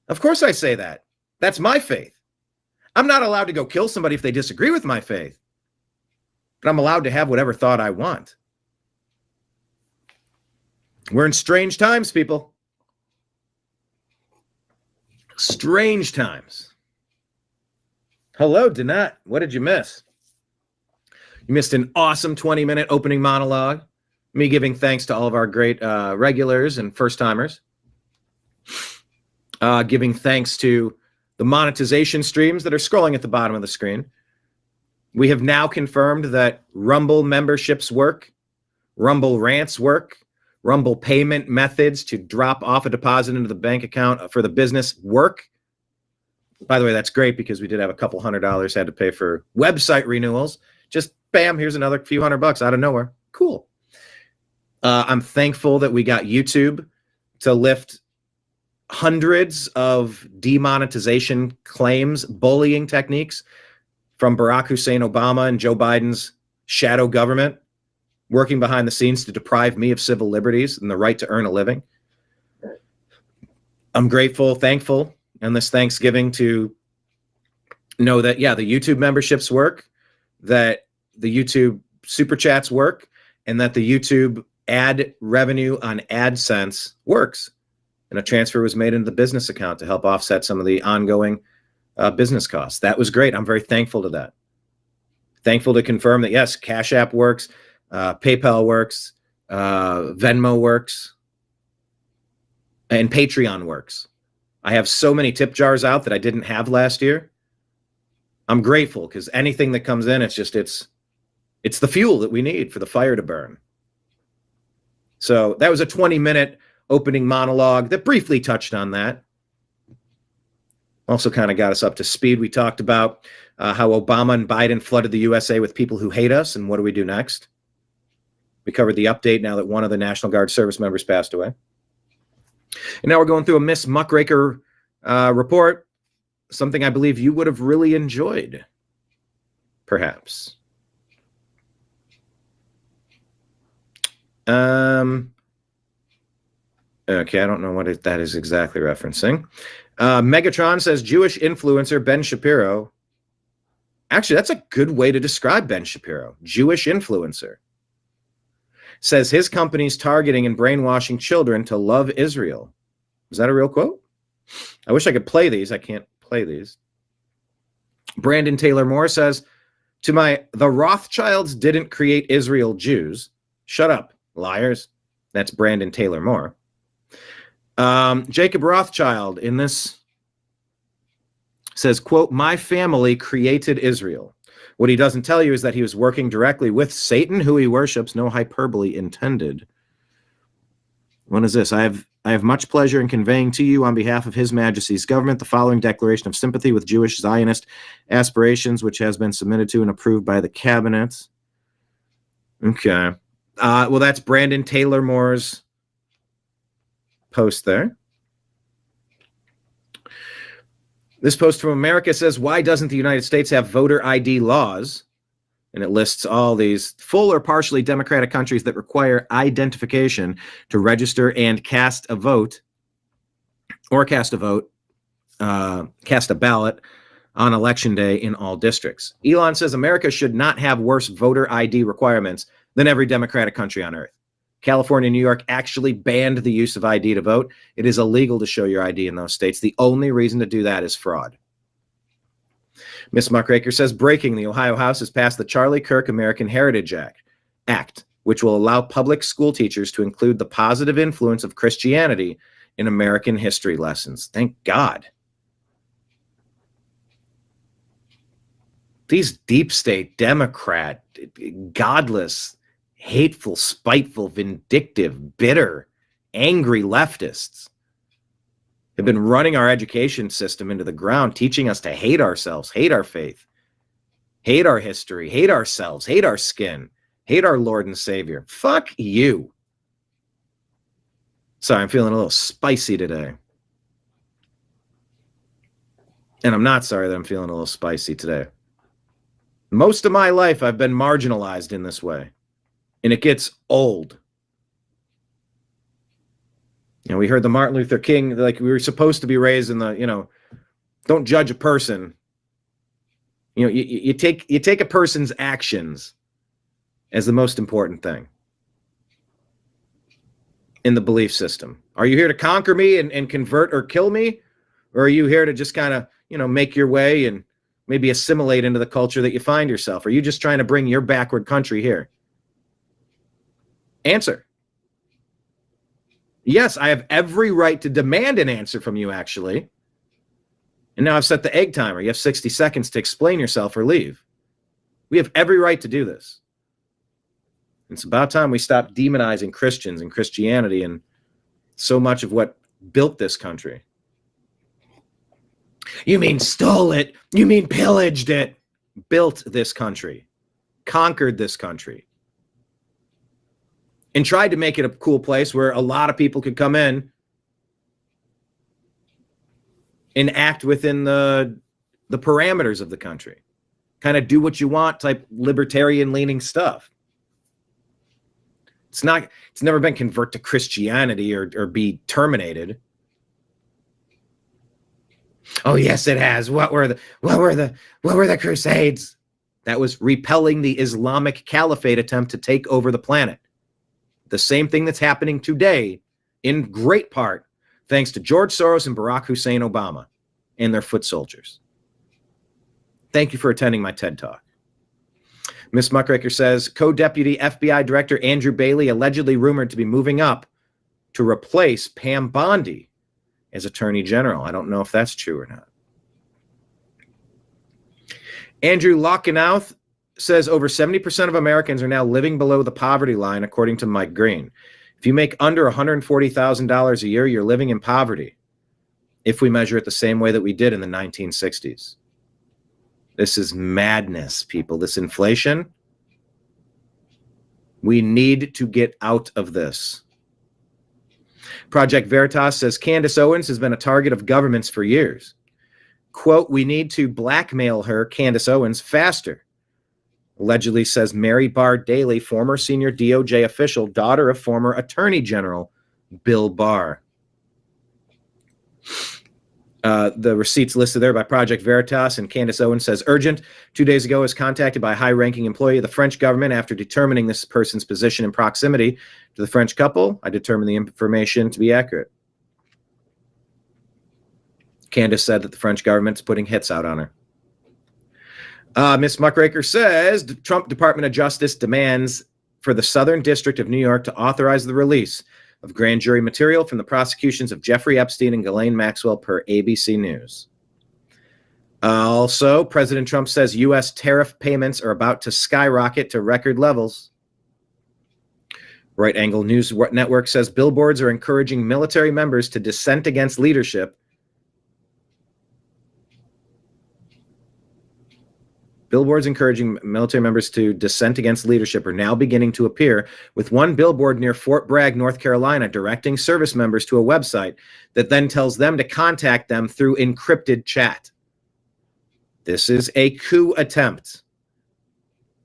Of course I say that. That's my faith. I'm not allowed to go kill somebody if they disagree with my faith. But I'm allowed to have whatever thought I want. We're in strange times, people. Strange times. Hello, Danette. What did you miss? You missed an awesome 20-minute opening monologue. Me giving thanks to all of our great regulars and first-timers. Giving thanks to the monetization streams that are scrolling at the bottom of the screen. We have now confirmed that Rumble memberships work, Rumble rants work, Rumble payment methods to drop off a deposit into the bank account for the business work. By the way, that's great because we did have a couple $100 had to pay for website renewals. Just bam, here's another few $100 out of nowhere. Cool. I'm thankful that we got YouTube to lift hundreds of demonetization claims, bullying techniques from Barack Hussein Obama and Joe Biden's shadow government working behind the scenes to deprive me of civil liberties and the right to earn a living. I'm grateful, thankful, and this Thanksgiving to know that, yeah, the YouTube memberships work, that the YouTube super chats work, and that the YouTube ad revenue on AdSense works. And a transfer was made into the business account to help offset some of the ongoing business costs. That was great. I'm very thankful to that. Thankful to confirm that, yes, Cash App works, PayPal works, Venmo works, and Patreon works. I have so many tip jars out that I didn't have last year. I'm grateful because anything that comes in, it's the fuel that we need for the fire to burn. So that was a 20-minute opening monologue that briefly touched on that. Also kind of got us up to speed. We talked about how Obama and Biden flooded the USA with people who hate us, and what do we do next? We covered the update now that one of the National Guard service members passed away. And now we're going through a Miss Muckraker report, something I believe you would have really enjoyed, perhaps. Okay, I don't know what that is exactly referencing. Megatron says Jewish influencer Ben Shapiro. Actually, that's a good way to describe Ben Shapiro. Jewish influencer. Says his company's targeting and brainwashing children to love Israel. Is that a real quote? I wish I could play these. I can't play these. Brandon Taylor Moore says, the Rothschilds didn't create Israel Jews. Shut up, liars. That's Brandon Taylor Moore. Jacob Rothschild in this says, quote, "My family created Israel. What he doesn't tell you is that he was working directly with Satan, who he worships, no hyperbole intended." What is this? I have much pleasure in conveying to you on behalf of His Majesty's government the following declaration of sympathy with Jewish Zionist aspirations, which has been submitted to and approved by the cabinet. Okay. Well, that's Brandon Taylor Moore's post there. This post from America says, "Why doesn't the United States have voter ID laws?" And it lists all these full or partially democratic countries that require identification to register and cast a ballot on election day in all districts. Elon says America should not have worse voter ID requirements than every democratic country on earth. California and New York actually banned the use of ID to vote. It is illegal to show your ID in those states. The only reason to do that is fraud. Ms. Muckraker says, breaking, the Ohio House has passed the Charlie Kirk American Heritage Act, which will allow public school teachers to include the positive influence of Christianity in American history lessons. Thank God. These deep state, Democrat, godless, hateful, spiteful, vindictive, bitter, angry leftists have been running our education system into the ground, teaching us to hate ourselves, hate our faith, hate our history, hate ourselves, hate our skin, hate our Lord and Savior. Fuck you. Sorry, I'm feeling a little spicy today. And I'm not sorry that I'm feeling a little spicy today. Most of my life, I've been marginalized in this way. And it gets old. You know, we heard the Martin Luther King, like we were supposed to be raised in the, don't judge a person. You take a person's actions as the most important thing in the belief system. Are you here to conquer me and convert or kill me? Or are you here to just kind of, make your way and maybe assimilate into the culture that you find yourself? Are you just trying to bring your backward country here? Answer. Yes, I have every right to demand an answer from you, actually. And now I've set the egg timer. You have 60 seconds to explain yourself or leave. We have every right to do this. It's about time we stop demonizing Christians and Christianity and so much of what built this country. You mean stole it? You mean pillaged it? Built this country. Conquered this country. And tried to make it a cool place where a lot of people could come in and act within the parameters of the country. Kind of do what you want type libertarian leaning stuff. It's never been convert to Christianity or be terminated. Oh yes, it has. What were the Crusades? That was repelling the Islamic Caliphate attempt to take over the planet. The same thing that's happening today, in great part, thanks to George Soros and Barack Hussein Obama and their foot soldiers. Thank you for attending my TED Talk. Ms. Muckraker says, co-deputy FBI Director Andrew Bailey allegedly rumored to be moving up to replace Pam Bondi as Attorney General. I don't know if that's true or not. Andrew Lockenouth says over 70% of Americans are now living below the poverty line, according to Mike Green. If you make under $140,000 a year, you're living in poverty, if we measure it the same way that we did in the 1960s. This is madness, people. This inflation. We need to get out of this. Project Veritas says Candace Owens has been a target of governments for years. Quote, we need to blackmail her, Candace Owens, faster. Allegedly says Mary Barr Daley, former senior DOJ official, daughter of former Attorney General Bill Barr. The receipts listed there by Project Veritas, and Candace Owens says, urgent. 2 days ago, I was contacted by a high-ranking employee of the French government after determining this person's position in proximity to the French couple. I determined the information to be accurate. Candace said that the French government's putting hits out on her. Ms. Muckraker says, the Trump Department of Justice demands for the Southern District of New York to authorize the release of grand jury material from the prosecutions of Jeffrey Epstein and Ghislaine Maxwell, per ABC News. Also, President Trump says U.S. tariff payments are about to skyrocket to record levels. Right Angle News Network says billboards are encouraging military members to dissent against leadership. Billboards encouraging military members to dissent against leadership are now beginning to appear, with one billboard near Fort Bragg, North Carolina, directing service members to a website that then tells them to contact them through encrypted chat. This is a coup attempt.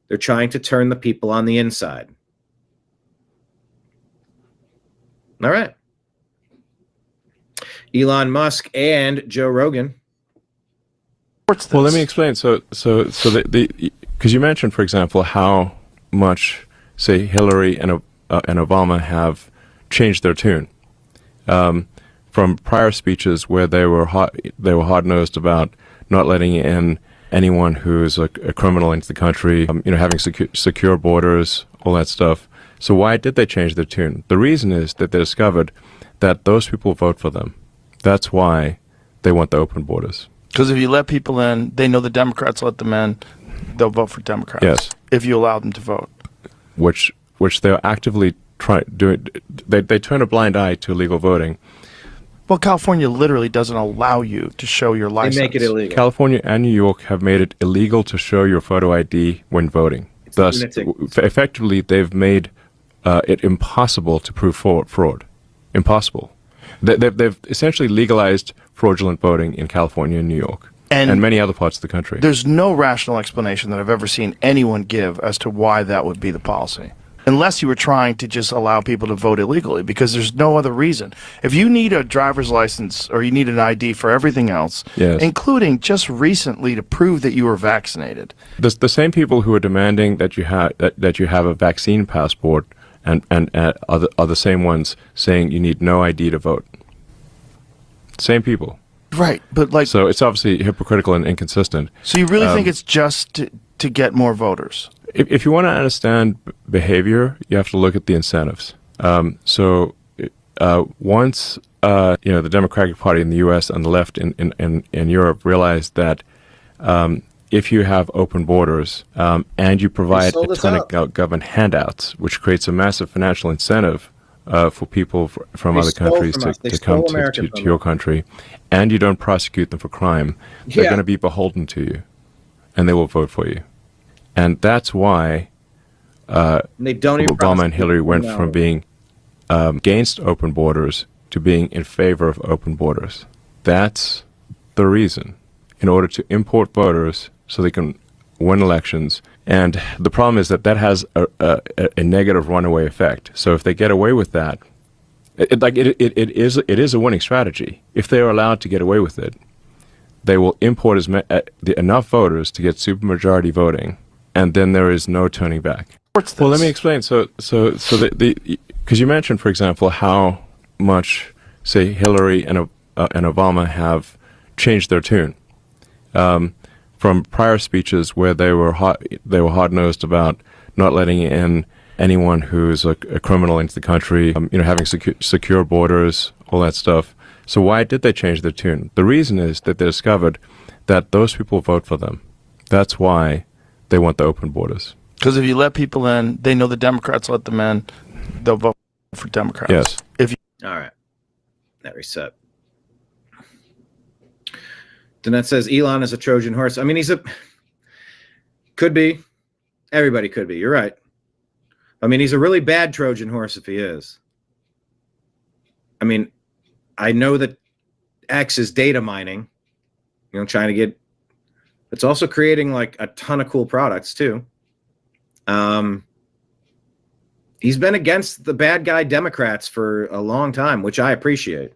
They're trying to turn the people on the inside. All right. Elon Musk and Joe Rogan. Well, let me explain. So because you mentioned, for example, how much, say, Hillary and Obama have changed their tune from prior speeches where they were hard-nosed about not letting in anyone who's a criminal into the country, having secure borders, all that stuff. So why did they change their tune? The reason is that they discovered that those people vote for them. That's why they want the open borders. Because if you let people in, they know the Democrats let them in, they'll vote for Democrats. Yes. If you allow them to vote. Which they're actively doing. They turn a blind eye to illegal voting. Well, California literally doesn't allow you to show your license. They make it illegal. California and New York have made it illegal to show your photo ID when voting. Thus, effectively, they've made it impossible to prove fraud. Impossible. They've essentially legalized fraudulent voting in California and New York and many other parts of the country. There's no rational explanation that I've ever seen anyone give as to why that would be the policy. Unless you were trying to just allow people to vote illegally, because there's no other reason. If you need a driver's license or you need an ID for everything else, yes, including just recently to prove that you were vaccinated. The same people who are demanding that you have a vaccine passport and are the same ones saying you need no ID to vote. Same people. Right, but so it's obviously hypocritical and inconsistent. So you really think it's just to get more voters? If you want to understand behavior, you have to look at the incentives. Once the Democratic Party in the U.S. and the left in Europe realized that if you have open borders and you provide a ton of government handouts, which creates a massive financial incentive for people from other countries to come to your country, and you don't prosecute them for crime, they're going to be beholden to you, and they will vote for you. And that's why Obama and Hillary went from being against open borders to being in favor of open borders. That's the reason, in order to import voters so they can win elections. And the problem is that has a negative runaway effect. So if they get away with that, it is a winning strategy. If they are allowed to get away with it, they will import enough voters to get supermajority voting, and then there is no turning back. Well, let me explain. So because you mentioned, for example, how much, say, Hillary and Obama have changed their tune from prior speeches where they were hard-nosed about not letting in anyone who's a criminal into the country, having secure borders, all that stuff. So why did they change their tune? The reason is that they discovered that those people vote for them. That's why they want the open borders. Because if you let people in, they know the Democrats let them in, they'll vote for Democrats. Yes. All right. That reset. Danette says Elon is a Trojan horse. I mean, could be. Everybody could be. You're right. I mean, he's a really bad Trojan horse if he is. I mean, I know that X is data mining, trying to get, it's also creating like a ton of cool products too. He's been against the bad guy Democrats for a long time, which I appreciate.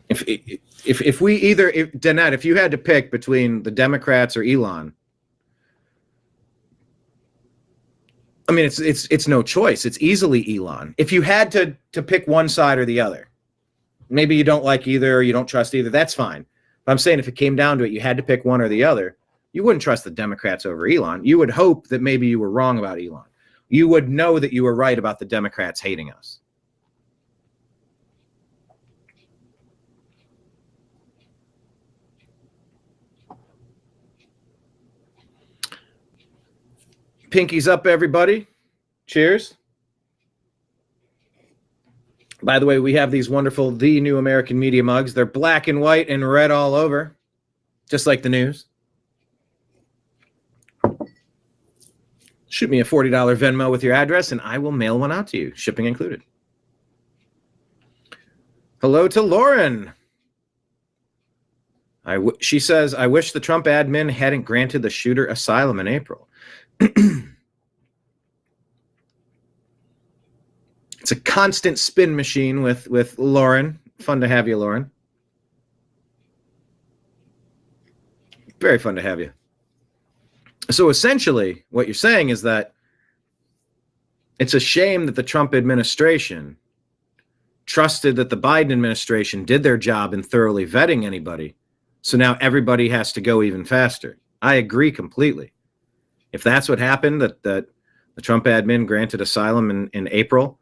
If we either, Danette, if you had to pick between the Democrats or Elon, I mean, it's no choice. It's easily Elon. If you had to pick one side or the other, maybe you don't like either, or you don't trust either, that's fine. But I'm saying if it came down to it, you had to pick one or the other, You wouldn't trust the Democrats over Elon. You would hope that maybe you were wrong about Elon. You would know that you were right about the Democrats hating us. Pinkies up, everybody. Cheers. By the way, we have these wonderful The New American Media mugs. They're black and white and red all over, just like the news. Shoot me a $40 Venmo with your address, and I will mail one out to you, shipping included. Hello to Lauren. She says, I wish the Trump admin hadn't granted the shooter asylum in April. It's a constant spin machine with Lauren. Fun to have you, Lauren. Very fun to have you. So essentially, what you're saying is that it's a shame that the Trump administration trusted that the Biden administration did their job in thoroughly vetting anybody. So now everybody has to go even faster. I agree completely. If that's what happened, that the Trump admin granted asylum in April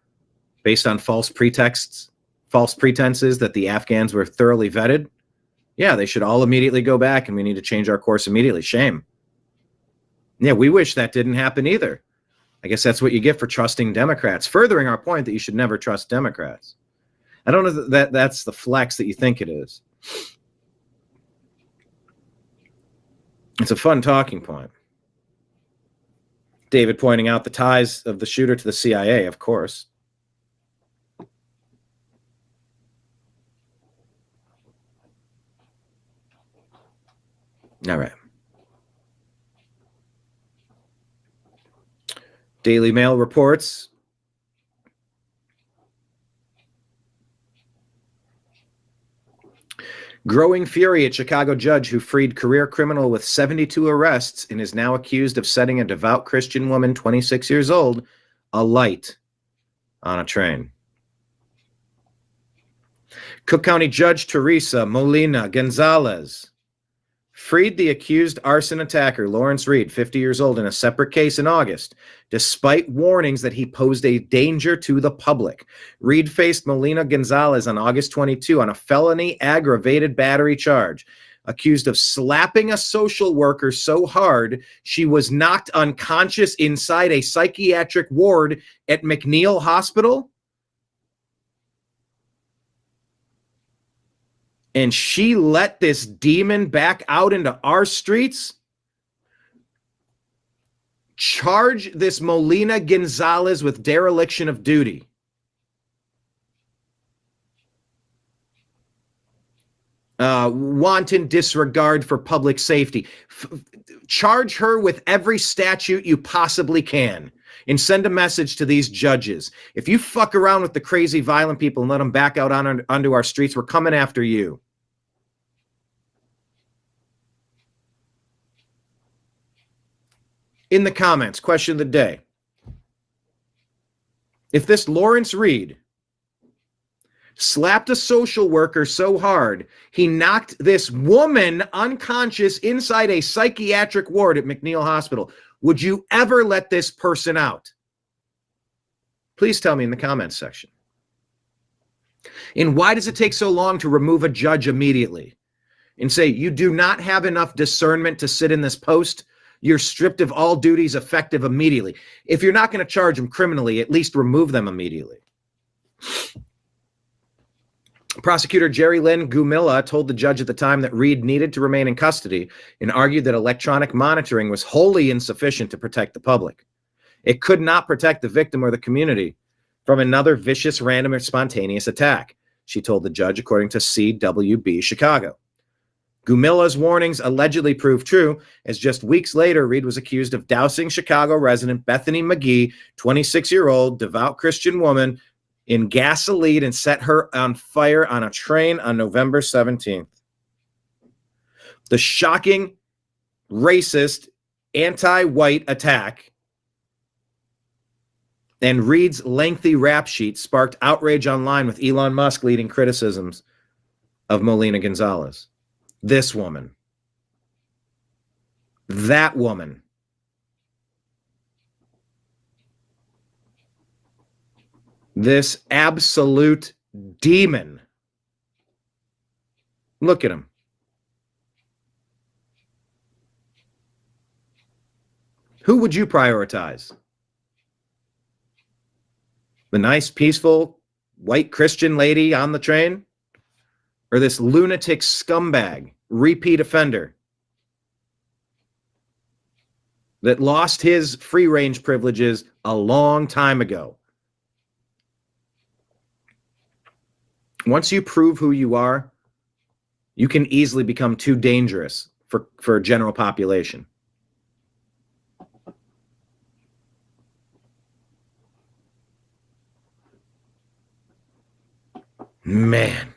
based on false pretenses that the Afghans were thoroughly vetted, yeah, they should all immediately go back and we need to change our course immediately. Shame. Yeah, we wish that didn't happen either. I guess that's what you get for trusting Democrats, furthering our point that you should never trust Democrats. I don't know that that's the flex that you think it is. It's a fun talking point. David pointing out the ties of the shooter to the CIA, of course. All right. Daily Mail reports growing fury at Chicago judge who freed career criminal with 72 arrests and is now accused of setting a devout Christian woman, 26 years old, alight on a train. Cook County Judge Teresa Molina Gonzalez freed the accused arson attacker, Lawrence Reed, 50 years old, in a separate case in August, despite warnings that he posed a danger to the public. Reed faced Molina Gonzalez on August 22 on a felony aggravated battery charge, accused of slapping a social worker so hard she was knocked unconscious inside a psychiatric ward at McNeil Hospital. And she let this demon back out into our streets? Charge this Molina Gonzalez with dereliction of duty. Wanton disregard for public safety. Charge her with every statute you possibly can. And send a message to these judges. If you fuck around with the crazy violent people and let them back out onto our streets, we're coming after you. In the comments, question of the day. If this Lawrence Reed slapped a social worker so hard, he knocked this woman unconscious inside a psychiatric ward at McNeil Hospital, would you ever let this person out? Please tell me in the comments section. And why does it take so long to remove a judge immediately? And say, you do not have enough discernment to sit in this post. You're stripped of all duties effective immediately. If you're not going to charge them criminally, at least remove them immediately. Prosecutor Jerry Lynn Gumilla told the judge at the time that Reed needed to remain in custody and argued that electronic monitoring was wholly insufficient to protect the public. It could not protect the victim or the community from another vicious, random, or spontaneous attack, she told the judge, according to CWB Chicago. Gumilla's warnings allegedly proved true, as just weeks later, Reed was accused of dousing Chicago resident Bethany McGee, 26-year-old devout Christian woman, in gasoline and set her on fire on a train on November 17th. The shocking, racist, anti-white attack and Reed's lengthy rap sheet sparked outrage online, with Elon Musk leading criticisms of Molina Gonzalez. This woman. That woman. This absolute demon. Look at him. Who would you prioritize? The nice, peaceful, white Christian lady on the train? Or this lunatic scumbag, repeat offender that lost his free-range privileges a long time ago? Once you prove who you are, you can easily become too dangerous for a general population. Man.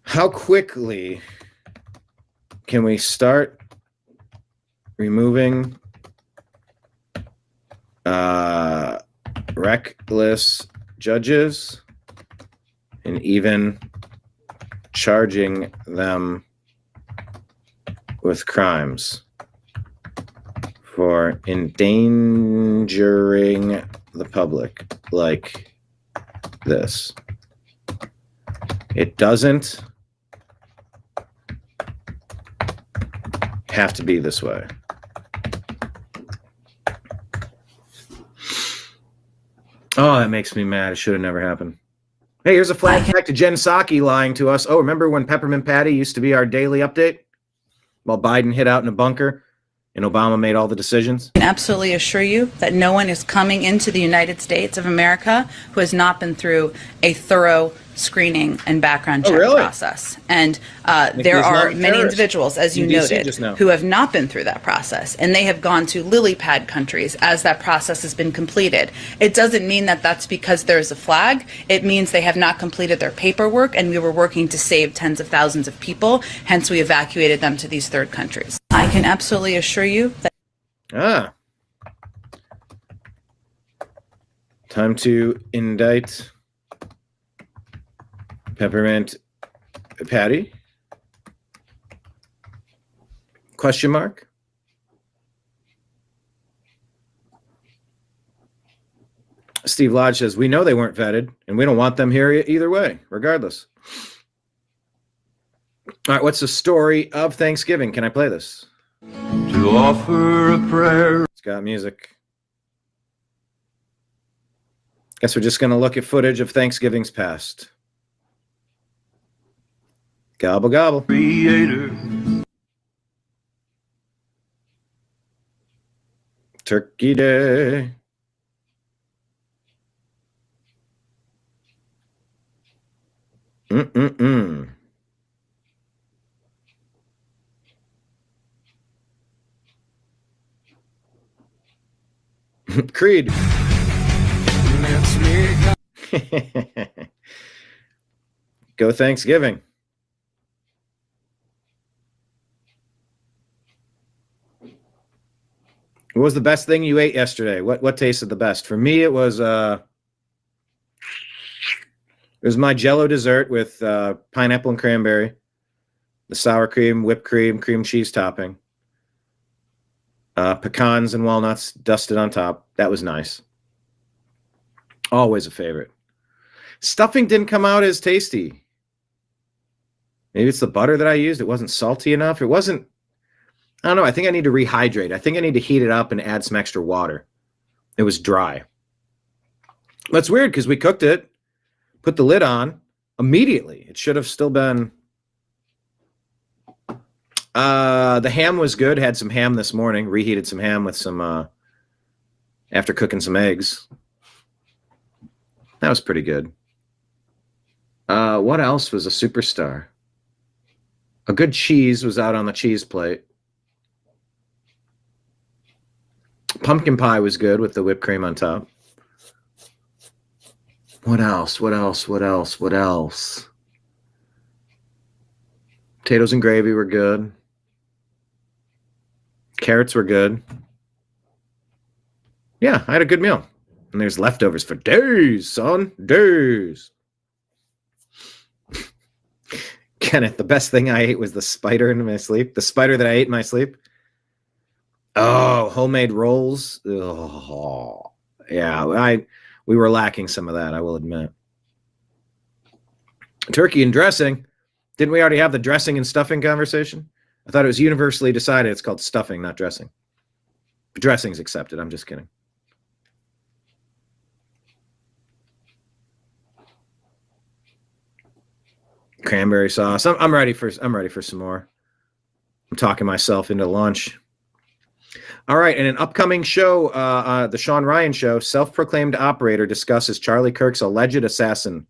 How quickly can we start removing reckless judges and even charging them with crimes for endangering the public like this? It doesn't have to be this way. Oh, that makes me mad. It should have never happened. Hey, here's a flashback to Jen Psaki lying to us. Oh, remember when Peppermint Patty used to be our daily update? While Biden hid out in a bunker and Obama made all the decisions? I can absolutely assure you that no one is coming into the United States of America who has not been through a thorough screening and background check process. And there are many individuals, as you noted, who have not been through that process, and they have gone to lily pad countries as that process has been completed. It doesn't mean that that's because there's a flag. It means they have not completed their paperwork, and we were working to save tens of thousands of people, hence we evacuated them to these third countries. I can absolutely assure you that... Time to indict Peppermint Patty? Question mark? Steve Lodge says, we know they weren't vetted, and we don't want them here either way, regardless. All right, what's the story of Thanksgiving? Can I play this? To offer a prayer. It's got music. Guess we're just going to look at footage of Thanksgivings past. Gobble, gobble. Creator. Turkey Day. Creed. Go Thanksgiving. What was the best thing you ate yesterday? What tasted the best? For me, it was my Jell-O dessert with pineapple and cranberry, the sour cream, whipped cream, cream cheese topping, pecans and walnuts dusted on top. That was nice. Always a favorite. Stuffing didn't come out as tasty. Maybe it's the butter that I used. It wasn't salty enough. It wasn't. I don't know. I think I need to rehydrate. I think I need to heat it up and add some extra water. It was dry. That's weird because we cooked it, put the lid on immediately. It should have still been. The ham was good. Had some ham this morning. Reheated some ham with some, after cooking some eggs. That was pretty good. What else was a superstar? A good cheese was out on the cheese plate. Pumpkin pie was good with the whipped cream on top. What else? What else? What else? What else? Potatoes and gravy were good. Carrots were good. Yeah, I had a good meal. And there's leftovers for days, son. Days. Kenneth, the best thing I ate was the spider in my sleep. The spider that I ate in my sleep. Oh, homemade rolls. Oh, yeah. We were lacking some of that, I will admit. Turkey and dressing. Didn't we already have the dressing and stuffing conversation? I thought it was universally decided it's called stuffing, not dressing. Dressing's accepted. I'm just kidding. Cranberry sauce. I'm ready for some more. I'm talking myself into lunch. All right, in an upcoming show, the Sean Ryan Show, self-proclaimed operator discusses Charlie Kirk's alleged assassin.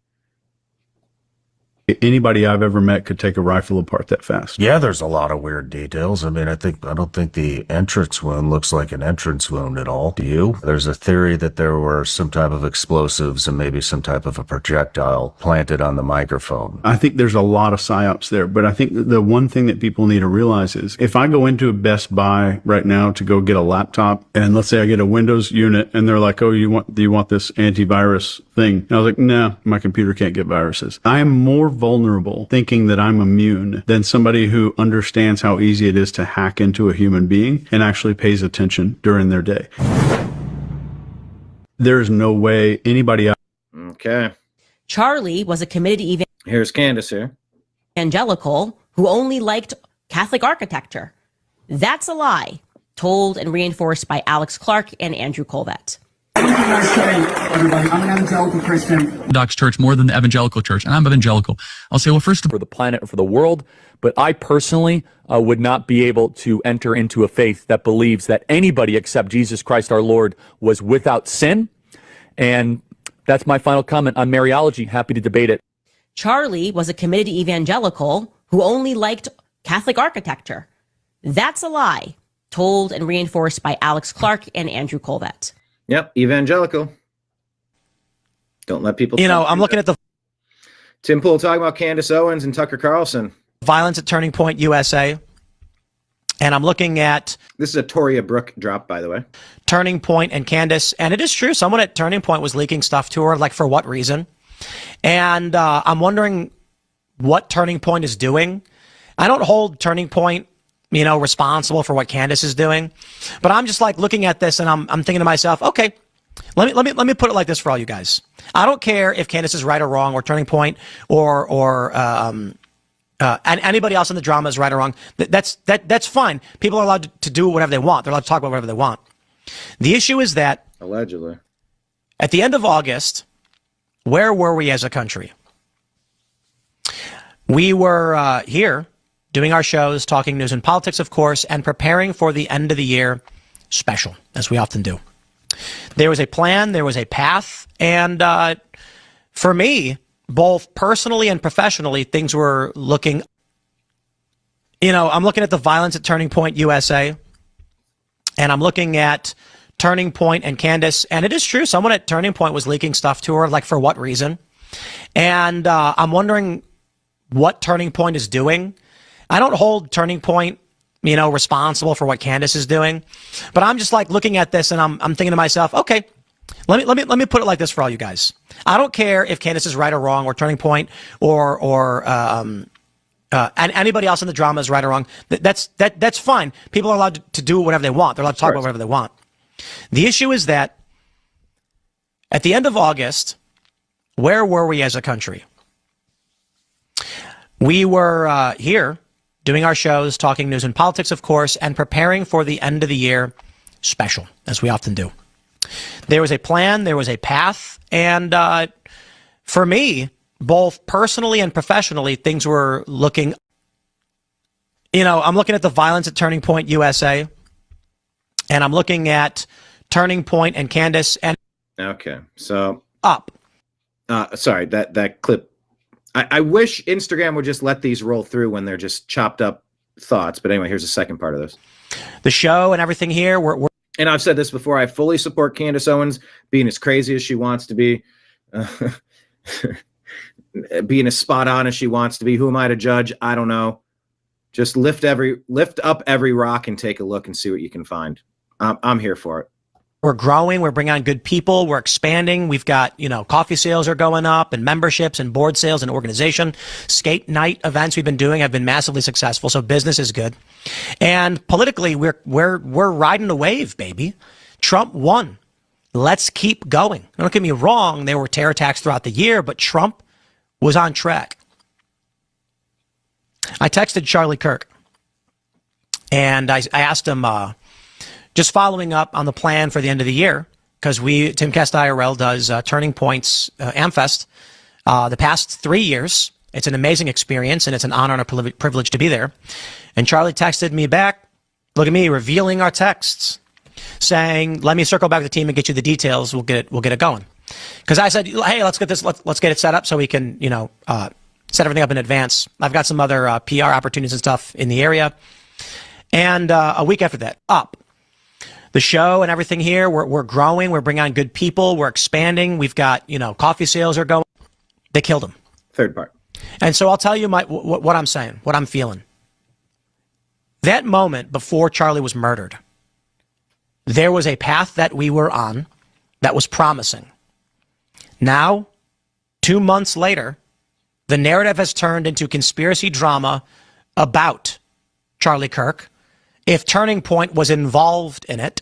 Anybody I've ever met could take a rifle apart that fast. Yeah, there's a lot of weird details. I mean, I don't think the entrance wound looks like an entrance wound at all. Do you? There's a theory that there were some type of explosives and maybe some type of a projectile planted on the microphone. I think there's a lot of psyops there, but I think the one thing that people need to realize is if I go into a Best Buy right now to go get a laptop, and let's say I get a Windows unit, and they're like, "Oh, do you want this antivirus thing?" And I was like, "No, my computer can't get viruses." I am more vulnerable thinking that I'm immune than somebody who understands how easy it is to hack into a human being and actually pays attention during their day. There's no way anybody else. Okay. Charlie was a committed Here's Candace here. evangelical who only liked Catholic architecture. That's a lie, told and reinforced by Alex Clark and Andrew Colvett. Everybody, I'm an evangelical Christian. Orthodox Church more than the evangelical church, and I'm evangelical. I'll say, well, first for the planet and for the world, but I personally would not be able to enter into a faith that believes that anybody except Jesus Christ our Lord was without sin. And that's my final comment on Mariology. Happy to debate it. Charlie was a committed evangelical who only liked Catholic architecture. That's a lie, told and reinforced by Alex Clark and Andrew Colvett. Yep, evangelical. Don't let people. I'm looking at the Tim Pool talking about Candace Owens and Tucker Carlson. Violence at Turning Point USA. And I'm looking at. This is a Toria Brooke drop, by the way. Turning Point and Candace. And it is true. Someone at Turning Point was leaking stuff to her. Like, for what reason? And I'm wondering what Turning Point is doing. I don't hold Turning Point, responsible for what Candace is doing. But I'm just like looking at this and I'm thinking to myself, okay, let me put it like this for all you guys. I don't care if Candace is right or wrong, or Turning Point, or anybody else in the drama is right or wrong. That's fine. People are allowed to do whatever they want. They're allowed to talk about whatever they want. The issue is that allegedly, at the end of August, where were we as a country? We were here doing our shows, talking news and politics, of course, and preparing for the end of the year special, as we often do. There was a plan, there was a path, and for me, both personally and professionally, things were looking. I'm looking at the Violence at Turning Point USA, and I'm looking at Turning Point and Candace, and it is true, someone at Turning Point was leaking stuff to her, like, for what reason? And I'm wondering what Turning Point is doing. I don't hold Turning Point, responsible for what Candace is doing, but I'm just like looking at this and I'm thinking to myself, okay, let me put it like this for all you guys. I don't care if Candace is right or wrong, or Turning Point, or anybody else in the drama is right or wrong. That's fine. People are allowed to do whatever they want. They're allowed to talk about whatever they want. The issue is that at the end of August, where were we as a country? We were here doing our shows, talking news and politics, of course, and preparing for the end of the year special, as we often do. There was a plan, there was a path, and for me, both personally and professionally, things were looking. I'm looking at the Violence at Turning Point USA, and I'm looking at Turning Point and Candace, and okay, so up. Sorry, that clip. I wish Instagram would just let these roll through when they're just chopped up thoughts. But anyway, here's the second part of this. The show and everything here. And I've said this before. I fully support Candace Owens being as crazy as she wants to be, being as spot on as she wants to be. Who am I to judge? I don't know. Just lift up every rock and take a look and see what you can find. I'm here for it. We're growing. We're bringing on good people. We're expanding. We've got, coffee sales are going up and memberships and board sales and organization. Skate night events we've been doing have been massively successful. So business is good. And politically, we're riding the wave, baby. Trump won. Let's keep going. Don't get me wrong. There were terror attacks throughout the year, but Trump was on track. I texted Charlie Kirk and I asked him, just following up on the plan for the end of the year, because Timcast IRL does Turning Points Amfest the past 3 years. It's an amazing experience, and it's an honor and a privilege to be there. And Charlie texted me back, look at me, revealing our texts, saying, let me circle back to the team and get you the details. We'll get it going. Because I said, hey, let's get it set up so we can, set everything up in advance. I've got some other PR opportunities and stuff in the area. And a week after that, up. The show and everything here, we're growing. We're bringing on good people. We're expanding. We've got, coffee sales are going. They killed him. Third part. And so I'll tell you what I'm saying, what I'm feeling. That moment before Charlie was murdered, there was a path that we were on that was promising. Now, 2 months later, the narrative has turned into conspiracy drama about Charlie Kirk. If Turning Point was involved in it,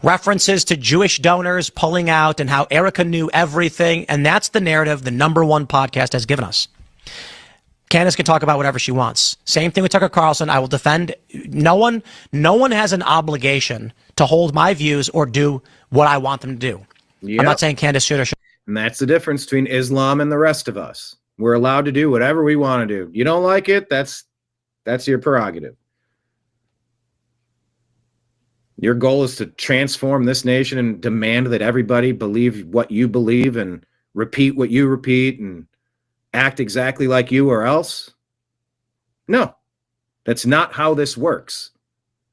references to Jewish donors pulling out and how Erica knew everything. And that's the narrative the #1 podcast has given us. Candace can talk about whatever she wants. Same thing with Tucker Carlson. I will defend. No one has an obligation to hold my views or do what I want them to do. Yep. I'm not saying Candace should or should. And that's the difference between Islam and the rest of us. We're allowed to do whatever we want to do. You don't like it, that's your prerogative. Your goal is to transform this nation and demand that everybody believe what you believe and repeat what you repeat and act exactly like you or else? No, that's not how this works.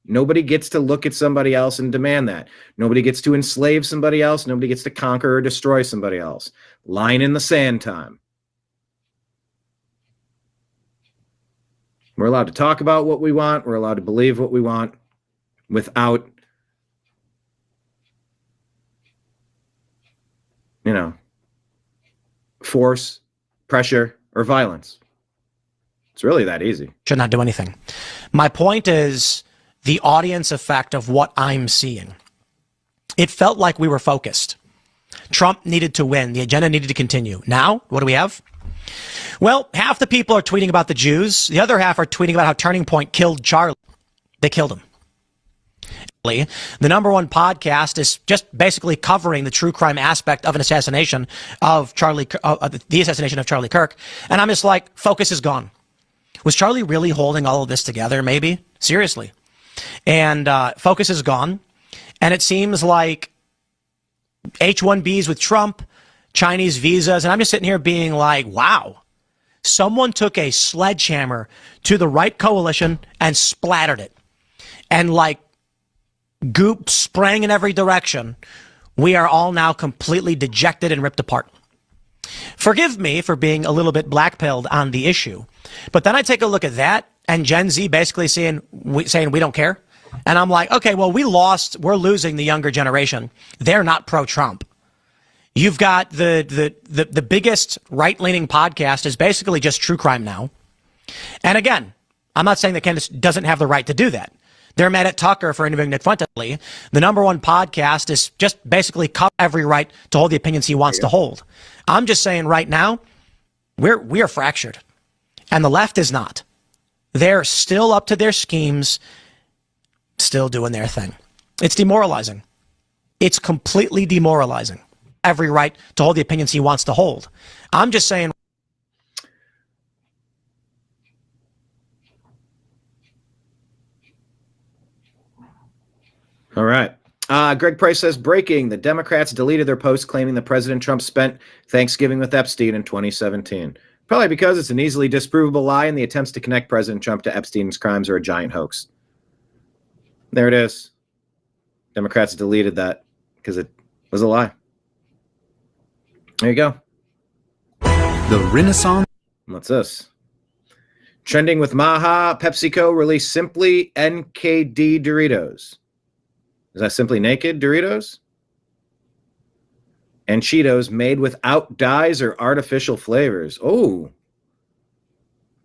Nobody gets to look at somebody else and demand that. Nobody gets to enslave somebody else. Nobody gets to conquer or destroy somebody else. Line in the sand time. We're allowed to talk about what we want. We're allowed to believe what we want without, force, pressure, or violence. It's really that easy. Should not do anything. My point is the audience effect of what I'm seeing. It felt like we were focused. Trump needed to win. The agenda needed to continue. Now, what do we have? Well, half the people are tweeting about the Jews. The other half are tweeting about how Turning Point killed Charlie. They killed him. The #1 podcast is just basically covering the true crime aspect of an assassination of the assassination of Charlie Kirk. And I'm just like, focus is gone. Was Charlie really holding all of this together? Maybe. Seriously. And focus is gone. And it seems like H-1Bs with Trump, Chinese visas. And I'm just sitting here being like, wow, someone took a sledgehammer to the right coalition and splattered it. And like goop sprang in every direction. We are all now completely dejected and ripped apart. Forgive me for being a little bit blackpilled on the issue. But then I take a look at that and Gen Z basically saying we don't care. And I'm like, okay, well, we're losing the younger generation. They're not pro-Trump. You've got the biggest right-leaning podcast is basically just true crime now. And again, I'm not saying that Candace doesn't have the right to do that. They're mad at Tucker for interviewing Nick Fuentes. The #1 podcast is just basically cut every right to hold the opinions he wants to hold. I'm just saying right now, we are fractured. And the left is not. They're still up to their schemes, still doing their thing. It's demoralizing. It's completely demoralizing. Every right to hold the opinions he wants to hold. I'm just saying. All right. Greg Price says, breaking. The Democrats deleted their post claiming that President Trump spent Thanksgiving with Epstein in 2017. Probably because it's an easily disprovable lie and the attempts to connect President Trump to Epstein's crimes are a giant hoax. There it is. Democrats deleted that because it was a lie. There you go. The Renaissance. What's this? Trending with Maha, PepsiCo released Simply NKD Doritos. Is that Simply Naked Doritos? and Cheetos made without dyes or artificial flavors. Oh.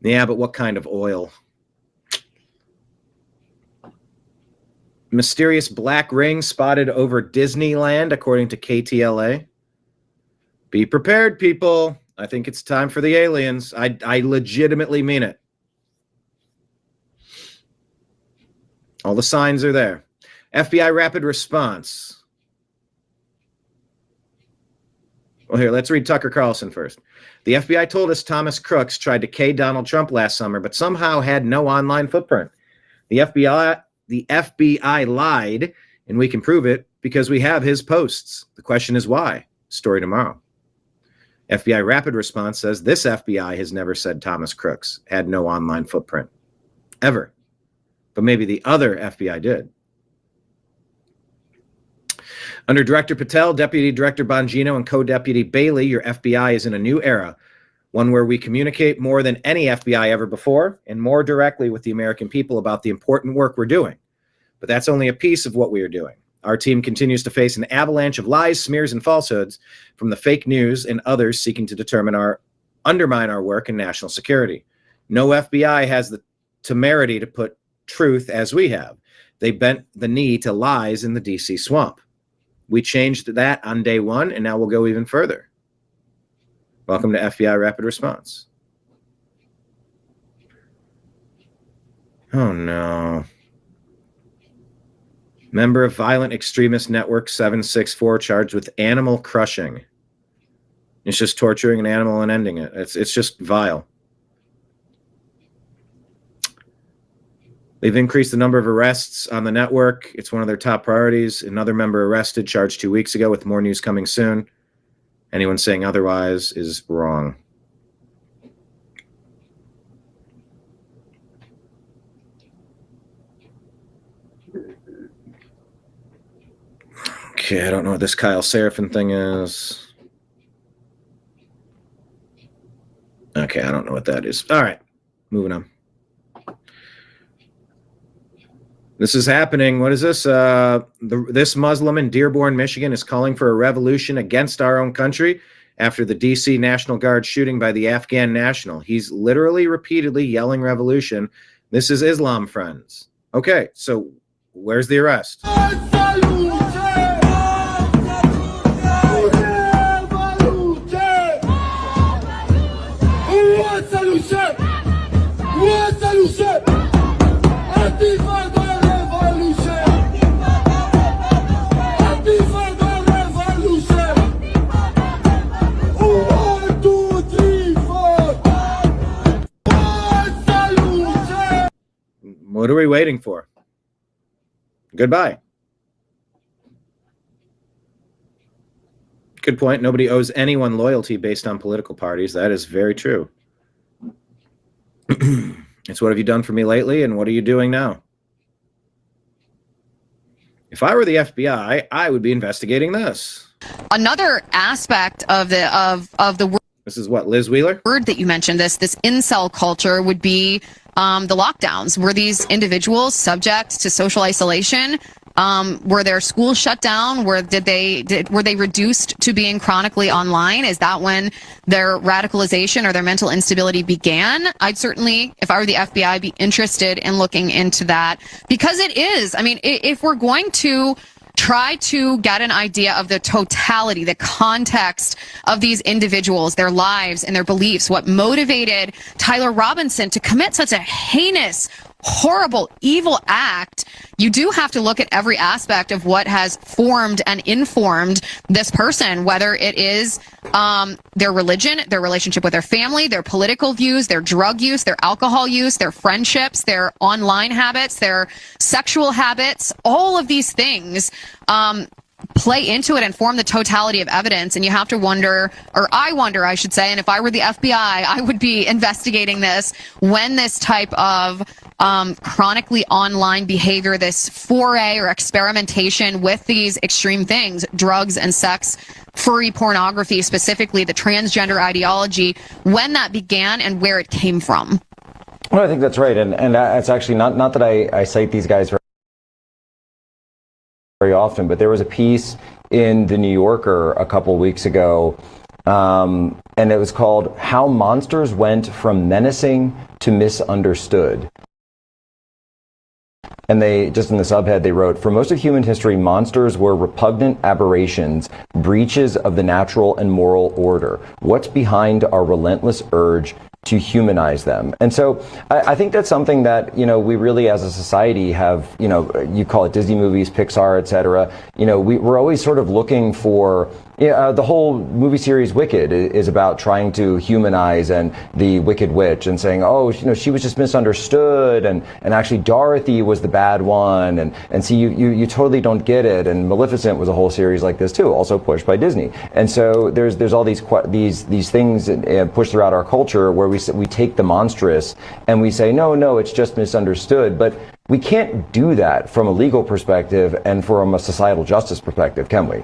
Yeah, but what kind of oil? Mysterious black ring spotted over Disneyland, according to KTLA. Be prepared, people. I think it's time for the aliens. I legitimately mean it. All the signs are there. FBI rapid response. Well, here, let's read Tucker Carlson first. The FBI told us Thomas Crooks tried to K Donald Trump last summer, but somehow had no online footprint. The FBI lied, and we can prove it because we have his posts. The question is why? Story tomorrow. FBI rapid response says this FBI has never said Thomas Crooks had no online footprint. Ever. But maybe the other FBI did. Under Director Patel, Deputy Director Bongino, and Co-Deputy Bailey, your FBI is in a new era, one where we communicate more than any FBI ever before and more directly with the American people about the important work we're doing. But that's only a piece of what we are doing. Our team continues to face an avalanche of lies, smears, and falsehoods from the fake news and others seeking to undermine our work in national security. No FBI has the temerity to put truth as we have. They bent the knee to lies in the DC swamp. We changed that on day one, and now we'll go even further. Welcome to FBI Rapid Response. Oh, no. Member of Violent Extremist Network 764 charged with animal crushing. It's just torturing an animal and ending it. It's just vile. They've increased the number of arrests on the network. It's one of their top priorities. Another member arrested, charged 2 weeks ago, with more news coming soon. Anyone saying otherwise is wrong. Okay, I don't know what this Kyle Seraphin thing is. Okay, I don't know what that is. All right, moving on. This is happening. What is this? This Muslim in Dearborn, Michigan is calling for a revolution against our own country after the D.C. National Guard shooting by the Afghan national. He's literally repeatedly yelling revolution. This is Islam, friends. Okay, so where's the arrest? What are we waiting for? Goodbye. Good point. Nobody owes anyone loyalty based on political parties. That is very true. It's what have you done for me lately, and what are you doing now? If I were the FBI, I would be investigating this. Another aspect of the This is what, Liz Wheeler? Word that you mentioned, this incel culture, would be the lockdowns. Were these individuals subject to social isolation? Were their schools shut down? Were they reduced to being chronically online? Is that when their radicalization or their mental instability began? I'd certainly, if I were the FBI, be interested in looking into that, because it is. I mean, if we're going to try to get an idea of the totality, the context of these individuals, their lives and their beliefs, what motivated Tyler Robinson to commit such a heinous, horrible, evil act, you do have to look at every aspect of what has formed and informed this person, whether it is their religion, their relationship with their family, their political views, their drug use, their alcohol use, their friendships, their online habits, their sexual habits. All of these things play into it and form the totality of evidence. And you have to wonder, or I wonder, I should say, and if I were the FBI, I would be investigating this when this type of chronically online behavior, this foray or experimentation with these extreme things, drugs and sex, furry pornography, specifically the transgender ideology, when that began and where it came from. Well, I think that's right. And that's actually not that I cite these guys very often, but there was a piece in the New Yorker a couple weeks ago, and it was called "How Monsters Went from Menacing to Misunderstood." And they, just in the subhead, they wrote, "For most of human history, monsters were repugnant aberrations, breaches of the natural and moral order. What's behind our relentless urge to humanize them?" And so I think that's something that, we really as a society have, you call it Disney movies, Pixar, etc. We're always sort of looking for, the whole movie series Wicked is about trying to humanize and the Wicked Witch and saying, oh, she was just misunderstood, and actually Dorothy was the bad one, and see, you totally don't get it. And Maleficent was a whole series like this too, also pushed by Disney. And so there's all these things pushed throughout our culture where we take the monstrous and we say, no, it's just misunderstood. But we can't do that from a legal perspective and from a societal justice perspective, can we?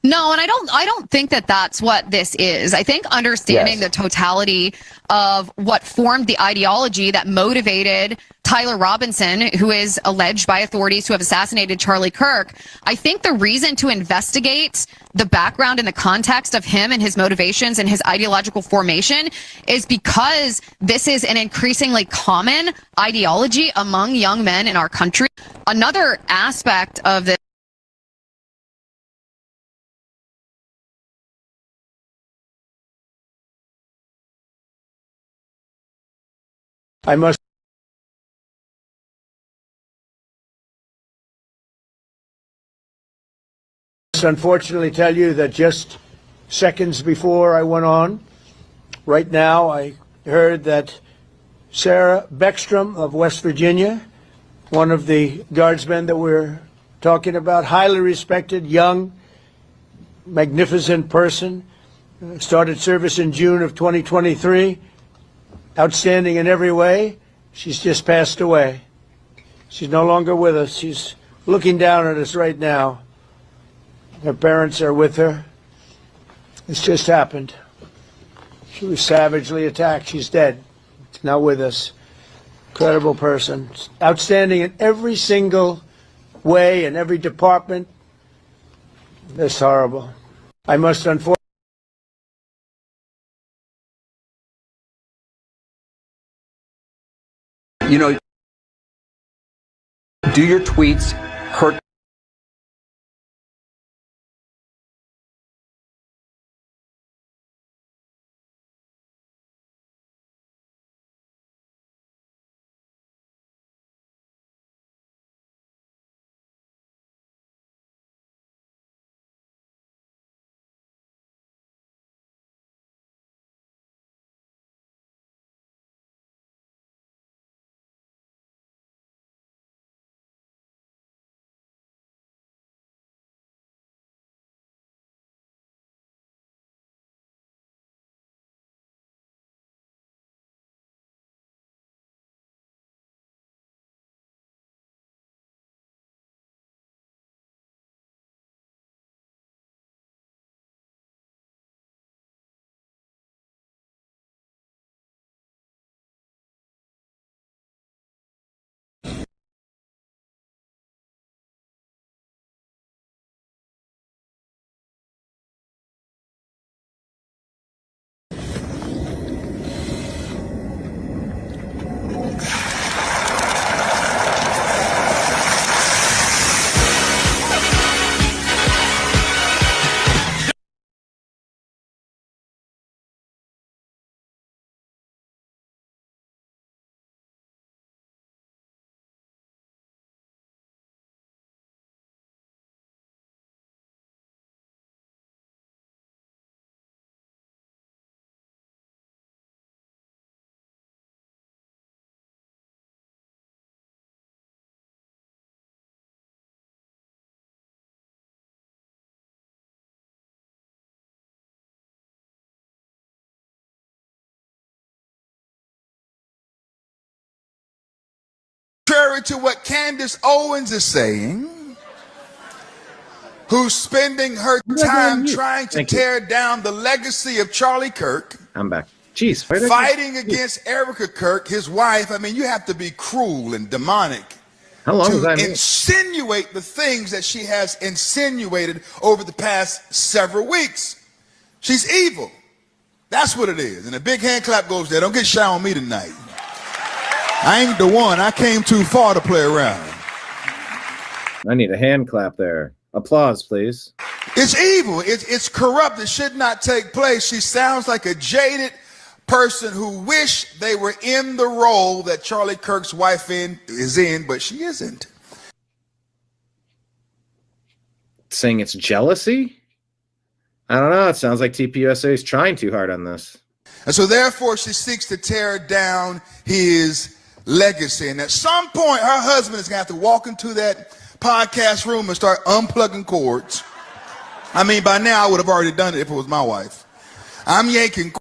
No, and I don't think that that's what this is. I think understanding the totality of what formed the ideology that motivated Tyler Robinson, who is alleged by authorities to have assassinated Charlie Kirk, I think the reason to investigate the background and the context of him and his motivations and his ideological formation is because this is an increasingly common ideology among young men in our country. Another aspect of this I must unfortunately tell you that just seconds before I went on, right now, I heard that Sarah Beckstrom of West Virginia, one of the guardsmen that we're talking about, highly respected, young, magnificent person, started service in June of 2023. Outstanding in every way. She's just passed away. She's no longer with us. She's looking down at us right now. Her parents are with her. This just happened. She was savagely attacked. She's dead. She's not with us. Incredible person. Outstanding in every single way, in every department. That's horrible. I must unfortunately do your tweets hurt? Contrary to what Candace Owens is saying, who's spending her time trying to tear down the legacy of Charlie Kirk. I'm back. Jeez. Fighting against Erica Kirk, his wife. I mean, you have to be cruel and demonic How long was to that? insinuate the things that she has insinuated over the past several weeks. She's evil. That's what it is. And a big hand clap goes there. Don't get shy on me tonight. I ain't the one. I came too far to play around. I need a hand clap there. Applause, please. It's evil. It's corrupt. It should not take place. She sounds like a jaded person who wish they were in the role that Charlie Kirk's wife is in, but she isn't. Saying it's jealousy? I don't know. It sounds like TPUSA is trying too hard on this. And so therefore she seeks to tear down his legacy. And at some point, her husband is going to have to walk into that podcast room and start unplugging cords. I mean, by now I would have already done it if it was my wife. I'm yanking.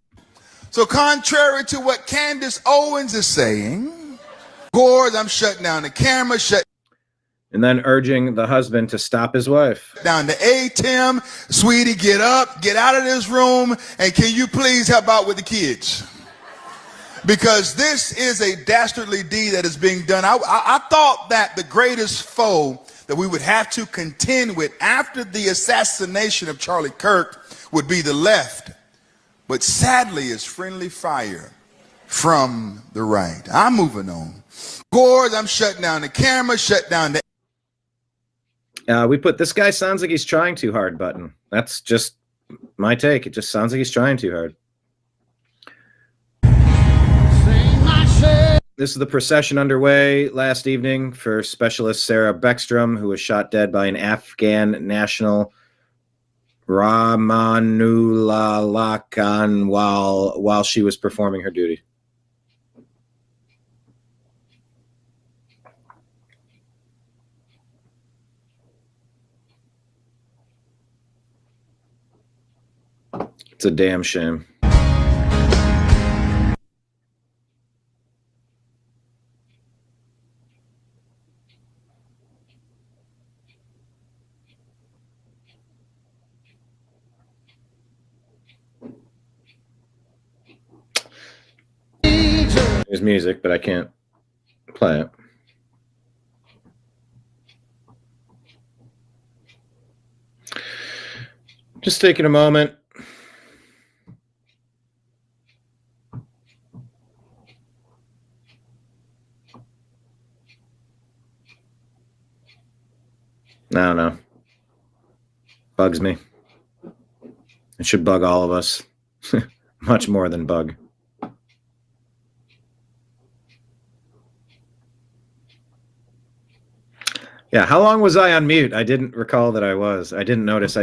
So contrary to what Candace Owens is saying, cords, I'm shutting down the camera, and then urging the husband to stop his wife. Down to Tim, sweetie, get up, get out of this room, and can you please help out with the kids? Because this is a dastardly deed that is being done. I thought that the greatest foe that we would have to contend with after the assassination of Charlie Kirk would be the left. But sadly, it's friendly fire from the right. I'm moving on. Cords, I'm shutting down the camera, shut down the... We put, this guy sounds like he's trying too hard button. That's just my take. It just sounds like he's trying too hard. This is the procession underway last evening for Specialist Sarah Beckstrom, who was shot dead by an Afghan national, Ramanullah Khan, while she was performing her duty. It's a damn shame. There's music, but I can't play it. Just taking a moment. I don't know. Bugs me. It should bug all of us. Much more than bug. Yeah, how long was I on mute? I didn't recall that I was. I didn't notice.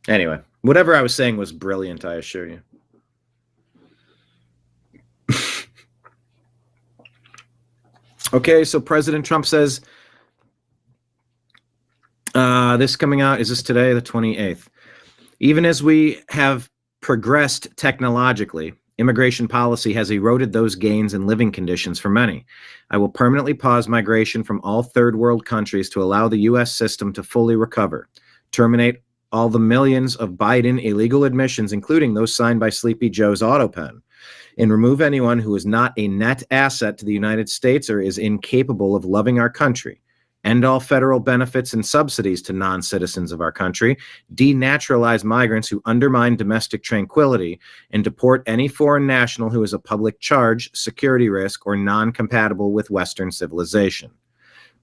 Anyway, whatever I was saying was brilliant, I assure you. Okay, so President Trump says, this coming out, is this today, the 28th? Even as we have progressed technologically, immigration policy has eroded those gains in living conditions for many. I will permanently pause migration from all third world countries to allow the U.S. system to fully recover, terminate all the millions of Biden illegal admissions, including those signed by Sleepy Joe's AutoPen, and remove anyone who is not a net asset to the United States or is incapable of loving our country. End all federal benefits and subsidies to non-citizens of our country, denaturalize migrants who undermine domestic tranquility, and deport any foreign national who is a public charge, security risk, or non-compatible with Western civilization.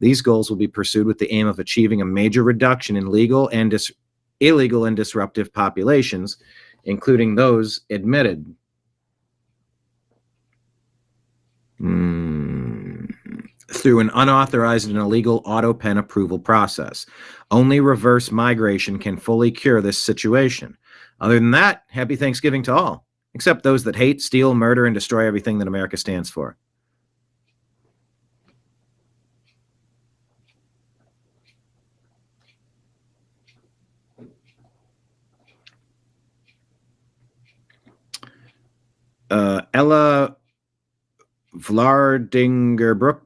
These goals will be pursued with the aim of achieving a major reduction in legal and illegal and disruptive populations, including those admitted. Through an unauthorized and illegal AutoPen approval process. Only reverse migration can fully cure this situation. Other than that, happy Thanksgiving to all, except those that hate, steal, murder, and destroy everything that America stands for. Ella Vlardingerbrook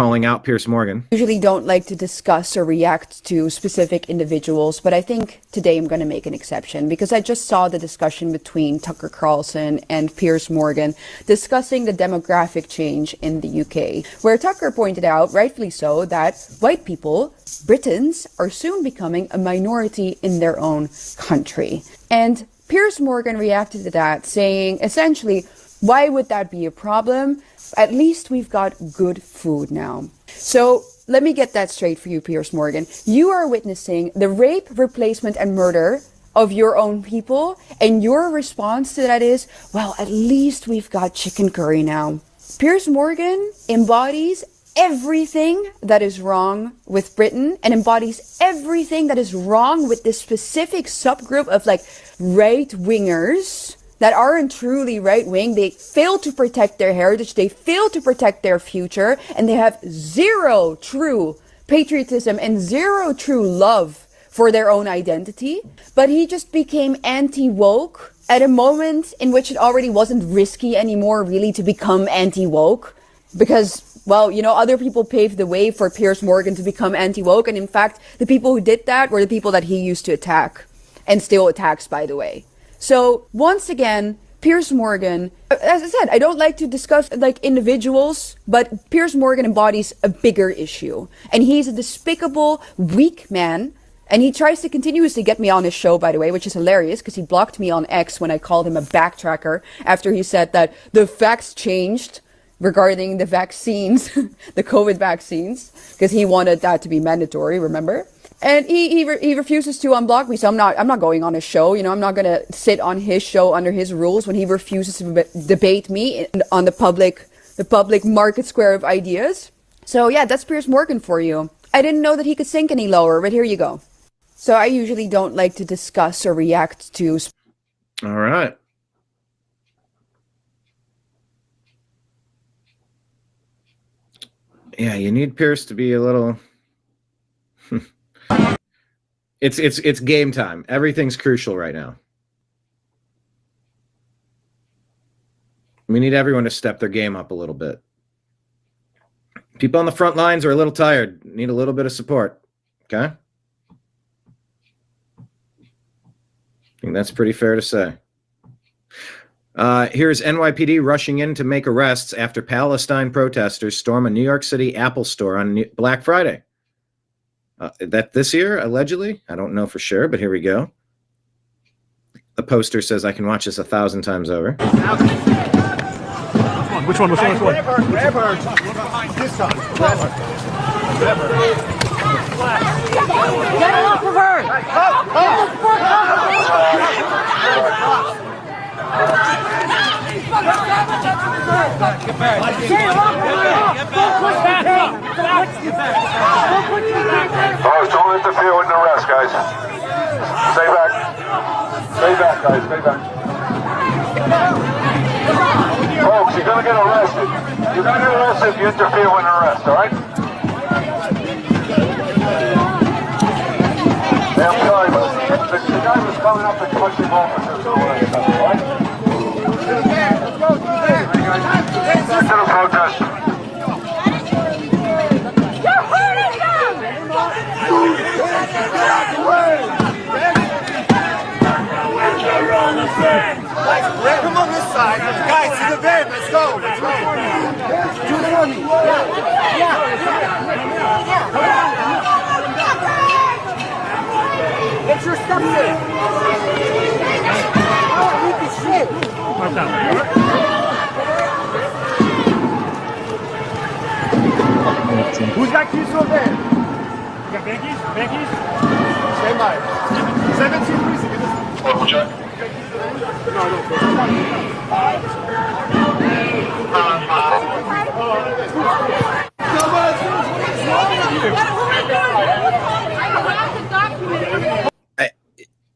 calling out Piers Morgan. Usually don't like to discuss or react to specific individuals, but I think today I'm going to make an exception because I just saw the discussion between Tucker Carlson and Piers Morgan discussing the demographic change in the UK, where Tucker pointed out, rightfully so, that white people, Britons, are soon becoming a minority in their own country. And Piers Morgan reacted to that, saying essentially, why would that be a problem? At least we've got good food now. So let me get that straight for you, Piers Morgan. You are witnessing the rape, replacement, and murder of your own people, and your response to that is, well, at least we've got chicken curry now. Piers Morgan embodies everything that is wrong with Britain and embodies everything that is wrong with this specific subgroup of like right-wingers that aren't truly right-wing. They fail to protect their heritage, they fail to protect their future, and they have zero true patriotism and zero true love for their own identity. But he just became anti-woke at a moment in which it already wasn't risky anymore really to become anti-woke because, well, you know, other people paved the way for Piers Morgan to become anti-woke, and in fact, the people who did that were the people that he used to attack, and still attacks, by the way. So once again, Piers Morgan, as I said, I don't like to discuss like individuals, but Piers Morgan embodies a bigger issue. And he's a despicable, weak man. And he tries to continuously get me on his show, by the way, which is hilarious because he blocked me on X when I called him a backtracker after he said that the facts changed regarding the vaccines, the COVID vaccines, because he wanted that to be mandatory, remember? And he refuses to unblock me, so I'm not going on his show. You know, I'm not gonna sit on his show under his rules when he refuses to debate me on the public market square of ideas. So yeah, that's Piers Morgan for you. I didn't know that he could sink any lower, but here you go. So I usually don't like to discuss or react to. All right. Yeah, you need Piers to be a little. It's game time. Everything's crucial right now. We need everyone to step their game up a little bit. People on the front lines are a little tired. Need a little bit of support. Okay? I think that's pretty fair to say. Here's NYPD rushing in to make arrests after Palestine protesters storm a New York City Apple store on Black Friday. That this year, allegedly? I don't know for sure, but here we go. The poster says I can watch this 1,000 times over. Which one? Grab her. This time. Grab her. Get off of her! Get back. Don't interfere with the arrest, guys. Stay back. Stay back, guys. Stay back. Folks, you're gonna get arrested. You're gonna get arrested if you interfere with an arrest, all right? Hey, I'm sorry, but the guy was coming up and pushing officers and all that stuff, all right? To the protest. You're hurting them! Come on this side. Guys, to the van. Let's go. Let's go. Do it for me. Yeah. It's your stepson. Oh, I need this shit. Who's got keys to a van? You got van keys? Van keys? Stand by. 17, please. Double check. No.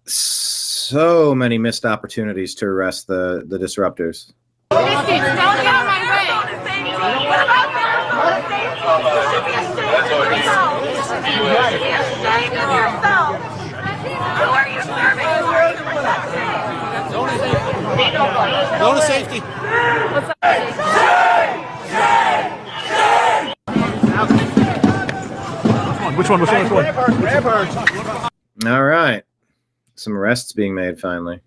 So many missed opportunities to arrest the disruptors. Don't get on my way. Zone of safety. Which one? All right. Some arrests being made finally.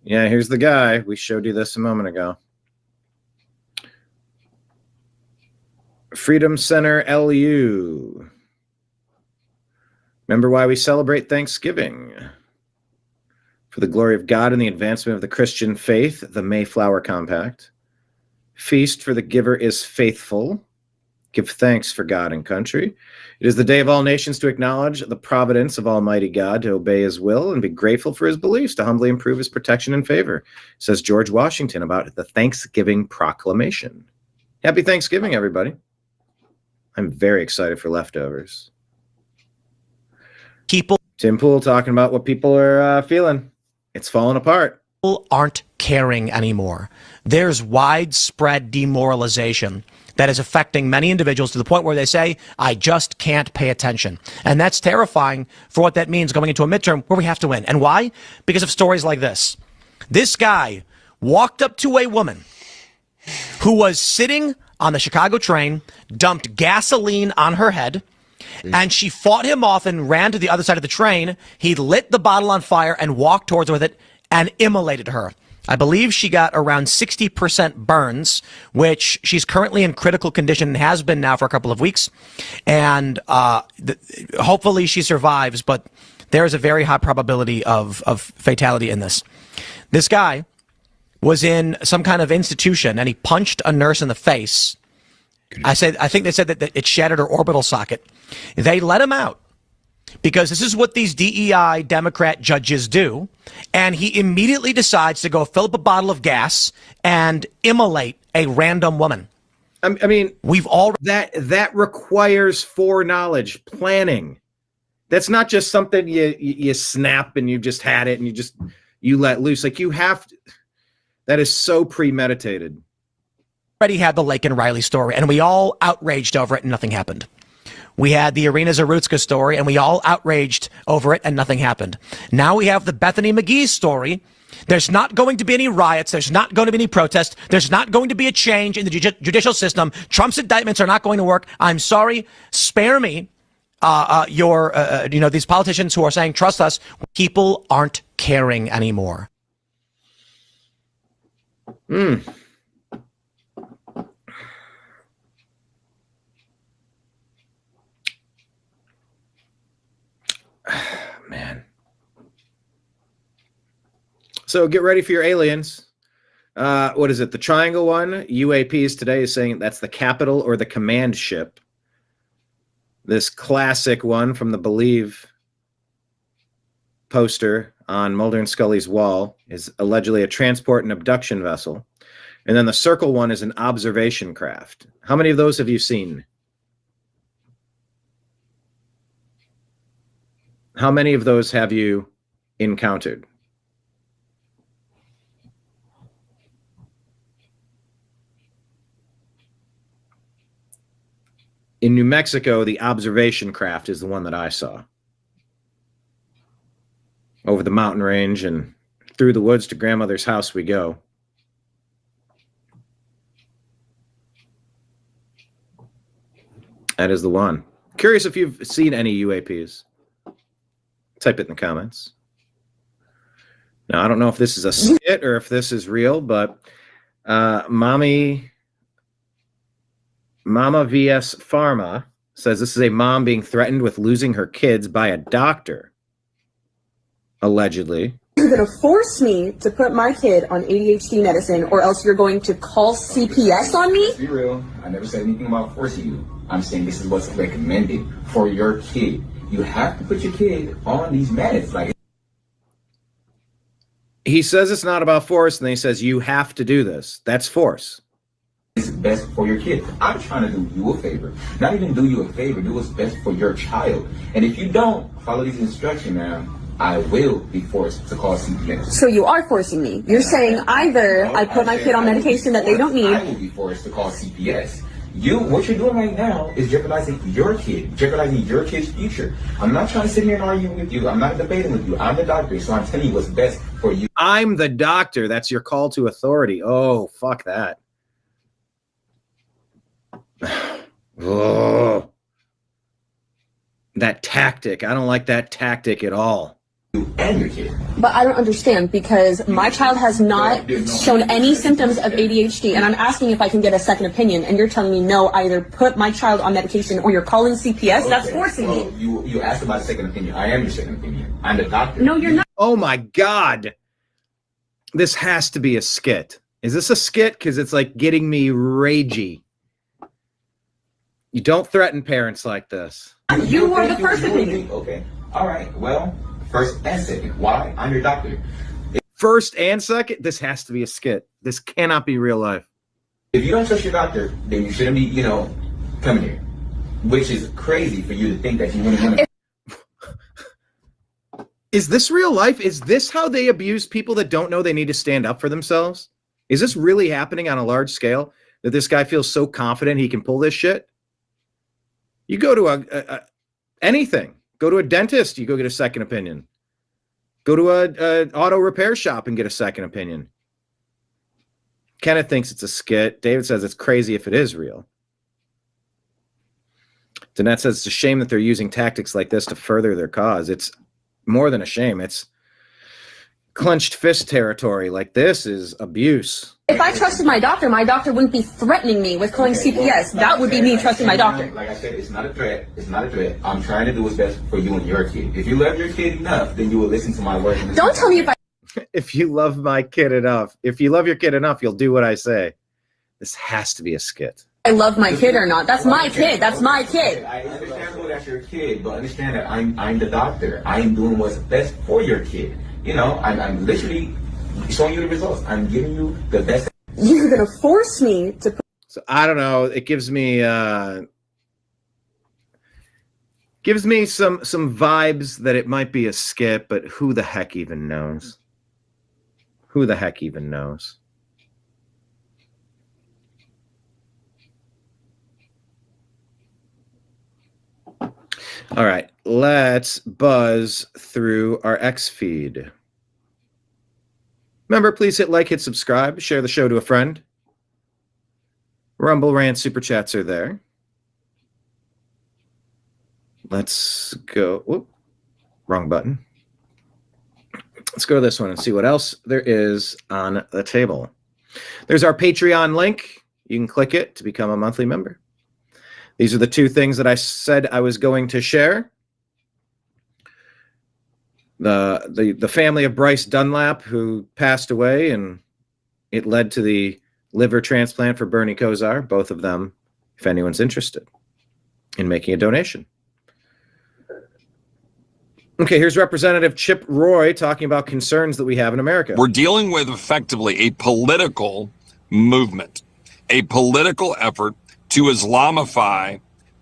Yeah, here's the guy. We showed you this a moment ago. Freedom Center LU. Remember why we celebrate Thanksgiving? For the glory of God and the advancement of the Christian faith, the Mayflower Compact. Feast, for the giver is faithful. Give thanks for God and country. It is the day of all nations to acknowledge the providence of Almighty God, to obey his will and be grateful for his beliefs, to humbly improve his protection and favor, says George Washington about the Thanksgiving Proclamation. Happy Thanksgiving, everybody. I'm very excited for leftovers. Tim Pool talking about what people are feeling. It's falling apart. People aren't caring anymore. There's widespread demoralization that is affecting many individuals to the point where they say, I just can't pay attention. And that's terrifying for what that means going into a midterm where we have to win. And why? Because of stories like this. This guy walked up to a woman who was sitting on the Chicago train, dumped gasoline on her head, and she fought him off and ran to the other side of the train. He lit the bottle on fire and walked towards her with it and immolated her. I believe she got around 60% burns, which she's currently in critical condition and has been now for a couple of weeks. And hopefully she survives, but there is a very high probability of fatality in this. This guy was in some kind of institution and he punched a nurse in the face. I think they said that it shattered her orbital socket. They let him out because this is what these DEI Democrat judges do. And he immediately decides to go fill up a bottle of gas and immolate a random woman. I mean, we've all that requires foreknowledge, planning. That's not just something you snap and you just had it and you let loose. Like you have to, that is so premeditated. Already had the Lake and Riley story, and we all outraged over it, and nothing happened. We had the Irina Zarutska story, and we all outraged over it, and nothing happened. Now we have the Bethany McGee story. There's not going to be any riots. There's not going to be any protests. There's not going to be a change in the judicial system. Trump's indictments are not going to work. I'm sorry. Spare me. These politicians who are saying, trust us. People aren't caring anymore. Man. So get ready for your aliens. What is it? The triangle one, UAPs today is saying that's the capital or the command ship. This classic one from the Believe poster on Mulder and Scully's wall is allegedly a transport and abduction vessel. And then the circle one is an observation craft. How many of those have you seen? How many of those have you encountered? In New Mexico, the observation craft is the one that I saw. Over the mountain range and through the woods to grandmother's house we go. That is the one. Curious if you've seen any UAPs. Type it in the comments. Now, I don't know if this is a skit or if this is real, but Mama VS Pharma says this is a mom being threatened with losing her kids by a doctor, allegedly. You're going to force me to put my kid on ADHD medicine, or else you're going to call CPS on me? Be real. I never said anything about forcing you. I'm saying this is what's recommended for your kid. You have to put your kid on these meds. Like, he says it's not about force, and then he says you have to do this. That's force. It's best for your kid. I'm trying to do you a favor. Not even do you a favor. Do what's best for your child. And if you don't follow these instructions, ma'am, I will be forced to call CPS. So you are forcing me. You're saying either I put my kid on medication that they don't need. I will be forced to call CPS. What you're doing right now is jeopardizing your kid, jeopardizing your kid's future. I'm not trying to sit here and argue with you. I'm not debating with you. I'm the doctor, so I'm telling you what's best for you. I'm the doctor. That's your call to authority. Oh, fuck that. Oh. That tactic. I don't like that tactic at all. And your kid. But I don't understand because my child has not shown any symptoms of ADHD, and I'm asking if I can get a second opinion, and you're telling me no, either put my child on medication or you're calling CPS. Okay. That's forcing me. You asked about a second opinion. I am your second opinion. I'm the doctor. No, you're not. Oh my God. This has to be a skit. Is this a skit? Because it's like getting me ragey. You don't threaten parents like this. You are the first opinion. Okay. All right. Well, first and second. Why? I'm your doctor. First and second? This has to be a skit. This cannot be real life. If you don't trust your doctor, then you shouldn't be, coming here. Which is crazy for you to think that you wouldn't want to. Is this real life? Is this how they abuse people that don't know they need to stand up for themselves? Is this really happening on a large scale? That this guy feels so confident he can pull this shit? You go to anything. Go to a dentist, you go get a second opinion. Go to a auto repair shop and get a second opinion. Kenneth thinks it's a skit. David says it's crazy if it is real. Danette says it's a shame that they're using tactics like this to further their cause. It's more than a shame. It's clenched fist territory. Like, this is abuse. If I trusted my doctor wouldn't be threatening me with calling CPS. That would be me trusting my doctor. Like I said, it's not a threat. It's not a threat. I'm trying to do what's best for you and your kid. If you love your kid enough, then you will listen to my words. Don't tell me if I... If you love my kid enough. If you love your kid enough, you'll do what I say. This has to be a skit. I love my kid or not. That's my kid. That's my kid. I understand that's your kid, but understand that I'm the doctor. I am doing what's best for your kid. I'm literally showing you the results. I'm giving you the best. You're gonna force me to. So I don't know. It gives me some vibes that it might be a skit, but who the heck even knows? Who the heck even knows? All right, let's buzz through our X feed. Remember, please hit like, hit subscribe, share the show to a friend. Rumble, Rant, Super Chats are there. Let's go. Whoop, wrong button. Let's go to this one and see what else there is on the table. There's our Patreon link. You can click it to become a monthly member. These are the two things that I said I was going to share. The family of Bryce Dunlap, who passed away, and it led to the liver transplant for Bernie Kosar. Both of them, if anyone's interested in making a donation. Okay, here's Representative Chip Roy talking about concerns that we have in America. We're dealing with effectively a political movement, a political effort to Islamify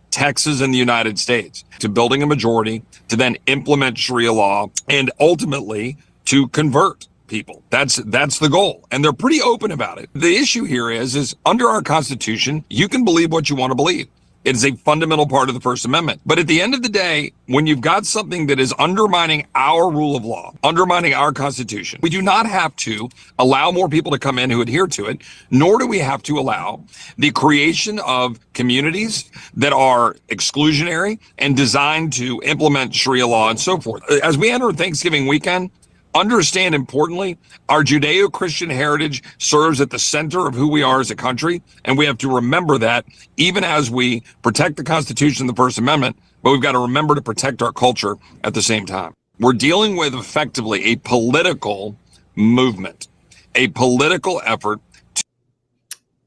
Texas and the United States, to building a majority, to then implement Sharia law, and ultimately to convert people. That's the goal. And they're pretty open about it. The issue here is under our Constitution, you can believe what you want to believe. It is a fundamental part of the First Amendment. But at the end of the day, when you've got something that is undermining our rule of law, undermining our Constitution, we do not have to allow more people to come in who adhere to it, nor do we have to allow the creation of communities that are exclusionary and designed to implement Sharia law and so forth. As we enter Thanksgiving weekend, understand, importantly, our Judeo-Christian heritage serves at the center of who we are as a country, and we have to remember that even as we protect the Constitution and the First Amendment, but we've got to remember to protect our culture at the same time. We're dealing with effectively a political movement, a political effort.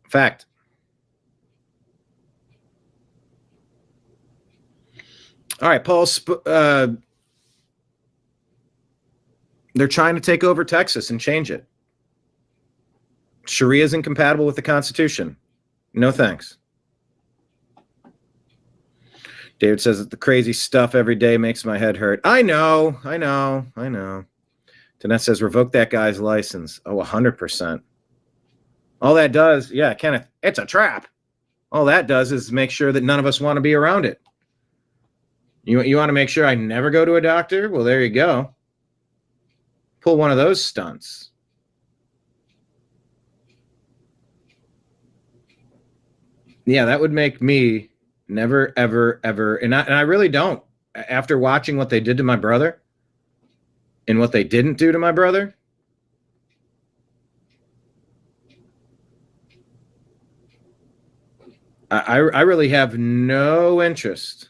Fact. All right, Paul. They're trying to take over Texas and change it. Sharia is incompatible with the Constitution. No thanks. David says that the crazy stuff every day makes my head hurt. I know. Danette says revoke that guy's license. Oh, 100%. All that does, yeah, Kenneth, it's a trap. All that does is make sure that none of us want to be around it. You want to make sure I never go to a doctor? Well, there you go. Pull one of those stunts. Yeah, that would make me never, ever, ever, and I really don't after watching what they did to my brother and what they didn't do to my brother, I really have no interest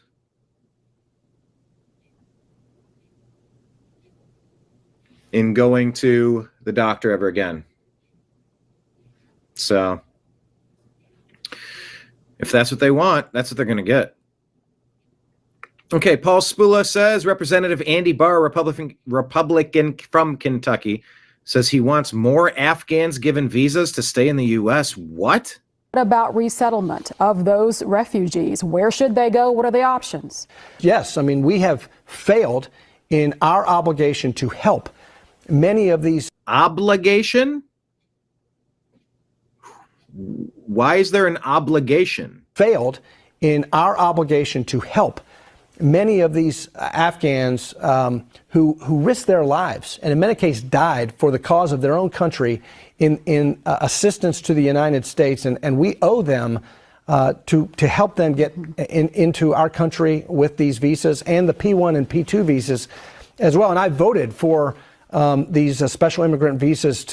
in going to the doctor ever again. So if that's what they want, that's what they're going to get. Okay, Paul Spula says Representative Andy Barr, Republican from Kentucky, says he wants more Afghans given visas to stay in the U.S. What? What about resettlement of those refugees? Where should they go? What are the options? Yes, I mean, we have failed in our obligation to help many of these. Obligation? Why is there an obligation? Failed in our obligation to help many of these Afghans who risked their lives and in many cases died for the cause of their own country in assistance to the United States. And we owe them to help them get into our country with these visas and the P1 and P2 visas as well. And I voted for these special immigrant visas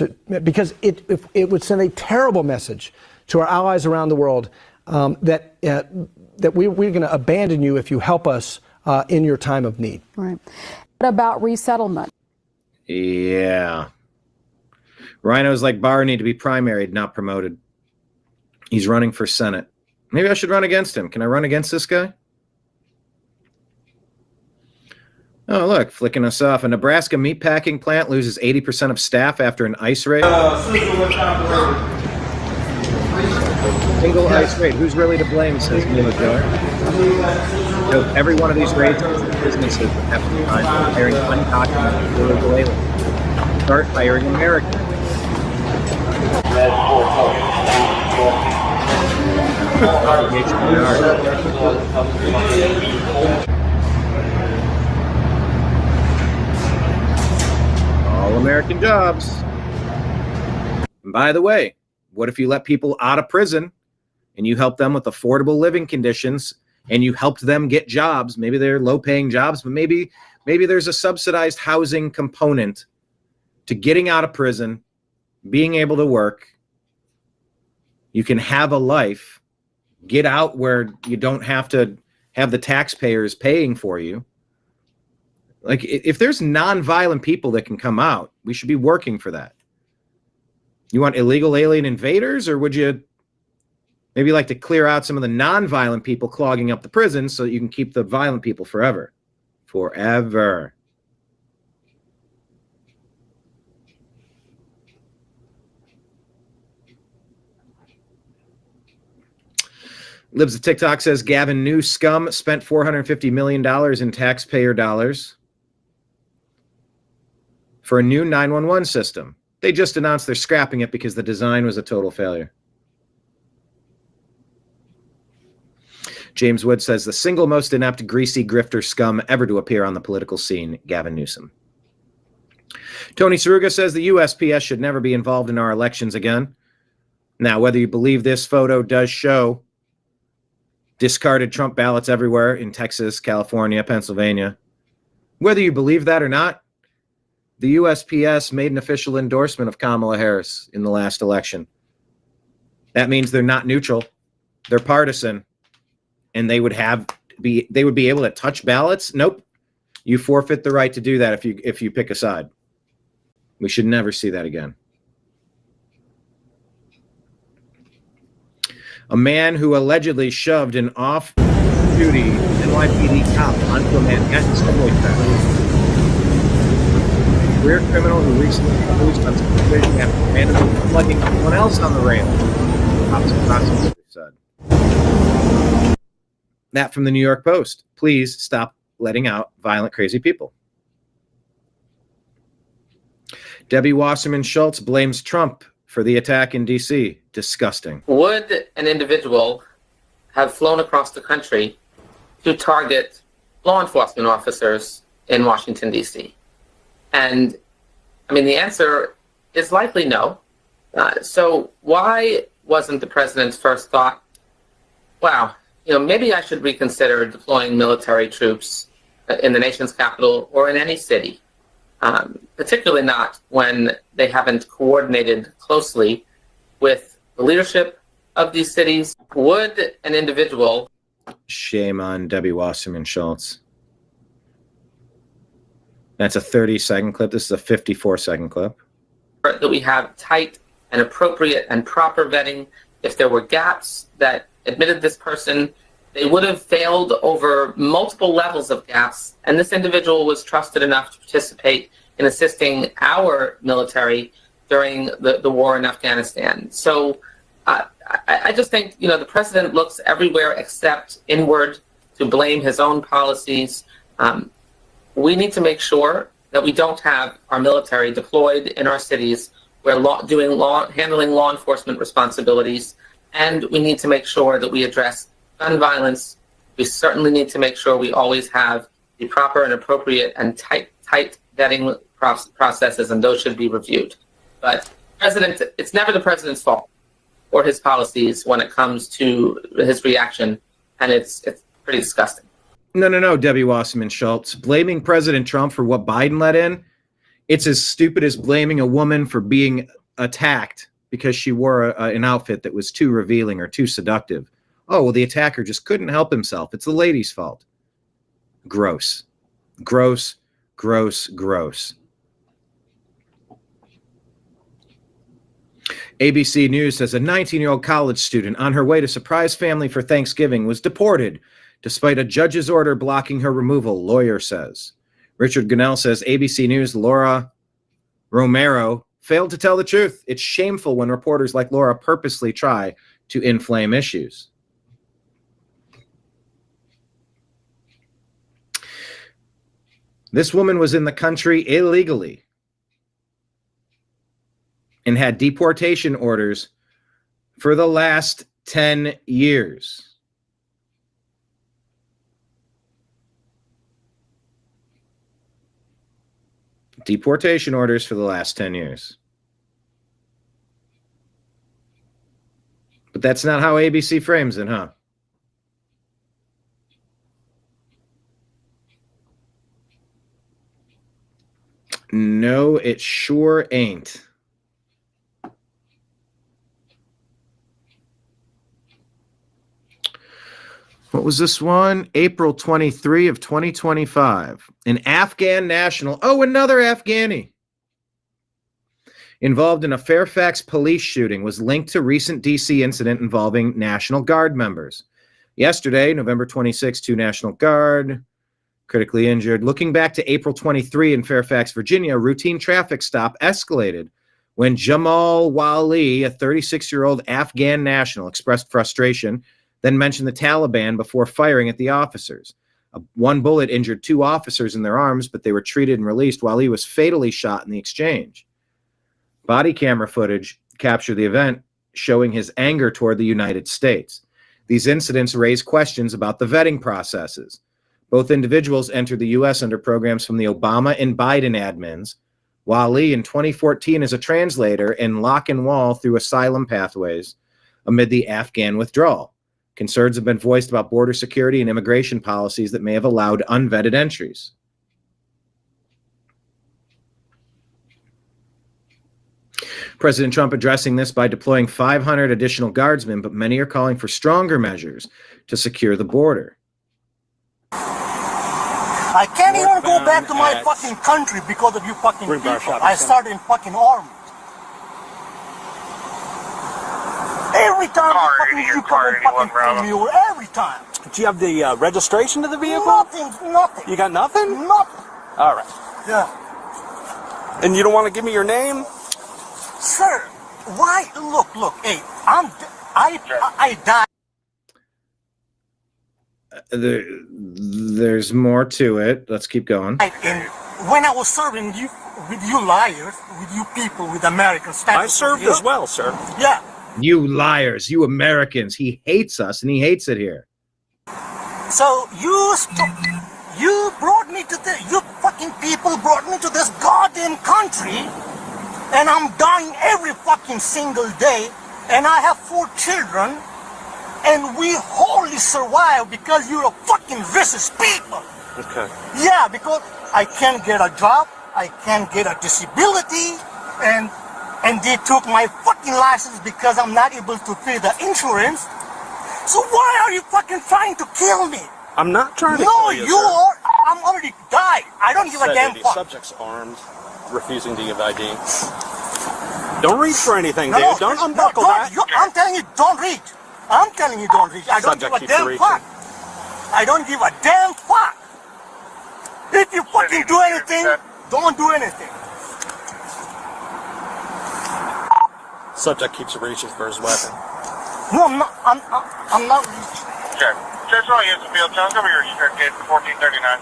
because it would send a terrible message to our allies around the world that we're going to abandon you if you help us in your time of need. Right. What about resettlement? Yeah. Rhinos like Barr need to be primaried, not promoted. He's running for Senate. Maybe I should run against him. Can I run against this guy? Oh, look, flicking us off. A Nebraska meatpacking plant loses 80% of staff after an ice raid. Single ice raid. Who's really to blame, says Mila Joy. So every one of these raids, businesses would have to find hiring undocumented illegal aliens. Start hiring Americans. All American jobs. And by the way, what if you let people out of prison and you help them with affordable living conditions and you helped them get jobs? Maybe they're low-paying jobs, but maybe there's a subsidized housing component to getting out of prison, being able to work. You can have a life, get out where you don't have to have the taxpayers paying for you. Like, if there's nonviolent people that can come out, we should be working for that. You want illegal alien invaders, or would you maybe like to clear out some of the nonviolent people clogging up the prisons so that you can keep the violent people forever? Forever. Libs of TikTok says Gavin New scum spent $450 million in taxpayer dollars for a new 911 system. They just announced they're scrapping it because the design was a total failure. James Wood says the single most inept, greasy grifter scum ever to appear on the political scene, Gavin Newsom. Tony Saruga says the USPS should never be involved in our elections again. Now, whether you believe this photo does show discarded Trump ballots everywhere in Texas, California, Pennsylvania, whether you believe that or not, the USPS made an official endorsement of Kamala Harris in the last election. That means they're not neutral. They're partisan. And they would be able to touch ballots? Nope. You forfeit the right to do that if you pick a side. We should never see that again. A man who allegedly shoved an off-duty NYPD cop onto a Manhattan subway track. A career criminal who recently released on supervision after randomly plugging someone else on the rail. Prosecutors said. That from the New York Post. Please stop letting out violent, crazy people. Debbie Wasserman Schultz blames Trump for the attack in D.C. Disgusting. Would an individual have flown across the country to target law enforcement officers in Washington, D.C.? And, I mean, the answer is likely no. So why wasn't the president's first thought, wow, maybe I should reconsider deploying military troops in the nation's capital or in any city, particularly not when they haven't coordinated closely with the leadership of these cities. Would an individual... Shame on Debbie Wasserman Schultz. That's a 30-second clip. This is a 54-second clip. That we have tight and appropriate and proper vetting. If there were gaps that admitted this person, they would have failed over multiple levels of gaps, and this individual was trusted enough to participate in assisting our military during the war in Afghanistan. So I just think, the president looks everywhere except inward to blame his own policies. We need to make sure that we don't have our military deployed in our cities where handling law enforcement responsibilities, and we need to make sure that we address gun violence. We certainly need to make sure we always have the proper and appropriate and tight vetting processes, and those should be reviewed. But it's never the president's fault or his policies when it comes to his reaction, and it's pretty disgusting. No, Debbie Wasserman Schultz. Blaming President Trump for what Biden let in, it's as stupid as blaming a woman for being attacked because she wore an outfit that was too revealing or too seductive. Oh, well, the attacker just couldn't help himself. It's the lady's fault. Gross. Gross, gross, gross. ABC News says a 19-year-old college student on her way to surprise family for Thanksgiving was deported despite a judge's order blocking her removal, lawyer says. Richard Gunnell says ABC News' Laura Romero failed to tell the truth. It's shameful when reporters like Laura purposely try to inflame issues. This woman was in the country illegally and had deportation orders for the last 10 years. Deportation orders for the last 10 years. But that's not how ABC frames it, huh? No, it sure ain't. What was this one? April 23 of 2025. An Afghan national, another Afghani, involved in a Fairfax police shooting was linked to recent D.C. incident involving National Guard members. Yesterday, November 26, 2 National Guard critically injured. Looking back to April 23 in Fairfax, Virginia, a routine traffic stop escalated when Jamal Wali, a 36-year-old Afghan national, expressed frustration, then mentioned the Taliban before firing at the officers. One bullet injured 2 officers in their arms, but they were treated and released while he was fatally shot in the exchange. Body camera footage captured the event, showing his anger toward the United States. These incidents raise questions about the vetting processes. Both individuals entered the U.S. under programs from the Obama and Biden admins. Wali in 2014 as a translator and Lock and Wall through asylum pathways amid the Afghan withdrawal. Concerns have been voiced about border security and immigration policies that may have allowed unvetted entries. President Trump addressing this by deploying 500 additional guardsmen, but many are calling for stronger measures to secure the border. I can't even go back to my fucking country because of you fucking people. I started in fucking army. Every time you come and fucking kill me, every time. Do you have the registration of the vehicle? Nothing. You got nothing? Nothing. All right. Yeah. And you don't want to give me your name? Sir, why? Look, hey, I died. There's more to it. Let's keep going. And when I was serving you, with you liars, with you people, with American status. I served as well, sir. Yeah. You liars, you Americans. He hates us and he hates it here. So you brought me to you fucking people brought me to this goddamn country, and I'm dying every fucking single day, and I have 4 children, and we wholly survive because you're a fucking vicious people. Okay. Yeah, because I can't get a job, I can't get a disability, and they took my fucking license because I'm not able to pay the insurance. So why are you fucking trying to kill me? I'm not trying to no, kill you, you sir. are. I'm already died. I don't give a damn fuck. Subject's armed, refusing to give ID. Don't reach for anything, No, dude. Don't unbuckle that. I'm telling you, don't reach. I'm telling you, don't reach. I don't Subject give a keeps damn reaching. fuck. I don't give a damn fuck. If you fucking do anything, don't do anything. Subject keeps reaching for his weapon. No, I'm not. I'm not reaching. Okay. Church on you, field. Tell us over your restrict gate 1439.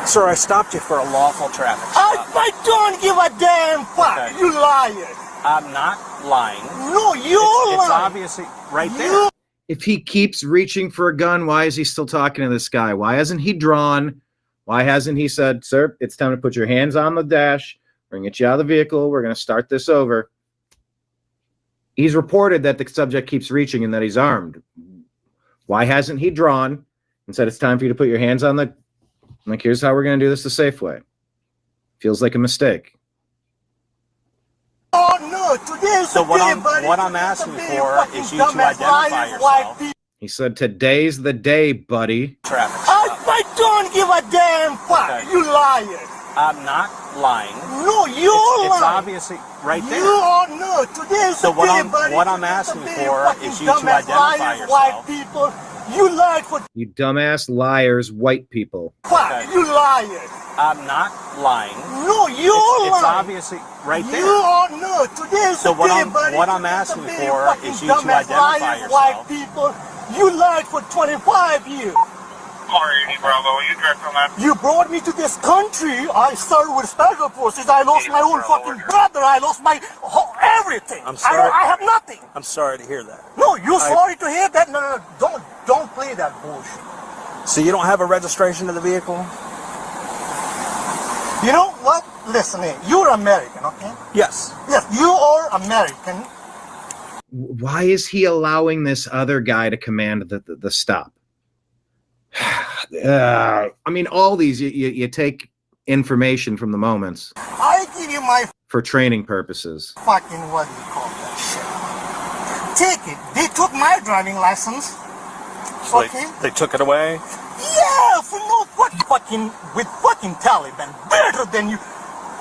Sir, I stopped you for a lawful traffic stop. I don't give a damn fuck. Okay. You liar. I'm not lying. No, you're lying. It's obviously right there. If he keeps reaching for a gun, why is he still talking to this guy? Why hasn't he drawn? Why hasn't he said, sir, it's time to put your hands on the dash. We're going to get you out of the vehicle. We're going to start this over. He's reported that the subject keeps reaching and that he's armed. Why hasn't he drawn and said, it's time for you to put your hands on the... Like, here's how we're going to do this the safe way. Feels like a mistake. Oh, no. Today's So the day, buddy. what I'm asking for is you to identify yourself. He said, today's the day, buddy. Traffic. I don't give a damn fuck. Okay. You liar. I'm not lying. No, you're lying. It's obviously right there. You are no. Today's So the what day, I'm buddy. what I'm Today's the asking day, for fucking is you to dumbass identify liars, yourself. White people. You lied for You dumbass liars, white people. fuck. Okay. You liar. I'm not lying. No, you're It's lying. obviously right You there. are no. Today's So the what day, I'm buddy. what I'm Today's asking the day, for fucking is you to dumbass identify liars, White yourself. people. You lied for 25 years. Alrighty, Bravo. You direct on that. You brought me to this country. I started with special forces. I lost my own fucking brother. I lost my everything. I'm sorry. I have nothing. I'm sorry to hear that. No, you're sorry to hear that? No, don't play that bullshit. So you don't have a registration to the vehicle? You know what? Listen, you're American, okay? Yes. Yes, you are American. Why is he allowing this other guy to command the stop? I mean, all these, you take information from the moments I give you my for training purposes. fucking, what do you call that shit? Take it. They took my driving license. So Okay. they took it away? Yeah, for no fucking with fucking Taliban. Better than you.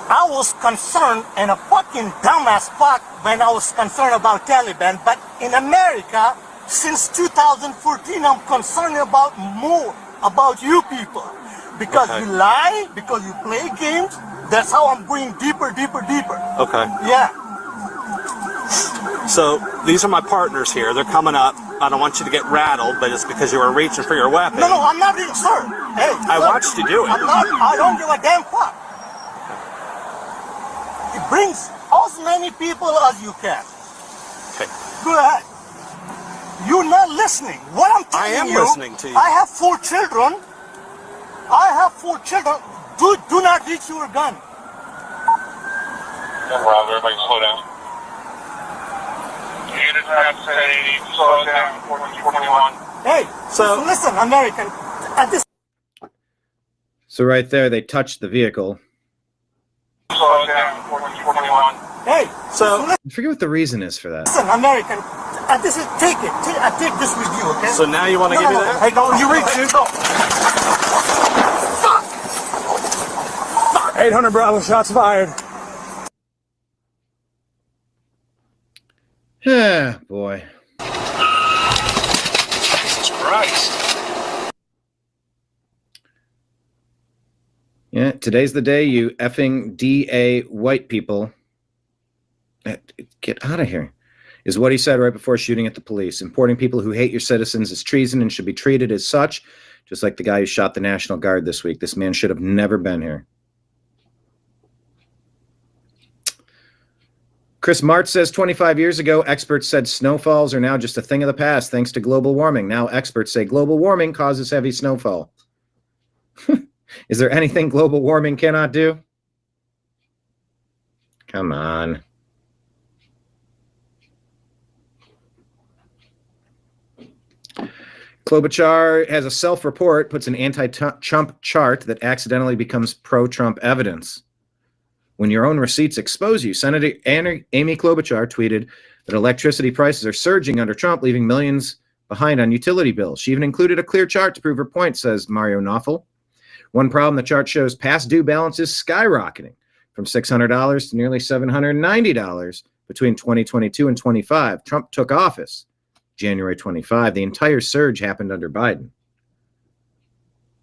I was concerned and a fucking dumbass fuck when I was concerned about Taliban, but in America, since 2014, I'm concerned about more about you people. Because Okay. you lie, because you play games, that's how I'm going deeper, deeper, deeper. Okay. Yeah. So these are my partners here. They're coming up. I don't want you to get rattled, but it's because you were reaching for your weapon. No, I'm not reading, sir. Hey, I sir, watched you do it. I don't give a damn fuck. It brings as many people as you can. Okay. Go ahead. You're not listening. What I'm telling you. I am listening to you. I have 4 children. Do not reach your gun. Bravo, everybody slow down. Units have to say slow down 1421. Hey, so listen, American. At this So right there, they touched the vehicle. Slow down 1421. Hey, so I forget what the reason is for that. listen, American. This is take it. I take this with you, okay? So now you want to give me that? Hey, no, you reach it. No. 800 Bravo, shots fired. Yeah, boy. Jesus Christ. Yeah, today's the day, you effing DA white people. Get out of here, is what he said right before shooting at the police. Importing people who hate your citizens is treason and should be treated as such, just like the guy who shot the National Guard this week. This man should have never been here. Chris Martz says 25 years ago, experts said snowfalls are now just a thing of the past thanks to global warming. Now experts say global warming causes heavy snowfall. Is there anything global warming cannot do? Come on. Klobuchar has a self-report, puts an anti-Trump chart that accidentally becomes pro-Trump evidence. When your own receipts expose you, Senator Amy Klobuchar tweeted that electricity prices are surging under Trump, leaving millions behind on utility bills. She even included a clear chart to prove her point, says Mario Nawfal. One problem, the chart shows past due balances skyrocketing from $600 to nearly $790 between 2022 and 25. Trump took office January 25. The entire surge happened under Biden.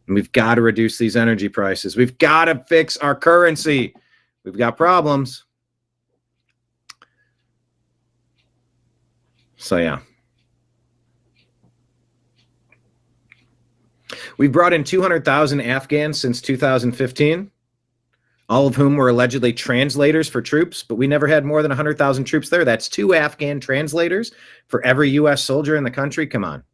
And we've got to reduce these energy prices. We've got to fix our currency. We've got problems. So, yeah. We've brought in 200,000 Afghans since 2015, all of whom were allegedly translators for troops, but we never had more than 100,000 troops there. That's 2 Afghan translators for every U.S. soldier in the country. Come on.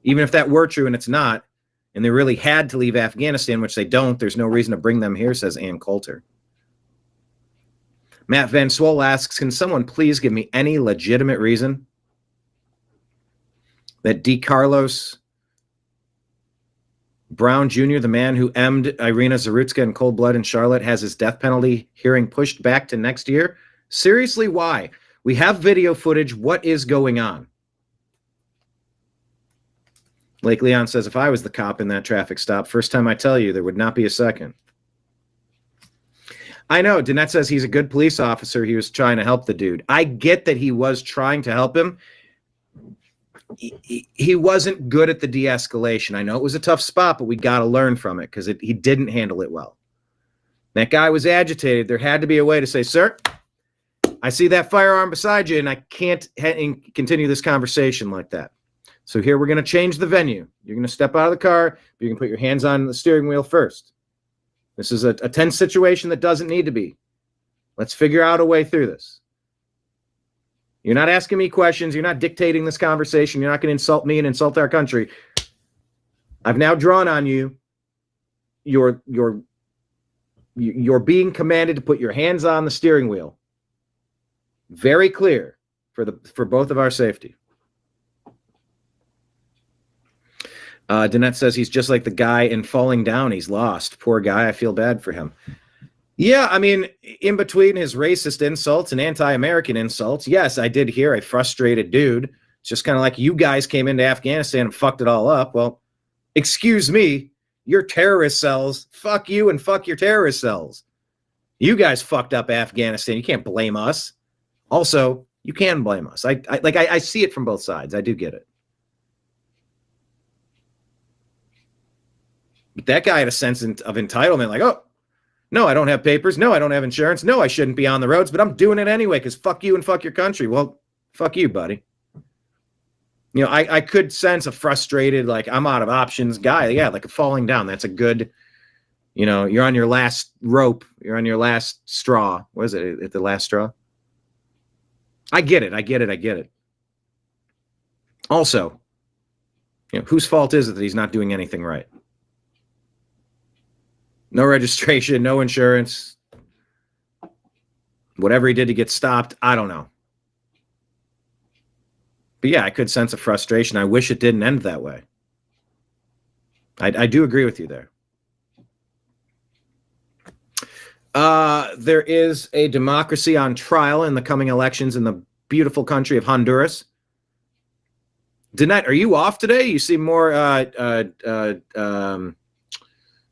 Even if that were true, and it's not, and they really had to leave Afghanistan, which they don't, there's no reason to bring them here, says Ann Coulter. Matt Van Swole asks, can someone please give me any legitimate reason that DeCarlos Brown Jr., the man who emmed Irina Zarutska in cold blood in Charlotte, has his death penalty hearing pushed back to next year? Seriously, why? We have video footage. What is going on? Lake Leon says, if I was the cop in that traffic stop, first time I tell you, there would not be a second. I know. Danette says he's a good police officer. He was trying to help the dude. I get that he was trying to help him. He wasn't good at the de-escalation. I know it was a tough spot, but we got to learn from it because he didn't handle it well. That guy was agitated. There had to be a way to say, sir, I see that firearm beside you, and I can't continue this conversation like that. So here we're going to change the venue. You're going to step out of the car, but you can put your hands on the steering wheel first. This is a tense situation that doesn't need to be. Let's figure out a way through this. You're not asking me questions. You're not dictating this conversation. You're not going to insult me and insult our country. I've now drawn on you. You're being commanded to put your hands on the steering wheel. Very clear for both of our safety. Danette says he's just like the guy in Falling Down. He's lost. Poor guy. I feel bad for him. Yeah, I mean, in between his racist insults and anti-American insults, yes, I did hear a frustrated dude. It's just kind of like you guys came into Afghanistan and fucked it all up. Well, excuse me, your terrorist cells, fuck you and fuck your terrorist cells. You guys fucked up Afghanistan. You can't blame us. Also, you can blame us. I see it from both sides. I do get it. But that guy had a sense of entitlement, like, oh, no, I don't have papers. No, I don't have insurance. No, I shouldn't be on the roads, but I'm doing it anyway because fuck you and fuck your country. Well, fuck you, buddy. You know, I could sense a frustrated, like, I'm out of options guy. Yeah, like a Falling Down. That's a good, you know, you're on your last rope. You're on your last straw. What is it? At the last straw? I get it. Also, you know, whose fault is it that he's not doing anything right? No registration, no insurance. Whatever he did to get stopped, I don't know. But yeah, I could sense a frustration. I wish it didn't end that way. I do agree with you there. There is a democracy on trial in the coming elections in the beautiful country of Honduras. Danette, are you off today? You seem more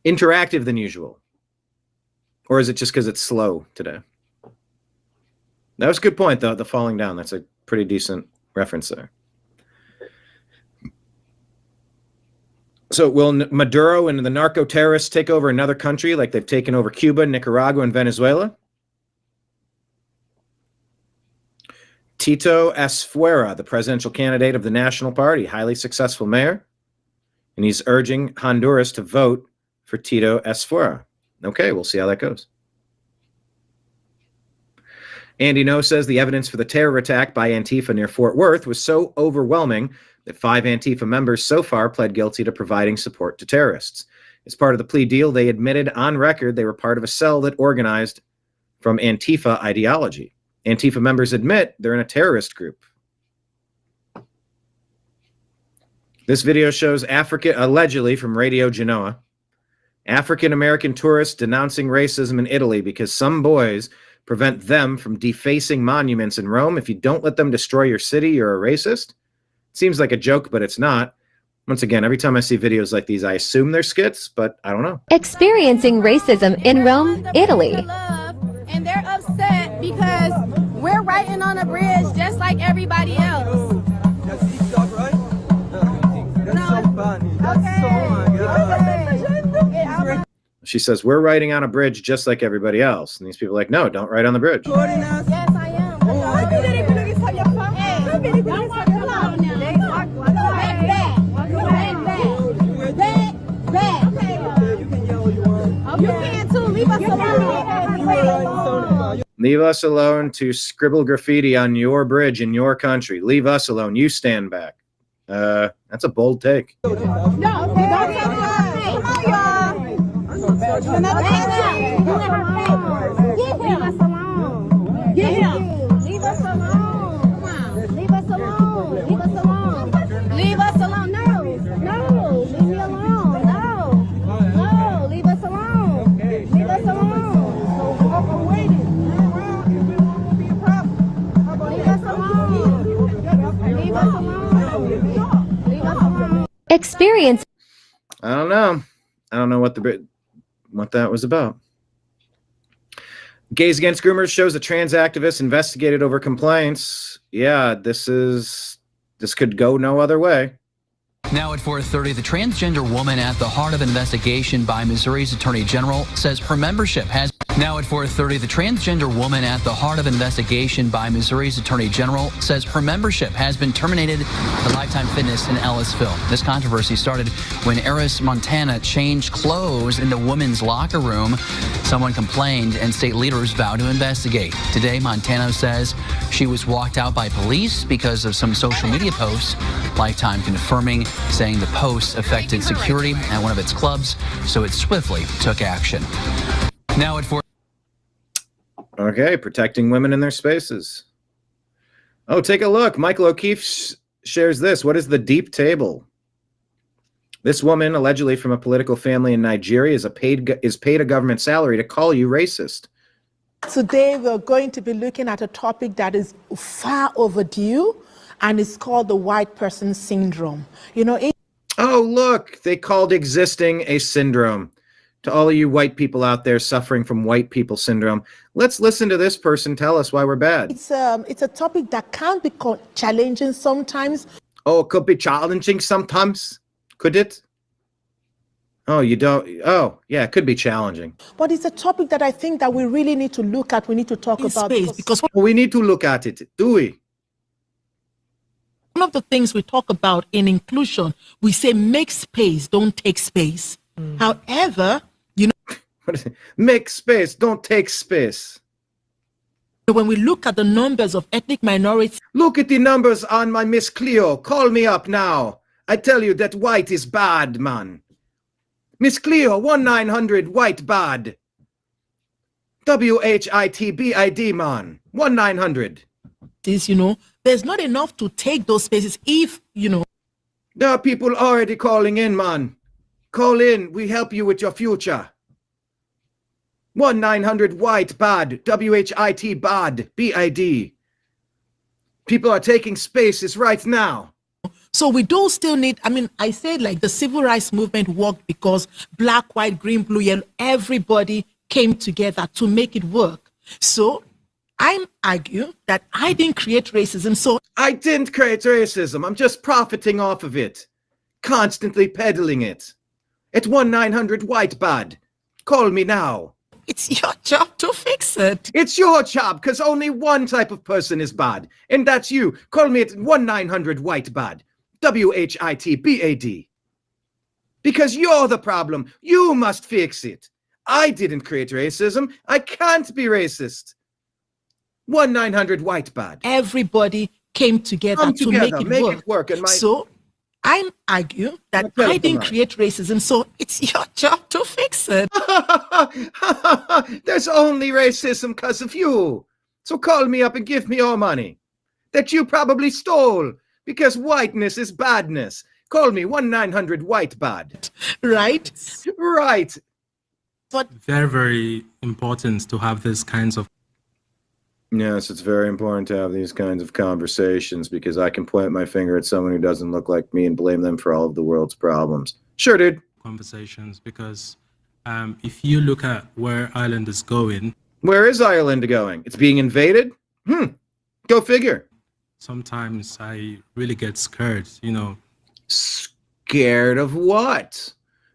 interactive than usual. Or is it just because it's slow today? That was a good point, though, the Falling Down. That's a pretty decent reference there. So will Maduro and the narco-terrorists take over another country like they've taken over Cuba, Nicaragua, and Venezuela? Tito Asfuera, the presidential candidate of the National Party, highly successful mayor, and he's urging Honduras to vote for Tito Asfuera. Okay, we'll see how that goes. Andy No says the evidence for the terror attack by Antifa near Fort Worth was so overwhelming that 5 Antifa members so far pled guilty to providing support to terrorists. As part of the plea deal, they admitted on record they were part of a cell that organized from Antifa ideology. Antifa members admit they're in a terrorist group. This video shows allegedly from Radio Genoa, African-American tourists denouncing racism in Italy because some boys prevent them from defacing monuments in Rome. If you don't let them destroy your city, you're a racist. It seems like a joke, but it's not. Once again, every time I see videos like these, I assume they're skits, but I don't know. Experiencing racism in Rome, Italy. And they're upset because we're writing on a bridge just like everybody else. She says, we're writing on a bridge just like everybody else. And these people are like, no, don't write on the bridge. Yes, I am. You can too. Leave us alone. Leave us alone to scribble graffiti on your bridge in your country. Leave us alone. You stand back. That's a bold take. No, don't tell me. Come on, y'all. Another Give us alone. Get him. Leave us alone. Come on. Leave us alone. Leave us alone. Leave us alone. No. Leave me alone. No. Leave us alone. Leave us alone. I'm waiting. Leave us alone. Leave us alone. Leave us alone. Experience. I don't know. I don't know what that was about. Gays Against Groomers shows a trans activist investigated over complaints. Yeah, this could go no other way. Now at 4:30, the transgender woman at the heart of an investigation by Missouri's Attorney General says her membership has. Now at 4:30, the transgender woman at the heart of an investigation by Missouri's Attorney General says her membership has been terminated at Lifetime Fitness in Ellisville. This controversy started when Eris, Montana changed clothes in the women's locker room. Someone complained and state leaders vowed to investigate. Today, Montana says she was walked out by police because of some social media posts. Lifetime confirming, saying the posts affected security at one of its clubs, so it swiftly took action. Now at 4. Okay, protecting women in their spaces. Oh, take a look. Michael O'Keefe shares this. What is the deep table? This woman, allegedly from a political family in Nigeria, is paid a government salary to call you racist. Today, we're going to be looking at a topic that is far overdue, and it's called the white person syndrome. Oh, look, they called existing a syndrome. To all of you white people out there suffering from white people syndrome, let's listen to this person tell us why we're bad. It's a topic that can be challenging sometimes. Oh, it could be challenging sometimes. Could it? Oh, you don't. Oh, yeah, it could be challenging. But it's a topic that I think that we really need to look at. We need to talk about because we need to look at it, do we? One of the things we talk about in inclusion, we say make space, don't take space. However, what is it? Make space, don't take space. When we look at the numbers of ethnic minorities, look at the numbers on my Miss Cleo. Call me up now. I tell you that white is bad, man. Miss Cleo, 1-900 white bad. WHITBID, man. 1-900. There's not enough to take those spaces if. There are people already calling in, man. Call in. We help you with your future. 1-900 white bad. WHIT bad. BID. People are taking spaces right now. So we do still need, I said like the civil rights movement worked because black, white, green, blue, yellow, everybody came together to make it work. So I argue that I didn't create racism. So I didn't create racism. I'm just profiting off of it. Constantly peddling it. At 1-900 white bad. Call me now. It's your job to fix it. It's your job because only one type of person is bad. And that's you. Call me at 1-900 white bad. WHITBAD. Because you're the problem. You must fix it. I didn't create racism. I can't be racist. 1-900 white bad. Everybody came together to make it work. So I argue that I didn't create racism, so it's your job to fix it. There's only racism because of you. So call me up and give me your money that you probably stole because whiteness is badness. Call me 1-900 white bad. Right? Right. But very, very important to have these kinds of. Yes, it's very important to have these kinds of conversations because I can point my finger at someone who doesn't look like me and blame them for all of the world's problems. Sure, dude. Conversations, because if you look at where Ireland is going. Where is Ireland going? It's being invaded? Go figure. Sometimes I really get scared, Scared of what?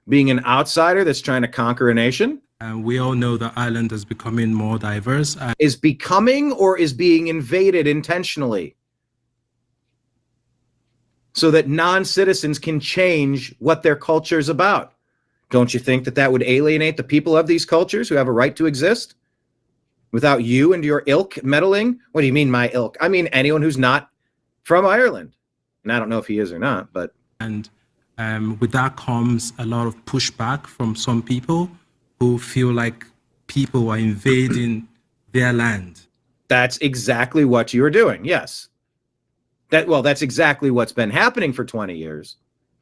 Being an outsider that's trying to conquer a nation? And we all know that Ireland is becoming more diverse. Is becoming or is being invaded intentionally? So that non-citizens can change what their culture is about. Don't you think that that would alienate the people of these cultures who have a right to exist? Without you and your ilk meddling? What do you mean my ilk? I mean anyone who's not from Ireland. And I don't know if he is or not, but... And with that comes a lot of pushback from some people who feel like people are invading their land. That's exactly what you're doing, yes. That's exactly what's been happening for 20 years.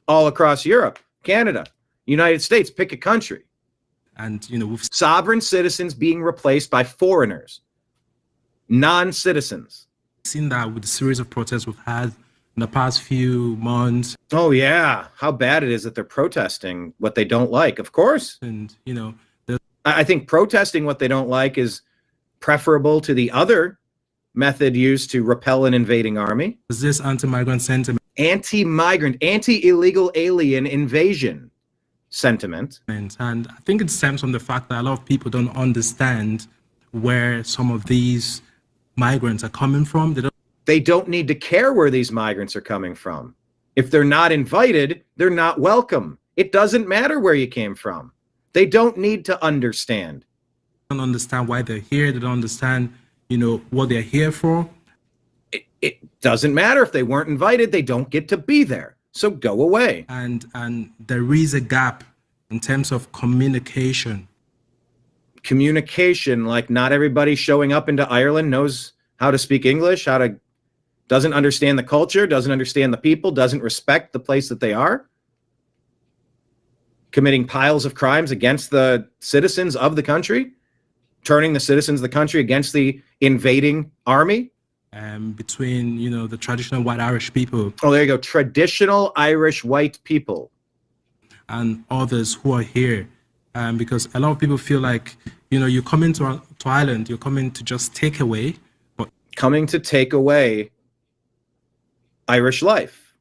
All across Europe, Canada, United States, pick a country. And, with sovereign citizens being replaced by foreigners, non-citizens. Seen that with the series of protests we've had in the past few months. Oh, yeah. How bad it is that they're protesting what they don't like, of course. And, I think protesting what they don't like is preferable to the other method used to repel an invading army. Is this anti-migrant sentiment? Anti-migrant, anti-illegal alien invasion sentiment. And I think it stems from the fact that a lot of people don't understand where some of these migrants are coming from. They don't need to care where these migrants are coming from. If they're not invited, they're not welcome. It doesn't matter where you came from. They don't need to understand. They don't understand why they're here. They don't understand, what they're here for. It doesn't matter if they weren't invited. They don't get to be there. So go away. And there is a gap in terms of communication. Communication, like not everybody showing up into Ireland knows how to speak English, doesn't understand the culture, doesn't understand the people, doesn't respect the place that they are. Committing piles of crimes against the citizens of the country, turning the citizens of the country against the invading army. Between, the traditional white Irish people. Oh, there you go. Traditional Irish white people. And others who are here. Because a lot of people feel like, you come into Ireland, you're coming to just take away. But coming to take away Irish life.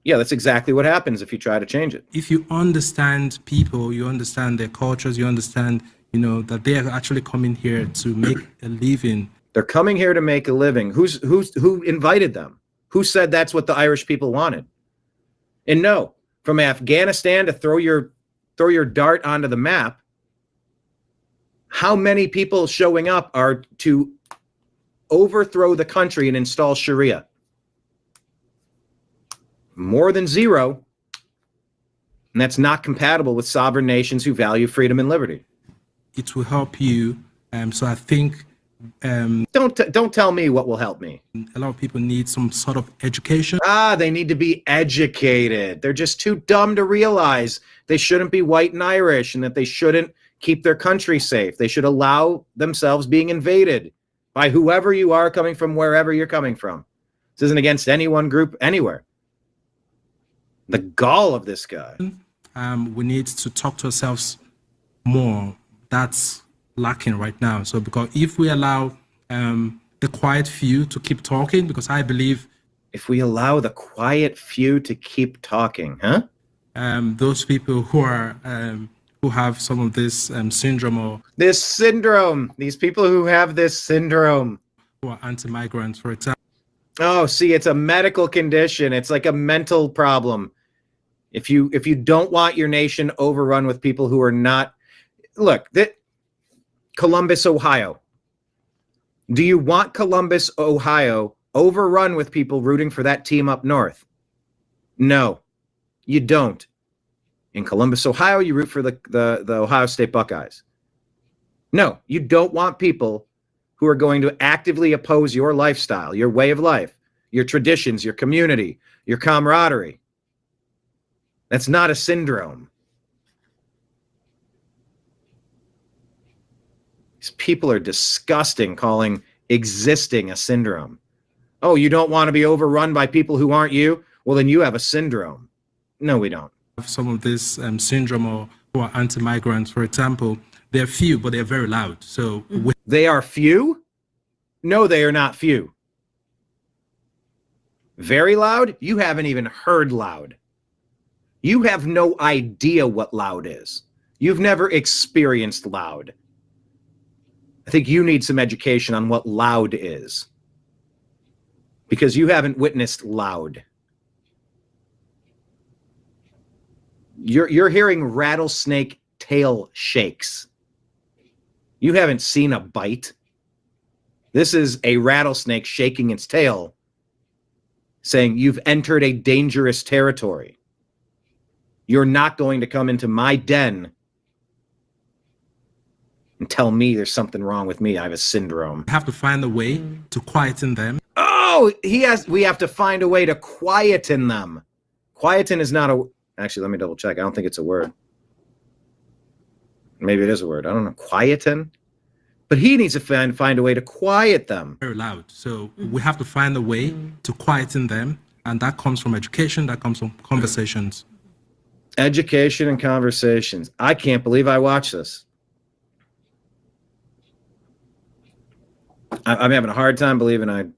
Yeah, that's exactly what happens if you try to change it. If you understand people, you understand their cultures, you understand, that they are actually coming here to make a living. They're coming here to make a living. Who invited them? Who said that's what the Irish people wanted? And no, from Afghanistan to throw your dart onto the map, how many people showing up are to overthrow the country and install Sharia? More than zero. And that's not compatible with sovereign nations who value freedom and liberty. It will help you. So I think don't tell me what will help me. A lot of people need some sort of education. They need to be educated. They're just too dumb to realize they shouldn't be white and Irish and that they shouldn't keep their country safe. They should allow themselves being invaded by whoever you are coming from, wherever you're coming from. This isn't against any one group anywhere. The gall of this guy. We need to talk to ourselves more. That's lacking right now. So because if we allow the quiet few to keep talking, because I believe if we allow the quiet few to keep talking, those people who are who have some of this syndrome or these people who have this syndrome, who are anti-migrants, for example. Oh, see, it's a medical condition. It's like a mental problem. If you don't want your nation overrun with people who are not, look, Columbus, Ohio. Do you want Columbus, Ohio overrun with people rooting for that team up north? No, you don't. In Columbus, Ohio, you root for the Ohio State Buckeyes. No, you don't want people who are going to actively oppose your lifestyle, your way of life, your traditions, your community, your camaraderie. That's not a syndrome. These people are disgusting, calling existing a syndrome. Oh, you don't want to be overrun by people who aren't you? Well, then you have a syndrome. No, we don't. Some of this syndrome or who are anti-migrants, for example, they're few, but they're very loud. So they are few? No, they are not few. Very loud? You haven't even heard loud. You have no idea what loud is. You've never experienced loud. I think you need some education on what loud is, because you haven't witnessed loud. You're hearing rattlesnake tail shakes. You haven't seen a bite. This is a rattlesnake shaking its tail, saying you've entered a dangerous territory. You're not going to come into my den and tell me there's something wrong with me. I have a syndrome. We have to find a way to quieten them. Oh, we have to find a way to quieten them. Quieten is not a, actually, let me double check. I don't think it's a word. Maybe it is a word. I don't know. Quieten? But he needs to find a way to quiet them. Very loud. So we have to find a way to quieten them. And that comes from education. That comes from conversations. Education and conversations. I can't believe I watched this. I'm having a hard time believing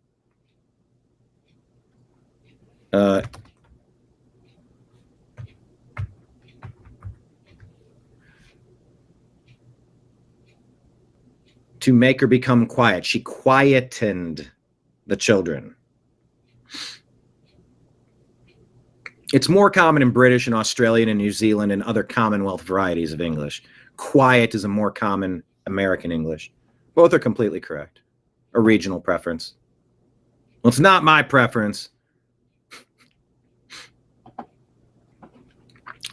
to make her become quiet. She quietened the children. It's more common in British and Australian and New Zealand and other Commonwealth varieties of English. Quiet is a more common American English. Both are completely correct. A regional preference. Well, it's not my preference.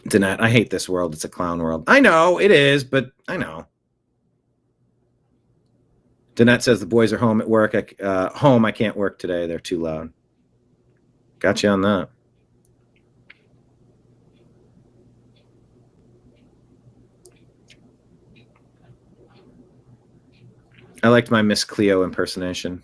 Danette, I hate this world. It's a clown world. I know it is, but I know. Danette says the boys are home at work. Home, I can't work today. They're too loud. Got you on that. I liked my Miss Cleo impersonation.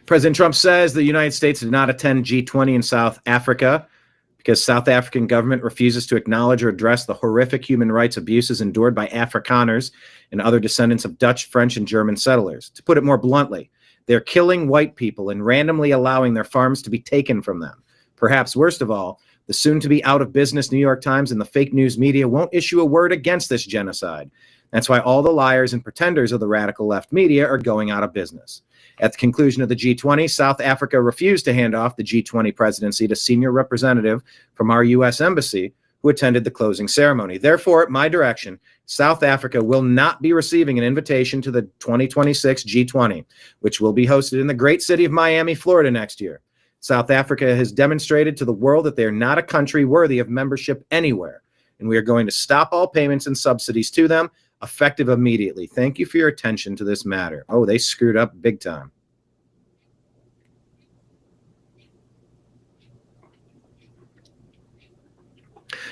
President Trump says the United States did not attend G20 in South Africa because South African government refuses to acknowledge or address the horrific human rights abuses endured by Afrikaners and other descendants of Dutch, French, and German settlers. To put it more bluntly, they're killing white people and randomly allowing their farms to be taken from them. Perhaps worst of all, the soon-to-be out-of-business New York Times and the fake news media won't issue a word against this genocide. That's why all the liars and pretenders of the radical left media are going out of business. At the conclusion of the G20, South Africa refused to hand off the G20 presidency to senior representative from our U.S. embassy who attended the closing ceremony. Therefore, at my direction, South Africa will not be receiving an invitation to the 2026 G20, which will be hosted in the great city of Miami, Florida next year. South Africa has demonstrated to the world that they are not a country worthy of membership anywhere, and we are going to stop all payments and subsidies to them, effective immediately. Thank you for your attention to this matter. Oh, they screwed up big time.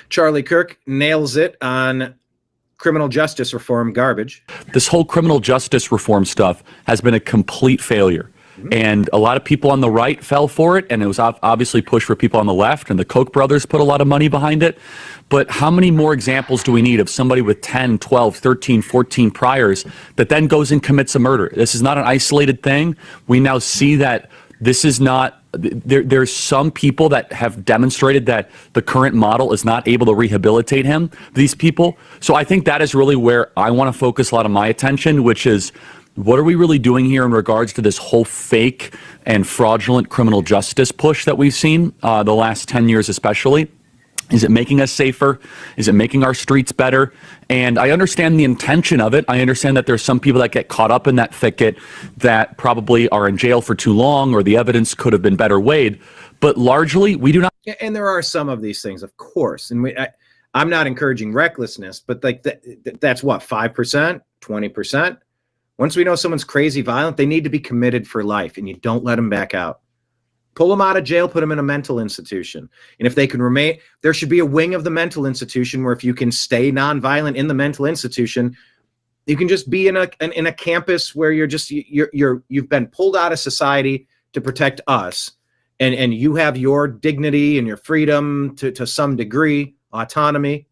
Charlie Kirk nails it on criminal justice reform garbage. This whole criminal justice reform stuff has been a complete failure. And a lot of people on the right fell for it, and it was obviously pushed for people on the left, and the Koch brothers put a lot of money behind it. But how many more examples do we need of somebody with 10, 12, 13, 14 priors that then goes and commits a murder? This is not an isolated thing. We now see that this is not, there's some people that have demonstrated that the current model is not able to rehabilitate these people. So I think that is really where I want to focus a lot of my attention, which is, what are we really doing here in regards to this whole fake and fraudulent criminal justice push that we've seen the last 10 years especially? Is it making us safer? Is it making our streets better? And I understand the intention of it. I understand that there's some people that get caught up in that thicket that probably are in jail for too long, or the evidence could have been better weighed. But largely, we do not. Yeah, and there are some of these things, of course. And I'm not encouraging recklessness, but like that's what, 5%, 20%? Once we know someone's crazy violent, they need to be committed for life, and you don't let them back out. Pull them out of jail, put them in a mental institution. And if they can remain, there should be a wing of the mental institution where if you can stay nonviolent in the mental institution, you can just be in a campus where you've been pulled out of society to protect us, and you have your dignity and your freedom to some degree, autonomy.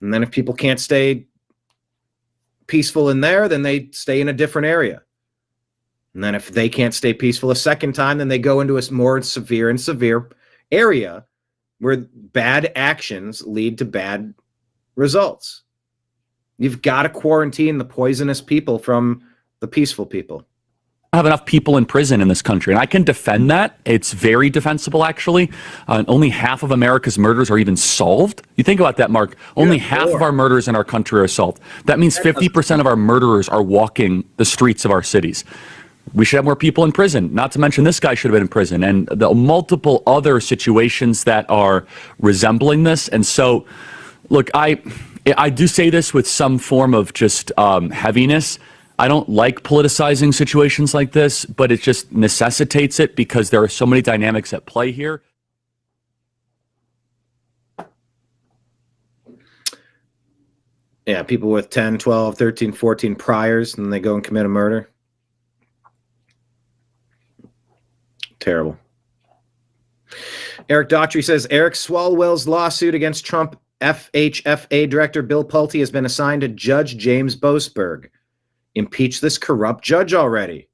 And then if people can't stay peaceful in there, then they stay in a different area. And then if they can't stay peaceful a second time, then they go into a more severe area where bad actions lead to bad results. You've got to quarantine the poisonous people from the peaceful people. I have enough people in prison in this country, and I can defend that. It's very defensible, actually. Only half of America's murders are even solved. You think about that, Mark. Only half of our murders in our country are solved. That means 50% of our murderers are walking the streets of our cities. We should have more people in prison. Not to mention this guy should have been in prison, and the multiple other situations that are resembling this. And so, look, I do say this with some form of just heaviness. I don't like politicizing situations like this, but it just necessitates it because there are so many dynamics at play here. Yeah, people with 10, 12, 13, 14 priors, and then they go and commit a murder. Terrible. Eric Daughtry says, Eric Swalwell's lawsuit against Trump FHFA Director Bill Pulte has been assigned to Judge James Boasberg. Impeach this corrupt judge already.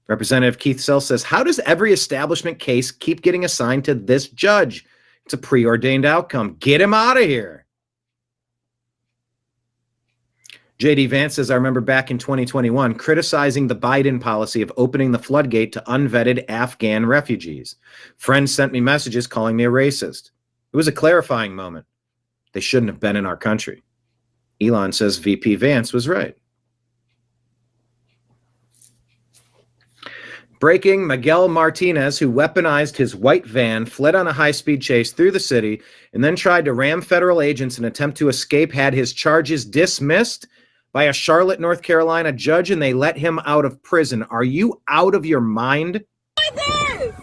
Representative Keith Sells says, how does every establishment case keep getting assigned to this judge? It's a preordained outcome. Get him out of here. J.D. Vance says, I remember back in 2021 criticizing the Biden policy of opening the floodgate to unvetted Afghan refugees. Friends sent me messages calling me a racist. It was a clarifying moment. They shouldn't have been in our country. Elon says VP Vance was right. Breaking, Miguel Martinez, who weaponized his white van, fled on a high-speed chase through the city, and then tried to ram federal agents in an attempt to escape, had his charges dismissed by a Charlotte, North Carolina judge, and they let him out of prison. Are you out of your mind? What is this?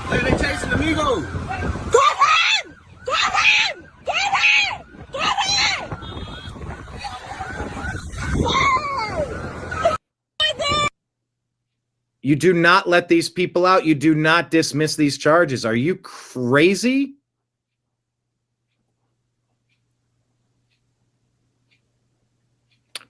Hey, they chasing the Migos. Get him! Get him! Get him! Get him! You do not let these people out. You do not dismiss these charges. Are you crazy?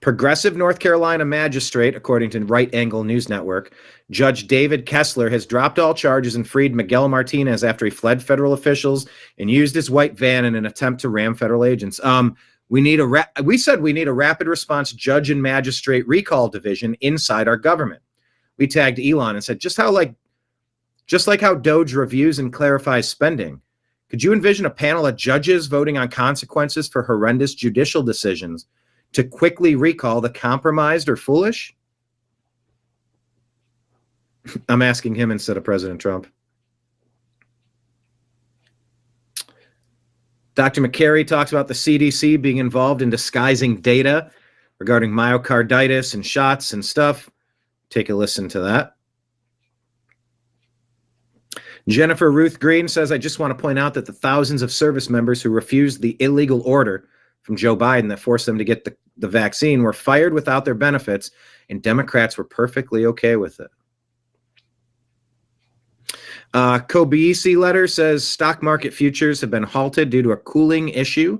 Progressive North Carolina magistrate, according to Right Angle News Network, Judge David Kessler has dropped all charges and freed Miguel Martinez after he fled federal officials and used his white van in an attempt to ram federal agents. We said we need a rapid response judge and magistrate recall division inside our government. We tagged Elon and said, just like how Doge reviews and clarifies spending, could you envision a panel of judges voting on consequences for horrendous judicial decisions to quickly recall the compromised or foolish? I'm asking him instead of President Trump. Dr. McCary talks about the CDC being involved in disguising data regarding myocarditis and shots and stuff. Take a listen to that. Jennifer Ruth Green says, I just want to point out that the thousands of service members who refused the illegal order from Joe Biden that forced them to get the vaccine were fired without their benefits, and Democrats were perfectly okay with it. Kobeisi letter says stock market futures have been halted due to a cooling issue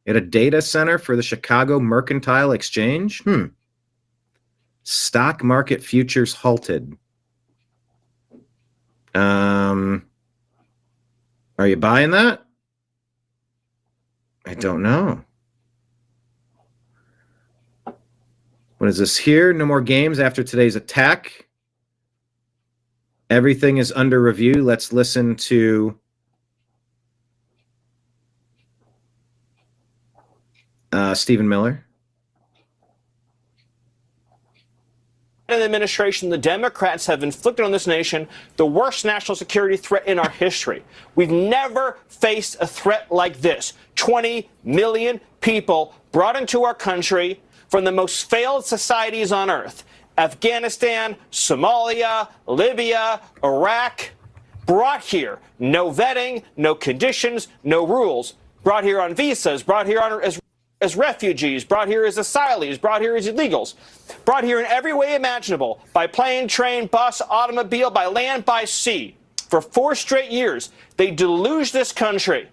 at a data center for the Chicago Mercantile Exchange. Stock market futures halted. Are you buying that? I don't know. What is this here? No more games after today's attack. Everything is under review. Let's listen to Stephen Miller. The administration, the Democrats have inflicted on this nation the worst national security threat in our history. We've never faced a threat like this. 20 million people brought into our country from the most failed societies on earth. Afghanistan, Somalia, Libya, Iraq, brought here, no vetting, no conditions, no rules, brought here on visas, brought here on, as refugees, brought here as asylees, brought here as illegals, brought here in every way imaginable, by plane, train, bus, automobile, by land, by sea. For 4 straight years, they deluged this country.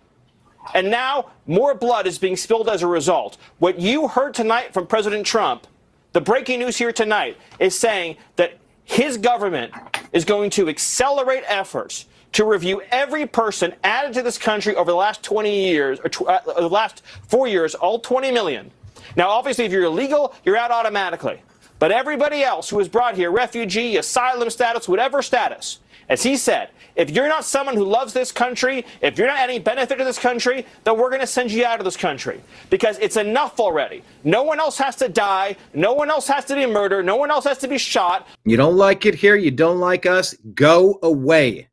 And now more blood is being spilled as a result. What you heard tonight from President Trump, the breaking news here tonight, is saying that his government is going to accelerate efforts to review every person added to this country over the last 20 years, or the last 4 years, all 20 million. Now, obviously, if you're illegal, you're out automatically. But everybody else who is brought here, refugee, asylum status, whatever status, as he said, if you're not someone who loves this country, if you're not adding benefit to this country, then we're going to send you out of this country. Because it's enough already. No one else has to die. No one else has to be murdered. No one else has to be shot. You don't like it here. You don't like us. Go away.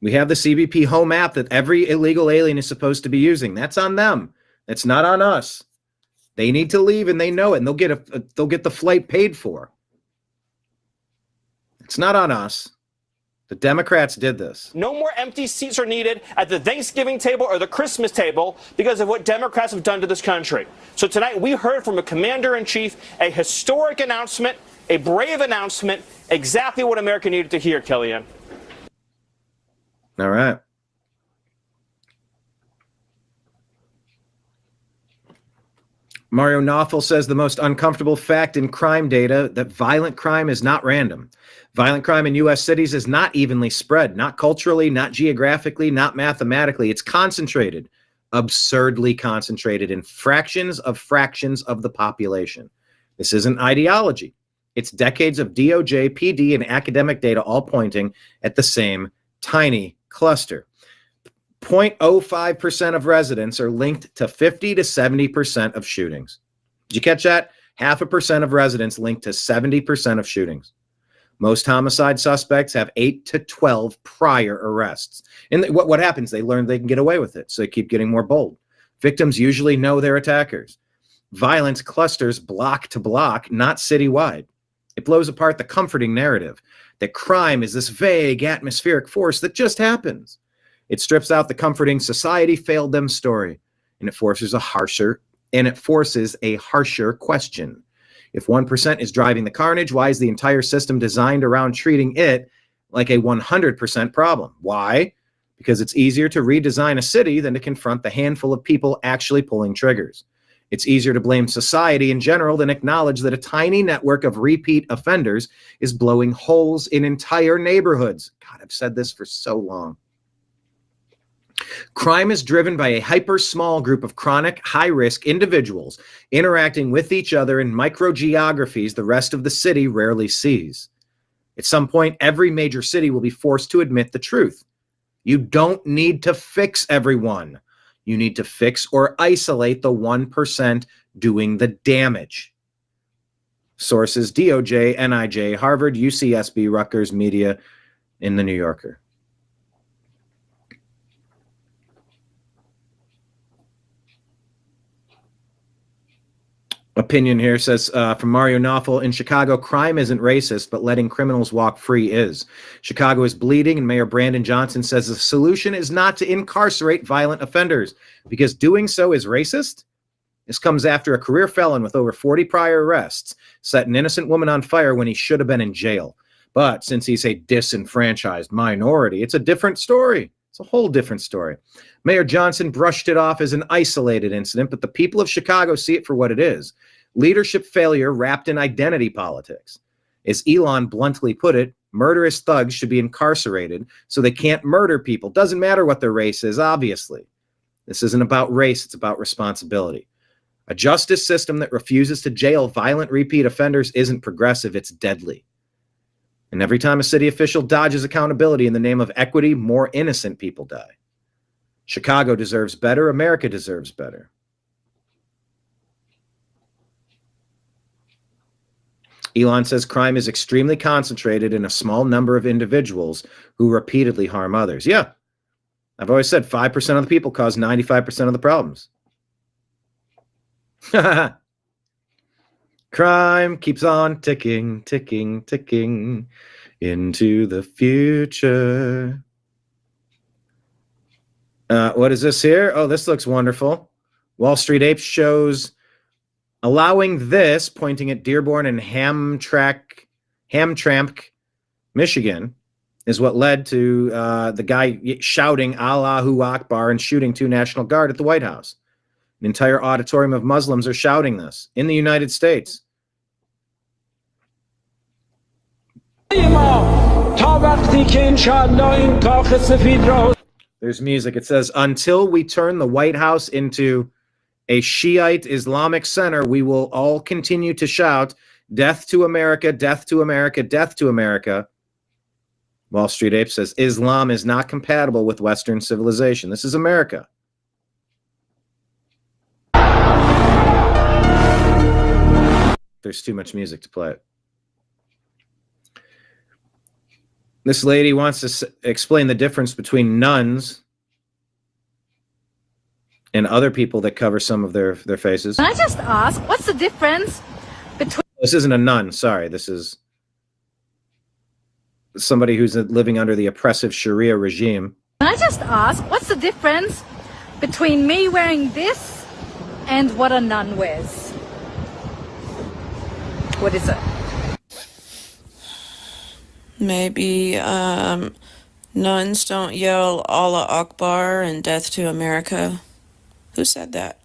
We have the CBP home app that every illegal alien is supposed to be using. That's on them. It's not on us. They need to leave, and they know it, and they'll get the flight paid for. It's not on us. The Democrats did this. No more empty seats are needed at the Thanksgiving table or the Christmas table because of what Democrats have done to this country. So tonight we heard from a commander-in-chief a historic announcement, a brave announcement, exactly what America needed to hear, Kellyanne. All right. Mario Knopfel says the most uncomfortable fact in crime data that violent crime is not random. Violent crime in U.S. cities is not evenly spread, not culturally, not geographically, not mathematically. It's concentrated, absurdly concentrated in fractions of the population. This isn't ideology. It's decades of DOJ, PD, and academic data all pointing at the same tiny cluster. 0.05% of residents are linked to 50 to 70% of shootings. Did you catch that? 0.5% of residents linked to 70% of shootings. Most homicide suspects have 8 to 12 prior arrests. And what happens? They learn they can get away with it, so they keep getting more bold. Victims usually know their attackers. Violence clusters block to block, not citywide. It blows apart the comforting narrative that crime is this vague atmospheric force that just happens. It strips out the comforting society failed them story, and it forces a harsher question. If 1% is driving the carnage, why is the entire system designed around treating it like a 100% problem? Why? Because it's easier to redesign a city than to confront the handful of people actually pulling triggers. It's easier to blame society in general than acknowledge that a tiny network of repeat offenders is blowing holes in entire neighborhoods. God, I've said this for so long. Crime is driven by a hyper-small group of chronic, high-risk individuals interacting with each other in microgeographies the rest of the city rarely sees. At some point, every major city will be forced to admit the truth. You don't need to fix everyone. You need to fix or isolate the 1% doing the damage. Sources: DOJ, NIJ, Harvard, UCSB, Rutgers, Media, in The New Yorker. Opinion here says from Mario Knopfel, in Chicago, crime isn't racist, but letting criminals walk free is. Chicago is bleeding, and Mayor Brandon Johnson says the solution is not to incarcerate violent offenders because doing so is racist. This comes after a career felon with over 40 prior arrests set an innocent woman on fire when he should have been in jail. But since he's a disenfranchised minority, it's a different story. It's a whole different story. Mayor Johnson brushed it off as an isolated incident, but the people of Chicago see it for what it is. Leadership failure wrapped in identity politics. As Elon bluntly put it, murderous thugs should be incarcerated so they can't murder people. Doesn't matter what their race is, obviously. This isn't about race, it's about responsibility. A justice system that refuses to jail violent repeat offenders isn't progressive, it's deadly. And every time a city official dodges accountability in the name of equity, more innocent people die. Chicago deserves better. America deserves better. Elon says crime is extremely concentrated in a small number of individuals who repeatedly harm others. Yeah, I've always said 5% of the people cause 95% of the problems. Crime keeps on ticking, ticking, ticking into the future. What is this here? Oh, this looks wonderful. Wall Street Apes shows allowing this, pointing at Dearborn and Hamtramck, Michigan, is what led to the guy shouting Allahu Akbar and shooting 2 National Guard at the White House. An entire auditorium of Muslims are shouting this in the United States. There's music. It says, until we turn the White House into a Shiite Islamic center, we will all continue to shout, death to America, death to America, death to America. Wall Street Ape says, Islam is not compatible with Western civilization. This is America. There's too much music to play it. This lady wants to explain the difference between nuns and other people that cover some of their faces. Can I just ask, what's the difference between... This isn't a nun, sorry. This is somebody who's living under the oppressive Sharia regime. Can I just ask, what's the difference between me wearing this and what a nun wears? What is it? Maybe nuns don't yell Allah Akbar and death to America. Who said that?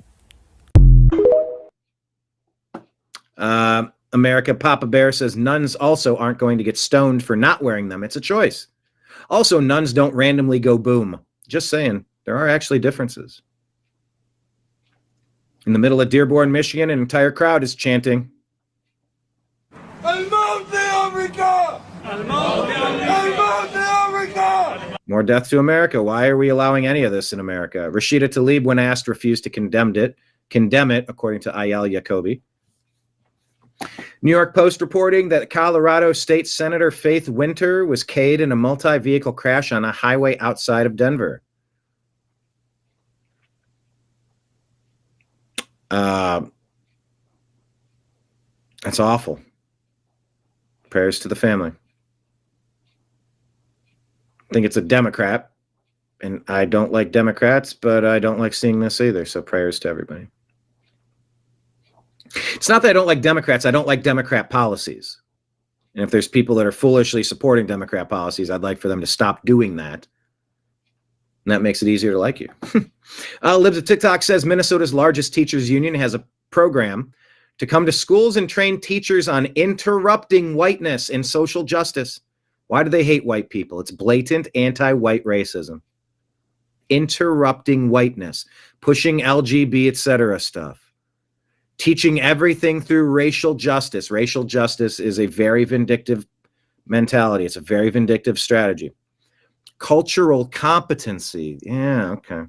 America Papa Bear says nuns also aren't going to get stoned for not wearing them. It's a choice. Also, nuns don't randomly go boom. Just saying, there are actually differences. In the middle of Dearborn, Michigan, an entire crowd is chanting. More death to America. Why are we allowing any of this in America? Rashida Tlaib, when asked, refused to condemn it, according to Ayal Jacoby. New York Post reporting that Colorado State Senator Faith Winter was killed in a multi-vehicle crash on a highway outside of Denver. That's awful. Prayers to the family. I think it's a Democrat, and I don't like Democrats, but I don't like seeing this either, so prayers to everybody. It's not that I don't like Democrats, I don't like Democrat policies. And if there's people that are foolishly supporting Democrat policies, I'd like for them to stop doing that. And that makes it easier to like you. Libs of TikTok says Minnesota's largest teachers union has a program to come to schools and train teachers on interrupting whiteness and social justice. Why do they hate white people? It's blatant anti-white racism. Interrupting whiteness, pushing LGB, etc. stuff. Teaching everything through racial justice. Racial justice is a very vindictive mentality. It's a very vindictive strategy. Cultural competency. Yeah, okay.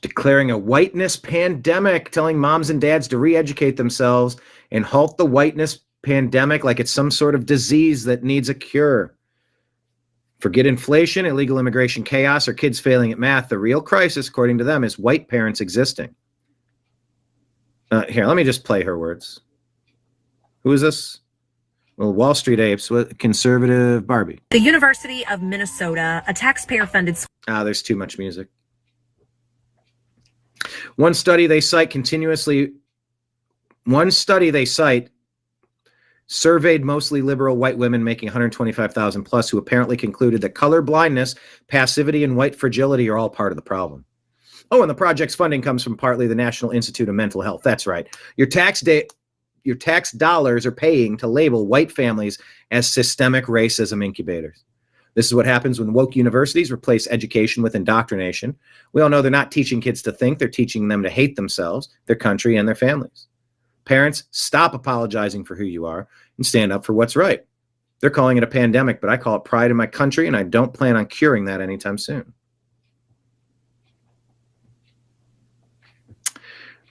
Declaring a whiteness pandemic, telling moms and dads to re-educate themselves and halt the whiteness pandemic like it's some sort of disease that needs a cure. Forget inflation, illegal immigration chaos, or kids failing at math. The real crisis, according to them, is white parents existing. Here, let me just play her words. Who is this? Well, Wall Street Apes, conservative Barbie. The University of Minnesota, a taxpayer-funded school. There's too much music. One study they cite surveyed mostly liberal white women making $125,000 plus who apparently concluded that color blindness, passivity, and white fragility are all part of the problem. Oh, and the project's funding comes from partly the National Institute of Mental Health. That's right. Your tax dollars are paying to label white families as systemic racism incubators. This is what happens when woke universities replace education with indoctrination. We all know they're not teaching kids to think. They're teaching them to hate themselves, their country, and their families. Parents, stop apologizing for who you are and stand up for what's right. They're calling it a pandemic, but I call it pride in my country, and I don't plan on curing that anytime soon.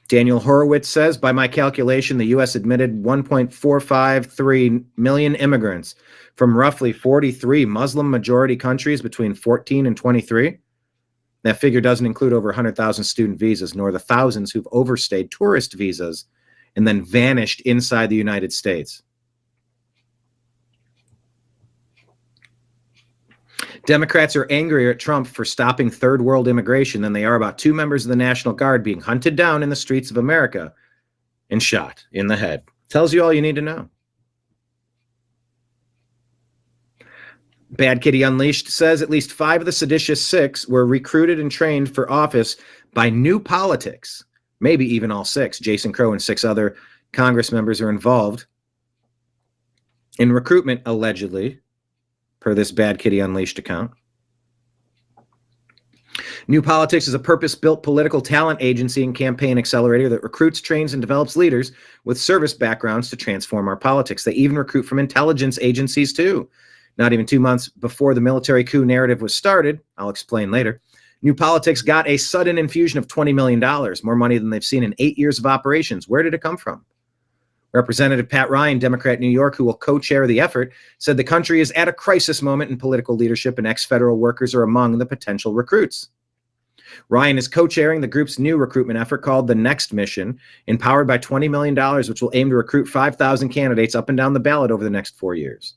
Daniel Horowitz says, by my calculation, the U.S. admitted 1.453 million immigrants from roughly 43 Muslim majority countries between 14 and 23. That figure doesn't include over 100,000 student visas, nor the thousands who've overstayed tourist visas and then vanished inside the United States. Democrats are angrier at Trump for stopping third world immigration than they are about 2 members of the National Guard being hunted down in the streets of America and shot in the head. Tells you all you need to know. Bad Kitty Unleashed says at least 5 of the seditious 6 were recruited and trained for office by New Politics. Maybe even all 6. Jason Crow and 6 other Congress members are involved in recruitment, allegedly, per this Bad Kitty Unleashed account. New Politics is a purpose-built political talent agency and campaign accelerator that recruits, trains, and develops leaders with service backgrounds to transform our politics. They even recruit from intelligence agencies, too. Not even 2 months before the military coup narrative was started, I'll explain later, New Politics got a sudden infusion of $20 million, more money than they've seen in 8 years of operations. Where did it come from? Representative Pat Ryan, Democrat, New York, who will co-chair the effort, said the country is at a crisis moment in political leadership and ex-federal workers are among the potential recruits. Ryan is co-chairing the group's new recruitment effort called The Next Mission, empowered by $20 million, which will aim to recruit 5,000 candidates up and down the ballot over the next 4 years.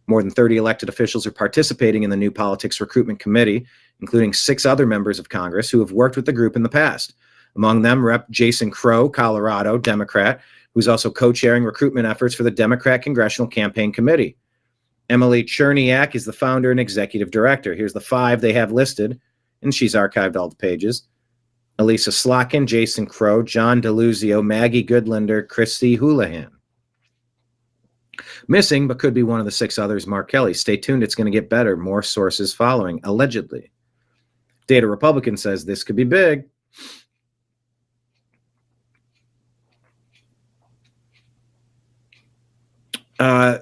More than 30 elected officials are participating in the New Politics Recruitment Committee, including 6 other members of Congress who have worked with the group in the past. Among them, Rep. Jason Crow, Colorado, Democrat, who's also co-chairing recruitment efforts for the Democrat Congressional Campaign Committee. Emily Cherniak is the founder and executive director. Here's the 5 they have listed, and she's archived all the pages. Elisa Slotkin, Jason Crow, John DeLuzio, Maggie Goodlander, Christy Houlihan. Missing, but could be one of the 6 others, Mark Kelly. Stay tuned, it's going to get better. More sources following, allegedly. Data Republican says this could be big.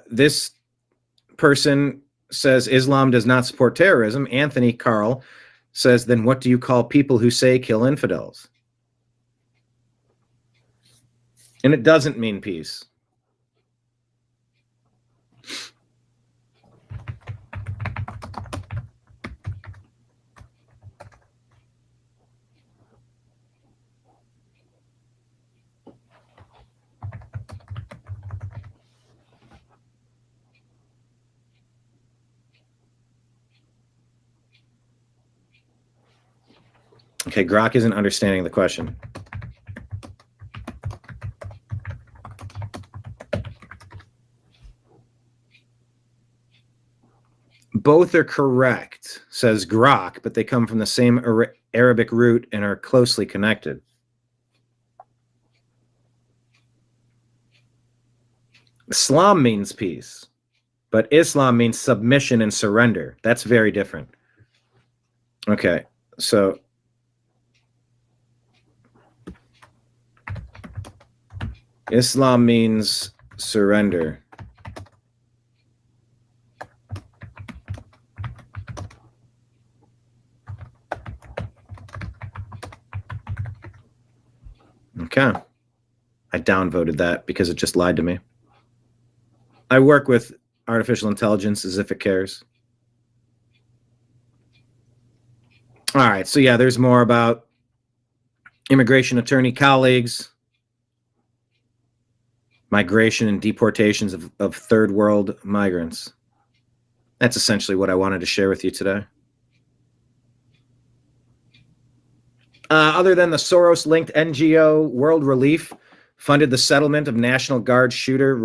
This person says Islam does not support terrorism. Anthony Carl says, then what do you call people who say kill infidels? And it doesn't mean peace. Okay, Grok isn't understanding the question. Both are correct, says Grok, but they come from the same Arabic root and are closely connected. Islam means peace, but Islam means submission and surrender. That's very different. Okay, so Islam means surrender. Okay. I downvoted that because it just lied to me. I work with artificial intelligence as if it cares. All right. So, yeah, there's more about immigration attorney colleagues, migration and deportations of third world migrants. That's essentially what I wanted to share with you today. Other than the Soros-linked NGO World Relief funded the settlement of National Guard shooter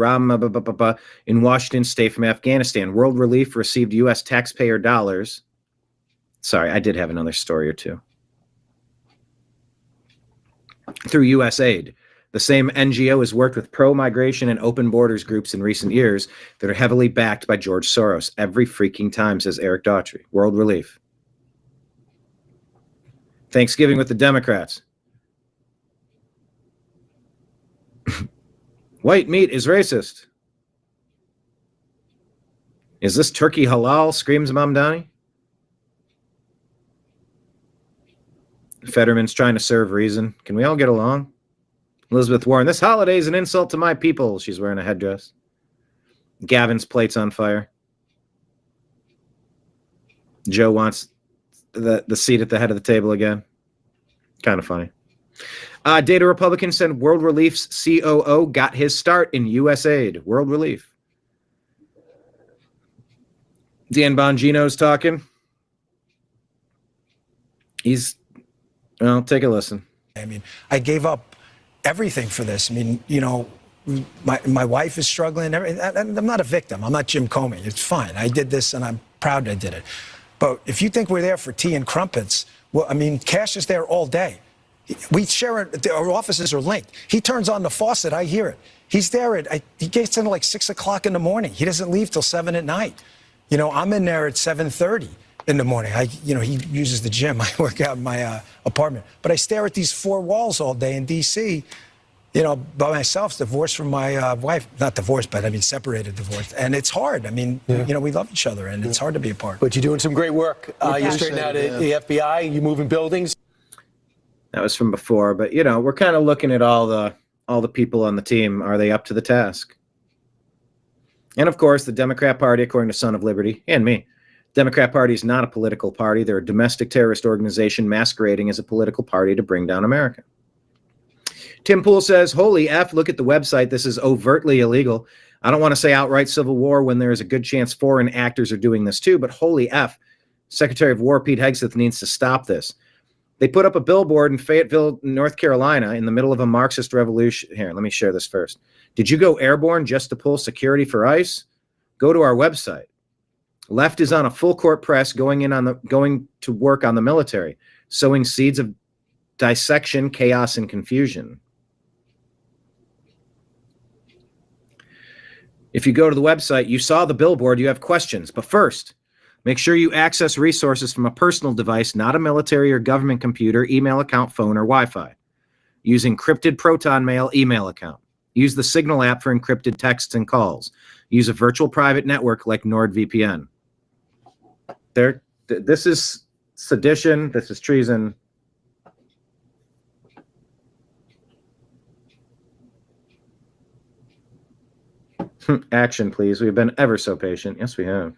in Washington State from Afghanistan. World Relief received U.S. taxpayer dollars. Sorry, I did have another story or two. Through U.S. aid. The same NGO has worked with pro-migration and open borders groups in recent years that are heavily backed by George Soros. Every freaking time, says Eric Daughtry. World Relief. Thanksgiving with the Democrats. White meat is racist. Is this turkey halal? Screams Mamdani. Fetterman's trying to serve reason. Can we all get along? Elizabeth Warren, this holiday is an insult to my people. She's wearing a headdress. Gavin's plate's on fire. Joe wants the seat at the head of the table again. Kind of funny. Data Republican said World Relief's COO got his start in USAID. World Relief. Dan Bongino's talking. Well, take a listen. I mean, I gave up everything for this. I mean, you know, my wife is struggling. I'm not a victim. I'm not Jim Comey. It's fine. I did this, and I'm proud I did it. But if you think we're there for tea and crumpets, well, I mean, Cash is there all day. We share it. Our offices are linked. He turns on the faucet. I hear it. He's there he gets in at like 6 o'clock in the morning. He doesn't leave till 7 at night. You know, I'm in there at 7:30 in the morning. He uses the gym. I work out in my apartment. But I stare at these four walls all day in D.C., you know, by myself, divorced from my wife. Not divorced, but I mean separated, divorced. And it's hard. I mean, you know, we love each other, and it's hard to be apart. But you're doing some great work. You're straightening out the FBI. You're moving buildings. That was from before, but you know, we're kind of looking at all the people on the team. Are they up to the task? And of course, the Democrat Party, according to Son of Liberty and me, Democrat Party is not a political party. They're a domestic terrorist organization masquerading as a political party to bring down America. Tim Pool says, holy F, look at the website. This is overtly illegal. I don't want to say outright civil war when there is a good chance foreign actors are doing this too, but holy F, Secretary of War Pete Hegseth needs to stop this. They put up a billboard in Fayetteville, North Carolina, in the middle of a Marxist revolution. Here, let me share this first. Did you go airborne just to pull security for ICE? Go to our website. Left is on a full court press going to work on the military, sowing seeds of dissection, chaos, and confusion. If you go to the website, you saw the billboard, you have questions. But first, make sure you access resources from a personal device, not a military or government computer, email account, phone, or Wi-Fi. Use encrypted Proton Mail email account. Use the Signal app for encrypted texts and calls. Use a virtual private network like NordVPN. This is sedition. This is treason. Action, please. We've been ever so patient. Yes, we have.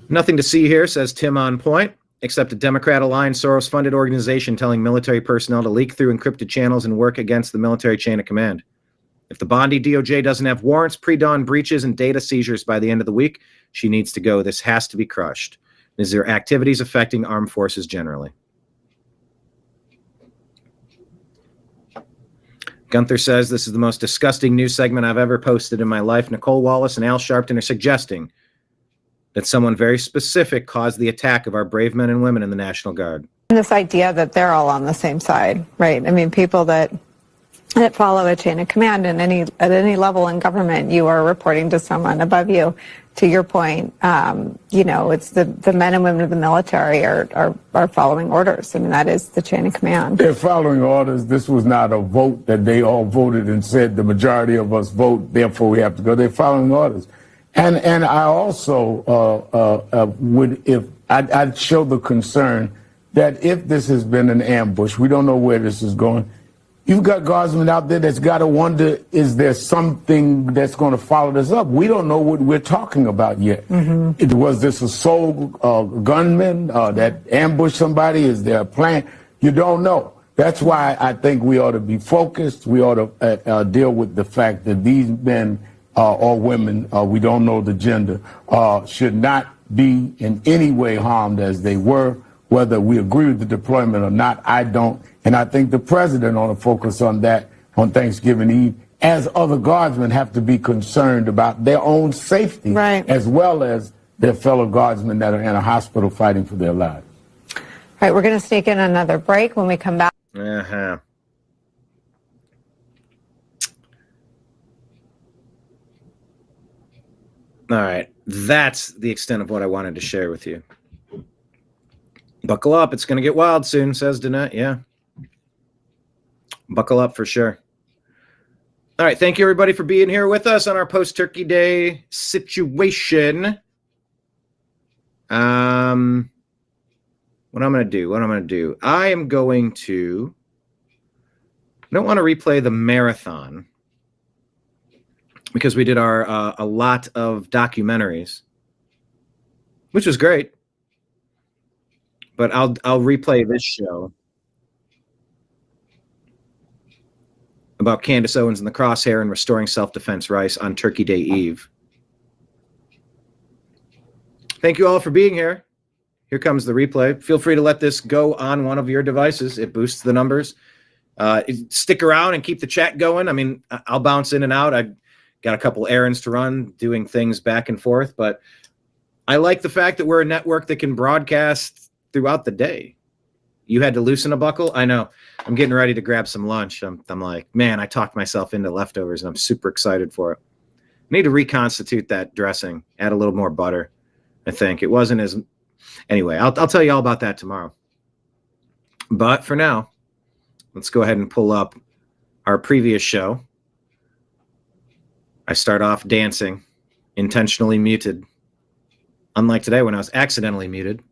Nothing to see here, says Tim on point, except a Democrat-aligned, Soros-funded organization telling military personnel to leak through encrypted channels and work against the military chain of command. If the Bondi DOJ doesn't have warrants, pre-dawn breaches, and data seizures by the end of the week, she needs to go. This has to be crushed. Is there activities affecting armed forces generally? Gunther says, this is the most disgusting news segment I've ever posted in my life. Nicole Wallace and Al Sharpton are suggesting that someone very specific caused the attack of our brave men and women in the National Guard. This idea that they're all on the same side, right? I mean, people that follow a chain of command and at any level in government, you are reporting to someone above you. To your point, you know, it's the men and women of the military are following orders. I mean, that is the chain of command. They're following orders. This was not a vote that they all voted and said the majority of us vote, therefore we have to go. They're following orders. And I also I'd show the concern that if this has been an ambush, we don't know where this is going. You've got guardsmen out there that's got to wonder, is there something that's going to follow this up? We don't know what we're talking about yet. Mm-hmm. Was this a sole gunman that ambushed somebody? Is there a plan? You don't know. That's why I think we ought to be focused. We ought to deal with the fact that these men or women, we don't know the gender, should not be in any way harmed as they were. Whether we agree with the deployment or not, I don't. And I think the president ought to focus on that on Thanksgiving Eve, as other guardsmen have to be concerned about their own safety, right, as well as their fellow guardsmen that are in a hospital fighting for their lives. All right, we're going to sneak in another break. When we come back. Uh-huh. All right, that's the extent of what I wanted to share with you. Buckle up, it's going to get wild soon, says Danette. Yeah. Buckle up for sure. All right, thank you everybody for being here with us on our post-Turkey Day situation. What I'm going to do, I am going to don't want to replay the marathon because we did our a lot of documentaries, which was great. But I'll replay this show about Candace Owens and the crosshair and restoring self-defense rights on Turkey Day Eve. Thank you all for being here. Here comes the replay. Feel free to let this go on one of your devices. It boosts the numbers. Stick around and keep the chat going. I mean, I'll bounce in and out. I got a couple errands to run, doing things back and forth, but I like the fact that we're a network that can broadcast throughout the day. You had to loosen a buckle? I know. I'm getting ready to grab some lunch. I'm like, man, I talked myself into leftovers, and I'm super excited for it. I need to reconstitute that dressing, add a little more butter, I think. It wasn't as... Anyway, I'll tell you all about that tomorrow. But for now, let's go ahead and pull up our previous show. I start off dancing, intentionally muted, unlike today when I was accidentally muted.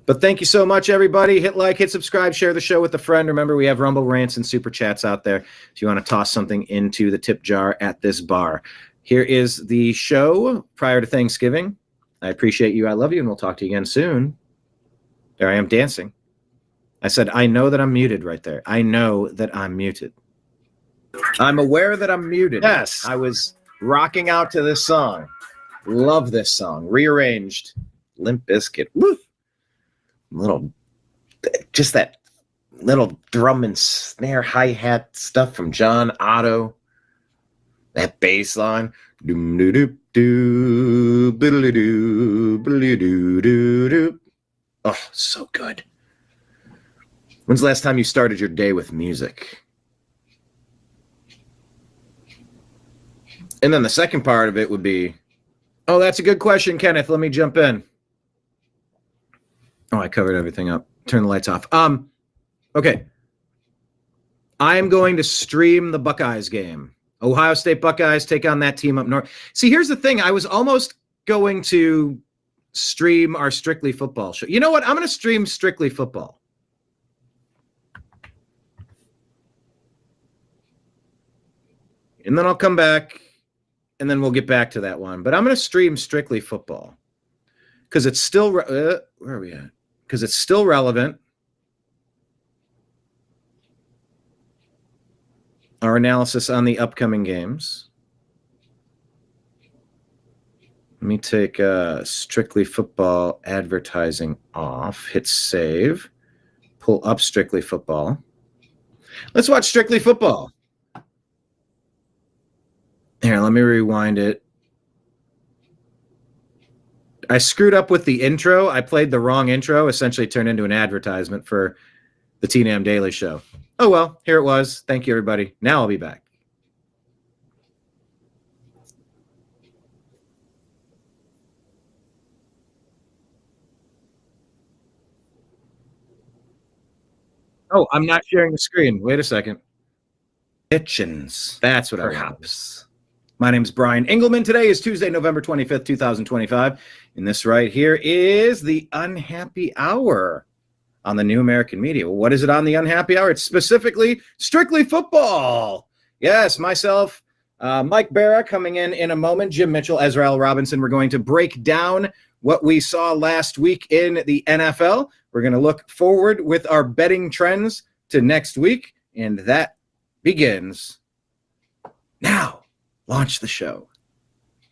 But thank you so much, everybody. Hit like, hit subscribe, share the show with a friend. Remember, we have Rumble rants and super chats out there if you want to toss something into the tip jar at this bar. Here is the show prior to Thanksgiving. I appreciate you. I love you, and we'll talk to you again soon. There I am dancing. I said, I know that I'm muted right there. I know that I'm muted. I'm aware that I'm muted. Yes, I was rocking out to this song. Love this song. Rearranged. Limp Bizkit. Woo! Just that little drum and snare hi-hat stuff from John Otto. That bass line. Oh, so good. When's the last time you started your day with music? And then the second part of it would be, oh, that's a good question, Kenneth. Let me jump in. Oh, I covered everything up. Turn the lights off. Okay. I am going to stream the Buckeyes game. Ohio State Buckeyes take on that team up north. See, here's the thing. I was almost going to stream our Strictly Football show. You know what? I'm going to stream Strictly Football. And then I'll come back, and then we'll get back to that one. But I'm going to stream Strictly Football because it's still where are we at? Because it's still relevant. Our analysis on the upcoming games. Let me take Strictly Football advertising off. Hit save. Pull up Strictly Football. Let's watch Strictly Football. Here, let me rewind it. I screwed up with the intro. I played the wrong intro, essentially turned into an advertisement for the TNAM Daily Show. Oh, well, here it was. Thank you, everybody. Now I'll be back. Oh, I'm not sharing the screen. Wait a second. Kitchens. That's what perhaps. My name is Brian Engelman. Today is Tuesday, November 25th, 2025. And this right here is the Unhappy Hour on the New American Media. Well, what is it on the Unhappy Hour? It's specifically Strictly Football. Yes, myself, Mike Barra coming in a moment, Jim Mitchell, Ezra L. Robinson. We're going to break down what we saw last week in the NFL. We're going to look forward with our betting trends to next week, and that begins now. Launch the show.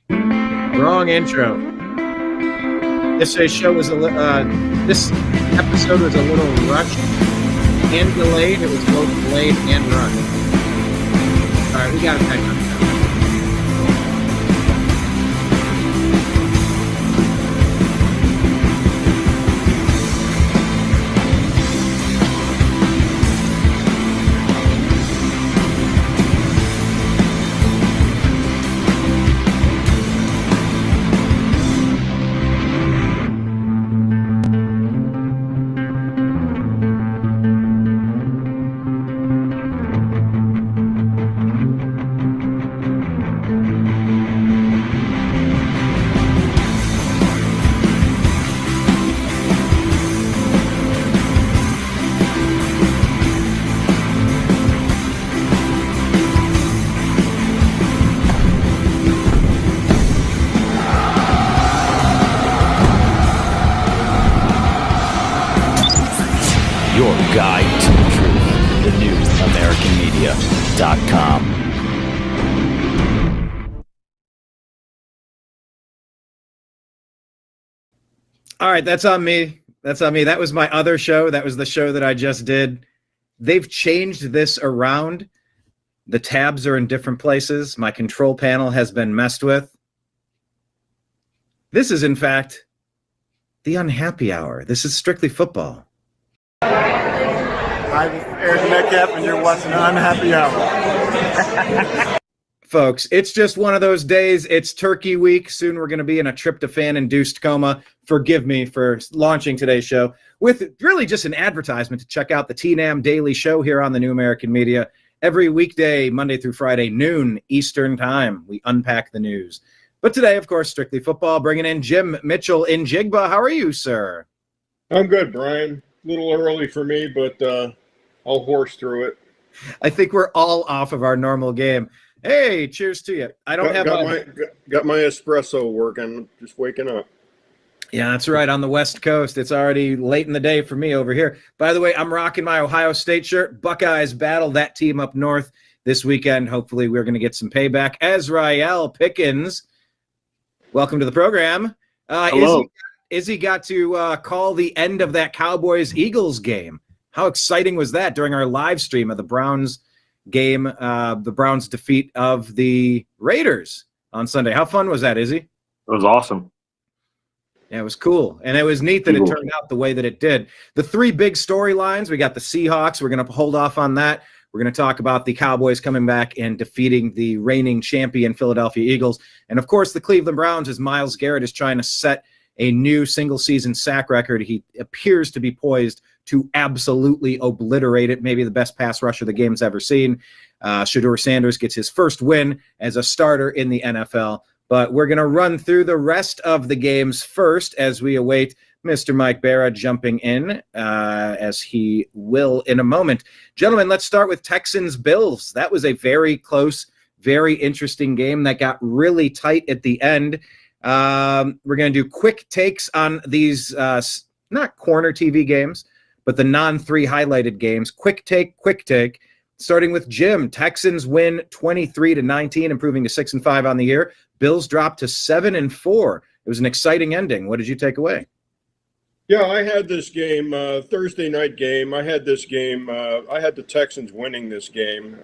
Wrong intro. This show was this episode was a little rushed and delayed. It was both delayed and rushed. All right, we got it back on now. guide to the truth. thenewamericanmedia.com. All right, that's on me. That's on me. That was my other show. That was the show that I just did. They've changed this around. The tabs are in different places. My control panel has been messed with. This is, in fact, the unhappy hour. This is strictly football. I'm Eric Metcalf, and you're watching the Unhappy Hour. Folks, it's just one of those days. It's Turkey week. Soon we're going to be in a tryptophan-induced coma. Forgive me for launching today's show with really just an advertisement to check out the TNAM Daily Show here on the New American Media. Every weekday, Monday through Friday, noon Eastern Time, we unpack the news. But today, of course, strictly football, bringing in Jim Mitchell in Jigba. How are you, sir? I'm good, Brian. A little early for me, but I'll horse through it. I think we're all off of our normal game. Hey, cheers to you. I don't have got my espresso working. Just waking up. Yeah, that's right. On the West Coast, it's already late in the day for me over here. By the way, I'm rocking my Ohio State shirt. Buckeyes battle that team up north this weekend. Hopefully, we're going to get some payback. Azrael Pickens, welcome to the program. Hello. Izzy got to call the end of that Cowboys-Eagles game. How exciting was that during our live stream of the Browns game, the Browns' defeat of the Raiders on Sunday? How fun was that, Izzy? It was awesome. Yeah, it was cool. And it was neat that it turned out the way that it did. The three big storylines, we got the Seahawks. We're going to hold off on that. We're going to talk about the Cowboys coming back and defeating the reigning champion Philadelphia Eagles. And, of course, the Cleveland Browns, as Myles Garrett is trying to set a new single-season sack record. He appears to be poised to absolutely obliterate it. Maybe the best pass rusher the game's ever seen. Shedeur Sanders gets his first win as a starter in the NFL. But we're going to run through the rest of the games first as we await Mr. Mike Barra jumping in, as he will in a moment. Gentlemen, let's start with Texans-Bills. That was a very close, very interesting game that got really tight at the end. We're going to do quick takes on these, not corner TV games, but the non-3 highlighted games. Quick take. Starting with Jim. Texans win 23-19, improving to 6-5 on the year. Bills dropped to 7-4. It was an exciting ending. What did you take away? Yeah, I had this game, Thursday night game. I had this game. I had the Texans winning this game.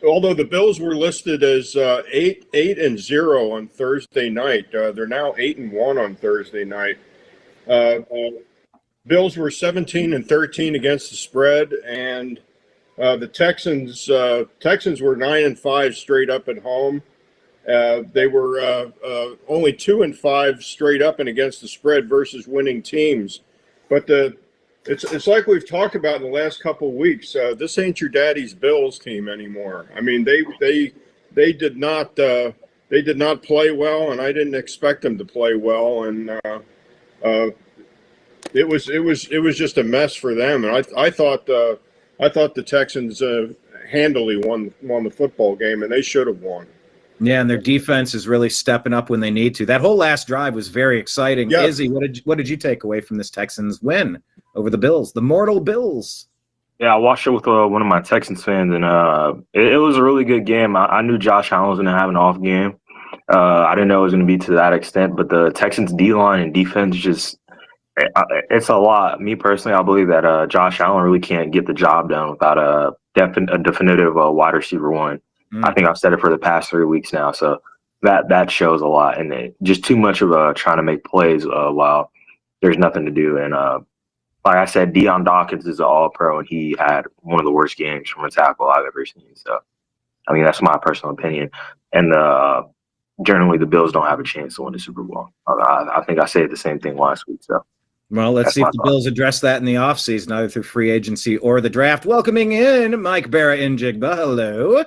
Although the Bills were listed as 8-0 on Thursday night, they're now 8-1 on Thursday night. Bills were 17-13 against the spread, and the Texans were 9-5 straight up at home. They were only 2-5 straight up and against the spread versus winning teams. But it's like we've talked about in the last couple of weeks. This ain't your daddy's Bills team anymore. I mean, they did not play well, and I didn't expect them to play well, and it was just a mess for them. And I thought the Texans handily won the football game, and they should have won. Yeah, and their defense is really stepping up when they need to. That whole last drive was very exciting. Yeah. Izzy, what did you take away from this Texans win over the Bills, the mortal Bills? Yeah, I watched it with one of my Texans fans, and it was a really good game. I knew Josh Allen was going to have an off game. I didn't know it was going to be to that extent, but the Texans D-line and defense it's a lot. Me personally, I believe that Josh Allen really can't get the job done without a definitive wide receiver one. I think I've said it for the past 3 weeks now, so that shows a lot. And just too much of trying to make plays while there's nothing to do. And like I said, Deion Dawkins is an all-pro, and he had one of the worst games from a tackle I've ever seen. So, I mean, that's my personal opinion. And generally, the Bills don't have a chance to win the Super Bowl. I think I said the same thing last week. So. Well, let's see if the Bills address that in the offseason, either through free agency or the draft. Welcoming in Mike Barra in Jigba. Hello.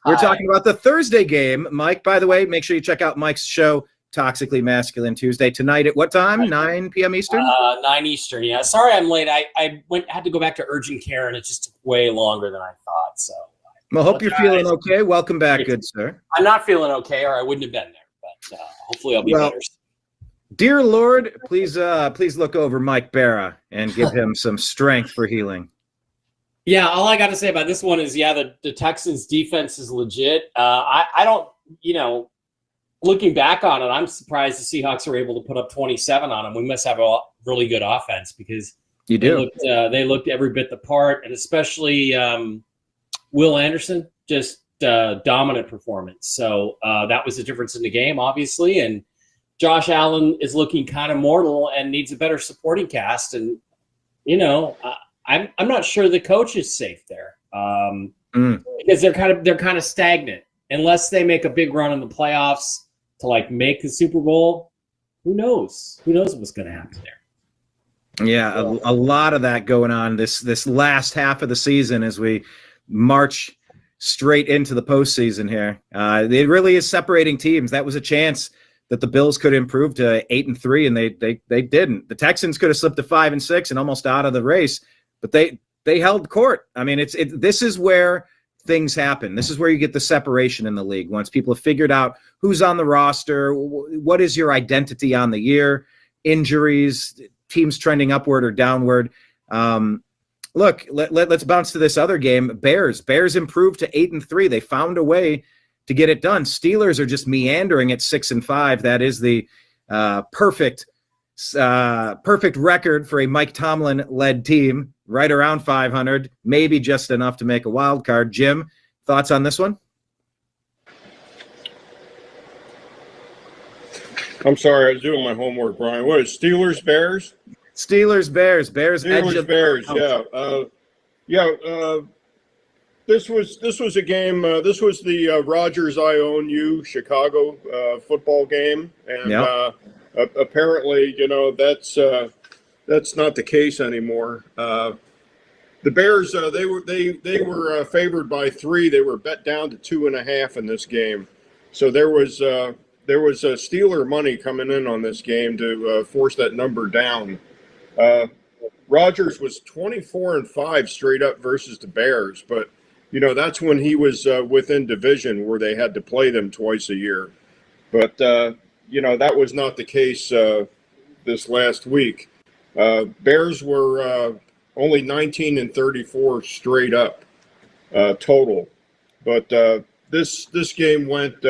We're talking about the Thursday game. Mike, by the way, make sure you check out Mike's show, Toxically Masculine Tuesday, tonight at what time? 9 p.m. Eastern? 9 Eastern, yeah. Sorry I'm late. I had to go back to urgent care, and it just took way longer than I thought. So, well, hope you're feeling okay. Welcome back, good sir. I'm not feeling okay, or I wouldn't have been there. But hopefully I'll be better. Dear Lord, please look over Mike Berra and give him some strength for healing. Yeah, all I got to say about this one is, the Texans defense is legit. I don't, looking back on it, I'm surprised the Seahawks are able to put up 27 on them. We must have a really good offense because they looked every bit the part, and especially Will Anderson, just dominant performance. So that was the difference in the game, obviously. And Josh Allen is looking kind of mortal and needs a better supporting cast. And I'm not sure the coach is safe there because they're kind of stagnant unless they make a big run in the playoffs to make the Super Bowl. Who knows? Who knows what's going to happen there? Yeah, a lot of that going on this last half of the season as we march straight into the postseason here. It really is separating teams. That was a chance that the Bills could improve to 8-3, and they didn't. The Texans could have slipped to 5-6 and almost out of the race, but they held court. I mean, this is where things happen. This is where you get the separation in the league. Once people have figured out who's on the roster, what is your identity on the year, injuries, teams trending upward or downward. Look, let's bounce to this other game. Bears improved to 8-3. They found a way to get it done. Steelers are just meandering at 6-5. That is the perfect record for a Mike Tomlin-led team, right around 500, maybe just enough to make a wild card. Jim, thoughts on this one? I'm sorry, I was doing my homework, Brian. What is Steelers, Bears? Steelers, Bears. Bears, yeah. This was a game. This was the Rodgers I Own You Chicago football game, and apparently, that's not the case anymore. The Bears, they were favored by 3. They were bet down to 2.5 in this game, so there was Steeler money coming in on this game to force that number down. Rodgers was 24-5 straight up versus the Bears, but that's when he was within division where they had to play them twice a year. But that was not the case this last week. Bears were only 19-34 straight up total, but this game went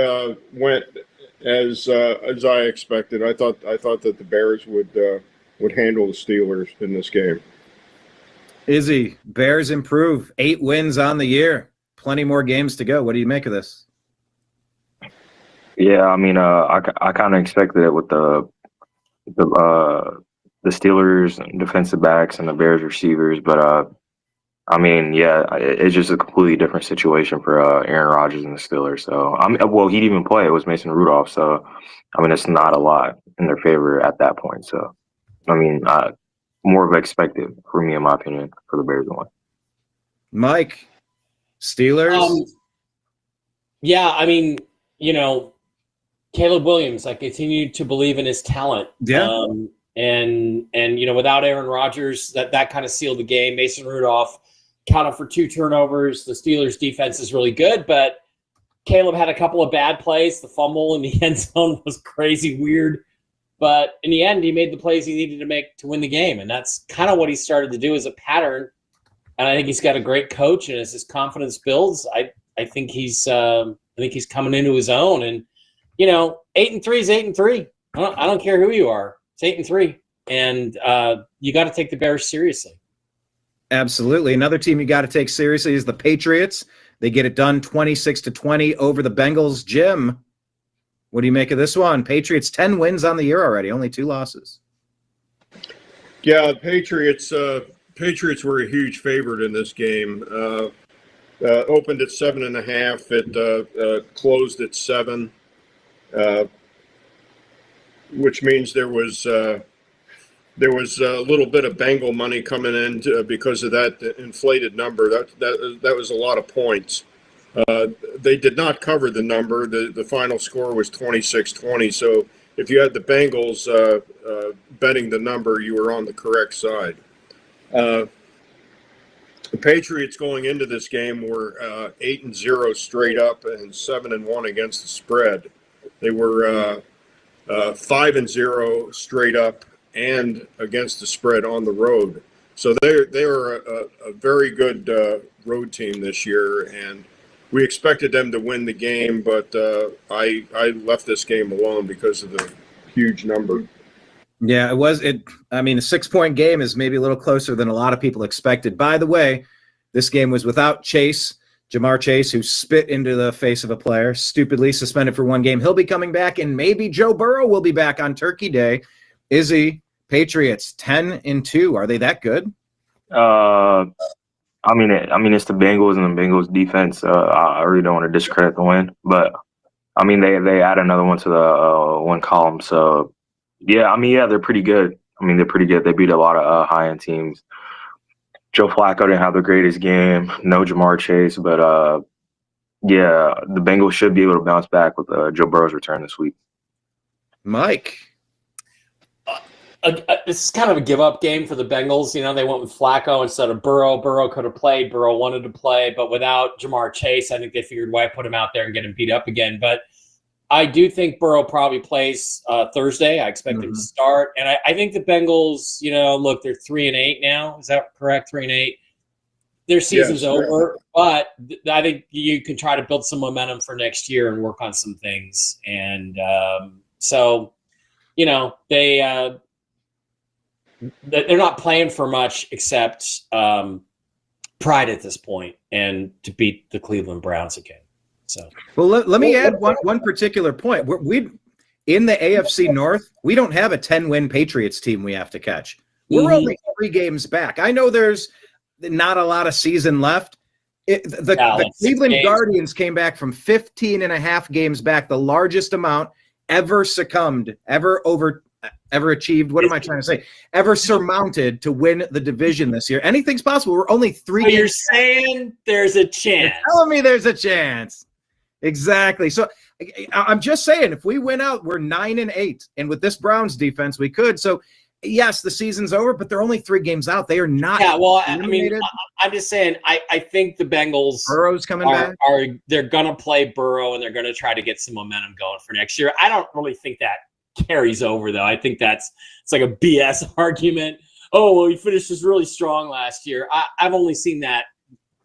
as I expected. I thought that the Bears would handle the Steelers in this game. Izzy, Bears improve 8 wins on the year. Plenty more games to go. What do you make of this? Yeah, I mean, I kind of expected it with the Steelers defensive backs and the Bears receivers, but I mean, yeah, it's just a completely different situation for Aaron Rodgers and the Steelers. So well, he didn't even play. It was Mason Rudolph. So I mean, it's not a lot in their favor at that point. So I mean, more of expected for me, in my opinion, for the Bears one. Mike, Steelers. Yeah, I mean, Caleb Williams, I continue to believe in his talent. Yeah. And without Aaron Rodgers, that kind of sealed the game. Mason Rudolph counted for 2 turnovers. The Steelers defense is really good, but Caleb had a couple of bad plays. The fumble in the end zone was crazy weird. But in the end, he made the plays he needed to make to win the game. And that's kind of what he started to do as a pattern. And I think he's got a great coach. And as his confidence builds, I think he's coming into his own. And, 8-3 is 8-3. I don't care who you are. It's 8-3. And you got to take the Bears seriously. Absolutely. Another team you got to take seriously is the Patriots. They get it done 26-20 over the Bengals. Jim, what do you make of this one? Patriots 10 wins on the year already, only 2 losses. Yeah, Patriots were a huge favorite in this game. Opened at 7.5. It closed at 7, which means there was a little bit of Bengal money coming in because of that inflated number. That was a lot of points. They did not cover the number. The final score was 26-20. So if you had the Bengals betting the number, you were on the correct side. The Patriots going into this game were 8-0 straight up and 7-1 against the spread. They were 5-0 straight up and against the spread on the road. So they are a very good road team this year, and we expected them to win the game, but I left this game alone because of the huge number. Yeah, I mean, a 6-point game is maybe a little closer than a lot of people expected. By the way, this game was without Jamar Chase, who spit into the face of a player, stupidly suspended for 1 game. He'll be coming back, and maybe Joe Burrow will be back on Turkey Day. Izzy, Patriots 10-2. Are they that good? I mean, it's the Bengals and the Bengals defense. I really don't want to discredit the win, but I mean, they add another one to the one column. So yeah, they're pretty good. They're pretty good. They beat a lot of high-end teams. Joe Flacco didn't have the greatest game. No Jamar Chase, but yeah, the Bengals should be able to bounce back with Joe Burrow's return this week. Mike. This is kind of a give-up game for the Bengals. You know, they went with Flacco instead of Burrow. Burrow could have played. Burrow wanted to play, but without Jamar Chase, I think they figured why put him out there and get him beat up again. But I do think Burrow probably plays Thursday. I expect him to start. And I think the Bengals, you know, look, they're 3-8 now. Is that correct? 3-8. Their season's over, but I think you can try to build some momentum for next year and work on some things. And so, you know, they're not playing for much except pride at this point and to beat the Cleveland Browns again. So, well, let me add one particular point. We in the AFC North, we don't have a 10-win Patriots team we have to catch. We're only 3 games back. I know there's not a lot of season left. The Cleveland Guardians came back from 15.5 games back, the largest amount ever achieved. What am I trying to say? Ever surmounted to win the division this year. Anything's possible. We're only 3 games. You're saying there's a chance. You're telling me there's a chance. Exactly. So I'm just saying, if we win out, we're 9-8, and with this Browns defense, we could. So yes, the season's over, but they're only 3 games out. They are not. Yeah. Well, eliminated. I mean, I'm just saying. I think the Bengals Burrow's coming back. They're gonna play Burrow, and they're gonna try to get some momentum going for next year. I don't really think that carries over, though. I think it's like a BS argument. Oh, well, he finished just really strong last year. I've only seen that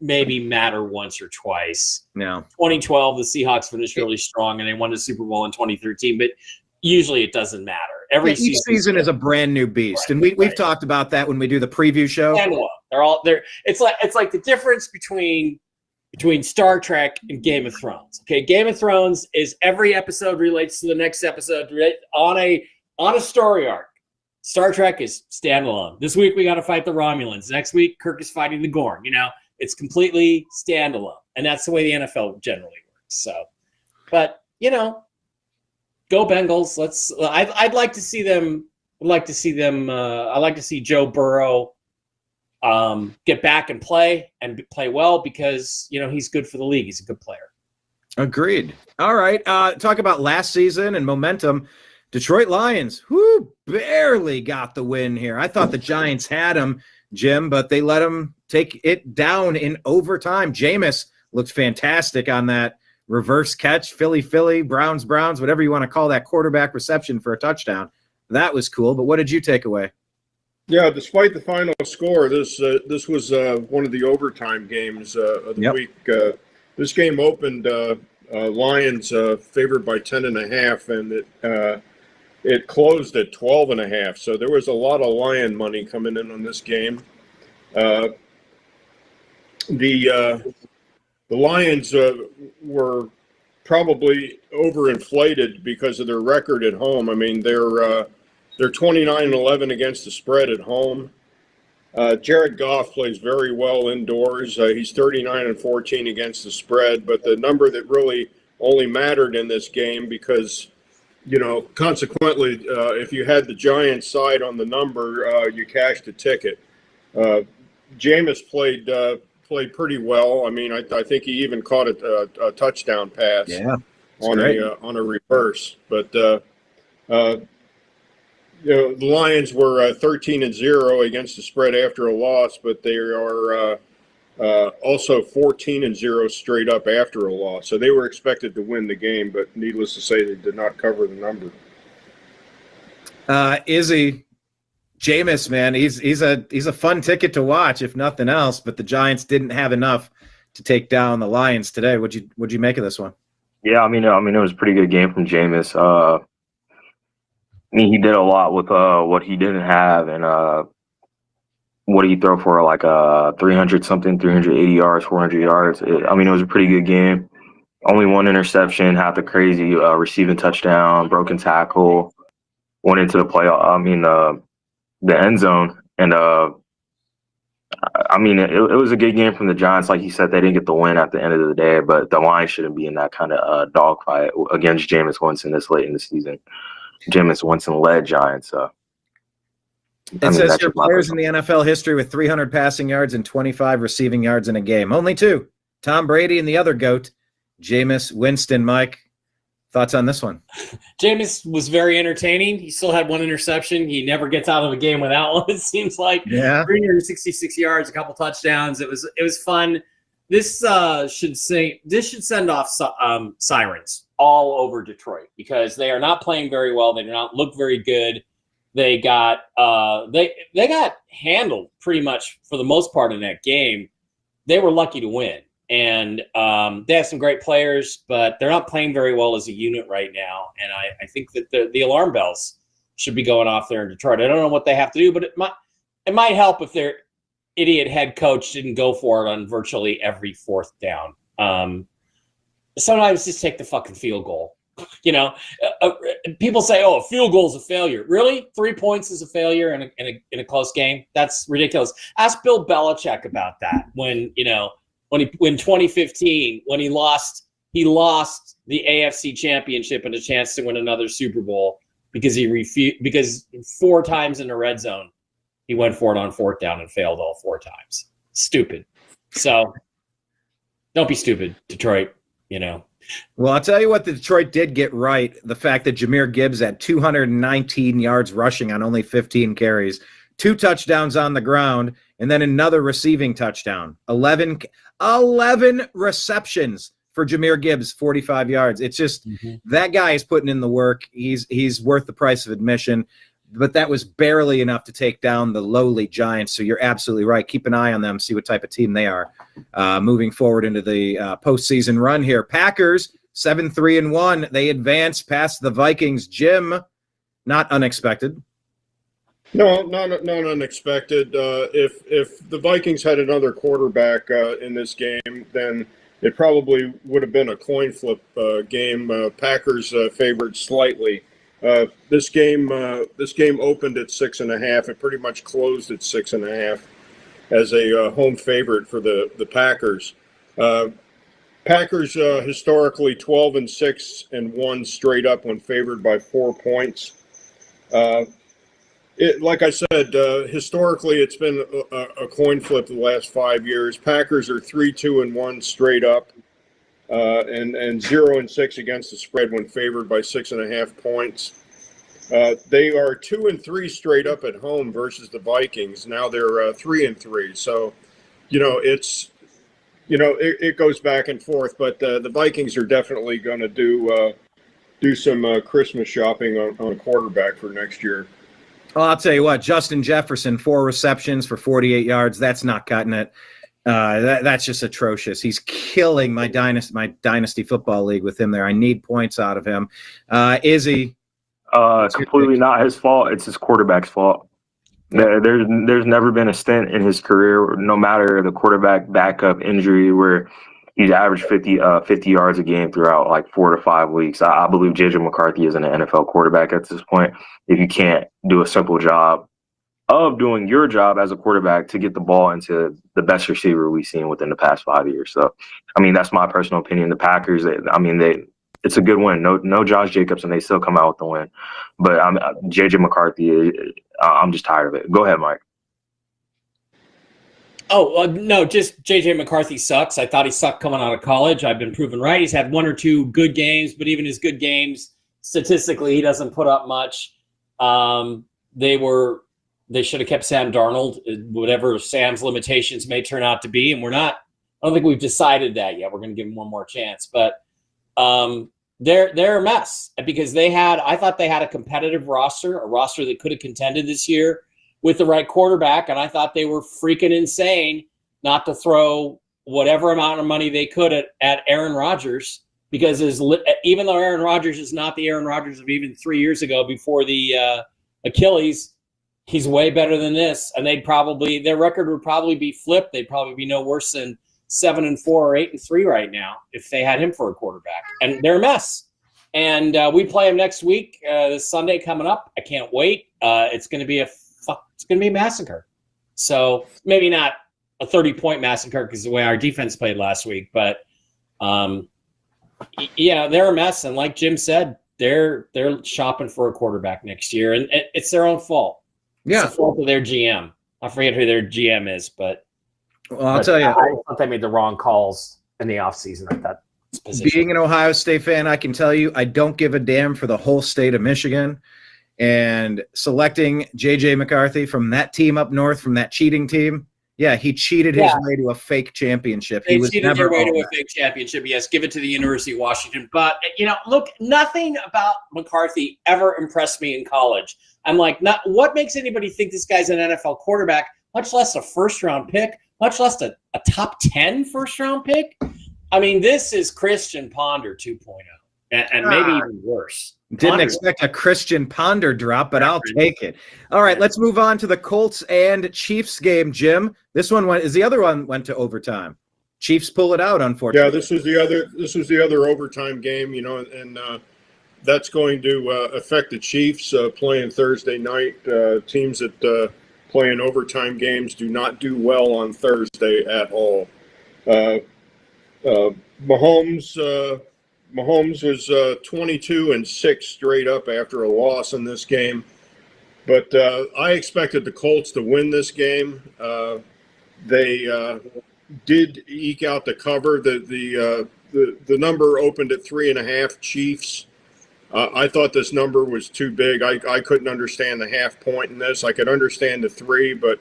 maybe matter once or twice. No. 2012, the Seahawks finished really strong, and they won the Super Bowl in 2013. But usually, it doesn't matter. Each season is a brand new beast, and we've talked about that when we do the preview show. It's like the difference between Star Trek and Game of Thrones. Okay, Game of Thrones is every episode relates to the next episode on a story arc. Star Trek is standalone. This week we got to fight the Romulans. Next week Kirk is fighting the Gorn. You know, it's completely standalone, and that's the way the NFL generally works. So, but you know, go Bengals. I'd like to see them. I'd like to see Joe Burrow get back and play well because, you know, he's good for the league. He's a good player. Agreed. All right. Talk about last season and momentum. Detroit Lions, who barely got the win here. I thought the Giants had him, Jim, but they let him take it down in overtime. Jameis looked fantastic on that reverse catch, Philly, Browns, whatever you want to call that quarterback reception for a touchdown. That was cool. But what did you take away? Yeah, despite the final score, this was one of the overtime games of the week. This game opened Lions favored by 10.5, and it closed at 12.5. So there was a lot of Lion money coming in on this game. The Lions were probably overinflated because of their record at home. I mean, they're 29-11 against the spread at home. Jared Goff plays very well indoors. He's 39-14 against the spread, but the number that really only mattered in this game because, you know, consequently, if you had the Giants side on the number, you cashed a ticket. Jameis played pretty well. I mean, I think he even caught a touchdown pass on a reverse. But you know, the Lions were 13-0 against the spread after a loss, but they are also 14-0 straight up after a loss. So they were expected to win the game, but needless to say, they did not cover the number. Izzy, Jameis, man, he's a fun ticket to watch if nothing else. But the Giants didn't have enough to take down the Lions today. What'd you make of this one? Yeah, I mean, it was a pretty good game from Jameis. I mean, he did a lot with what he didn't have, and what did he throw for? Like 300 something, 380 yards, 400 yards. I mean, it was a pretty good game. Only one interception, had the crazy receiving touchdown, broken tackle, went into the playoff. I mean, the end zone, and I mean, it was a good game from the Giants. Like you said, they didn't get the win at the end of the day, but the Lions shouldn't be in that kind of dogfight against Jameis Winston this late in the season. Jameis Winston led Giants. It says here players in the NFL history with 300 passing yards and 25 receiving yards in a game. Only two: Tom Brady and the other GOAT, Jameis Winston. Mike, thoughts on this one? Jameis was very entertaining. He still had one interception. He never gets out of a game without one, it seems like. Yeah. 366 yards, a couple touchdowns. It was fun. This should send off sirens all over Detroit because they are not playing very well. They do not look very good. They got they got handled pretty much for the most part in that game. They were lucky to win. And they have some great players, but they're not playing very well as a unit right now. And I think that the alarm bells should be going off there in Detroit. I don't know what they have to do, but it might help if their idiot head coach didn't go for it on virtually every fourth down. Sometimes just take the fucking field goal. You know, people say, "Oh, a field goal is a failure." Really, 3 points is a failure in a close game? That's ridiculous. Ask Bill Belichick about that. When 2015, when he lost the AFC Championship and a chance to win another Super Bowl because he refused, because 4 times in the red zone he went for it on fourth down and failed all 4 times. Stupid. So don't be stupid, Detroit. You know. Well, I'll tell you what the Detroit did get right. The fact that Jahmyr Gibbs had 219 yards rushing on only 15 carries, 2 touchdowns on the ground, and then another receiving touchdown. 11 receptions for Jahmyr Gibbs, 45 yards. It's just that guy is putting in the work. He's worth the price of admission. But that was barely enough to take down the lowly Giants. So you're absolutely right. Keep an eye on them, see what type of team they are moving forward into the postseason run here. Packers 7-3-1. They advance past the Vikings. Jim, not unexpected. No, not unexpected. If the Vikings had another quarterback in this game, then it probably would have been a coin flip game. Packers favored slightly. This game opened at 6.5. It pretty much closed at 6.5 as a home favorite for the Packers. Packers historically 12-6-1 straight up when favored by 4 points. Like I said, historically it's been a coin flip the last 5 years. Packers are 3-2-1 straight up. And 0-6 against the spread when favored by 6.5 points. They are 2-3 straight up at home versus the Vikings. Now they're 3-3. So, it goes back and forth. But the Vikings are definitely going to do some Christmas shopping on a quarterback for next year. Well, I'll tell you what, Justin Jefferson, 4 receptions for 48 yards. That's not cutting it. That's just atrocious. He's killing my dynasty football league with him there. I need points out of him. Izzy, completely not his fault. It's his quarterback's fault. There's never been a stint in his career, no matter the quarterback backup injury, where he's averaged 50 yards a game throughout like 4 to 5 weeks. I believe J.J. McCarthy is an NFL quarterback at this point. If you can't do a simple job of doing your job as a quarterback to get the ball into the best receiver we've seen within the past 5 years. So, I mean, that's my personal opinion. The Packers, it's a good win. No Josh Jacobs, and they still come out with the win. But J.J. McCarthy, I'm just tired of it. Go ahead, Mike. Oh, no, just J.J. McCarthy sucks. I thought he sucked coming out of college. I've been proven right. He's had 1 or 2 good games, but even his good games, statistically, he doesn't put up much. They should have kept Sam Darnold, whatever Sam's limitations may turn out to be. And I don't think we've decided that yet. We're going to give him one more chance. But they're a mess because I thought they had a competitive roster, a roster that could have contended this year with the right quarterback, and I thought they were freaking insane not to throw whatever amount of money they could at Aaron Rodgers, because even though Aaron Rodgers is not the Aaron Rodgers of even 3 years ago before the Achilles, he's way better than this, and their record would probably be flipped. They'd probably be no worse than 7-4 or 8-3 right now if they had him for a quarterback. And they're a mess. And we play them next week, this Sunday coming up. I can't wait. It's going to be a massacre. So maybe not a 30-point massacre because the way our defense played last week, but yeah, they're a mess. And like Jim said, they're shopping for a quarterback next year, and it's their own fault. Yeah, it's the fault of their GM. I forget who their GM is, but I'll tell you, I thought they made the wrong calls in the offseason at that position. Being an Ohio State fan, I can tell you I don't give a damn for the whole state of Michigan. And selecting J.J. McCarthy from that team up north, from that cheating team, yeah, he cheated his way to a fake championship. They He was cheated never their way all to a that. fake championship. Yes, give it to the University of Washington. But, look, nothing about McCarthy ever impressed me in college. I'm like, what makes anybody think this guy's an NFL quarterback, much less a first-round pick, much less a top 10 first-round pick? I mean, this is Christian Ponder 2.0, and maybe even worse. Didn't expect a Christian Ponder drop, but I'll take it. All right, let's move on to the Colts and Chiefs game, Jim. The other one went to overtime. Chiefs pull it out, unfortunately. Yeah, this was the other overtime game, and that's going to affect the Chiefs playing Thursday night. Teams that play in overtime games do not do well on Thursday at all. Mahomes was 22-6 straight up after a loss in this game, but I expected the Colts to win this game. They did eke out the cover. The number opened at 3.5 Chiefs. I thought this number was too big. I couldn't understand the half point in this. I could understand the 3, but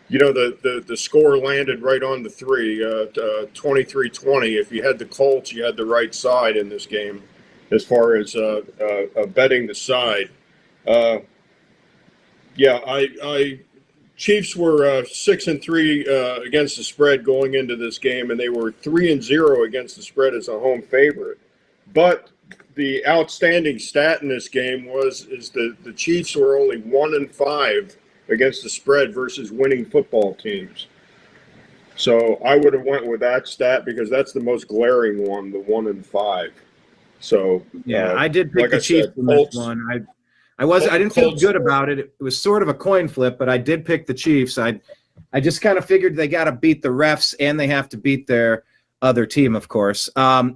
the score landed right on the 3, 23-20. If you had the Colts, you had the right side in this game as far as betting the side. Chiefs were 6-3 against the spread going into this game, and they were 3-0 against the spread as a home favorite. But the outstanding stat in this game is the Chiefs were only 1-5 against the spread versus winning football teams. So I would have went with that stat because that's the most glaring one, the 1-5. So yeah, I did pick the Chiefs in this one. I didn't feel good about it. It was sort of a coin flip, but I did pick the Chiefs. I just kind of figured they got to beat the refs and they have to beat their other team, of course.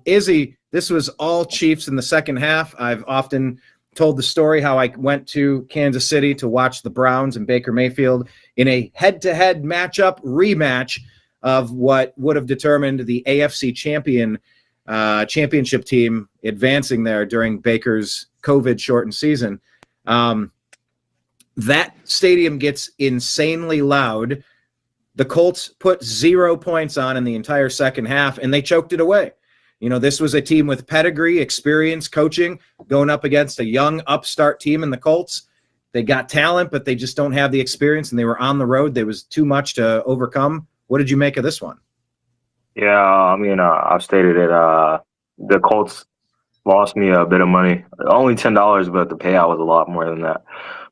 Izzy, this was all Chiefs in the second half. I've often told the story how I went to Kansas City to watch the Browns and Baker Mayfield in a head-to-head rematch of what would have determined the AFC championship team advancing there during Baker's COVID-shortened season. That stadium gets insanely loud. The Colts put 0 points on in the entire second half, and they choked it away. This was a team with pedigree, experience, coaching, going up against a young upstart team in the Colts. They got talent, but they just don't have the experience, and they were on the road. There was too much to overcome. What did you make of this one? Yeah, I've stated it. The Colts lost me a bit of money. Only $10, but the payout was a lot more than that.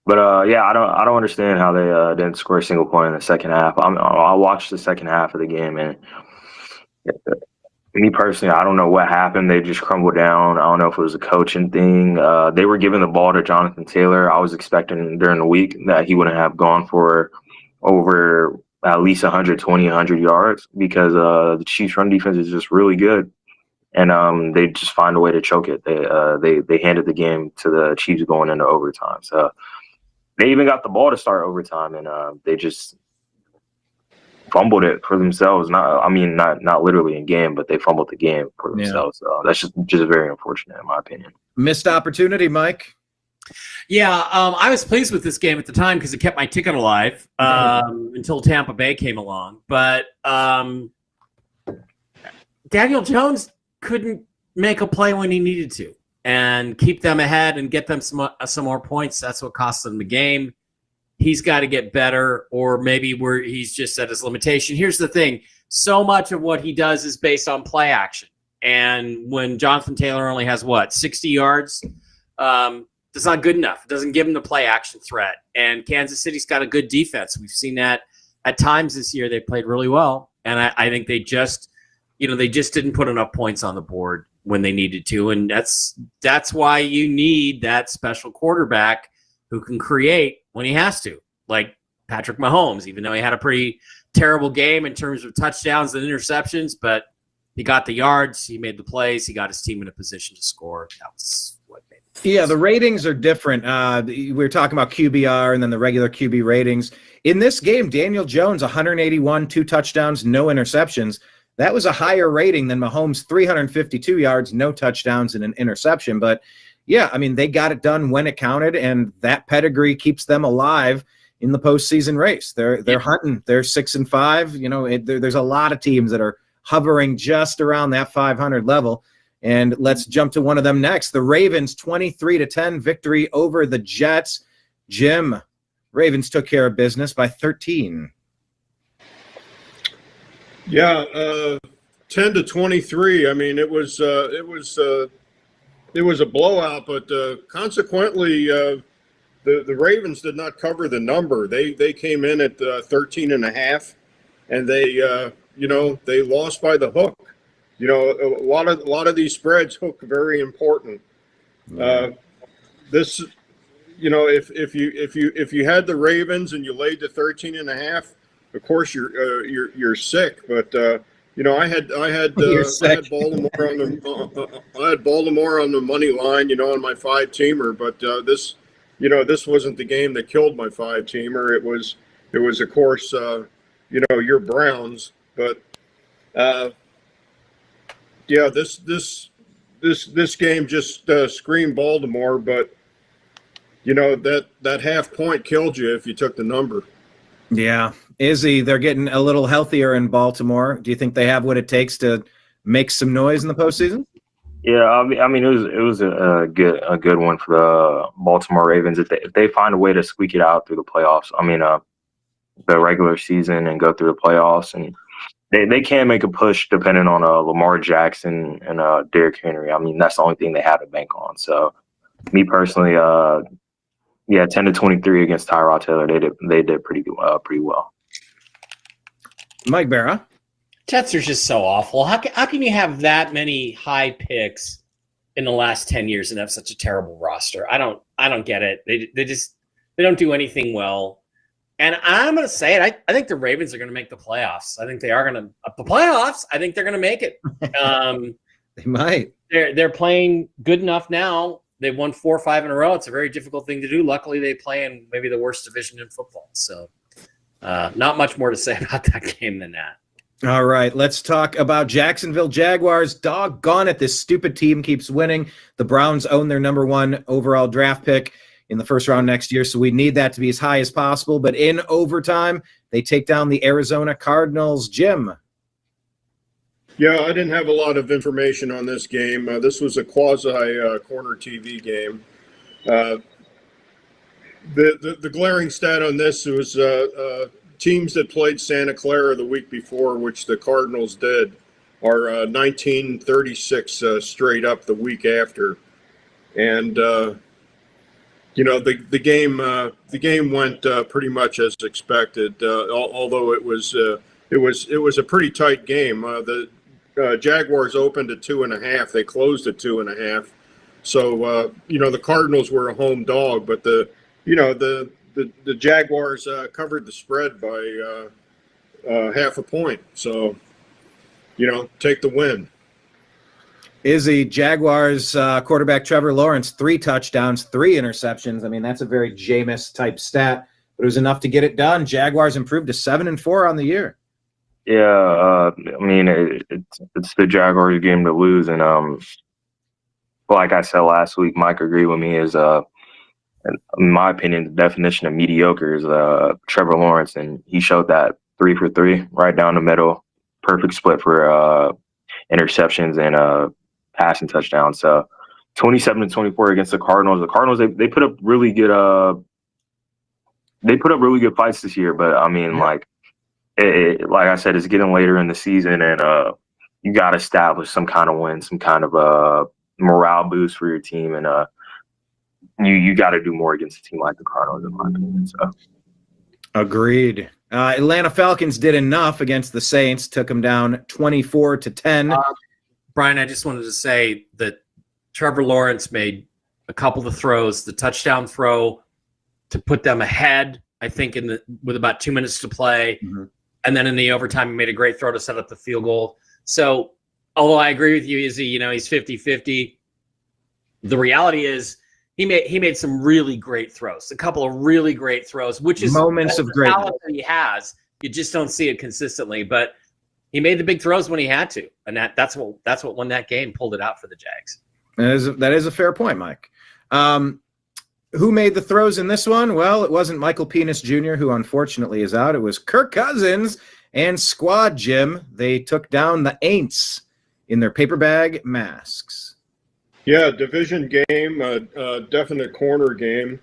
But I don't understand how they didn't score a single point in the second half. I watched the second half of the game, and me personally, I don't know what happened. They just crumbled down. I don't know if it was a coaching thing. They were giving the ball to Jonathan Taylor. I was expecting during the week that he wouldn't have gone for over at least 120, 100 yards because the Chiefs' run defense is just really good. And they just find a way to choke it. They handed the game to the Chiefs going into overtime. So they even got the ball to start overtime, and they just fumbled it for themselves. Not literally in game, but they fumbled the game for themselves. So that's just very unfortunate in my opinion. Missed opportunity, Mike. Yeah, I was pleased with this game at the time because it kept my ticket alive until Tampa Bay came along. But Daniel Jones couldn't make a play when he needed to. and keep them ahead and get them some more points. That's what cost them the game. He's got to get better, or maybe he's just at his limitation. Here's the thing. So much of what he does is based on play action. And when Jonathan Taylor only has, 60 yards, that's not good enough. It doesn't give him the play action threat. And Kansas City's got a good defense. We've seen that at times this year. They played really well. And I think they just didn't put enough points on the board when they needed to. And that's why you need that special quarterback who can create when he has to, like Patrick Mahomes, even though he had a pretty terrible game in terms of touchdowns and interceptions, but he got the yards, he made the plays, he got his team in a position to score. That was what made it. Yeah, the ratings are different. We were talking about QBR and then the regular QB ratings. In this game, Daniel Jones, 181, 2 touchdowns, no interceptions. That was a higher rating than Mahomes, 352 yards, no touchdowns, and an interception. But yeah, I mean, they got it done when it counted, and that pedigree keeps them alive in the postseason race. They're hunting. They're 6-5. You know, there's a lot of teams that are hovering just around that 500 level. And let's jump to one of them next. The Ravens 23-10 victory over the Jets. Jim, Ravens took care of business by 13. Yeah, 10-23. I mean, it was a blowout, but consequently, the Ravens did not cover the number. They came in at 13.5, and they lost by the hook. You know, a lot of these spreads hook very important. This, you know, if you had the Ravens and you laid the 13.5, of course you're sick. But you know, I had Baltimore on the money line, you know, on my 5-teamer. But this wasn't the game that killed my 5-teamer. It was of course your Browns. But yeah, this game just screamed Baltimore. But you know, that half point killed you if you took the number. Yeah. Izzy, they're getting a little healthier in Baltimore. Do you think they have what it takes to make some noise in the postseason? Yeah, I mean, it was a good one for the Baltimore Ravens if they find a way to squeak it out through the playoffs. I mean, the regular season and go through the playoffs, and they can make a push depending on Lamar Jackson and Derrick Henry. I mean, that's the only thing they have to bank on. So, me personally, 10-23 against Tyrod Taylor, they did pretty well. Mike Barra. Jets are just so awful. How can you have that many high picks in the last 10 years and have such a terrible roster? I don't get it. They don't do anything well. And I'm going to say it. I think the Ravens are going to make the playoffs. I think they are going to the playoffs. I think they're going to make it. They might. They're playing good enough now. They've won 4 or 5 in a row. It's a very difficult thing to do. Luckily, they play in maybe the worst division in football. So not much more to say about that game than that. All right, let's talk about Jacksonville Jaguars. Doggone it, this stupid team keeps winning. The Browns own their number 1 overall draft pick in the first round next year, so we need that to be as high as possible. But in overtime, they take down the Arizona Cardinals. Jim. Yeah, I didn't have a lot of information on this game. This was a quasi-corner TV game. The glaring stat on this was teams that played Santa Clara the week before, which the Cardinals did, are 1936 straight up the week after. And you know, the game went pretty much as expected. Although it was a pretty tight game. The Jaguars opened at 2.5. They closed at 2.5. So you know, the Cardinals were a home dog, but the Jaguars covered the spread by half a point. So, you know, take the win. Izzy, Jaguars quarterback Trevor Lawrence, 3 touchdowns, 3 interceptions. I mean, that's a very Jameis type stat, but it was enough to get it done. Jaguars improved to 7-4 on the year. Yeah, I mean, it's the Jaguars game to lose, and like I said last week, Mike agreed with me. Is in my opinion, the definition of mediocre is Trevor Lawrence, and he showed that 3 for 3, right down the middle, perfect split for interceptions and passing touchdowns. So, 27-24 against the Cardinals. The Cardinals, they put up really good fights this year, but I mean, like I said, it's getting later in the season, and you got to establish some kind of win, some kind of morale boost for your team, and you got to do more against a team like the Cardinals, in my opinion. So, agreed. Atlanta Falcons did enough against the Saints, took them down 24-10. Brian, I just wanted to say that Trevor Lawrence made a couple of throws, the touchdown throw to put them ahead, I think, with about 2 minutes to play. Mm-hmm. And then in the overtime, he made a great throw to set up the field goal. So, although I agree with you, Izzy, he's 50-50. The reality is he made some really great throws, a couple of really great throws, which is moments of greatness that he has. You just don't see it consistently, but he made the big throws when he had to, and that's what won that game, pulled it out for the Jags. That is a fair point, Mike. Who made the throws in this one? Well, it wasn't Michael Penis Jr., who unfortunately is out. It was Kirk Cousins and Squad Jim. They took down the Aints in their paper bag masks. Yeah, division game, definite corner game.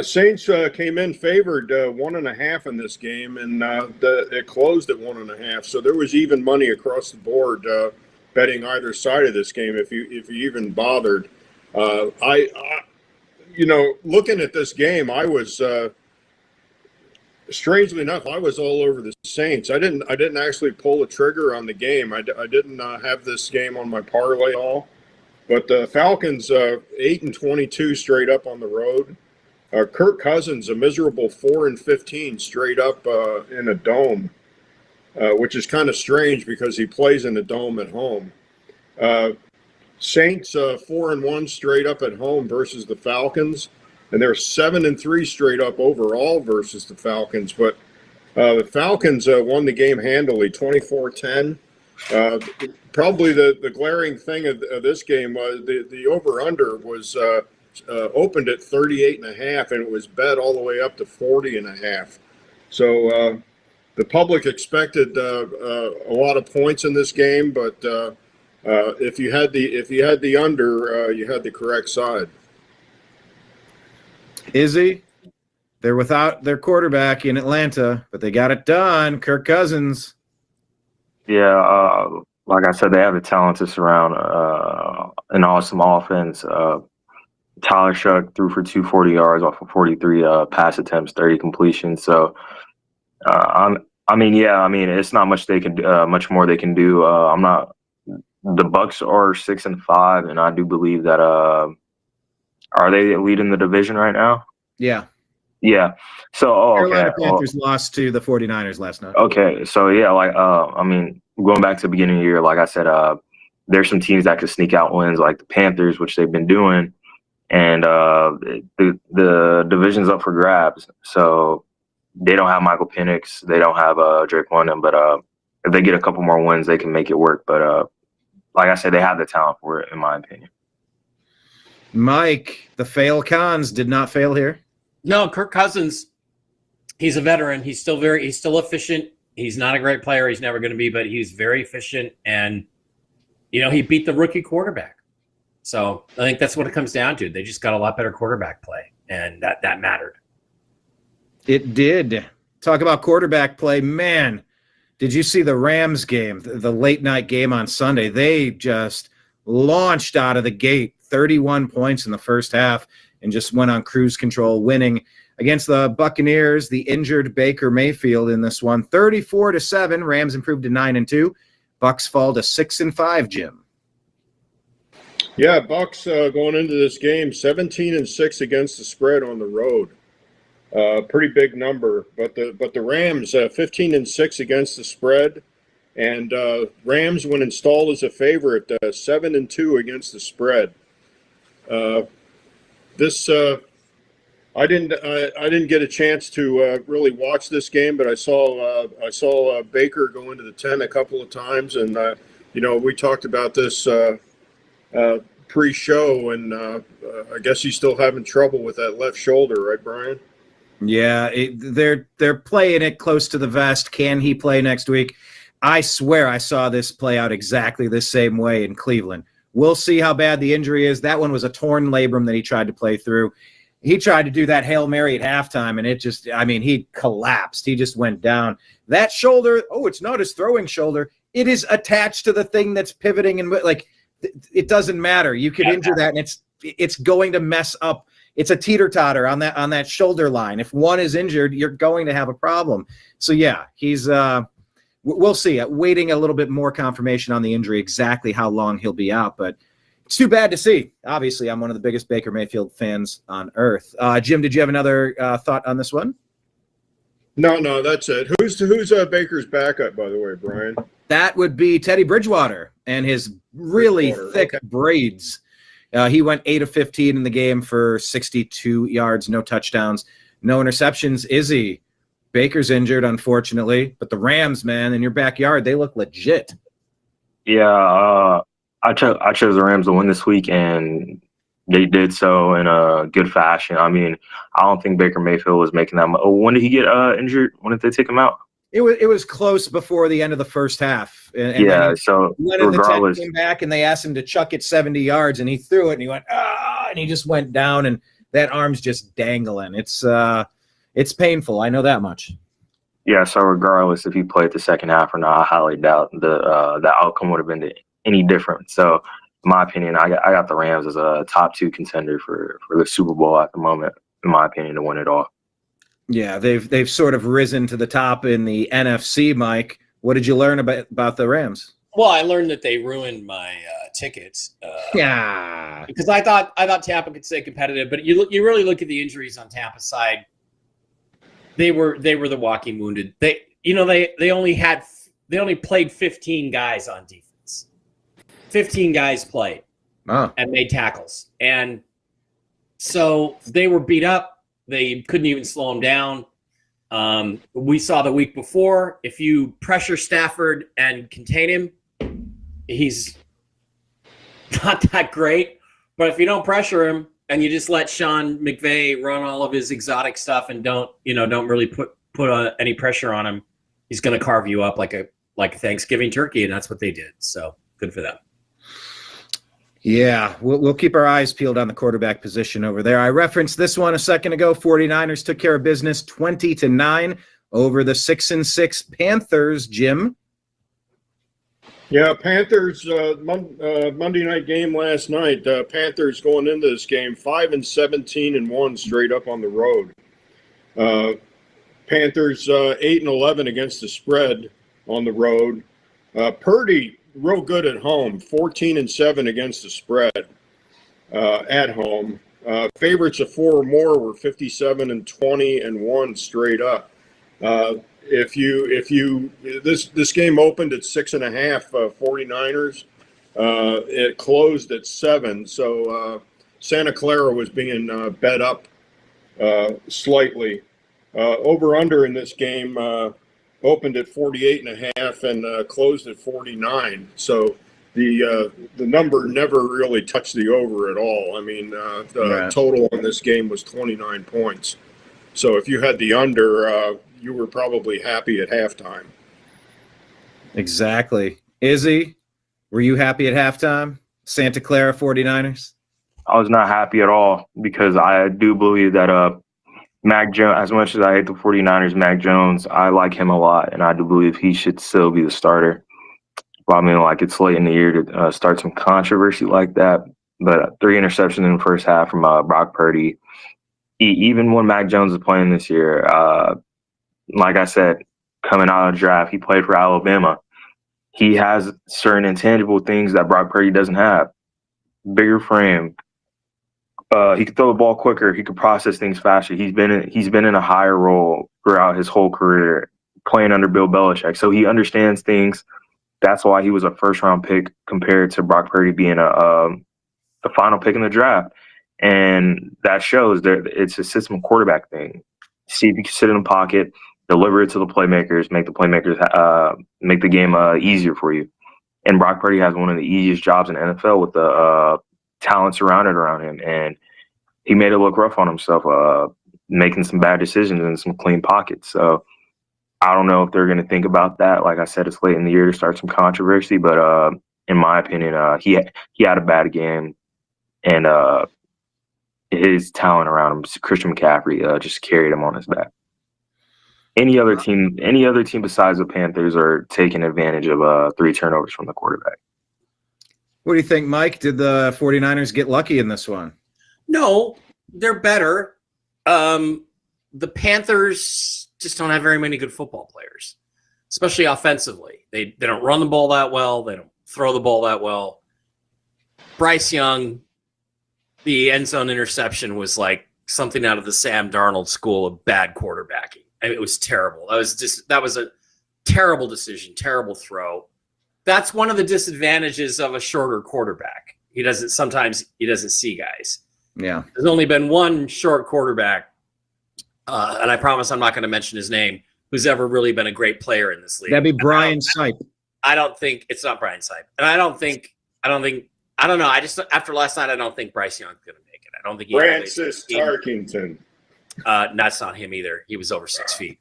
Saints came in favored 1.5 in this game, and it closed at 1.5. So there was even money across the board betting either side of this game if you even bothered. Looking at this game, I was strangely enough, I was all over the Saints. I didn't actually pull the trigger on the game. I didn't have this game on my parlay at all. But the Falcons 8-22 straight up on the road. Kirk Cousins a miserable 4-15 straight up in a dome, which is kind of strange because he plays in a dome at home. Saints 4-1 straight up at home versus the Falcons, and they're 7-3 straight up overall versus the Falcons. But the Falcons won the game handily, 24-10. Probably the glaring thing of this game was the over/under was opened at 38.5, and it was bet all the way up to 40.5. So the public expected a lot of points in this game, but if you had the under, you had the correct side. Izzy, they're without their quarterback in Atlanta, but they got it done. Kirk Cousins. Yeah, like I said, they have the talent to surround an awesome offense. Tyler Shuck threw for 240 yards off of 43 pass attempts, 30 completions. So, it's not much they can much more they can do. The Bucks are 6-5, and I do believe that are they leading the division right now? Yeah. Yeah. So, Carolina Panthers lost to the 49ers last night. Okay. So, yeah, going back to the beginning of the year, like I said, there's some teams that could sneak out wins, like the Panthers, which they've been doing, and the division's up for grabs. So they don't have Michael Penix, they don't have Drake London, but if they get a couple more wins, they can make it work. But like I said, they have the talent for it, in my opinion. Mike, the Falcons did not fail here. No, Kirk Cousins, he's a veteran. He's still efficient. He's not a great player. He's never going to be, but he's very efficient. And, he beat the rookie quarterback. So I think that's what it comes down to. They just got a lot better quarterback play, and that mattered. It did. Talk about quarterback play. Man, did you see the Rams game, the late night game on Sunday? They just launched out of the gate, 31 points in the first half, and just went on cruise control, winning against the Buccaneers, the injured Baker Mayfield in this one, 34-7. Rams improved to 9-2. Bucks fall to 6-5, Jim. Yeah, Bucks going into this game, 17-6 against the spread on the road. Pretty big number, but the Rams 15-6 against the spread, and Rams when installed as a favorite 7-2 against the spread. I didn't get a chance to really watch this game, but I saw Baker go into the 10 a couple of times, and we talked about this pre-show, and I guess he's still having trouble with that left shoulder, right, Brian? Yeah, they're playing it close to the vest. Can he play next week? I swear I saw this play out exactly the same way in Cleveland. We'll see how bad the injury is. That one was a torn labrum that he tried to play through. He tried to do that Hail Mary at halftime, and it just, I mean, he collapsed. He just went down. That shoulder, it's not his throwing shoulder. It is attached to the thing that's pivoting, and like, it doesn't matter. You could injure that, and it's going to mess up. It's a teeter-totter on that shoulder line. If one is injured, you're going to have a problem. So yeah, he's we'll see. Waiting a little bit more confirmation on the injury, exactly how long he'll be out, but it's too bad to see. Obviously, I'm one of the biggest Baker Mayfield fans on earth. Jim, did you have another thought on this one? No, that's it. Who's Baker's backup, by the way, Brian? That would be Teddy Bridgewater and his really thick braids. He went 8 of 15 in the game for 62 yards, no touchdowns, no interceptions. Izzy, Baker's injured, unfortunately, but the Rams, man, in your backyard, they look legit. Yeah, I chose the Rams to win this week, and they did so in a good fashion. I mean, I don't think Baker Mayfield was making that much. When did he get injured? When did they take him out? It was close before the end of the first half. And yeah, so when the 10 came back and they asked him to chuck it 70 yards, and he threw it, and he went, and he just went down, and that arm's just dangling. It's painful. I know that much. Yeah, so regardless if he played the second half or not, I highly doubt the outcome would have been any different. So, in my opinion, I got the Rams as a top 2 contender for the Super Bowl at the moment, in my opinion, to win it all. Yeah, they've sort of risen to the top in the NFC, Mike. What did you learn about the Rams? Well, I learned that they ruined my tickets. Yeah, because I thought Tampa could stay competitive, but you really look at the injuries on Tampa's side. They were the walking wounded. They only played 15 guys on defense. 15 guys played and made tackles, and so they were beat up. They couldn't even slow him down. We saw the week before, if you pressure Stafford and contain him, he's not that great. But if you don't pressure him and you just let Sean McVay run all of his exotic stuff and don't really put any pressure on him, he's going to carve you up like a Thanksgiving turkey, and that's what they did. So good for them. Yeah, we'll keep our eyes peeled on the quarterback position over there. I referenced this one a second ago. 49ers took care of business 20-9 over the 6-6 Panthers. Jim? Yeah, Panthers, Monday night game last night. Panthers going into this game 5-17-1 straight up on the road. Panthers 8-11 against the spread on the road. Purdy, real good at home, 14-7 against the spread at home. Favorites of 4 or more were 57-20-1 straight up. This game opened at 6.5 49ers. It closed at 7. So Santa Clara was being bet up slightly. Over under in this game opened at 48.5 and closed at 49. So the number never really touched the over at all. I mean, the total on this game was 29 points. So if you had the under, you were probably happy at halftime. Exactly. Izzy, were you happy at halftime? Santa Clara 49ers? I was not happy at all because I do believe that Mac Jones, as much as I hate the 49ers, Mac Jones, I like him a lot, and I do believe he should still be the starter. Well, I mean, like, it's late in the year to start some controversy like that, but 3 interceptions in the first half from Brock Purdy. Even when Mac Jones is playing this year, like I said, coming out of the draft, he played for Alabama. He has certain intangible things that Brock Purdy doesn't have. Bigger frame. He could throw the ball quicker. He could process things faster. He's been in a higher role throughout his whole career, playing under Bill Belichick. So he understands things. That's why he was a first-round pick compared to Brock Purdy being the final pick in the draft. And that shows that it's a system quarterback thing. See if you can sit in the pocket, deliver it to the playmakers, make the game easier for you. And Brock Purdy has one of the easiest jobs in the NFL with the talent surrounded around him, and he made it look rough on himself, making some bad decisions in some clean pockets. So I don't know if they're going to think about that. Like I said, it's late in the year to start some controversy, but in my opinion, he had a bad game, and his talent around him, Christian McCaffrey, just carried him on his back. Any other team besides the Panthers are taking advantage of 3 turnovers from the quarterback. What do you think, Mike? Did the 49ers get lucky in this one? No, they're better. The Panthers just don't have very many good football players, especially offensively. They don't run the ball that well. They don't throw the ball that well. Bryce Young, the end zone interception was like something out of the Sam Darnold school of bad quarterbacking. I mean, it was terrible. That was a terrible decision, terrible throw. That's one of the disadvantages of a shorter quarterback. Sometimes he doesn't see guys. Yeah. There's only been one short quarterback, and I promise I'm not going to mention his name, who's ever really been a great player in this league. That'd be Brian Sipe. I don't think it's not Brian Sipe. And I don't know. I just, after last night, I don't think Bryce Young's going to make it. I don't think Francis Tarkington. That's not him either. He was over 6 feet.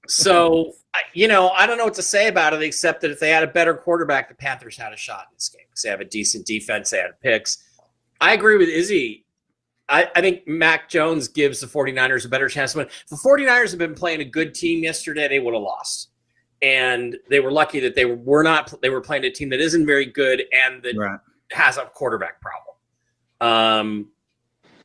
So, I don't know what to say about it, except that if they had a better quarterback, the Panthers had a shot in this game because they have a decent defense. They had picks. I agree with Izzy. I think Mac Jones gives the 49ers a better chance to win. If the 49ers have been playing a good team yesterday, they would have lost. And they were lucky that they were playing a team that isn't very good and that has a quarterback problem.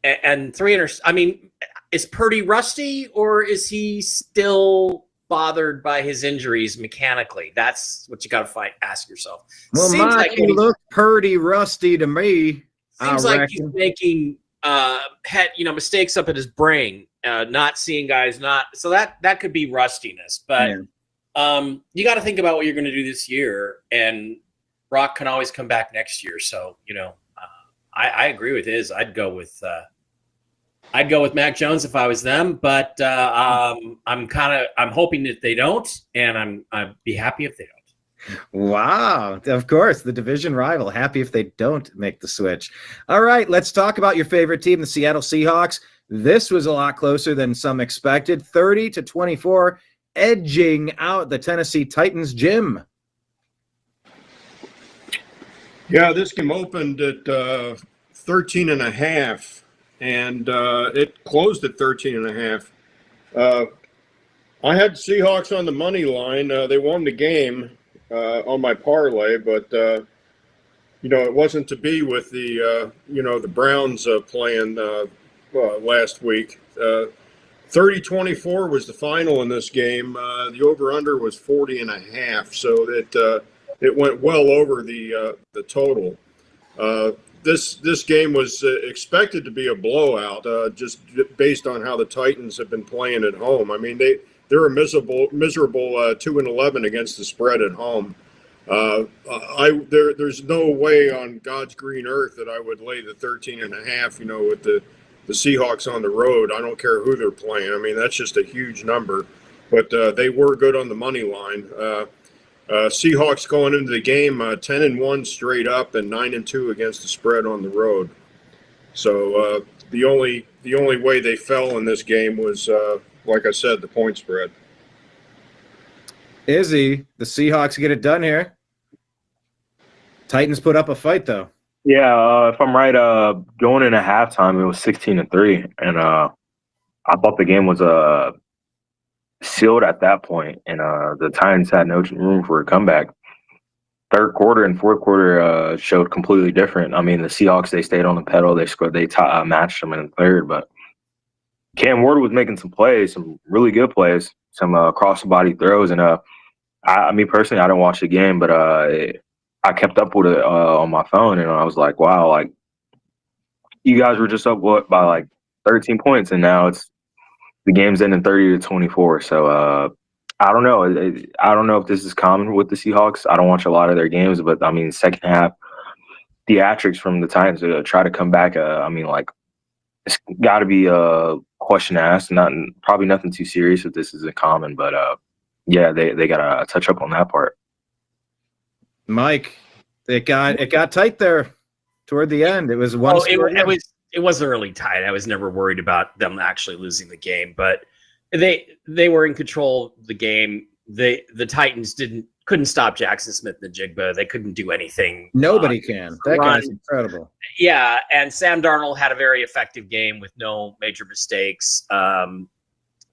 And 300, I mean, is Purdy rusty or is he still bothered by his injuries mechanically? That's what you got to ask yourself. Well, Mike, he looked pretty rusty to me. Seems like he's making mistakes up at his brain, not seeing guys, so that could be rustiness. But you got to think about what you're going to do this year, and Brock can always come back next year. So I agree with his. I'd go with Mac Jones if I was them, but I'm hoping that they don't, and I'd be happy if they don't. Wow. Of course, the division rival. Happy if they don't make the switch. All right, let's talk about your favorite team, the Seattle Seahawks. This was a lot closer than some expected. 30-24, edging out the Tennessee Titans. Jim. Yeah, this game opened at 13.5, and it closed at 13.5. I had Seahawks on the money line. They won the game on my parlay, but it wasn't to be with the the Browns playing last week. 30-24 was the final in this game. The over/under was 40.5, so it went well over the total. This game was expected to be a blowout, just based on how the Titans have been playing at home. I mean, they're a miserable 2-11 against the spread at home. There's no way on God's green earth that I would lay the 13.5. With the Seahawks on the road. I don't care who they're playing. I mean, that's just a huge number. But they were good on the money line. Seahawks going into the game 10-1 straight up and 9-2 against the spread on the road. So the only way they fell in this game was, like I said, the point spread. Izzy, the Seahawks get it done here. Titans put up a fight, though. Yeah, if I'm right, going into halftime, it was 16-3, and I thought the game was sealed at that point, and the Titans had no room for a comeback. Third quarter and fourth quarter showed completely different. I mean, the Seahawks, they stayed on the pedal. They scored. They matched them in the third, but Cam Ward was making some plays, some really good plays, some cross-the-body throws, and I mean, personally, I didn't watch the game, but I kept up with it on my phone, and I was like, wow, like, you guys were just up by like 13 points, and now the game's ending 30-24. So I don't know. I don't know if this is common with the Seahawks. I don't watch a lot of their games, but I mean, second half theatrics from the Titans to try to come back. I mean, like, it's got to be a question asked. Probably nothing too serious if this isn't common, but yeah, they got to touch up on that part. Mike, it got tight there toward the end. It was one. It was early tight. I was never worried about them actually losing the game, but they were in control of the game. The Titans couldn't stop Jackson Smith-Njigba. They couldn't do anything. Nobody can. That guy's incredible. Yeah, and Sam Darnold had a very effective game with no major mistakes.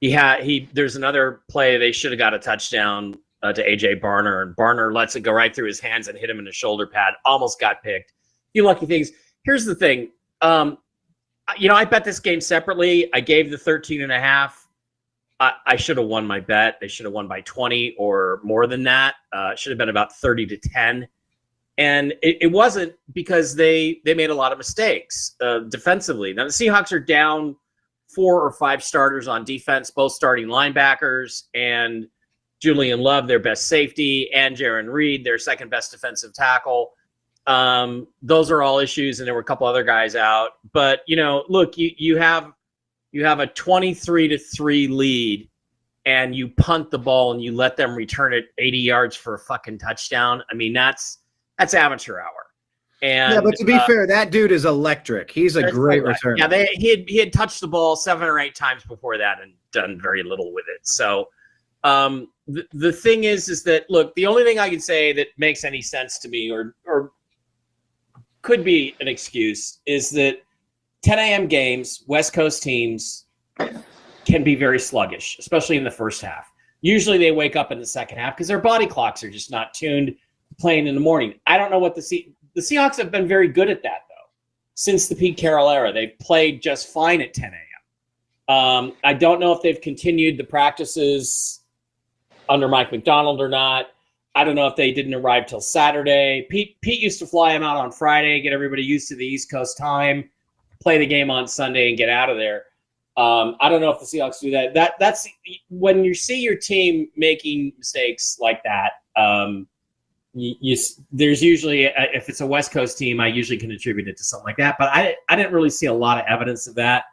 There's another play they should have got a touchdown to AJ Barner, and Barner lets it go right through his hands and hit him in the shoulder pad. Almost got picked. A few lucky things. Here's the thing. I bet this game separately. I gave the 13.5. I should have won my bet. They should have won by 20 or more than that. It should have been about 30-10. And it wasn't because they made a lot of mistakes defensively. Now, the Seahawks are down 4 or 5 starters on defense, both starting linebackers, and Julian Love, their best safety, and Jaron Reed, their second best defensive tackle. Those are all issues, and there were a couple other guys out. But, look, you have a 23-3 lead, and you punt the ball and you let them return it 80 yards for a fucking touchdown. I mean, that's amateur hour. And yeah, but to be fair, that dude is electric. He's a great returner. Yeah, he had touched the ball 7 or 8 times before that and done very little with it. So the thing is that, look, the only thing I can say that makes any sense to me or could be an excuse is that 10 a.m. games, West Coast teams can be very sluggish, especially in the first half. Usually they wake up in the second half because their body clocks are just not tuned to playing in the morning. I don't know what the Seahawks have been very good at that, though. Since the Pete Carroll era, they've played just fine at 10 a.m. I don't know if they've continued the practices under Mike McDonald or not. I don't know if they didn't arrive till Saturday. Pete used to fly them out on Friday, get everybody used to the East Coast time, play the game on Sunday, and get out of there. I don't know if the Seahawks do that. That's when you see your team making mistakes like that. There's usually, if it's a West Coast team, I usually can attribute it to something like that. But I didn't really see a lot of evidence of that.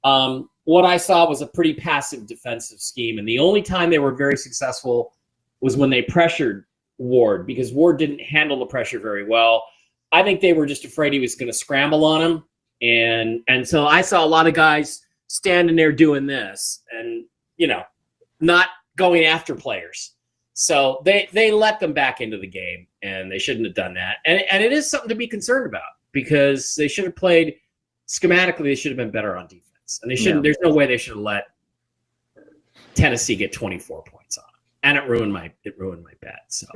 What I saw was a pretty passive defensive scheme, and the only time they were very successful was when they pressured Ward, because Ward didn't handle the pressure very well. I think they were just afraid he was going to scramble on him, and so I saw a lot of guys standing there doing this and not going after players. So they let them back into the game, and they shouldn't have done that. And it is something to be concerned about, because they should have played schematically. They should have been better on defense, and they shouldn't. Yeah. There's no way they should have let Tennessee get 24 points on them, and it ruined my bet. So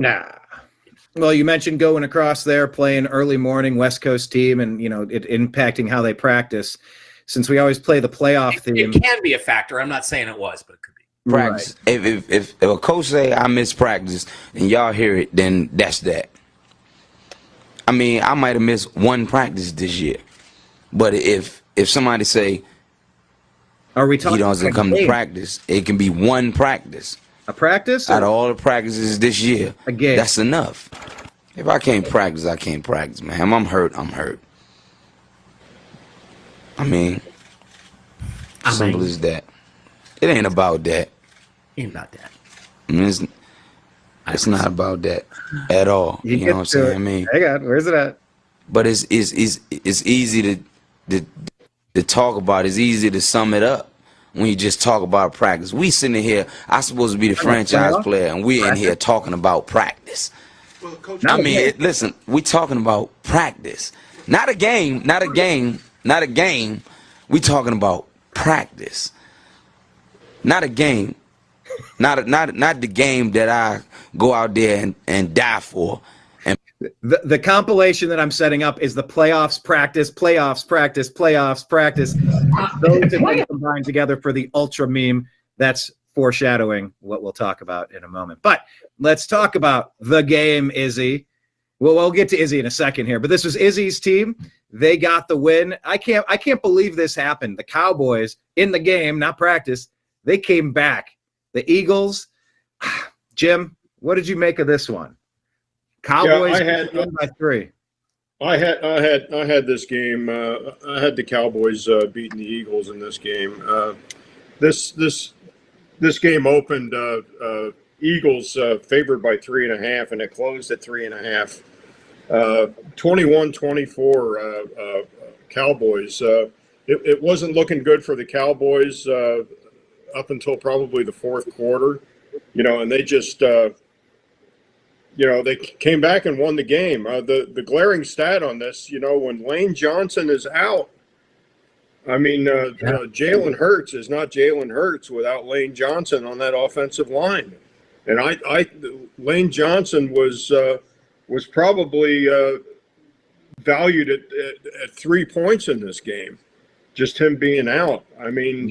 Well, you mentioned going across there, playing early morning West Coast team, and it impacting how they practice. Since we always play the playoff theme, it can be a factor. I'm not saying it was, but it could be. Practice. Right. If a coach say I miss practice and y'all hear it, then that's that. I mean, I might have missed one practice this year, but if somebody say, are we talking? He doesn't come to practice, it can be one practice. A practice? Out of all the practices this year, a game. That's enough. If I can't practice, I can't practice, man. I'm hurt. I'm hurt. I mean, simple as that. It ain't about that. Ain't about that. I mean, it's not about that at all. You know what I'm saying? I mean, hang on, where's it at? But it's easy to talk about. It's easy to sum it up when you just talk about practice. We sitting here, I'm supposed to be the franchise player, and we're in here talking about practice. Well, Coach, I mean, listen, we talking about practice, not a game, not a game, not a game. We talking about practice, not a game, not the game that I go out there and die for. And the compilation that I'm setting up is the playoffs practice, playoffs practice, playoffs practice. Those have been combined together for the ultra meme. That's foreshadowing what we'll talk about in a moment. But let's talk about the game, Izzy. Well, we'll get to Izzy in a second here, but this was Izzy's team. They got the win. I can't believe this happened. The Cowboys in the game, not practice, they came back. The Eagles, Jim, what did you make of this one? Cowboys by 3. I had this game. I had the Cowboys beating the Eagles in this game. This game opened Eagles favored by 3.5, and it closed at 3.5. 21-24 Cowboys. It wasn't looking good for the Cowboys up until probably the fourth quarter, and they just they came back and won the game. The glaring stat on this, when Lane Johnson is out, I mean, Jalen Hurts is not Jalen Hurts without Lane Johnson on that offensive line. And Lane Johnson was probably valued at 3 points in this game, just him being out. I mean,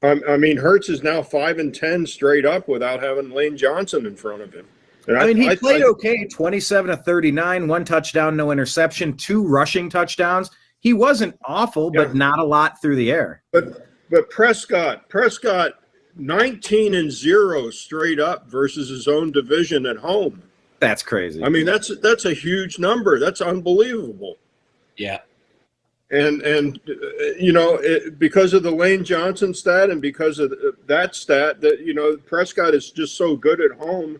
Hurts is now 5-10 straight up without having Lane Johnson in front of him. And he played okay, 27 of 39, 1 touchdown, no interception, 2 rushing touchdowns. He wasn't awful, but not a lot through the air. But Prescott 19-0 straight up versus his own division at home. That's crazy. I mean, that's a huge number. That's unbelievable. Yeah. And because of the Lane Johnson stat and because of that stat, that Prescott is just so good at home.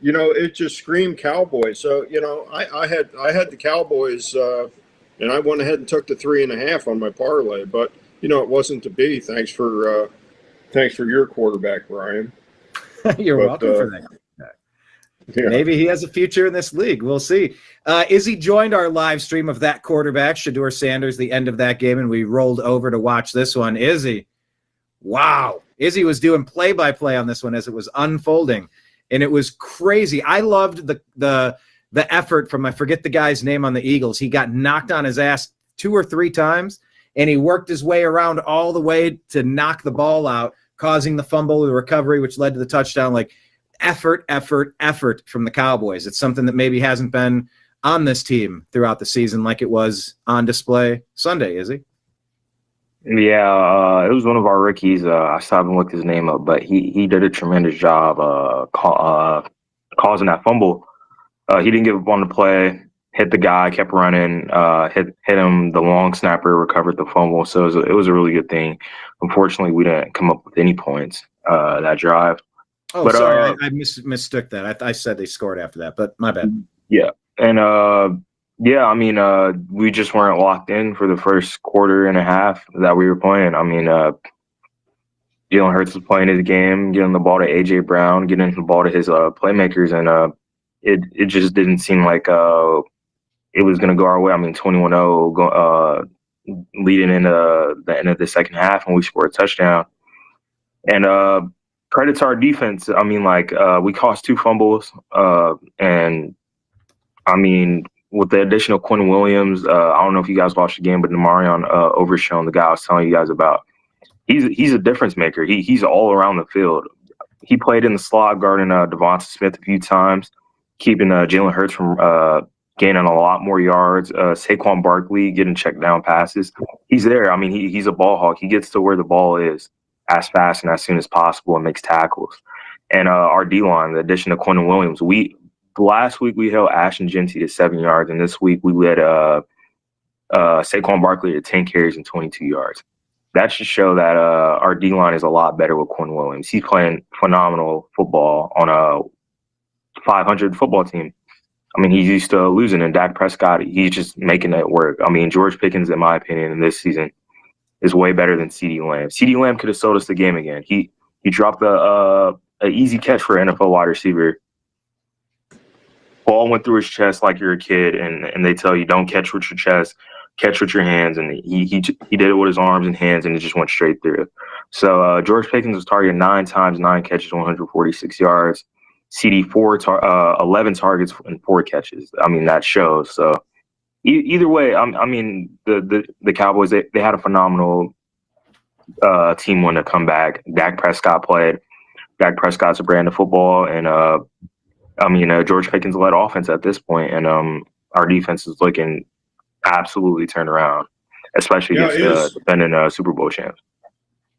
It just screamed Cowboys. So I had the Cowboys, and I went ahead and took the 3.5 on my parlay, but it wasn't to be. Thanks for your quarterback, Brian. You're welcome for that. Yeah. Maybe he has a future in this league. We'll see. Izzy joined our live stream of that quarterback, Shedeur Sanders, the end of that game, and we rolled over to watch this one. Izzy, wow. Izzy was doing play-by-play on this one as it was unfolding, and it was crazy. I loved the effort from, I forget the guy's name on the Eagles. He got knocked on his ass 2 or 3 times, and he worked his way around all the way to knock the ball out, causing the fumble, the recovery, which led to the touchdown. Like, effort from the Cowboys. It's something that maybe hasn't been on this team throughout the season like it was on display Sunday, is he? Yeah, it was one of our rookies. I still haven't looked his name up, but he did a tremendous job causing that fumble. He didn't give up on the play, hit the guy, kept running, hit him, the long snapper, recovered the fumble. So it was a really good thing. Unfortunately, we didn't come up with any points that drive. Oh, but, sorry, I mistook that. I said they scored after that, but my bad. Yeah, and I mean, we just weren't locked in for the first quarter and a half that we were playing. I mean, Jalen Hurts was playing his game, getting the ball to A.J. Brown, getting the ball to his playmakers, and it just didn't seem like it was going to go our way. I mean, 21-0 leading into the end of the second half, and we scored a touchdown. And credit to our defense. I mean, we caused 2 fumbles, and I mean, with the addition of Quinn Williams, I don't know if you guys watched the game, but Namarion Overshown, the guy I was telling you guys about, he's a difference maker. He's all around the field. He played in the slot, guarding Devonta Smith a few times, keeping Jalen Hurts from gaining a lot more yards. Saquon Barkley getting checked down passes. He's there. I mean, he's a ball hawk. He gets to where the ball is as fast and as soon as possible and makes tackles. And our D-line, the addition of Quinn Williams, last week we held Ashton Genty to 7 yards, and this week we led Saquon Barkley to 10 carries and 22 yards. That should show that our D-line is a lot better with Quinn Williams. He's playing phenomenal football on a 500 football team. I mean, he's used to losing, and Dak Prescott, he's just making it work. I mean, George Pickens, in my opinion, in this season, is way better than CeeDee Lamb. CeeDee Lamb could have sold us the game again. He dropped an easy catch for an NFL wide receiver. Ball went through his chest like you're a kid, and they tell you don't catch with your chest, catch with your hands, and he did it with his arms and hands, and it just went straight through. So George Pickens was targeted 9 times, 9 catches, 146 yards. CD 11 targets and 4 catches. I mean, that shows. So either way, I mean, the Cowboys, they had a phenomenal team win to come back. Dak Prescott played. Dak Prescott's a brand of football, and I mean, George Pickens led offense at this point, and our defense is looking absolutely turned around, especially against defending Super Bowl champs.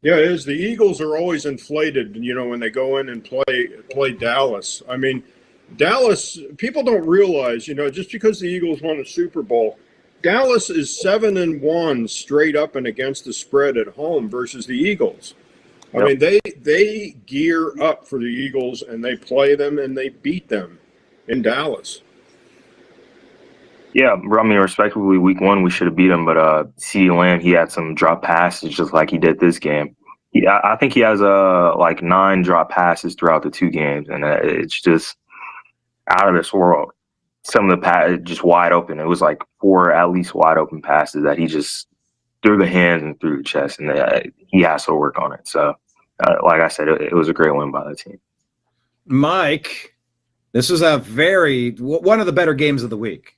Yeah, it is. The Eagles are always inflated, when they go in and play Dallas. I mean, Dallas, people don't realize, just because the Eagles won a Super Bowl, Dallas is 7-1 straight up and against the spread at home versus the Eagles. I mean, they gear up for the Eagles, and they play them, and they beat them in Dallas. Yeah, I mean, respectively, week 1, we should have beat them, but CeeDee Lamb, he had some drop passes just like he did this game. I think he has 9 drop passes throughout the 2 games, and it's just out of this world. Some of the just wide open. It was like 4 at least wide open passes that he just threw the hands and through the chest, and he has to work on it. So, like I said, it was a great win by the team. Mike, this was one of the better games of the week.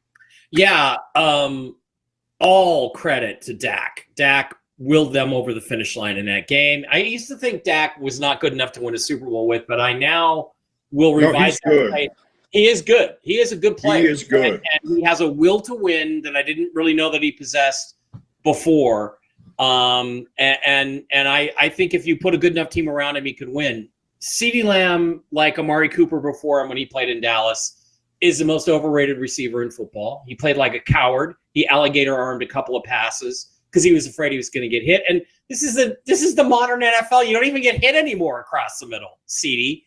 Yeah, all credit to Dak. Dak willed them over the finish line in that game. I used to think Dak was not good enough to win a Super Bowl with, but I now will revise that. He is good. He is a good player. He is good. And he has a will to win that I didn't really know that he possessed before. And I think if you put a good enough team around him, he could win. CeeDee Lamb, like Amari Cooper before him when he played in Dallas, is the most overrated receiver in football. He played like a coward. He alligator-armed a couple of passes because he was afraid he was going to get hit. And this is the modern NFL. You don't even get hit anymore across the middle, CeeDee.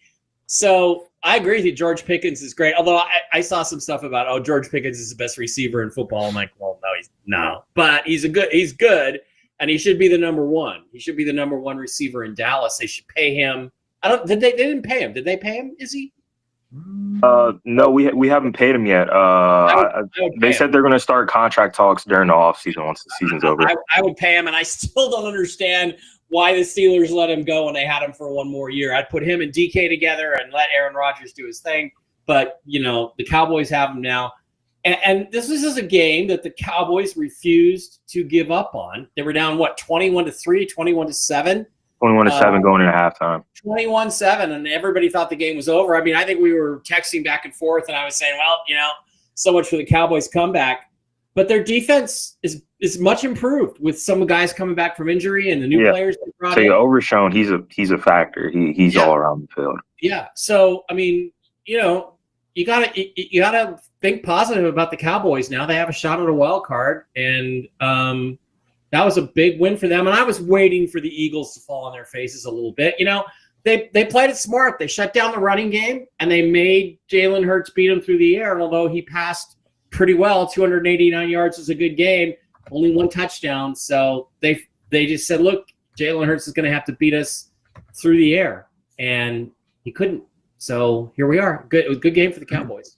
So I agree with you. George Pickens is great. Although I saw some stuff about, George Pickens is the best receiver in football. I'm like, well, no. But he's good, and he should be the number one. He should be the number one receiver in Dallas. They should pay him. They didn't pay him. Did they pay him? Is he? No, we haven't paid him yet. They said they're going to start contract talks during the offseason once the season's over. I would pay him, and I still don't understand why the Steelers let him go when they had him for one more year. I'd put him and DK together and let Aaron Rodgers do his thing. But, the Cowboys have him now. And this is a game that the Cowboys refused to give up on. They were down, 21-3, 21-7? 21-7 going into halftime. 21-7, and everybody thought the game was over. I mean, I think we were texting back and forth, and I was saying, well, so much for the Cowboys' comeback. But their defense is much improved with some guys coming back from injury and the new players they brought in. Overshown, he's a factor. He's all around the field. Yeah. So I mean, you gotta think positive about the Cowboys now. They have a shot at a wild card, and that was a big win for them. And I was waiting for the Eagles to fall on their faces a little bit. They played it smart. They shut down the running game, and they made Jalen Hurts beat him through the air. And although he passed pretty well, 289 yards was a good game, only one touchdown. So they just said, look, Jalen Hurts is going to have to beat us through the air, and he couldn't. So here we are. It was a good game for the Cowboys.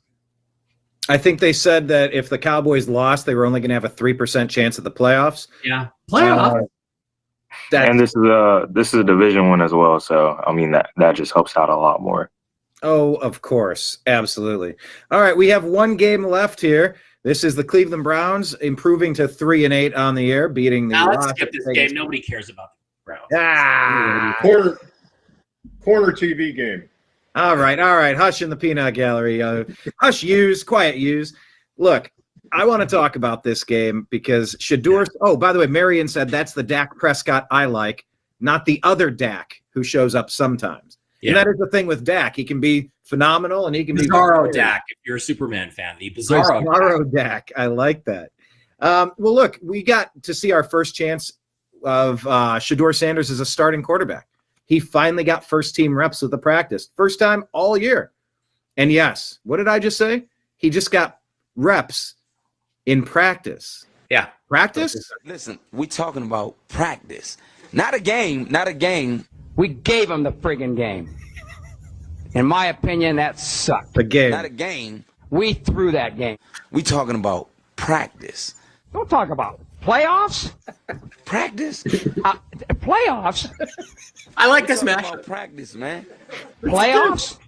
I think they said that if the Cowboys lost, they were only going to have a 3% chance at the playoffs. Yeah, playoffs. And this is a division one as well. So I mean that just helps out a lot more. Oh, of course. Absolutely. All right. We have one game left here. This is the Cleveland Browns improving to 3-8 on the year, beating the. Now let's skip this game. Nobody cares about the Browns. Corner TV game. All right. Hush in the peanut gallery. Hush, quiet use. Look, I want to talk about this game because Shedeur. Oh, by the way, Marion said that's the Dak Prescott I like, not the other Dak who shows up sometimes. Yeah. And that is the thing with Dak. He can be phenomenal, and he can be Bizarro Dak. If you're a Superman fan, the Bizarro Dak. I like that. Well, look, we got to see our first chance of Shedeur Sanders as a starting quarterback. He finally got first-team reps with the practice. First time all year. And yes, what did I just say? He just got reps in practice. Yeah. Practice? Listen, we talking about practice. Not a game. We gave him the friggin' game. In my opinion, that sucked. The game. Not a game. We threw that game. We talking about practice. Don't talk about playoffs. Practice? Playoffs? I like this match. About practice, man. Playoffs?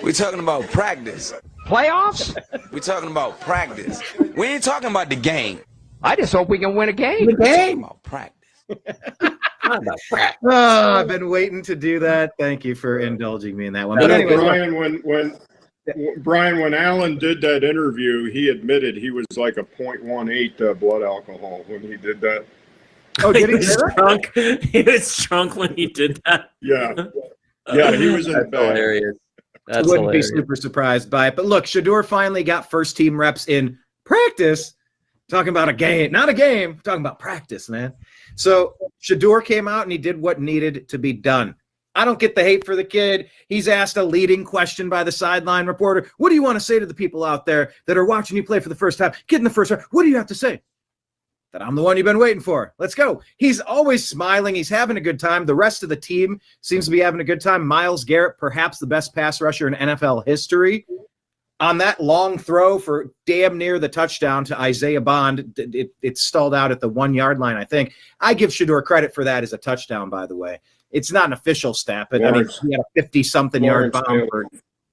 We talking about practice. Playoffs? We talking about practice. We ain't talking about the game. I just hope we can win a game. We talking about practice. I've been waiting to do that. Thank you for indulging me in that one. But anyway, Brian, when Alan did that interview, he admitted he was like a 0.18 blood alcohol when he did that. Oh, did he drunk? He was drunk when he did that. Yeah, he was in bed. Hilarious. I wouldn't be super surprised by it. But look, Shedeur finally got first-team reps in practice. Talking about a game, not a game. Talking about practice, man. So Shedeur came out and he did what needed to be done. I don't get the hate for the kid. He's asked a leading question by the sideline reporter. What do you want to say to the people out there that are watching you play for the first time? Get in the first round. What do you have to say? that I'm the one you've been waiting for. Let's go. He's always smiling. He's having a good time. The rest of the team seems to be having a good time. Myles Garrett, perhaps the best pass rusher in NFL history. On that long throw for damn near the touchdown to Isaiah Bond, it stalled out at the 1 yard line, I think. I give Shedeur credit for that as a touchdown, by the way. It's not an official stat, but Lawrence. I mean, he had a 50-something yard bomb for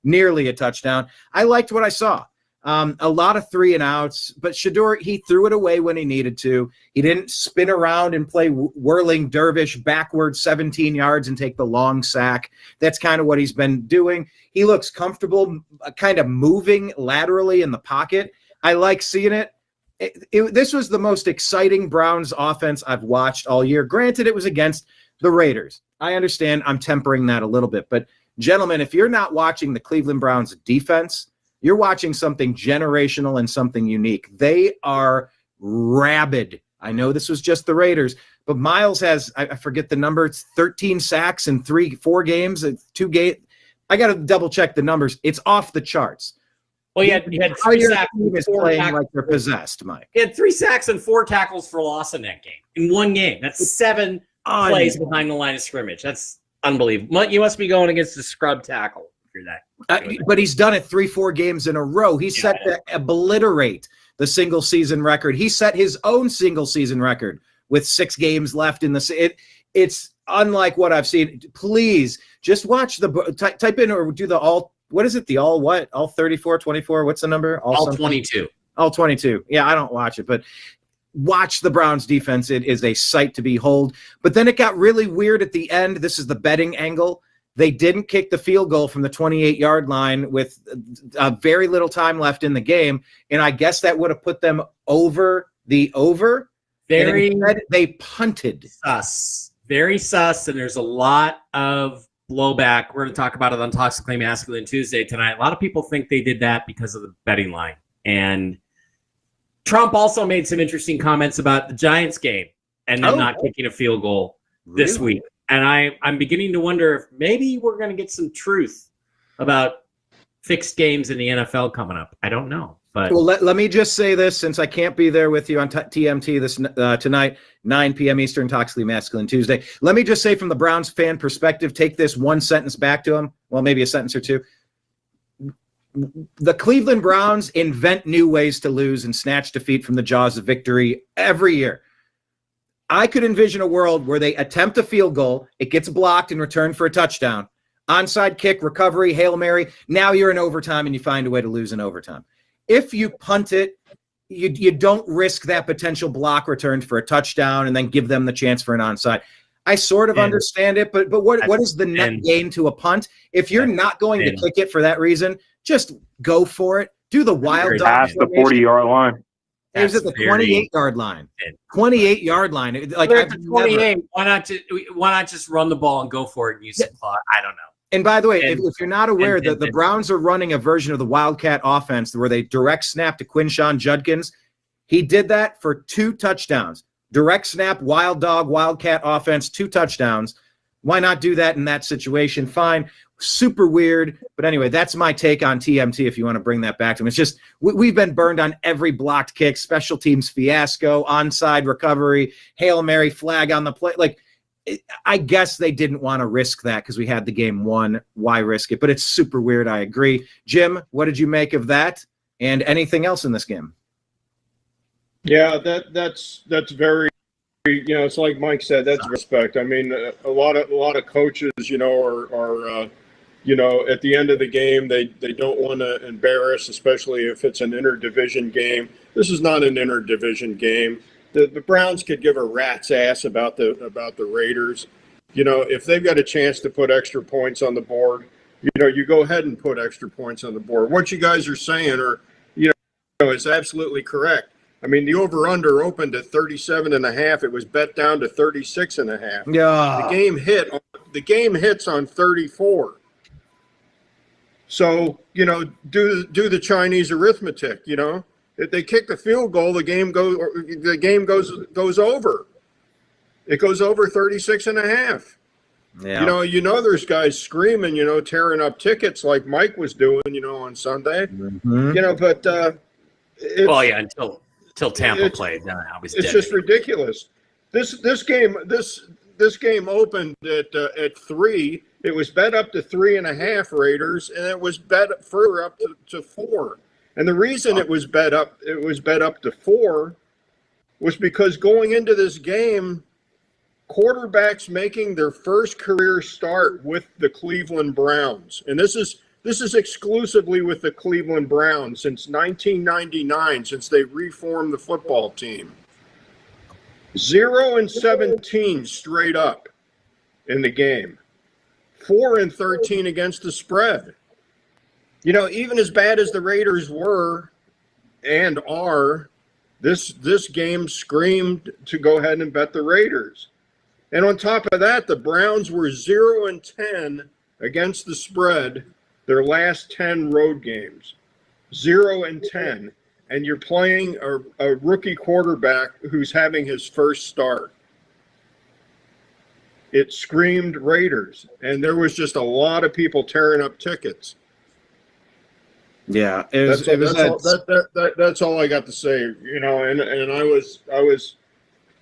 nearly a touchdown. I liked what I saw. A lot of 3 and outs, but Shedeur, he threw it away when he needed to. He didn't spin around and play whirling dervish backwards 17 yards and take the long sack. That's kind of what he's been doing. He looks comfortable kind of moving laterally in the pocket. I like seeing it. This was the most exciting Browns offense I've watched all year. Granted, it was against the Raiders. I understand I'm tempering that a little bit, but gentlemen, if you're not watching the Cleveland Browns defense, you're watching something generational and something unique. They are rabid. I know this was just the Raiders, but Myles has, I forget the number, it's 13 sacks in 4 games, 2 games. I got to double check the numbers. It's off the charts. Well, he had 3 sacks and 4 playing tackles. like they're possessed, Mike. He had 3 sacks and 4 tackles for loss in that game. In 1 game. That's 7 plays behind the line of scrimmage. That's unbelievable. You must be going against a scrub tackle. But he's done it 3-4 games in a row. He's set to obliterate the single season record. He set his own single season record with 6 games left in the. It's unlike what I've seen. Please just watch type in or do the all. What is it? The all what? All 34, 24. What's the number? All 22. All 22. Yeah, I don't watch it, but watch the Browns defense. It is a sight to behold. But then it got really weird at the end. This is the betting angle. They didn't kick the field goal from the 28-yard line with very little time left in the game, and I guess that would have put them over the over. They punted. Sus. Very sus, and there's a lot of blowback. We're going to talk about it on Toxically Masculine Tuesday tonight. A lot of people think they did that because of the betting line. And Trump also made some interesting comments about the Giants game and them not kicking a field goal this week. And I'm beginning to wonder if maybe we're going to get some truth about fixed games in the NFL coming up. I don't know. But well, let me just say this, since I can't be there with you on TMT this tonight, 9 p.m. Eastern, Toxically Masculine Tuesday. Let me just say from the Browns fan perspective, take this one sentence back to them. Well, maybe a sentence or two. The Cleveland Browns invent new ways to lose and snatch defeat from the jaws of victory every year. I could envision a world where they attempt a field goal, it gets blocked in return for a touchdown, onside kick, recovery, Hail Mary. Now you're in overtime and you find a way to lose in overtime. If you punt it, you don't risk that potential block returned for a touchdown and then give them the chance for an onside. I sort of understand it, but what is the net gain to a punt? If you're not going to kick it for that reason, just go for it. Do the wild dog. Past the 40-yard line. It was at the 28-yard line. 28-yard line. Like at the 28, why not just run the ball and go for it and use the clock? I don't know. And by the way, if you're not aware, the Browns are running a version of the Wildcat offense where they direct snap to Quinshon Judkins. He did that for 2 touchdowns. Direct snap, wild dog, Wildcat offense, 2 touchdowns. Why not do that in that situation? Fine. Super weird. But anyway, that's my take on TMT if you want to bring that back to him. It's just we've been burned on every blocked kick, special teams fiasco, onside recovery, Hail Mary flag on the play. Like, I guess they didn't want to risk that because we had the game won. Why risk it? But it's super weird. I agree. Jim, what did you make of that? And anything else in this game? Yeah, that's very, it's like Mike said, that's respect. I mean, a lot of coaches, are at the end of the game, they don't want to embarrass, especially if it's an interdivision game. This is not an interdivision game. The Browns could give a rat's ass about the Raiders. If they've got a chance to put extra points on the board, you go ahead and put extra points on the board. What you guys are saying is absolutely correct. I mean, the over-under opened at 37.5. It was bet down to 36.5. Yeah. The game hits on 34. So, do the Chinese arithmetic, If they kick the field goal, the game goes over. It goes over 36.5. Yeah. There's guys screaming, tearing up tickets like Mike was doing, on Sunday. Mm-hmm. But until till Tampa played. No, it's just ridiculous. This game opened at 3. It was bet up to 3.5 Raiders, and it was bet further up to 4. And the reason it was bet up to 4 was because going into this game, quarterbacks making their first career start with the Cleveland Browns, and this is exclusively with the Cleveland Browns since 1999, since they reformed the football team. 0-17 straight up in the game. 4-13 against the spread. You know, even as bad as the Raiders were and are, this game screamed to go ahead and bet the Raiders. And on top of that, the Browns were 0-10 against the spread their last 10 road games. 0-10. And you're playing a rookie quarterback who's having his first start. It screamed Raiders, and there was just a lot of people tearing up tickets. Yeah, that's all I got to say. You know, and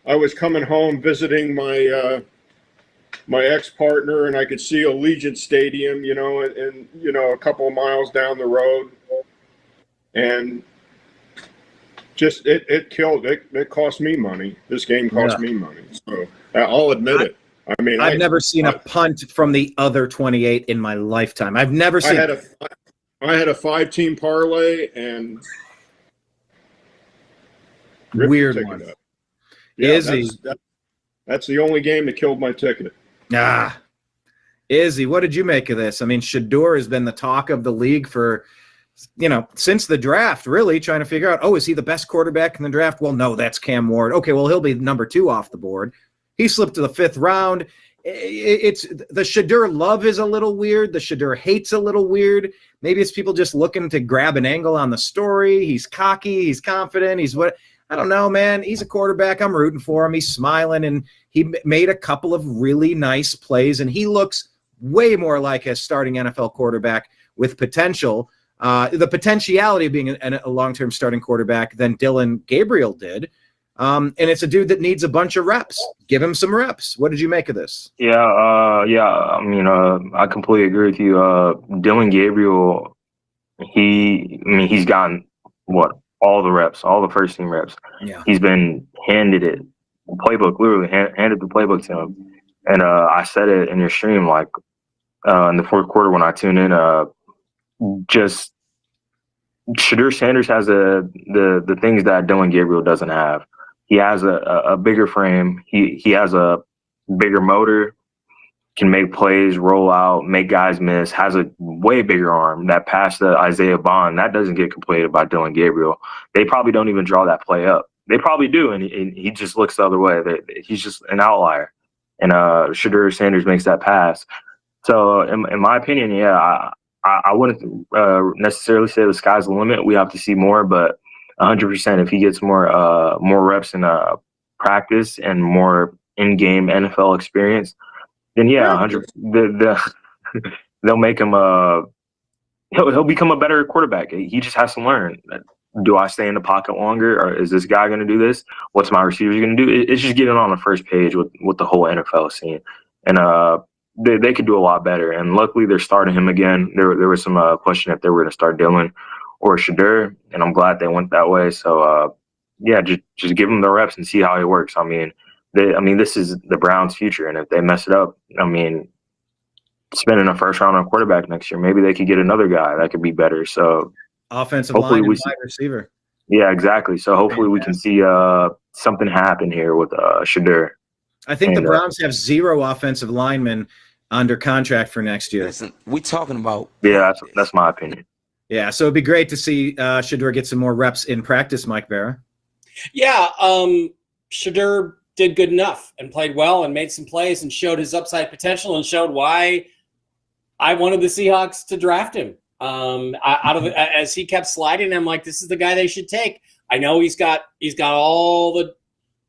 I was coming home visiting my my ex-partner, and I could see Allegiant Stadium, you know, and you know, a couple of miles down the road, and just it killed it. It cost me money. This game cost me money, so I'll admit it. I mean, I've never seen a punt from the other 28 in my lifetime. I've never seen. I had a 5-team parlay and weird one. Yeah, Izzy, that's the only game that killed my ticket. Izzy, what did you make of this? I mean, Shedeur has been the talk of the league for, you know, since the draft, really trying to figure out, is he the best quarterback in the draft? Well, no, that's Cam Ward. Okay, well, he'll be number 2 off the board. He slipped to the 5th round. It's the Shedeur love is a little weird. The Shedeur hate's a little weird. Maybe it's people just looking to grab an angle on the story. He's cocky. He's confident. He's what? I don't know, man. He's a quarterback. I'm rooting for him. He's smiling, and he made a couple of really nice plays, and he looks way more like a starting NFL quarterback with potential, the potentiality of being a long-term starting quarterback than Dylan Gabriel did. And it's a dude that needs a bunch of reps. Give him some reps. What did you make of this? Yeah. I mean, I completely agree with you. Dylan Gabriel, he's gotten all the reps, all the first team reps. Yeah. He's been handed it, playbook, literally handed the playbook to him. And I said it in your stream, like in the 4th quarter when I tuned in, just Shedeur Sanders has the things that Dylan Gabriel doesn't have. He has a bigger frame. He has a bigger motor, can make plays, roll out, make guys miss, has a way bigger arm. That pass to Isaiah Bond, that doesn't get completed by Dylan Gabriel. They probably don't even draw that play up. They probably do, and he just looks the other way. He's just an outlier. And Shedeur Sanders makes that pass. So in my opinion, I wouldn't necessarily say the sky's the limit. We have to see more, but 100% if he gets more reps in practice and more in-game NFL experience, then 100 they'll make him he'll become a better quarterback. He just has to learn. Do I stay in the pocket longer, or is this guy going to do this? What's my receivers going to do? It's just getting on the first page with the whole NFL scene, and they could do a lot better. And luckily, they're starting him again. There was some question if they were going to start Dylan or Shedeur, and I'm glad they went that way. So just give him the reps and see how he works. I mean, this is the Browns' future, and if they mess it up, I mean, spending a 1st round on quarterback next year, maybe they could get another guy that could be better. So offensive line and wide receiver. Yeah, exactly. So hopefully we can see something happen here with Shedeur. I think the Browns have 0 offensive linemen under contract for next year. Listen, we talking about. Yeah, that's my opinion. Yeah, so it'd be great to see Shedeur get some more reps in practice, Mike Barra. Yeah, Shedeur did good enough and played well and made some plays and showed his upside potential and showed why I wanted the Seahawks to draft him. As he kept sliding, I'm like, this is the guy they should take. I know he's got all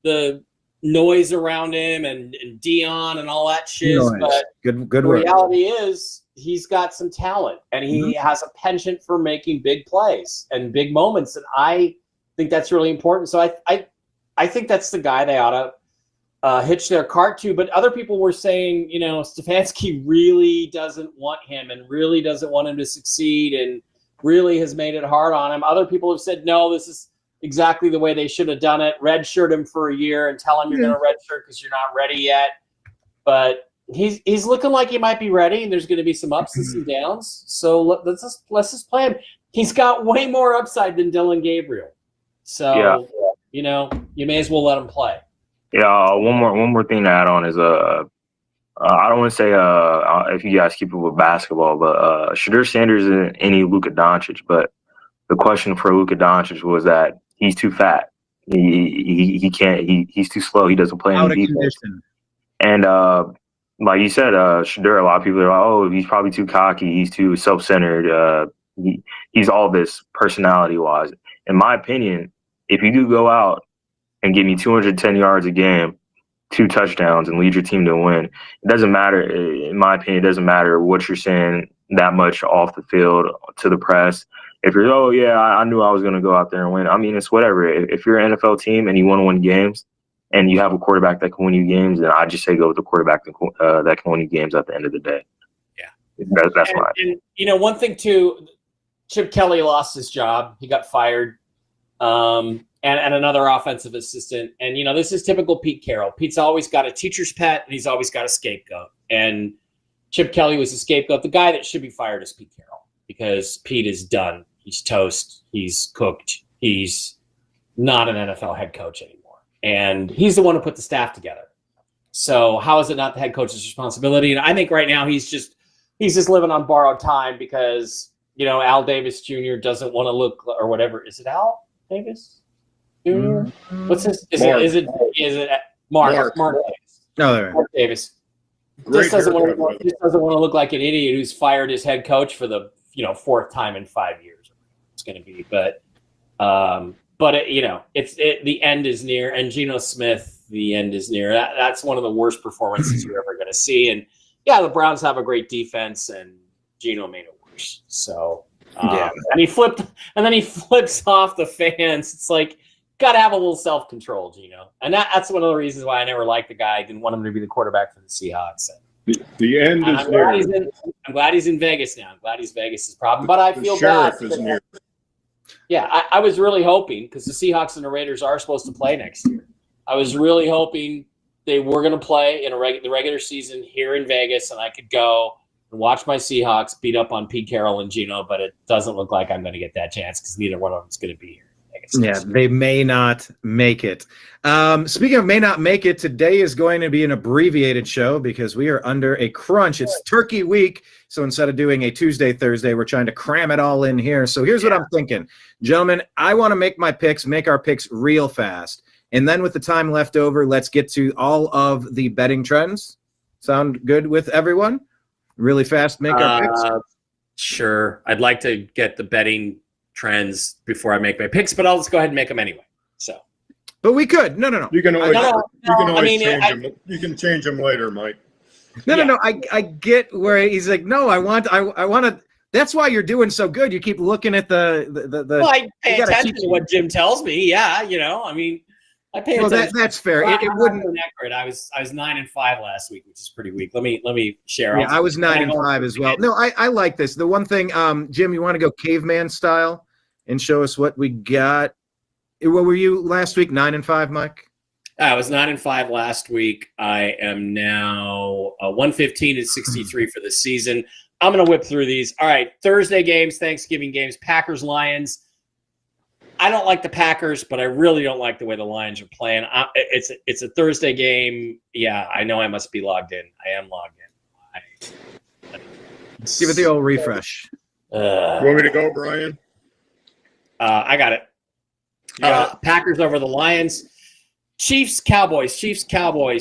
the noise around him and Dion and all that shit, but good the work. reality is he's got some talent and he has a penchant for making big plays and big moments. And think that's really important. So I think that's the guy they ought to hitch their cart to. But other people were saying, Stefanski really doesn't want him and really doesn't want him to succeed and really has made it hard on him. Other people have said, no, this is exactly the way they should have done it. Redshirt him for a year and tell him you're going to redshirt because you're not ready yet. But he's looking like he might be ready, and there's going to be some ups and some downs. So let's just play him. He's got way more upside than Dylan Gabriel. So you may as well let him play. Yeah. One more thing to add on is I don't want to say if you guys keep up with basketball, but Shadur Sanders isn't any Luka Doncic, but the question for Luka Doncic was that he's too fat. He can't. He's too slow. He doesn't play any defense. And like you said, Shadur, a lot of people are like, oh, he's probably too cocky. He's too self-centered. He's all this personality-wise. In my opinion, if you do go out and give me 210 yards a game, 2 touchdowns, and lead your team to win, it doesn't matter. In my opinion, it doesn't matter what you're saying that much off the field to the press. If you're, oh, yeah, I knew I was going to go out there and win. I mean, it's whatever. If you're an NFL team and you want to win games and you have a quarterback that can win you games, then I just say go with the quarterback that can win you games at the end of the day. Yeah. That's why. And, one thing, too, Chip Kelly lost his job. He got fired. And another offensive assistant. And, this is typical Pete Carroll. Pete's always got a teacher's pet, and he's always got a scapegoat. And Chip Kelly was a scapegoat. The guy that should be fired is Pete Carroll because Pete is done. He's toast. He's cooked. He's not an NFL head coach anymore. And he's the one who put the staff together. So how is it not the head coach's responsibility? And I think right now he's just living on borrowed time because, Al Davis Jr. doesn't want to look or whatever. Is it Al Davis Jr.? What's his? Is it Mark Davis? No, there. Mark Davis. Just doesn't want to look like an idiot who's fired his head coach for the 4th time in 5 years. It's going to be, but the end is near, and Geno Smith, the end is near. That's one of the worst performances you're ever going to see. And the Browns have a great defense, and Geno made it worse. So and he flips off the fans. It's like, got to have a little self-control, Geno. And that's one of the reasons why I never liked the guy. I didn't want him to be the quarterback for the Seahawks. The end is near. I'm glad he's in Vegas now. I'm glad he's Vegas' problem. But I feel bad. Is near. Yeah, I was really hoping, because the Seahawks and the Raiders are supposed to play next year. I was really hoping they were going to play in the regular season here in Vegas, and I could go and watch my Seahawks beat up on Pete Carroll and Geno, but it doesn't look like I'm going to get that chance because neither one of them is going to be here. Yeah, they may not make it. Speaking of may not make it, today is going to be an abbreviated show because we are under a crunch. It's Turkey week, so instead of doing a Tuesday, Thursday, we're trying to cram it all in here. So here's what I'm thinking. Gentlemen, I want to make our picks real fast. And then with the time left over, let's get to all of the betting trends. Sound good with everyone? Really fast, make our picks? Sure. I'd like to get the betting trends before I make my picks, but I'll just go ahead and make them anyway. So, but we could. No. You can always change them. You can change them later, Mike. No. I get where he's like, no, I want to. That's why you're doing so good. You keep looking at the. Well, I pay attention to what Jim tells me. Yeah, I pay attention. Well, that's fair. It wouldn't. Accurate. I was 9-5 last week, which is pretty weak. Let me share. Yeah, I was 9-5 as well. No, I like this. The one thing, Jim, you want to go caveman style and show us what we got. What were you last week? 9-5, Mike? I was 9-5 last week. I am now 115-63 for the season. I'm going to whip through these. All right, Thursday games, Thanksgiving games, Packers, Lions. I don't like the Packers, but I really don't like the way the Lions are playing. It's a Thursday game. Yeah, I know I must be logged in. I am logged in. Give it the old refresh. You want me to go, Brian? I got it. Packers over the Lions. Chiefs, Cowboys.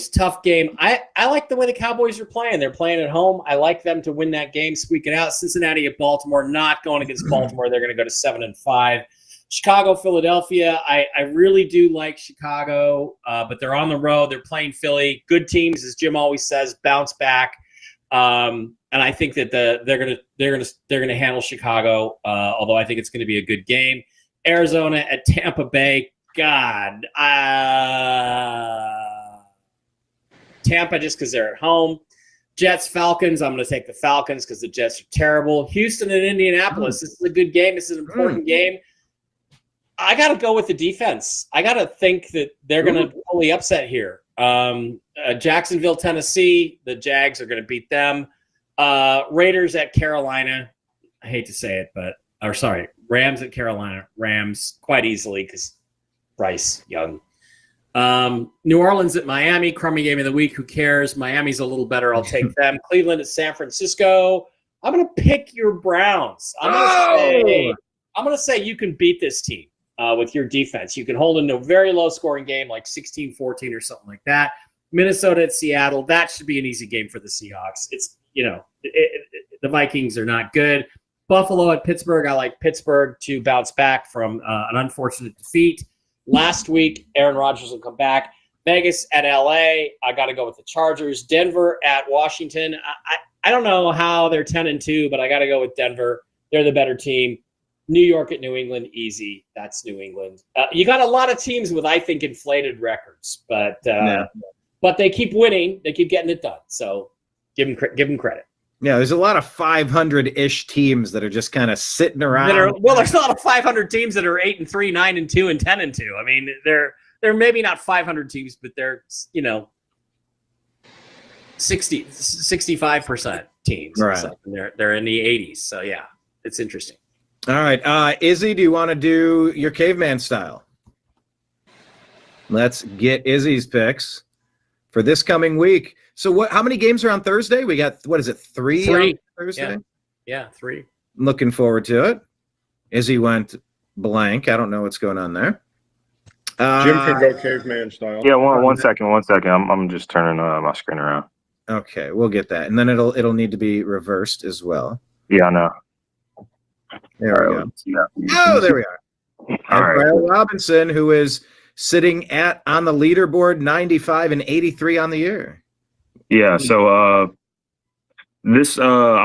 Tough game. I like the way the Cowboys are playing. They're playing at home. I like them to win that game, squeak it out. Cincinnati at Baltimore, not going against Baltimore. They're going to go to 7-5. Chicago, Philadelphia. I really do like Chicago, but they're on the road. They're playing Philly. Good teams, as Jim always says, bounce back. And I think that they're gonna handle Chicago. Although I think it's going to be a good game. Arizona at Tampa Bay. God. Tampa just because they're at home. Jets, Falcons. I'm going to take the Falcons because the Jets are terrible. Houston and Indianapolis. This is a good game. This is an important game. I got to go with the defense. I got to think that they're going to fully upset here. Jacksonville, Tennessee. The Jags are going to beat them. Raiders at Carolina. I hate to say it, Rams at Carolina. Rams quite easily because Bryce Young. New Orleans at Miami, crummy game of the week. Who cares? Miami's a little better. I'll take them. Cleveland at San Francisco. I'm going to pick your Browns. I'm going to say you can beat this team with your defense. You can hold into a very low scoring game like 16-14 or something like that. Minnesota at Seattle. That should be an easy game for the Seahawks. It's, the Vikings are not good. Buffalo at Pittsburgh. I like Pittsburgh to bounce back from an unfortunate defeat. Last week, Aaron Rodgers will come back. Vegas at LA. I got to go with the Chargers. Denver at Washington. I don't know how they're 10-2, but I got to go with Denver. They're the better team. New York at New England. Easy. That's New England. You got a lot of teams with, I think, inflated records, but they keep winning. They keep getting it done. So give them credit. Yeah, there's a lot of 500-ish teams that are just kind of sitting around. There's a lot of 500 teteams that are 8-3, 9-2, and 10-2. I mean, they're maybe not 500 teams, but they're 65% teams. Right. So they're in the 80s. So yeah, it's interesting. All right, Izzy, do you want to do your caveman style? Let's get Izzy's picks for this coming week. So how many games are on Thursday? We got, what is it, 3 on Thursday? Yeah, 3. I'm looking forward to it. Izzy went blank. I don't know what's going on there. Jim can go caveman style. Yeah, one second. I'm just turning my screen around. Okay, we'll get that. And then it'll need to be reversed as well. Yeah, I know. There we go. Oh, there we are. And Brian Robinson, who is sitting on the leaderboard 95 and 83 on the year. Yeah, so I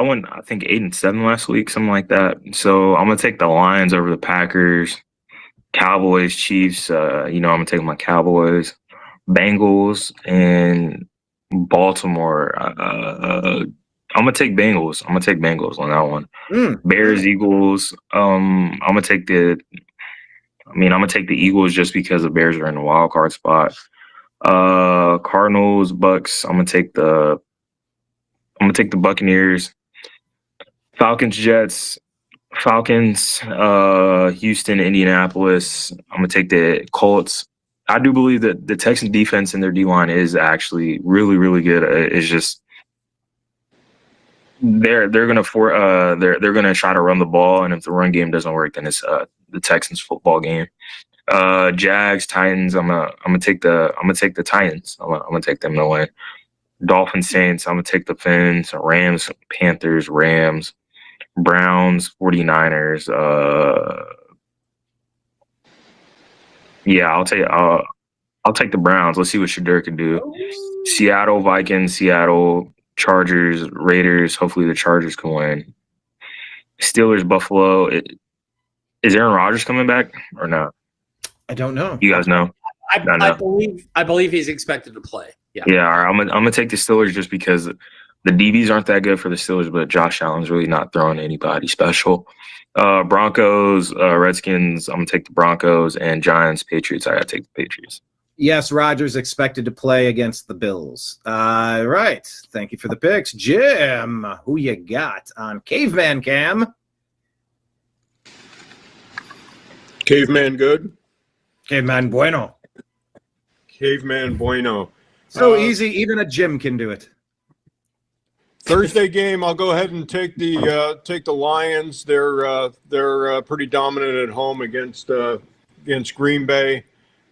went, I think, 8-7 last week, something like that. So I'm gonna take the Lions over the Packers, Cowboys, Chiefs. I'm gonna take my Cowboys, Bengals, and Baltimore. I'm gonna take Bengals. I'm gonna take Bengals on that one. Bears, Eagles. I'm gonna take the Eagles just because the Bears are in the wild card spot. Cardinals, Bucks. I'm gonna take the Buccaneers. Falcons, Jets. Falcons, Houston, Indianapolis. I'm gonna take the Colts. I do believe that the Texans defense and their D line is actually really, really good. It's just they're gonna try to run the ball, and if the run game doesn't work, then it's the Texans football game. Jags, Titans. I'm gonna take the Titans. I'm gonna take them to win. Dolphins, Saints. I'm gonna take the Fins. Rams, Panthers, Rams, Browns, 49ers. I'll take the Browns. Let's see what Shedeur can do. Seattle, Vikings, Seattle, Chargers, Raiders. Hopefully the Chargers can win. Steelers, Buffalo. Is Aaron Rodgers coming back or not? I don't know. You guys know? I believe he's expected to play. Yeah. Yeah. All right. I'm gonna take the Steelers just because the DBs aren't that good for the Steelers, but Josh Allen's really not throwing anybody special. Broncos, Redskins. I'm gonna take the Broncos, and Giants, Patriots. I gotta take the Patriots. Yes, Rodgers expected to play against the Bills. Right. Thank you for the picks, Jim. Who you got on Caveman Cam? Caveman good. Caveman bueno. Caveman bueno. So easy, even a Jim can do it. Thursday game, I'll go ahead and take the Lions. They're pretty dominant at home against Green Bay.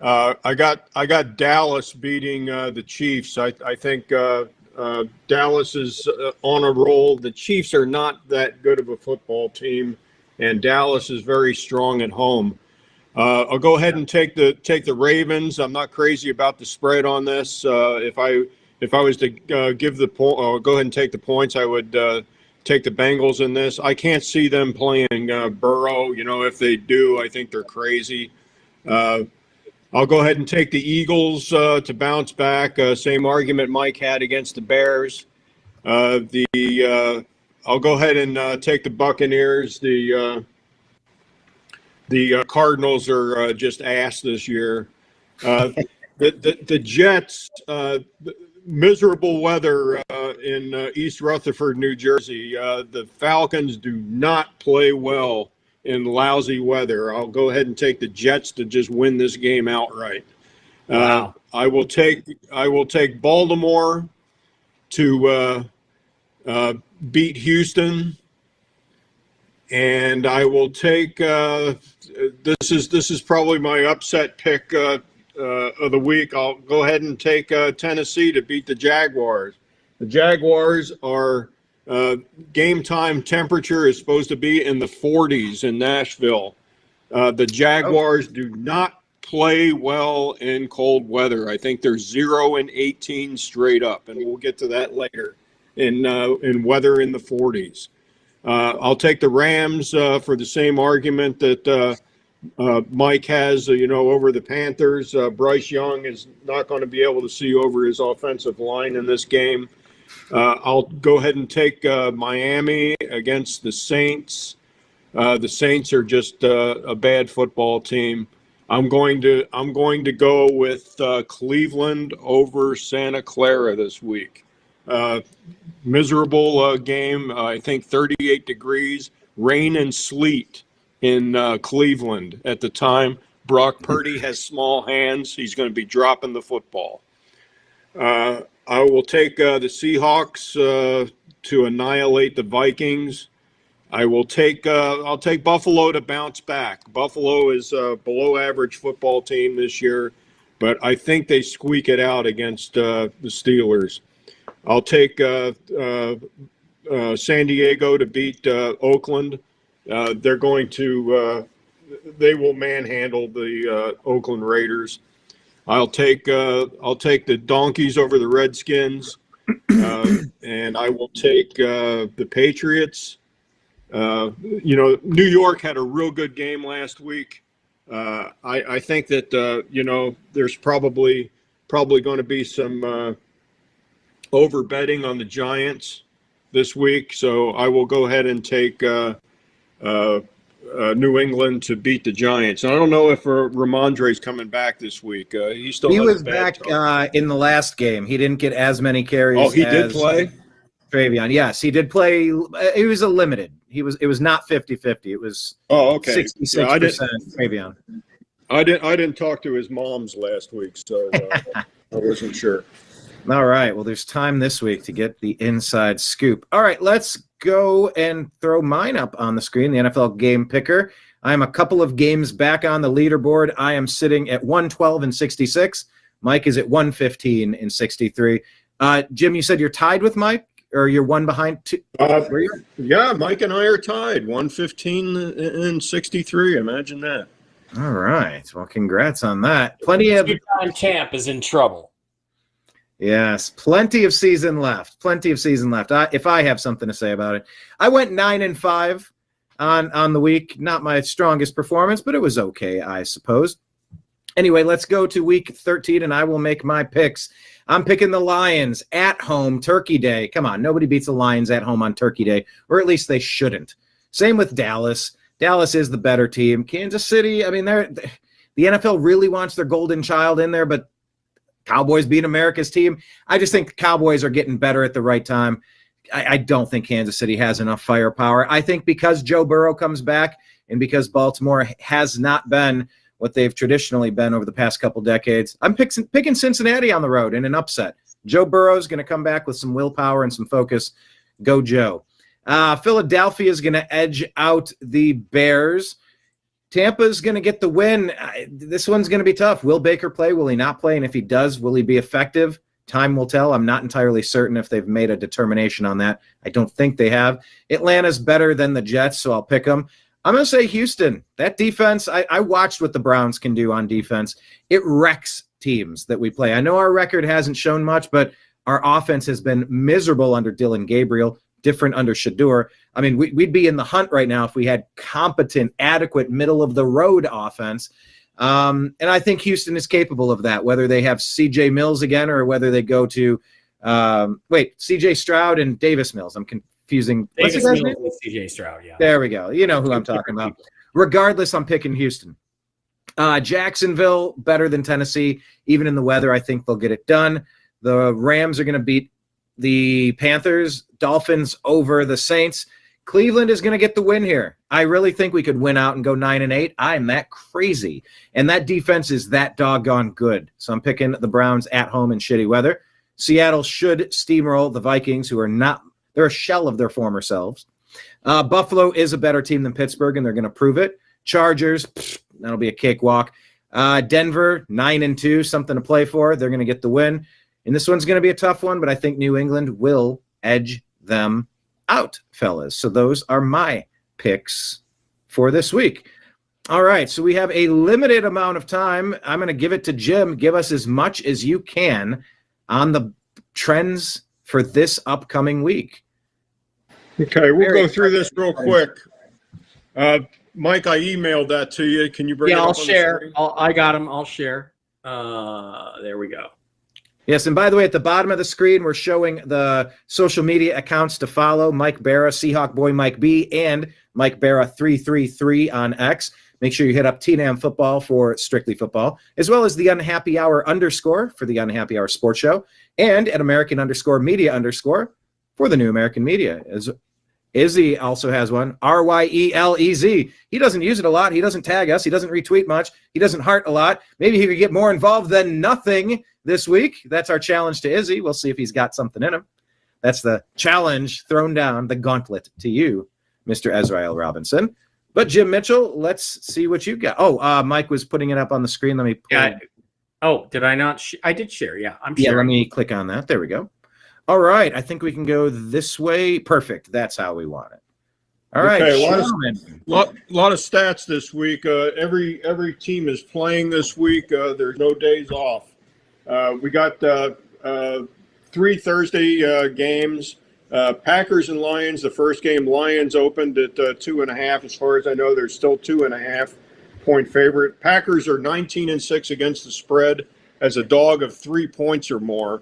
I got Dallas beating the Chiefs. I think Dallas is on a roll. The Chiefs are not that good of a football team, and Dallas is very strong at home. I'll go ahead and take the Ravens. I'm not crazy about the spread on this. If I was to go ahead and take the points, I would take the Bengals in this. I can't see them playing Burrow. You know, if they do, I think they're crazy. I'll go ahead and take the Eagles to bounce back. Same argument Mike had against the Bears. I'll go ahead and take the Buccaneers. The Cardinals are just ass this year. The Jets, miserable weather in East Rutherford, New Jersey. The Falcons do not play well in lousy weather. I'll go ahead and take the Jets to just win this game outright. Wow. I will take Baltimore to beat Houston, and I will take this is probably my upset pick of the week. I'll go ahead and take Tennessee to beat the Jaguars. The Jaguars are game time temperature is supposed to be in the 40s in Nashville. The Jaguars do not play well in cold weather. I think they're 0-18 straight up, and we'll get to that later in weather in the 40s. I'll take the Rams for the same argument that Mike has, over the Panthers. Bryce Young is not going to be able to see over his offensive line in this game. I'll go ahead and take Miami against the Saints. The Saints are just a bad football team. I'm going to go with Cleveland over Santa Clara this week. Miserable game. I think 38 degrees, rain and sleet in Cleveland at the time. Brock Purdy has small hands. He's going to be dropping the football. I will take the Seahawks to annihilate the Vikings. I'll take Buffalo to bounce back. Buffalo is a below average football team this year, but I think they squeak it out against the Steelers. I'll take San Diego to beat Oakland. They will manhandle the Oakland Raiders. I'll take the Donkeys over the Redskins, and I will take the Patriots. New York had a real good game last week. I think that there's probably going to be some over betting on the Giants this week, so I will go ahead and take New England to beat the Giants. And I don't know if Ramondre's coming back this week. He was back in the last game. He didn't get as many carries. Oh, he did play? Travion. Yes, he did play. It was a limited. It was not 50-50. It was 66% Travion. I didn't talk to his moms last week, so I wasn't sure. All right. Well, there's time this week to get the inside scoop. All right, let's go and throw mine up on the screen, the NFL Game Picker. I am a couple of games back on the leaderboard. I am sitting at 112-66. Mike is at 115-63. Jim, you said you're tied with Mike, or you're one behind two? Yeah, Mike and I are tied, 115-63. Imagine that. All right. Well, congrats on that. Plenty of two-time champ is in trouble. Yes, plenty of season left. If I have something to say about it, I went 9-5 on the week. Not my strongest performance, but it was okay, I suppose. Anyway, let's go to week 13, and I will make my picks. I'm picking the Lions at home, Turkey Day. Come on, nobody beats the Lions at home on Turkey Day, or at least they shouldn't. Same with Dallas. Dallas is the better team. Kansas City, I mean, the NFL really wants their golden child in there, but Cowboys beat America's team. I just think the Cowboys are getting better at the right time. I don't think Kansas City has enough firepower. I think because Joe Burrow comes back and because Baltimore has not been what they've traditionally been over the past couple decades, I'm picking Cincinnati on the road in an upset. Joe Burrow is going to come back with some willpower and some focus. Go Joe. Philadelphia is going to edge out the Bears. Tampa's going to get the win. This one's going to be tough. Will Baker play? Will he not play? And if he does, will he be effective? Time will tell. I'm not entirely certain if they've made a determination on that. I don't think they have. Atlanta's better than the Jets, so I'll pick them. I'm going to say Houston. That defense, I watched what the Browns can do on defense. It wrecks teams that we play. I know our record hasn't shown much, but our offense has been miserable under Dylan Gabriel. different under Shador. I mean, we'd be in the hunt right now if we had competent, adequate, middle-of-the-road offense. And I think Houston is capable of that, whether they have C.J. Mills again or whether they go to C.J. Stroud and Davis Mills. I'm confusing. Davis Mills and C.J. Stroud, yeah. There we go. You know who I'm talking about. Regardless, I'm picking Houston. Jacksonville, better than Tennessee. Even in the weather, I think they'll get it done. The Rams are going to beat the Panthers. Dolphins over the Saints. Cleveland is going to get the win here. I really think we could win out and go 9-8. I'm that crazy. And that defense is that doggone good. So I'm picking the Browns at home in shitty weather. Seattle should steamroll the Vikings, who are not, they're a shell of their former selves. Buffalo is a better team than Pittsburgh, and they're going to prove it. Chargers, that'll be a cakewalk. Denver, 9-2, something to play for. They're going to get the win. And this one's going to be a tough one, but I think New England will edge them out, fellas. So those are my picks for this week. All right, so we have a limited amount of time. I'm going to give it to Jim. Give us as much as you can on the trends for this upcoming week. Okay, we'll go through this real quick. Mike, I emailed that to you. Can you bring it up? I'll on the share. screen? I got them. I'll share. There we go. Yes, and by the way, at the bottom of the screen, we're showing the social media accounts to follow: Mike Barra, Seahawk Boy Mike B, and Mike Barra 333 on X. Make sure you hit up TNAM Football for Strictly Football, as well as the Unhappy Hour _, for the Unhappy Hour Sports Show, and at American _media_ for the New American Media. As Izzy also has one, RYELEZ. He doesn't use it a lot. He doesn't tag us. He doesn't retweet much. He doesn't heart a lot. Maybe he could get more involved than nothing this week. That's our challenge to Izzy. We'll see if he's got something in him. That's the challenge thrown down, the gauntlet to you, Mr. Ezrael Robinson. But Jim Mitchell, let's see what you got. Oh, Mike was putting it up on the screen. Let me pull it. Oh, did I not? I did share. Yeah, I'm Yeah, sharing. let me click on that. There we go. All right. I think we can go this way. Perfect. That's how we want it. All right. Okay, a lot of stats this week. Every team is playing this week. There's no days off. We got 3 Thursday games. Packers and Lions. The first game, Lions opened at 2.5. As far as I know, there's still 2.5 point favorite. Packers are 19-6 against the spread as a dog of 3 points or more.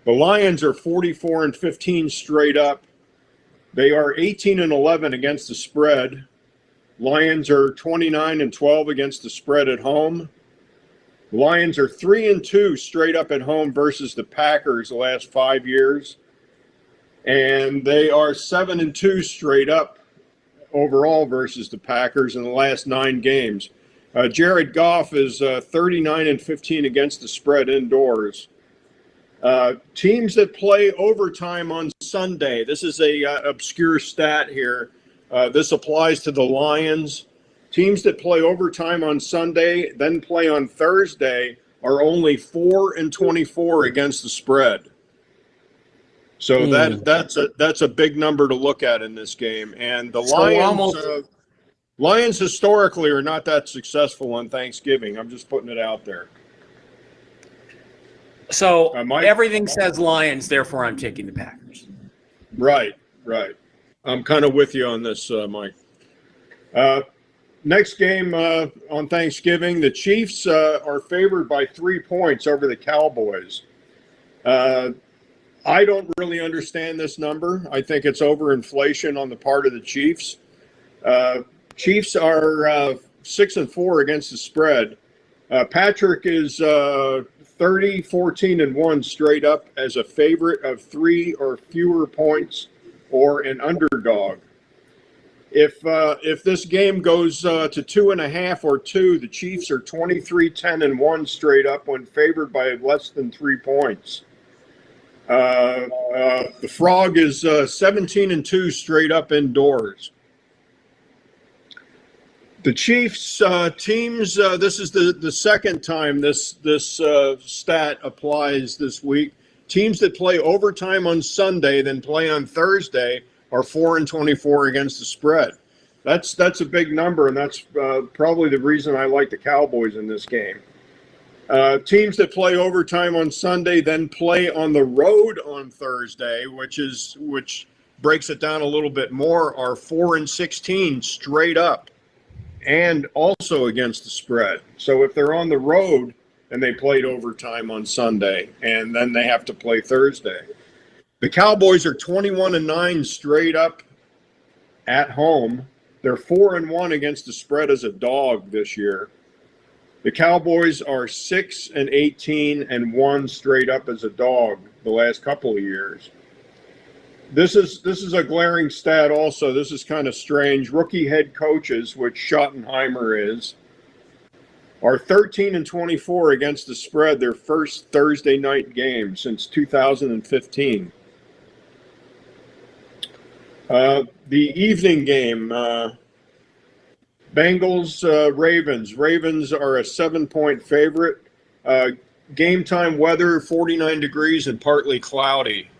The Lions are 44-15 straight up. They are 18-11 against the spread. Lions are 29-12 against the spread at home. The Lions are 3-2 straight up at home versus the Packers the last 5 years. And they are 7-2 straight up overall versus the Packers in the last 9 games. Jared Goff is 39-15 against the spread indoors. Teams that play overtime on Sunday. This is a obscure stat here. This applies to the Lions. Teams that play overtime on Sunday, then play on Thursday, are only 4-24 against the spread. So that's a big number to look at in this game. And the Lions historically are not that successful on Thanksgiving. I'm just putting it out there. So everything says Lions, therefore I'm taking the Packers. Right. I'm kind of with you on this, Mike. Next game on Thanksgiving, the Chiefs are favored by 3 points over the Cowboys. I don't really understand this number. I think it's overinflation on the part of the Chiefs. Chiefs are 6-4 against the spread. Patrick is 30-14-1 straight up as a favorite of 3 or fewer points or an underdog. If this game goes to 2.5 or 2, the Chiefs are 23-10-1 straight up when favored by less than 3 points. The Frog is 17-2 straight up indoors. The Chiefs teams. This is the second time this stat applies this week. Teams that play overtime on Sunday then play on Thursday are 4-24 against the spread. That's a big number, and that's probably the reason I like the Cowboys in this game. Teams that play overtime on Sunday then play on the road on Thursday, which breaks it down a little bit more, are 4-16 straight up and also against the spread. So if they're on the road and they played overtime on Sunday and then they have to play Thursday, the Cowboys are 21-9 straight up at home. They're 4-1 against the spread as a dog this year. The Cowboys are 6-18-1 straight up as a dog the last couple of years. This is a glaring stat also. This is kind of strange. Rookie head coaches, which Schottenheimer is, are 13-24 against the spread their first Thursday night game since 2015. The evening game, Bengals, Ravens. Ravens are a 7-point favorite. Game time weather, 49 degrees and partly cloudy.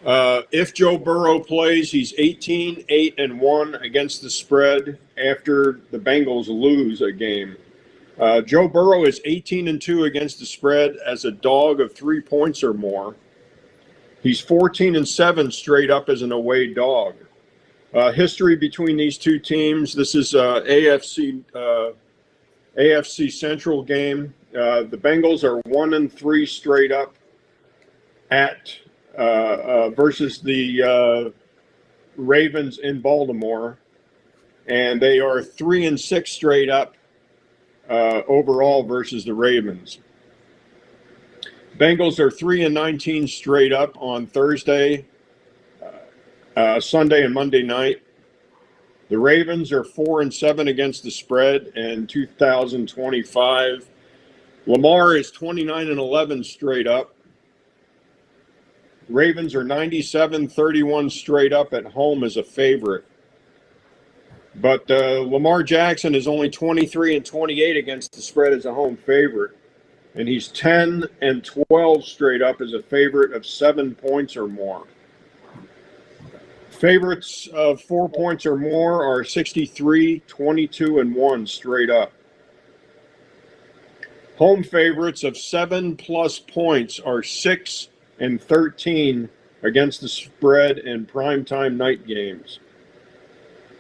If Joe Burrow plays, he's 18-8-1 against the spread after the Bengals lose a game. Joe Burrow is 18-2 against the spread as a dog of 3 points or more. He's 14-7 straight up as an away dog. History between these two teams. This is AFC Central game. The Bengals are 1-3 straight up at versus the Ravens in Baltimore, and they are 3-6 straight up overall versus the Ravens. Bengals are 3-19 straight up on Thursday, Sunday, and Monday night. The Ravens are 4-7 against the spread in 2025. Lamar is 29-11 straight up. Ravens are 97-31 straight up at home as a favorite. But Lamar Jackson is only 23-28 against the spread as a home favorite. And he's 10-12 straight up as a favorite of 7 points or more. Favorites of 4 points or more are 63-22-1 straight up. Home favorites of 7+ points are 6-13 against the spread in primetime night games.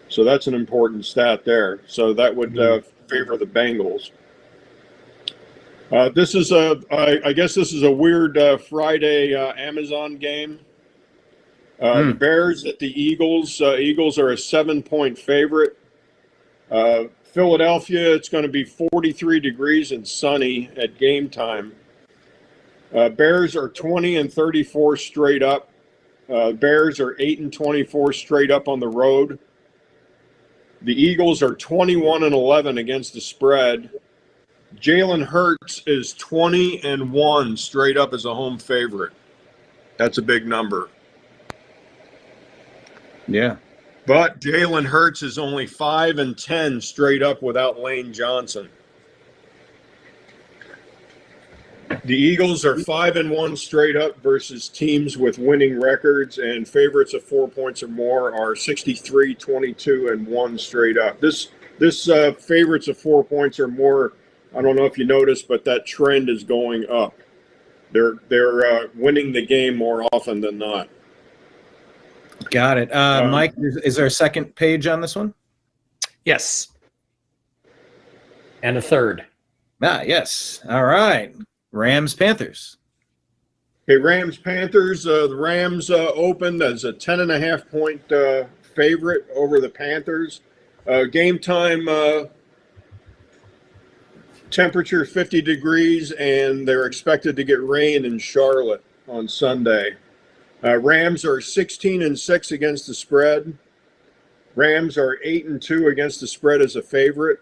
So that's an important stat there. So that would favor the Bengals. This is I guess this is a weird Friday Amazon game. The Bears at the Eagles. Eagles are a 7-point favorite. Philadelphia, it's going to be 43 degrees and sunny at game time. Bears are 20-34 straight up. Bears are 8-24 straight up on the road. The Eagles are 21-11 against the spread. Jalen Hurts is 20-1 straight up as a home favorite. That's a big number. Yeah. But Jalen Hurts is only 5-10 straight up without Lane Johnson. The Eagles are 5-1 straight up versus teams with winning records, and favorites of 4 points or more are 63-22-1 straight up. This favorites of 4 points or more, I don't know if you noticed, but that trend is going up. They're winning the game more often than not. Got it. Mike, is there a second page on this one? Yes. And a third. Yes. All right. Rams, Panthers. Okay, Rams, Panthers. The Rams opened as a 10.5-point favorite over the Panthers. Game time temperature 50 degrees, and they're expected to get rain in Charlotte on Sunday. Rams are 16-6 against the spread. Rams are 8-2 against the spread as a favorite.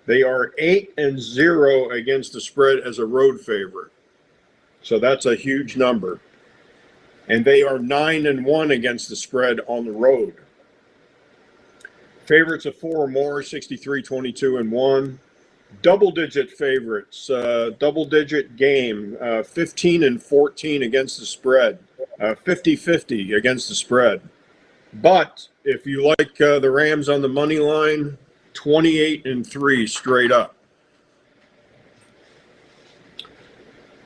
They are 8-0 against the spread as a road favorite. So that's a huge number. And they are 9-1 against the spread on the road. Favorites of 4 or more, 63-22-1. Double-digit favorites, double-digit game, 15-14 against the spread, 50-50 against the spread. But if you like the Rams on the money line, 28-3 straight up.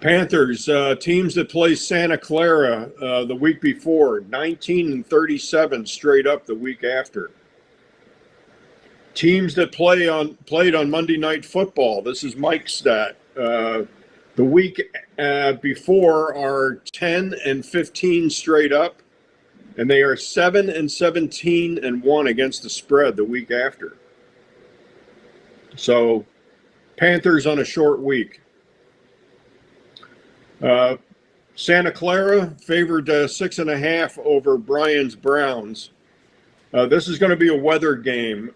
Panthers, teams that play Santa Clara the week before, 19-37 straight up the week after. Teams that played on Monday Night Football, this is Mike's stat. The week before are 10-15 straight up, and they are 7-17-1 against the spread the week after. So, Panthers on a short week. Santa Clara favored 6.5 over Brian's Browns. This is going to be a weather game.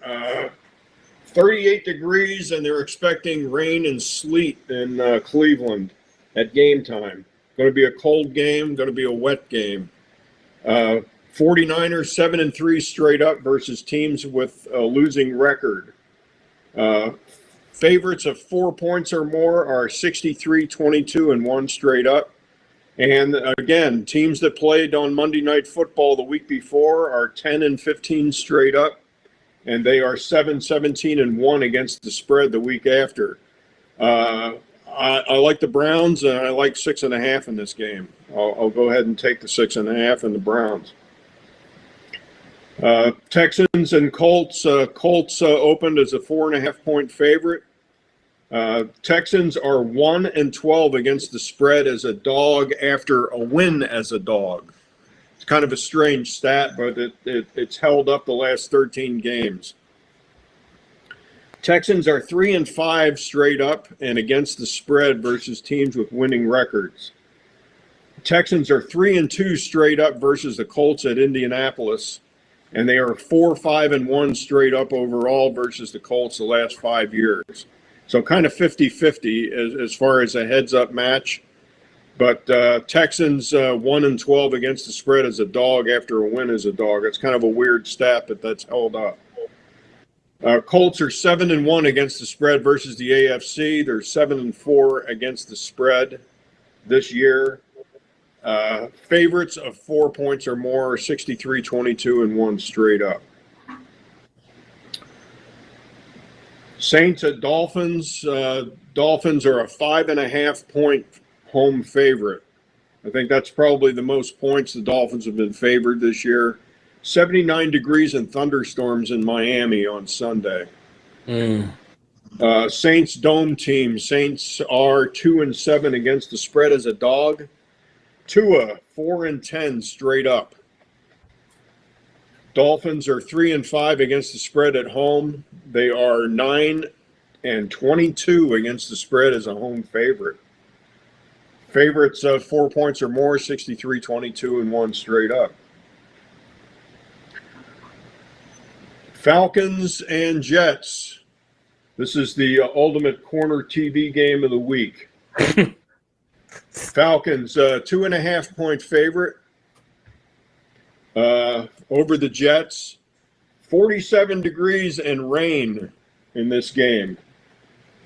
38 degrees, and they're expecting rain and sleet in Cleveland at game time. Going to be a cold game, going to be a wet game. 49ers 7-3 straight up versus teams with a losing record. Favorites of 4 points or more are 63-22-1 straight up. And again, teams that played on Monday Night Football the week before are 10-15 straight up, and they are 7-17-1 against the spread the week after. I like the Browns, and I like 6.5 in this game. I'll go ahead and take the 6.5 and the Browns. Texans and Colts. Colts opened as a 4.5-point favorite. Texans are 1-12 against the spread as a dog after a win as a dog. It's kind of a strange stat, but it's held up the last 13 games. Texans are 3-5 straight up and against the spread versus teams with winning records. Texans are 3-2 straight up versus the Colts at Indianapolis, and they are 4-5-1 straight up overall versus the Colts the last 5 years. So kind of 50-50 as far as a heads-up match. But Texans 1-12 against the spread as a dog after a win as a dog. It's kind of a weird stat, but that's held up. Colts are 7-1 against the spread versus the AFC. They're 7-4 against the spread this year. Favorites of 4 points or more are 63-22-1 straight up. Saints at Dolphins. Dolphins are a 5.5-point home favorite. I think that's probably the most points the Dolphins have been favored this year. 79 degrees and thunderstorms in Miami on Sunday. Saints dome team. Saints are 2-7 against the spread as a dog. Tua 4-10 straight up. Dolphins are 3-5 against the spread at home. They are 9-22 against the spread as a home favorite. Favorites of 4 points or more, 63-22-1 straight up. Falcons and Jets. This is the ultimate corner TV game of the week. Falcons, 2.5-point favorite over the Jets. 47 degrees and rain in this game.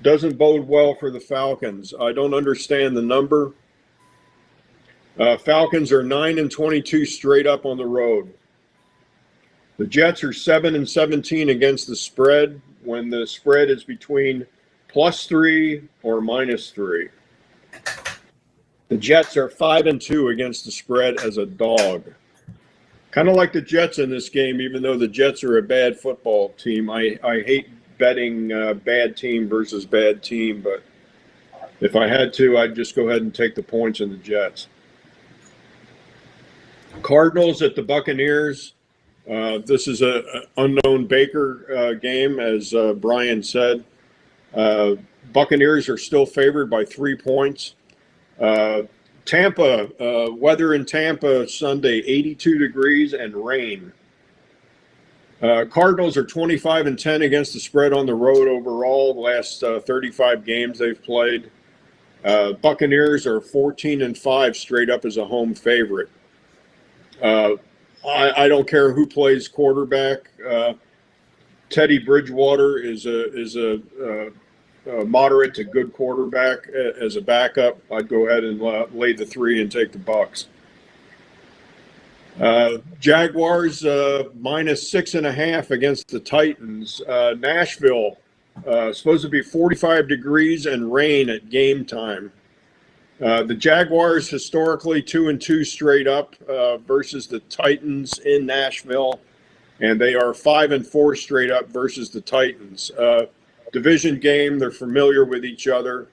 Doesn't bode well for the Falcons. I don't understand the number. Falcons are 9-22 straight up on the road. The Jets are 7-17 against the spread when the spread is between +3 or -3. The Jets are 5-2 against the spread as a dog. Kind of like the Jets in this game, even though the Jets are a bad football team. I hate betting bad team versus bad team, but if I had to, I'd just go ahead and take the points in the Jets. Cardinals at the Buccaneers. This is an unknown Baker game, as Brian said. Buccaneers are still favored by 3 points. Tampa, weather in Tampa Sunday, 82 degrees and rain. Cardinals are 25-10 against the spread on the road overall. The last 35 games they've played. Buccaneers are 14-5 straight up as a home favorite. I don't care who plays quarterback. Teddy Bridgewater is a moderate to good quarterback as a backup. I'd go ahead and lay the 3 and take the Bucs. Jaguars -6.5 against the Titans. Nashville supposed to be 45 degrees and rain at game time. The Jaguars historically 2-2 straight up versus the Titans in Nashville, and they are 5-4 straight up versus the Titans. Division game, they're familiar with each other.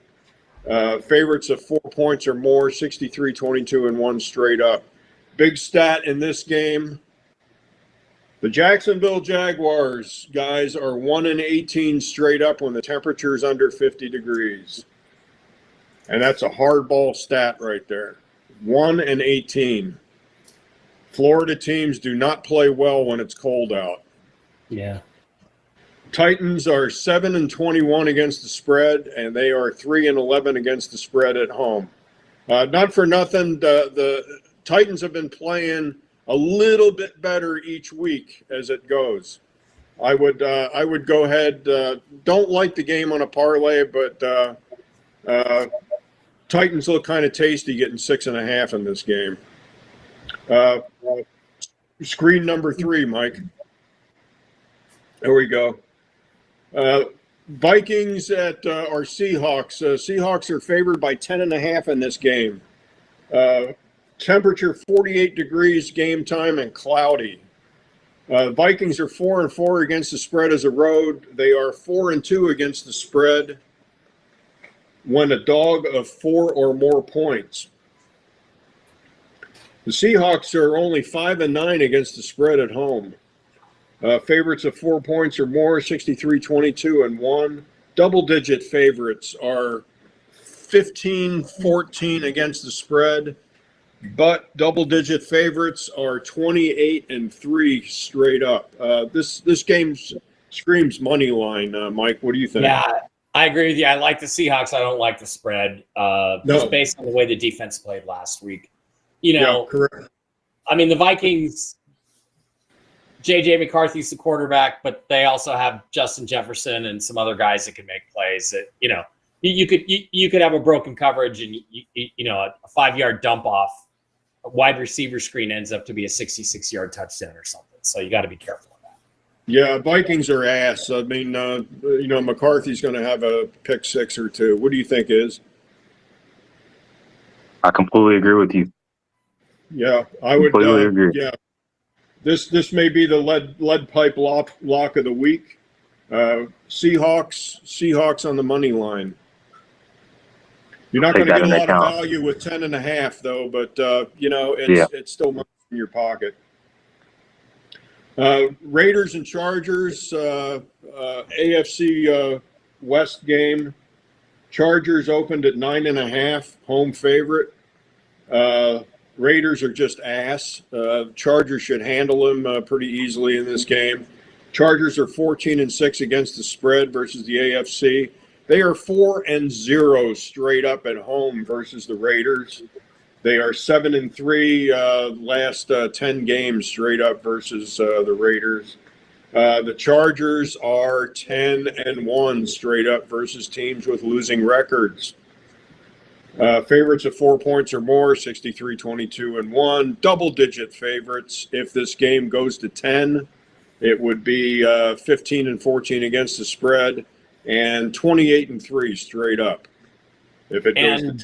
Favorites of 4 points or more, 63-22-1 straight up. Big stat in this game. The Jacksonville Jaguars, guys, are 1-18 straight up when the temperature is under 50 degrees. And that's a hardball stat right there. 1-18. Florida teams do not play well when it's cold out. Yeah. Titans are 7-21 against the spread, and they are 3-11 against the spread at home. Not for nothing, the Titans have been playing a little bit better each week as it goes. I would go ahead. Don't like the game on a parlay, but Titans look kind of tasty getting 6.5 in this game. Screen number 3, Mike. There we go. Vikings at our Seahawks. Seahawks are favored by 10.5 in this game. Temperature 48 degrees game time and cloudy. Vikings are 4-4 against the spread as a road. They are 4-2 against the spread when a dog of 4 or more points. The Seahawks are only 5-9 against the spread at home. Favorites of 4 points or more, 63-22-1. Double-digit favorites are 15-14 against the spread, but double-digit favorites are 28-3 straight up. This game screams money line. Mike, what do you think? Yeah, I agree with you. I like the Seahawks. I don't like the spread. Just based on the way the defense played last week. You know, yeah, correct. I mean, the Vikings, J.J. McCarthy's the quarterback, but they also have Justin Jefferson and some other guys that can make plays. That, you know, you could have a broken coverage and you know, a 5-yard dump off, a wide receiver screen ends up to be a 66-yard touchdown or something. So you got to be careful of that. Yeah, Vikings are ass. I mean, you know, McCarthy's going to have a pick 6 or 2. What do you think, Is? I completely agree with you. Yeah, I would completely agree. Yeah, this may be the lead pipe lock of the week. Seahawks on the money line. You're not going to get a lot of value with 10.5 though, but you know, it's still money in your pocket. Raiders and Chargers, AFC West game. Chargers opened at 9.5, home favorite. Raiders are just ass. Chargers should handle them pretty easily in this game. Chargers are 14-6 against the spread versus the AFC. They are 4-0 straight up at home versus the Raiders. They are 7-3 last 10 games straight up versus the Raiders. The Chargers are 10-1 straight up versus teams with losing records. Favorites of 4 points or more, 63-22-1. Double-digit favorites. If this game goes to 10, it would be 15-14 against the spread and 28-3 straight up. If it goes to 10.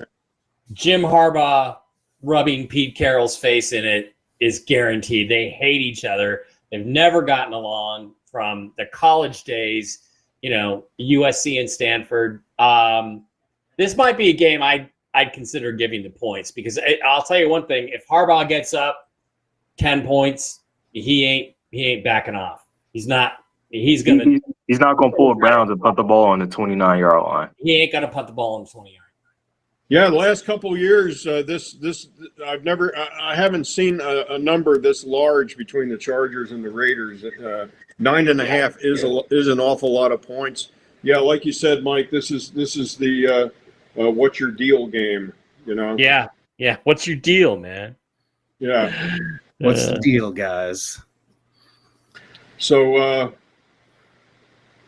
Jim Harbaugh rubbing Pete Carroll's face in it is guaranteed. They hate each other. They've never gotten along from the college days, you know, USC and Stanford. This might be a game I'd consider giving the points because I'll tell you one thing: if Harbaugh gets up 10 points, he ain't backing off. He's not. He's not gonna pull a Browns and punt the ball on the 29-yard line. He ain't gonna punt the ball on the 20-yard. Yeah, the last couple of years, I haven't seen a number this large between the Chargers and the Raiders. 9.5 is an awful lot of points. Yeah, like you said, Mike, this is the what's your deal game, you know? Yeah. What's your deal, man? Yeah. What's the deal, guys? So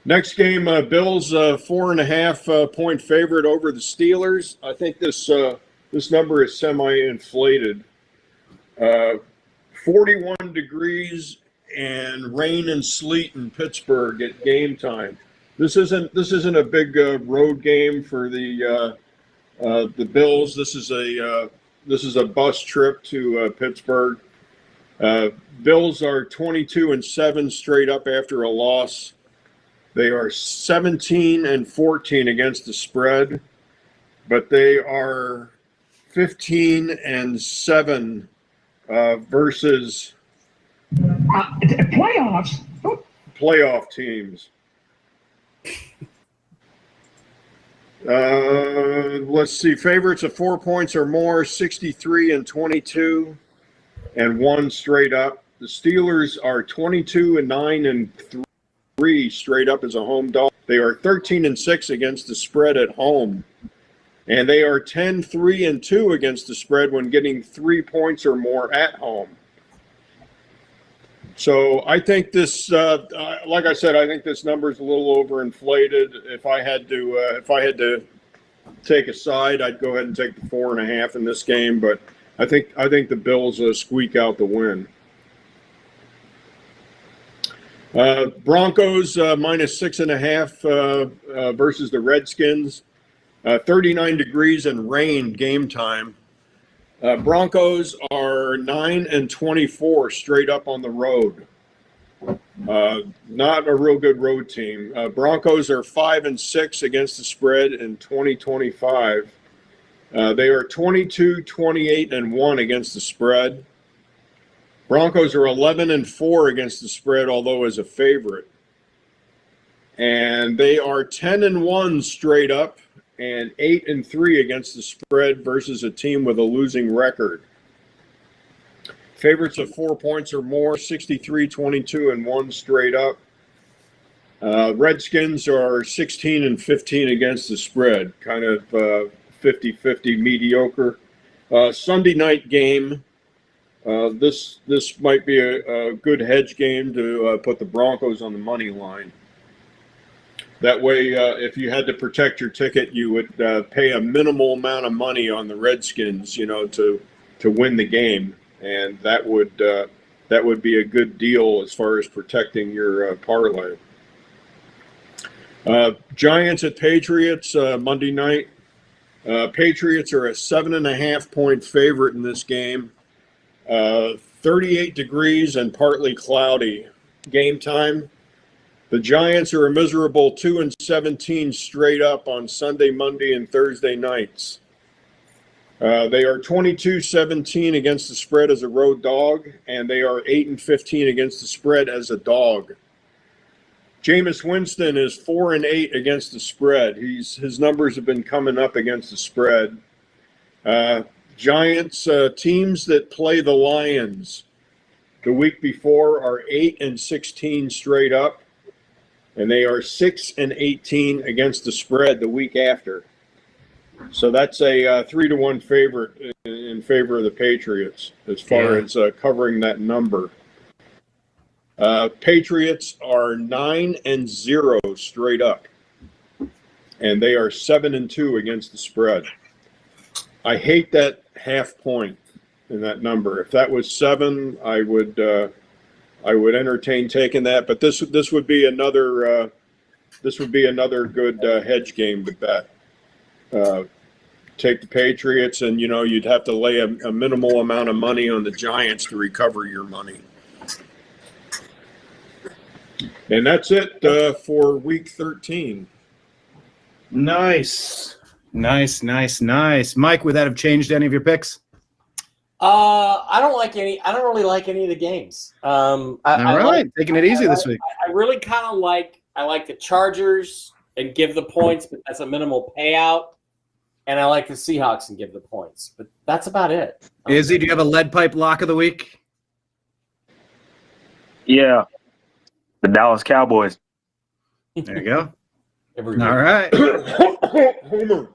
next game, Bills 4.5 point favorite over the Steelers. I think this number is semi-inflated. 41 degrees and rain and sleet in Pittsburgh at game time. This isn't a big road game for the The Bills. This is a bus trip to Pittsburgh. Bills are 22-7 straight up after a loss. They are 17-14 against the spread, but they are 15-7 versus playoff teams. Let's see. Favorites of 4 points or more, 63-22, and 1 straight up. The Steelers are 22-9 and 3 straight up as a home dog. They are 13-6 against the spread at home, and they are 10-3-2 against the spread when getting 3 points or more at home. So I think this, like I said, I think this number is a little overinflated. If I had to take a side, I'd go ahead and take the 4.5 in this game. But I think the Bills squeak out the win. Broncos minus 6.5 versus the Redskins. 39 degrees and rain game time. Broncos are 9-24 straight up on the road. Not a real good road team. Broncos are 5-6 against the spread in 2025. They are 22-28-1 against the spread. Broncos are 11-4 against the spread, although as a favorite. And they are 10-1 straight up and 8-3 against the spread versus a team with a losing record. Favorites of 4 points or more, 63-22 and 1 straight up. Redskins are 16-15 against the spread, kind of 50-50 mediocre. Sunday night game. This might be a good hedge game to put the Broncos on the money line. That way, if you had to protect your ticket, you would pay a minimal amount of money on the Redskins, to win the game, and that would be a good deal as far as protecting your parlay. Giants at Patriots Monday night. Patriots are a 7.5-point favorite in this game. 38 degrees and partly cloudy game time. The Giants are a miserable 2-17 straight up on Sunday, Monday, and Thursday nights. They are 22-17 against the spread as a road dog, and they are 8-15 against the spread as a dog. Jameis Winston is 4-8 against the spread. His numbers have been coming up against the spread. Giants teams that play the Lions the week before are 8-16 straight up. And they are 6-18 against the spread the week after. So that's a 3-1 favorite in favor of the Patriots as far as covering that number. Patriots are 9-0 straight up, and they are 7-2 against the spread. I hate that half point in that number. If that was 7, I would entertain taking that, but this would be another good hedge game to bet. Take the Patriots, and you'd have to lay a minimal amount of money on the Giants to recover your money. And that's it for week 13. Nice. Mike, would that have changed any of your picks? I don't really like any of the games. Taking it easy this week. I really kind of like the Chargers and give the points, but that's a minimal payout. And I like the Seahawks and give the points, but that's about it. Izzy, do you have a lead pipe lock of the week? Yeah, the Dallas Cowboys. There you go. All right. Homer.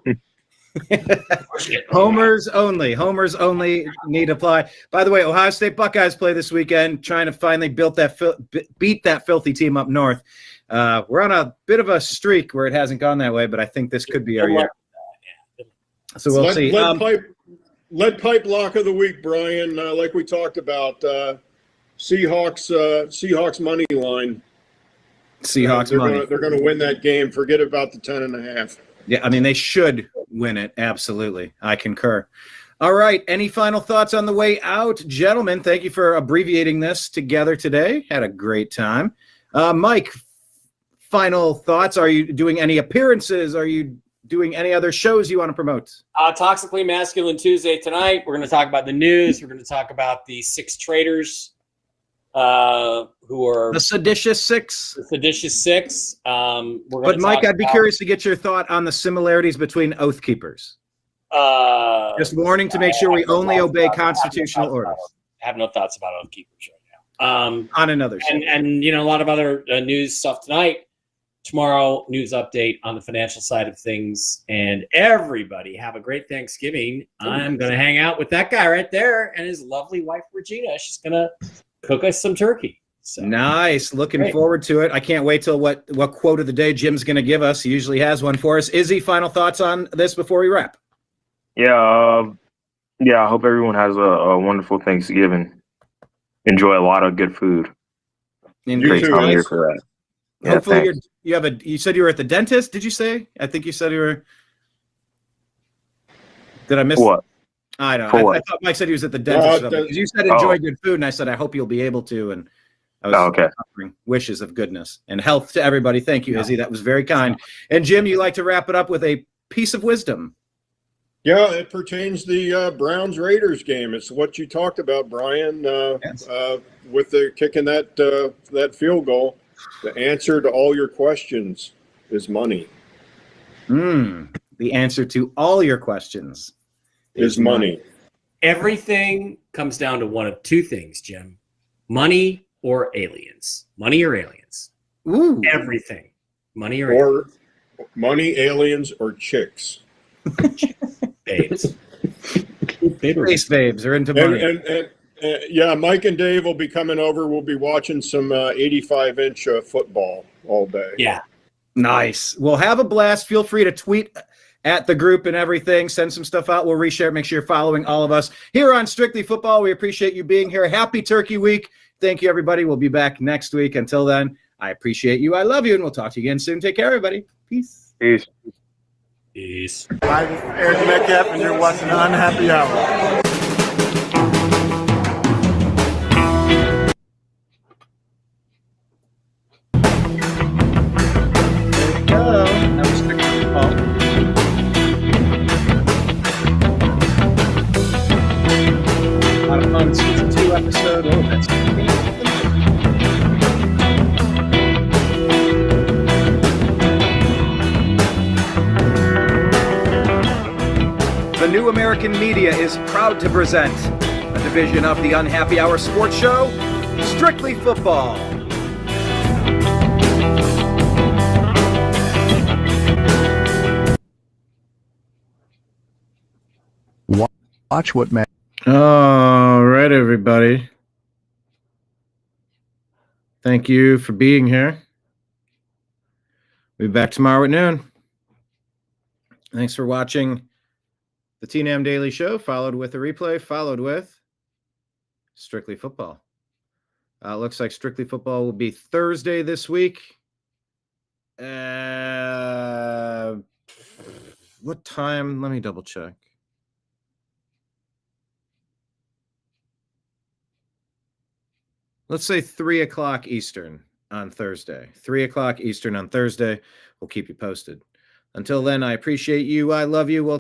Homers only need apply. By the way, Ohio State Buckeyes play this weekend, trying to finally beat that filthy team up north. We're on a bit of a streak where it hasn't gone that way, but I think this could be our year. So we'll see. Lead pipe lock of the week, Brian. Like we talked about, Seahawks money line. Seahawks money. They're going to win that game. Forget about the 10.5. Yeah, I mean they should win it. Absolutely. I concur. All right. Any final thoughts on the way out? Gentlemen, thank you for abbreviating this together today. Had a great time. Mike, final thoughts. Are you doing any appearances? Are you doing any other shows you want to promote? Toxically Masculine Tuesday tonight. We're going to talk about the news. We're going to talk about the 6 traitors who are the Seditious Six. The Seditious Six. But Mike, I'd be curious to get your thought on the similarities between oath keepers. Just warning to make sure we only obey constitutional orders. I have no thoughts about oath keepers right now. On another show. And a lot of other news stuff tonight. Tomorrow, news update on the financial side of things. And everybody have a great Thanksgiving. I'm going to hang out with that guy right there and his lovely wife, Regina. She's going to cook us some turkey. So. Nice. Looking forward to it. I can't wait till what quote of the day Jim's going to give us. He usually has one for us. Izzy, final thoughts on this before we wrap? Yeah, I hope everyone has a wonderful Thanksgiving. Enjoy a lot of good food. Great time here for that. Yeah, hopefully you said you were at the dentist, did you say? I think you said you were. Did I miss what? I don't know. I thought Mike said he was at the dentist. Because you said enjoy good food, and I said I hope you'll be able to. And I was offering wishes of goodness and health to everybody. Thank you, Izzy. That was very kind. And Jim, you like to wrap it up with a piece of wisdom. Yeah, it pertains to the Browns-Raiders game. It's what you talked about, Brian, with the kicking that field goal. The answer to all your questions is money. The answer to all your questions is money. Everything comes down to one of two things, Jim. Money or aliens. Money or aliens. Ooh. Everything. Money or aliens. Money, aliens, or chicks. Babes. Space babes are into money. And yeah, Mike and Dave will be coming over. We'll be watching some 85-inch football all day. Yeah. Nice. Well, have a blast. Feel free to tweet at the group and everything. Send some stuff out. We'll reshare. Make sure you're following all of us here on Strictly Football. We appreciate you being here. Happy Turkey Week. Thank you, everybody. We'll be back next week. Until then, I appreciate you. I love you. And we'll talk to you again soon. Take care, everybody. Peace. Peace. Peace. I'm Eric Metcalf, and you're watching Unhappy Hour. Season 2 episode. Oh, that's The New American Media is proud to present a division of the Unhappy Hour sports show, Strictly Football. Watch what man. All right, everybody. Thank you for being here. We'll be back tomorrow at noon. Thanks for watching the TNAM Daily Show, followed with a replay, followed with Strictly Football. Looks like Strictly Football will be Thursday this week. What time? Let me double check. Let's say 3 o'clock Eastern on Thursday. 3 o'clock Eastern on Thursday. We'll keep you posted. Until then, I appreciate you. I love you. We'll